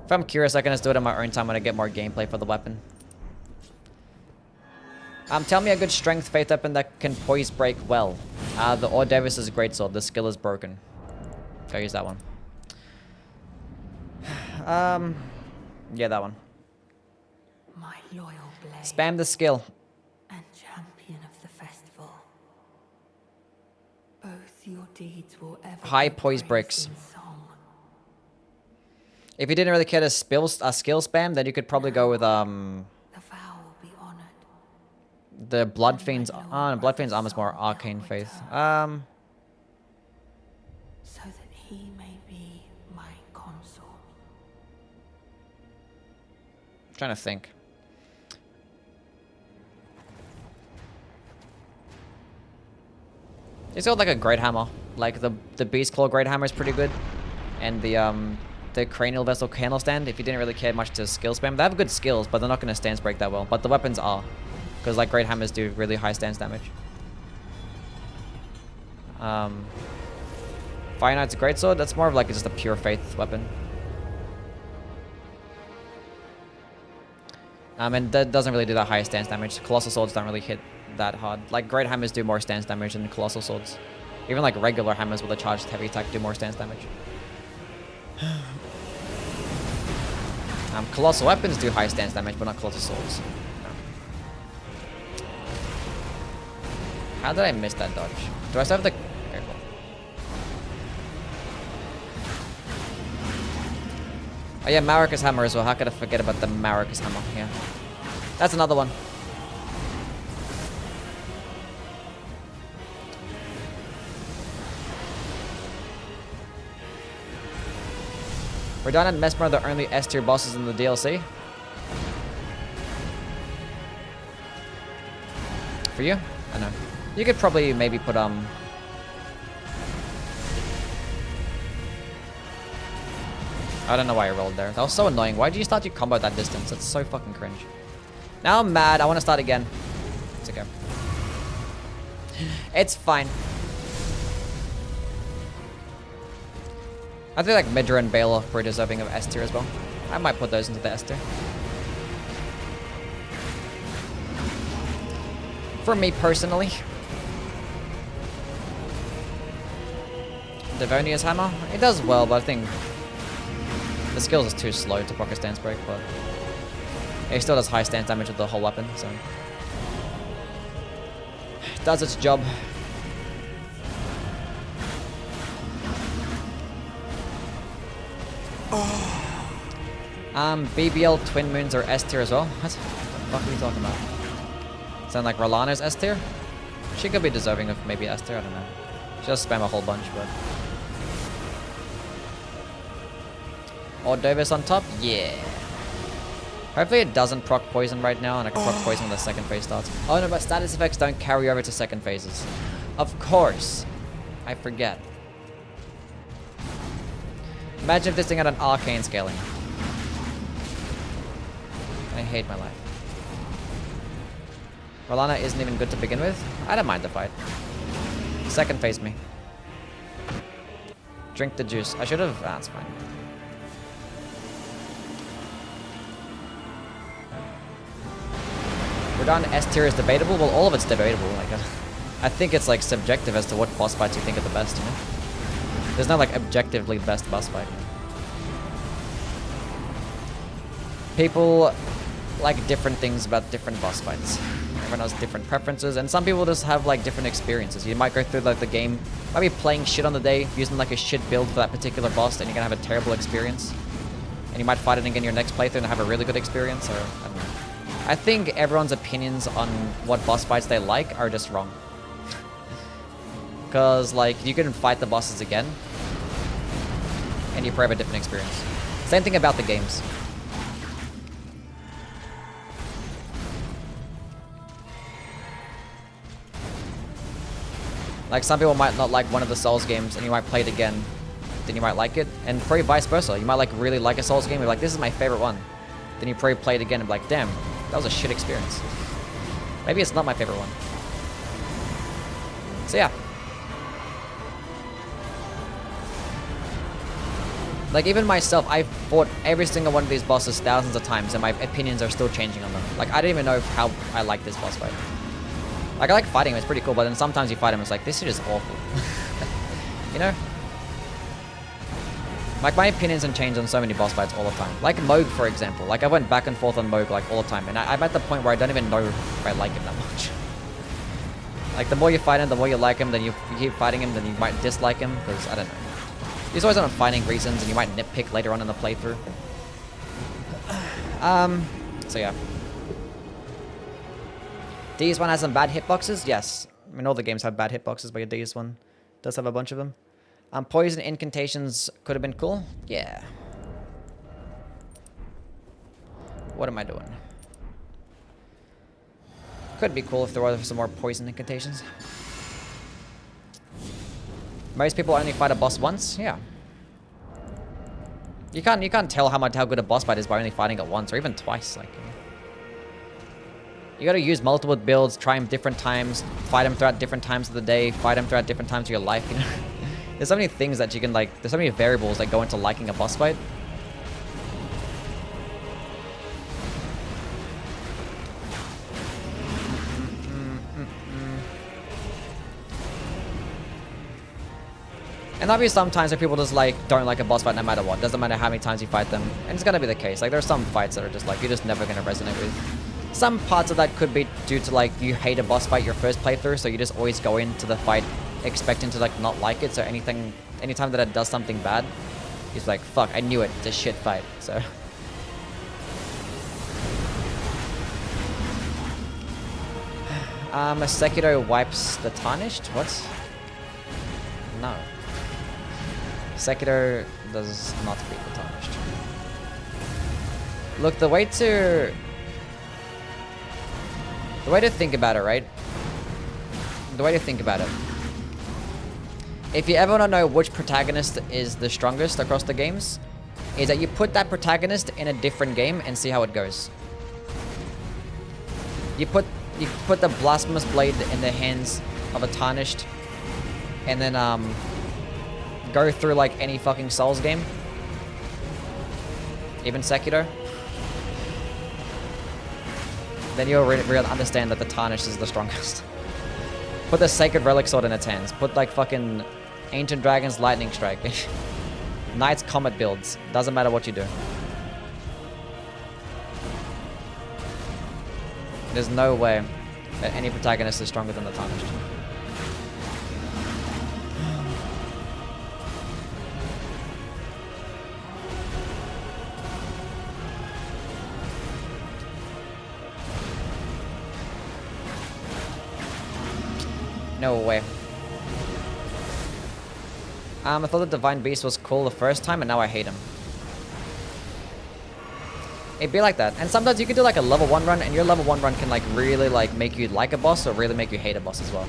If I'm curious, I can just do it on my own time when I get more gameplay for the weapon. Tell me a good strength faith weapon that can poise break well. The Ordavis' greatsword. The skill is broken. Go use that one. Yeah, that one. My loyal blade Spam the skill. and champion of the festival. Both your deeds will ever High be poise praised breaks. in song. If you didn't really care to skill spam, then you could probably go with The vow will be honored. the Blood Fiend's. Oh, no, Blood Fiend's armor's more arcane faith. So that he may be my consort. Trying to think. It's got like a great hammer. Like the Beast Claw great hammer is pretty good, and the Cranial Vessel candle stand. If you didn't really care much to skill spam, they have good skills, but they're not going to stance break that well. But the weapons are, because like great hammers do really high stance damage. Fire Knight's greatsword. That's more of like just a pure faith weapon. And that doesn't really do that high stance damage. Colossal swords don't really hit that hard. Like, great hammers do more stance damage than colossal swords. Even like regular hammers with a charged heavy attack do more stance damage. Colossal weapons do high stance damage, but not colossal swords. No. How did I miss that dodge? Do I still have the... Okay, cool. Oh yeah, Maracas hammer as well. How could I forget about the Maracas hammer? Yeah. That's another one. Radon and Mesmer are the only S tier bosses in the DLC. For you? I know. You could probably maybe put I don't know why I rolled there. That was so annoying. Why did you start your combo at that distance? That's so fucking cringe. Now I'm mad. I want to start again. It's okay. It's fine. I think like Midra and Bale are pretty deserving of S tier as well. I might put those into the S tier. For me personally. Devonia's hammer. It does well, but I think the skills is too slow to proc a stance break, but it still does high stance damage with the whole weapon, so it does its job. BBL Twin Moons are S tier as well. What the fuck are you talking about? Sound like Rolana's S tier? She could be deserving of maybe S tier, I don't know. She'll spam a whole bunch, but... Ordavis on top? Yeah. Hopefully it doesn't proc poison right now, and I can proc poison when the second phase starts. Oh no, but status effects don't carry over to second phases. Of course. I forget. Imagine if this thing had an arcane scaling. I hate my life. Rolana isn't even good to begin with. I don't mind the fight. Second phase me. Drink the juice. I should have. Ah, that's fine. We're down to S tier is debatable. Well, all of it's debatable. Like, I think it's like subjective as to what boss fights you think are the best. You know, there's no like objectively best boss fight. You know? People like different things about different boss fights. Everyone has different preferences, and some people just have like different experiences. You might go through like the game, might be playing shit on the day, using like a shit build for that particular boss, and you're gonna have a terrible experience. And you might fight it again in your next playthrough and have a really good experience, or I don't know. I think everyone's opinions on what boss fights they like are just wrong. Because like you can fight the bosses again, and you probably have a different experience. Same thing about the games. Like, some people might not like one of the Souls games, and you might play it again, then you might like it. And probably vice versa. You might like really like a Souls game, you're like, this is my favorite one. Then you probably play it again and be like, damn, that was a shit experience. Maybe it's not my favorite one. So yeah. Like, even myself, I've fought every single one of these bosses thousands of times, and my opinions are still changing on them. Like, I don't even know how I like this boss fight. Like, I like fighting him, it's pretty cool, but then sometimes you fight him, it's like, this shit is awful. You know? Like, my opinions can change on so many boss fights all the time. Like Moog, for example. Like, I went back and forth on Moog, like, all the time, and I'm at the point where I don't even know if I like him that much. Like, the more you fight him, the more you like him, then you keep fighting him, then you might dislike him, because, I don't know. He's always on fighting reasons, and you might nitpick later on in the playthrough. So yeah. D's one has some bad hitboxes? Yes. I mean, all the games have bad hitboxes, but your D's one does have a bunch of them. Poison incantations could have been cool. Yeah. What am I doing? Could be cool if there were some more poison incantations. Most people only fight a boss once. Yeah. You can't tell how good a boss fight is by only fighting it once or even twice. Like, you gotta use multiple builds, try them different times, fight them throughout different times of the day, fight them throughout different times of your life. You know, there's so many things that you can like. There's so many variables that go into liking a boss fight. And there'll be some times where people just like don't like a boss fight no matter what. Doesn't matter how many times you fight them. And it's gonna be the case. Like, there are some fights that are just like, you're just never gonna resonate with. Some parts of that could be due to like, you hate a boss fight your first playthrough, so you just always go into the fight expecting to like not like it. So anytime that it does something bad, he's like, fuck, I knew it. It's a shit fight. So. Sekiro wipes the Tarnished? What? No. Sekiro does not beat the Tarnished. Look, the way to think about it, right? The way to think about it. If you ever want to know which protagonist is the strongest across the games, is that you put that protagonist in a different game and see how it goes. You put the Blasphemous Blade in the hands of a Tarnished, and then go through like any fucking Souls game, even Sekiro, then you'll really understand that the Tarnished is the strongest. Put the Sacred Relic Sword in its hands. Put like fucking Ancient Dragon's Lightning Strike. Knight's Comet builds. Doesn't matter what you do. There's no way that any protagonist is stronger than the Tarnished. No way. I thought the Divine Beast was cool the first time, and now I hate him. It'd be like that. And sometimes you can do like a level 1 run, and your level 1 run can like really like make you like a boss or really make you hate a boss as well.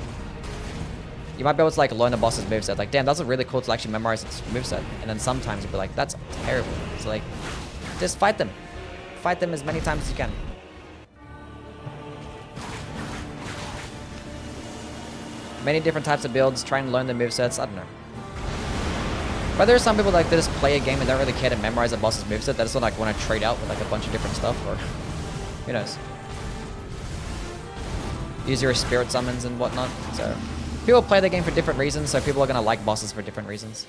You might be able to like learn the boss's moveset. Like, damn, that's really cool to actually memorize its moveset. And then sometimes you'll be like, that's terrible. So like, just fight them. Fight them as many times as you can. Many different types of builds, try and learn the movesets, I don't know. But there are some people like that just play a game and don't really care to memorize a boss's moveset. They just like want to trade out with like a bunch of different stuff, or who knows. Use your spirit summons and whatnot. So people play the game for different reasons, so people are gonna like bosses for different reasons.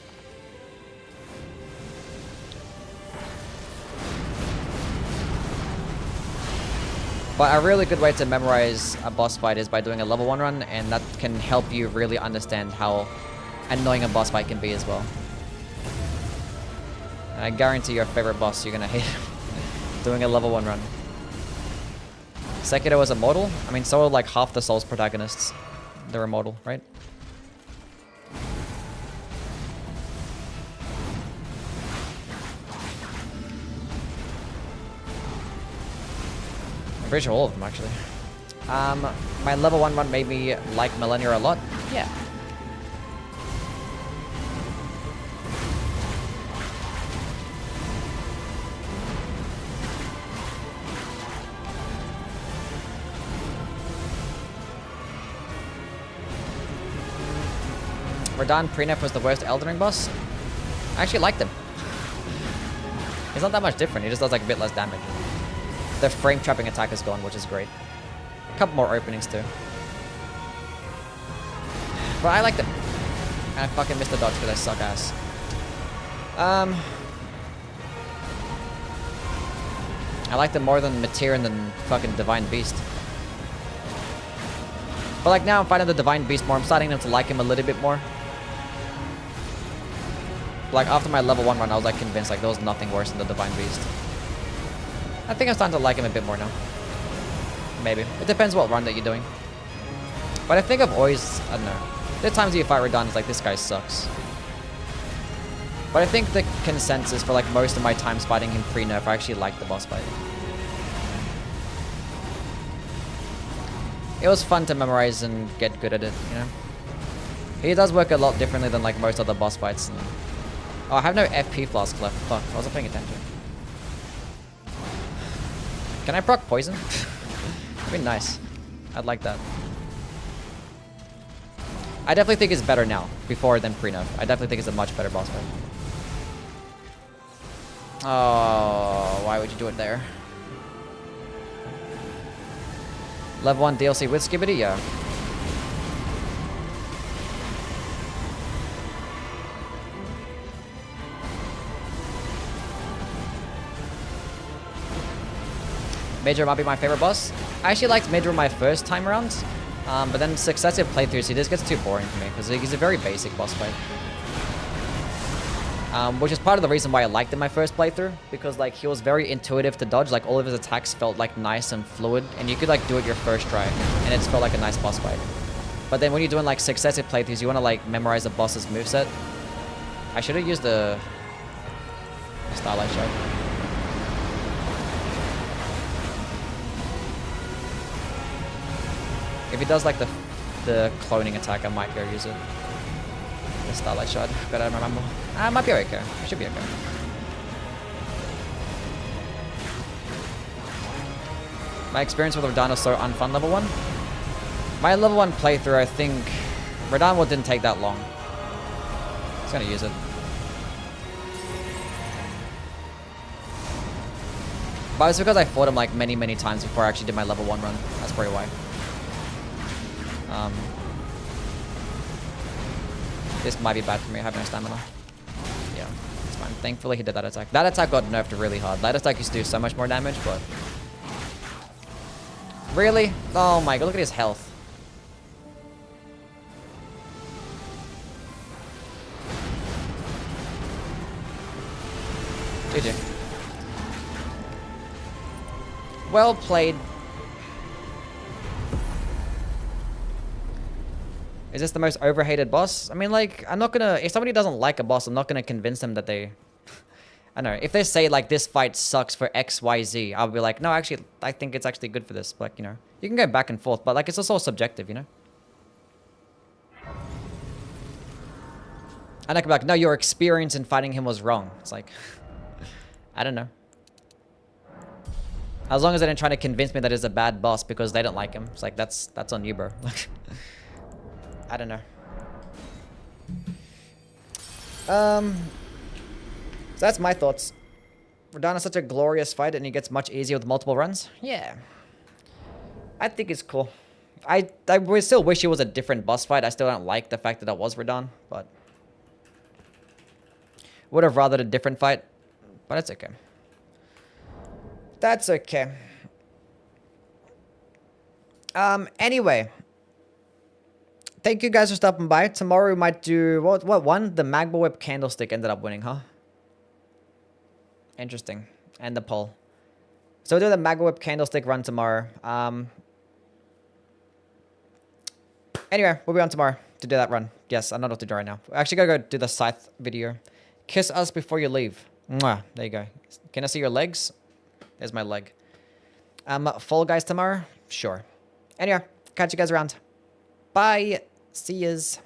But a really good way to memorize a boss fight is by doing a level 1 run, and that can help you really understand how annoying a boss fight can be as well. And I guarantee your favorite boss you're gonna hate doing a level 1 run. Sekiro was immortal? I mean, so are like half the Souls protagonists. They're immortal, right? I'm pretty sure all of them, actually. My level 1 run made me like Millennia a lot. Yeah. Radahn Prenef was the worst Elden Ring boss. I actually liked him. He's not that much different. He just does like a bit less damage. The frame trapping attack is gone, which is great. A couple more openings too. But I liked him. And I fucking missed the dodge because I suck ass. I liked him more than Materan than fucking Divine Beast. But like now I'm fighting the Divine Beast more. I'm starting to like him a little bit more. Like after my level 1 run, I was like convinced like there was nothing worse than the Divine Beast. I think I'm starting to like him a bit more now. Maybe. It depends what run that you're doing. But I think I've always, I don't know. There are times you fight Radahn, it's like, this guy sucks. But I think the consensus for like most of my times fighting him pre-nerf, I actually liked the boss fight. It was fun to memorize and get good at it, you know? He does work a lot differently than like most other boss fights. And... oh, I have no FP flask left. Fuck, I wasn't paying attention. Can I proc poison? That'd be nice. I'd like that. I definitely think it's better now, before than pre-nerf. I definitely think it's a much better boss fight. Oh, why would you do it there? Level 1 DLC with Skibidi? Yeah. Major might be my favorite boss. I actually liked Major my first time around, but then successive playthroughs, he just gets too boring for me, because he's a very basic boss fight. Which is part of the reason why I liked him my first playthrough, because like he was very intuitive to dodge, like all of his attacks felt like nice and fluid, and you could like do it your first try, and it felt like a nice boss fight. But then when you're doing like successive playthroughs, you want to like memorize the boss's moveset. I should have used the Starlight Shot. If he does like the cloning attack, I might go use it. The Starlight Shot, but I don't remember. I might be okay. I should be okay. My experience with Radahn was so unfun level 1. My level 1 playthrough, I think Radahn didn't take that long. I was gonna use it. But it's because I fought him like many times before I actually did my level 1 run. That's probably why. This might be bad for me, I have no stamina. Yeah, it's fine. Thankfully he did that attack. That attack got nerfed really hard. That attack used to do so much more damage, but... really? Oh my god, look at his health. GG. Well played. Is this the most overhated boss? I mean, like, I'm not gonna... if somebody doesn't like a boss, I'm not gonna convince them that they... I don't know. If they say, like, this fight sucks for X, Y, Z, I'll be like, no, actually, I think it's actually good for this. Like, you know, you can go back and forth, but, like, it's also subjective, you know? And I could be like, no, your experience in fighting him was wrong. It's like, I don't know. As long as they didn't try to convince me that he's a bad boss because they don't like him. It's like, that's on you, bro. I don't know. So that's my thoughts. Radahn is such a glorious fight and he gets much easier with multiple runs. Yeah. I think it's cool. I still wish it was a different boss fight. I still don't like the fact that it was Radahn, but would have rathered a different fight, but it's okay. That's okay. Anyway. Thank you guys for stopping by. Tomorrow we might do... What one? The Magma Whip Candlestick ended up winning, huh? Interesting. And the poll. So we'll do the Magma Whip Candlestick run tomorrow. Anyway, we'll be on tomorrow to do that run. Yes, I don't know what to do right now. I actually gotta go do the Scythe video. Kiss us before you leave. Mwah. There you go. Can I see your legs? There's my leg. Fall Guys tomorrow? Sure. Anyway, catch you guys around. Bye. See yous.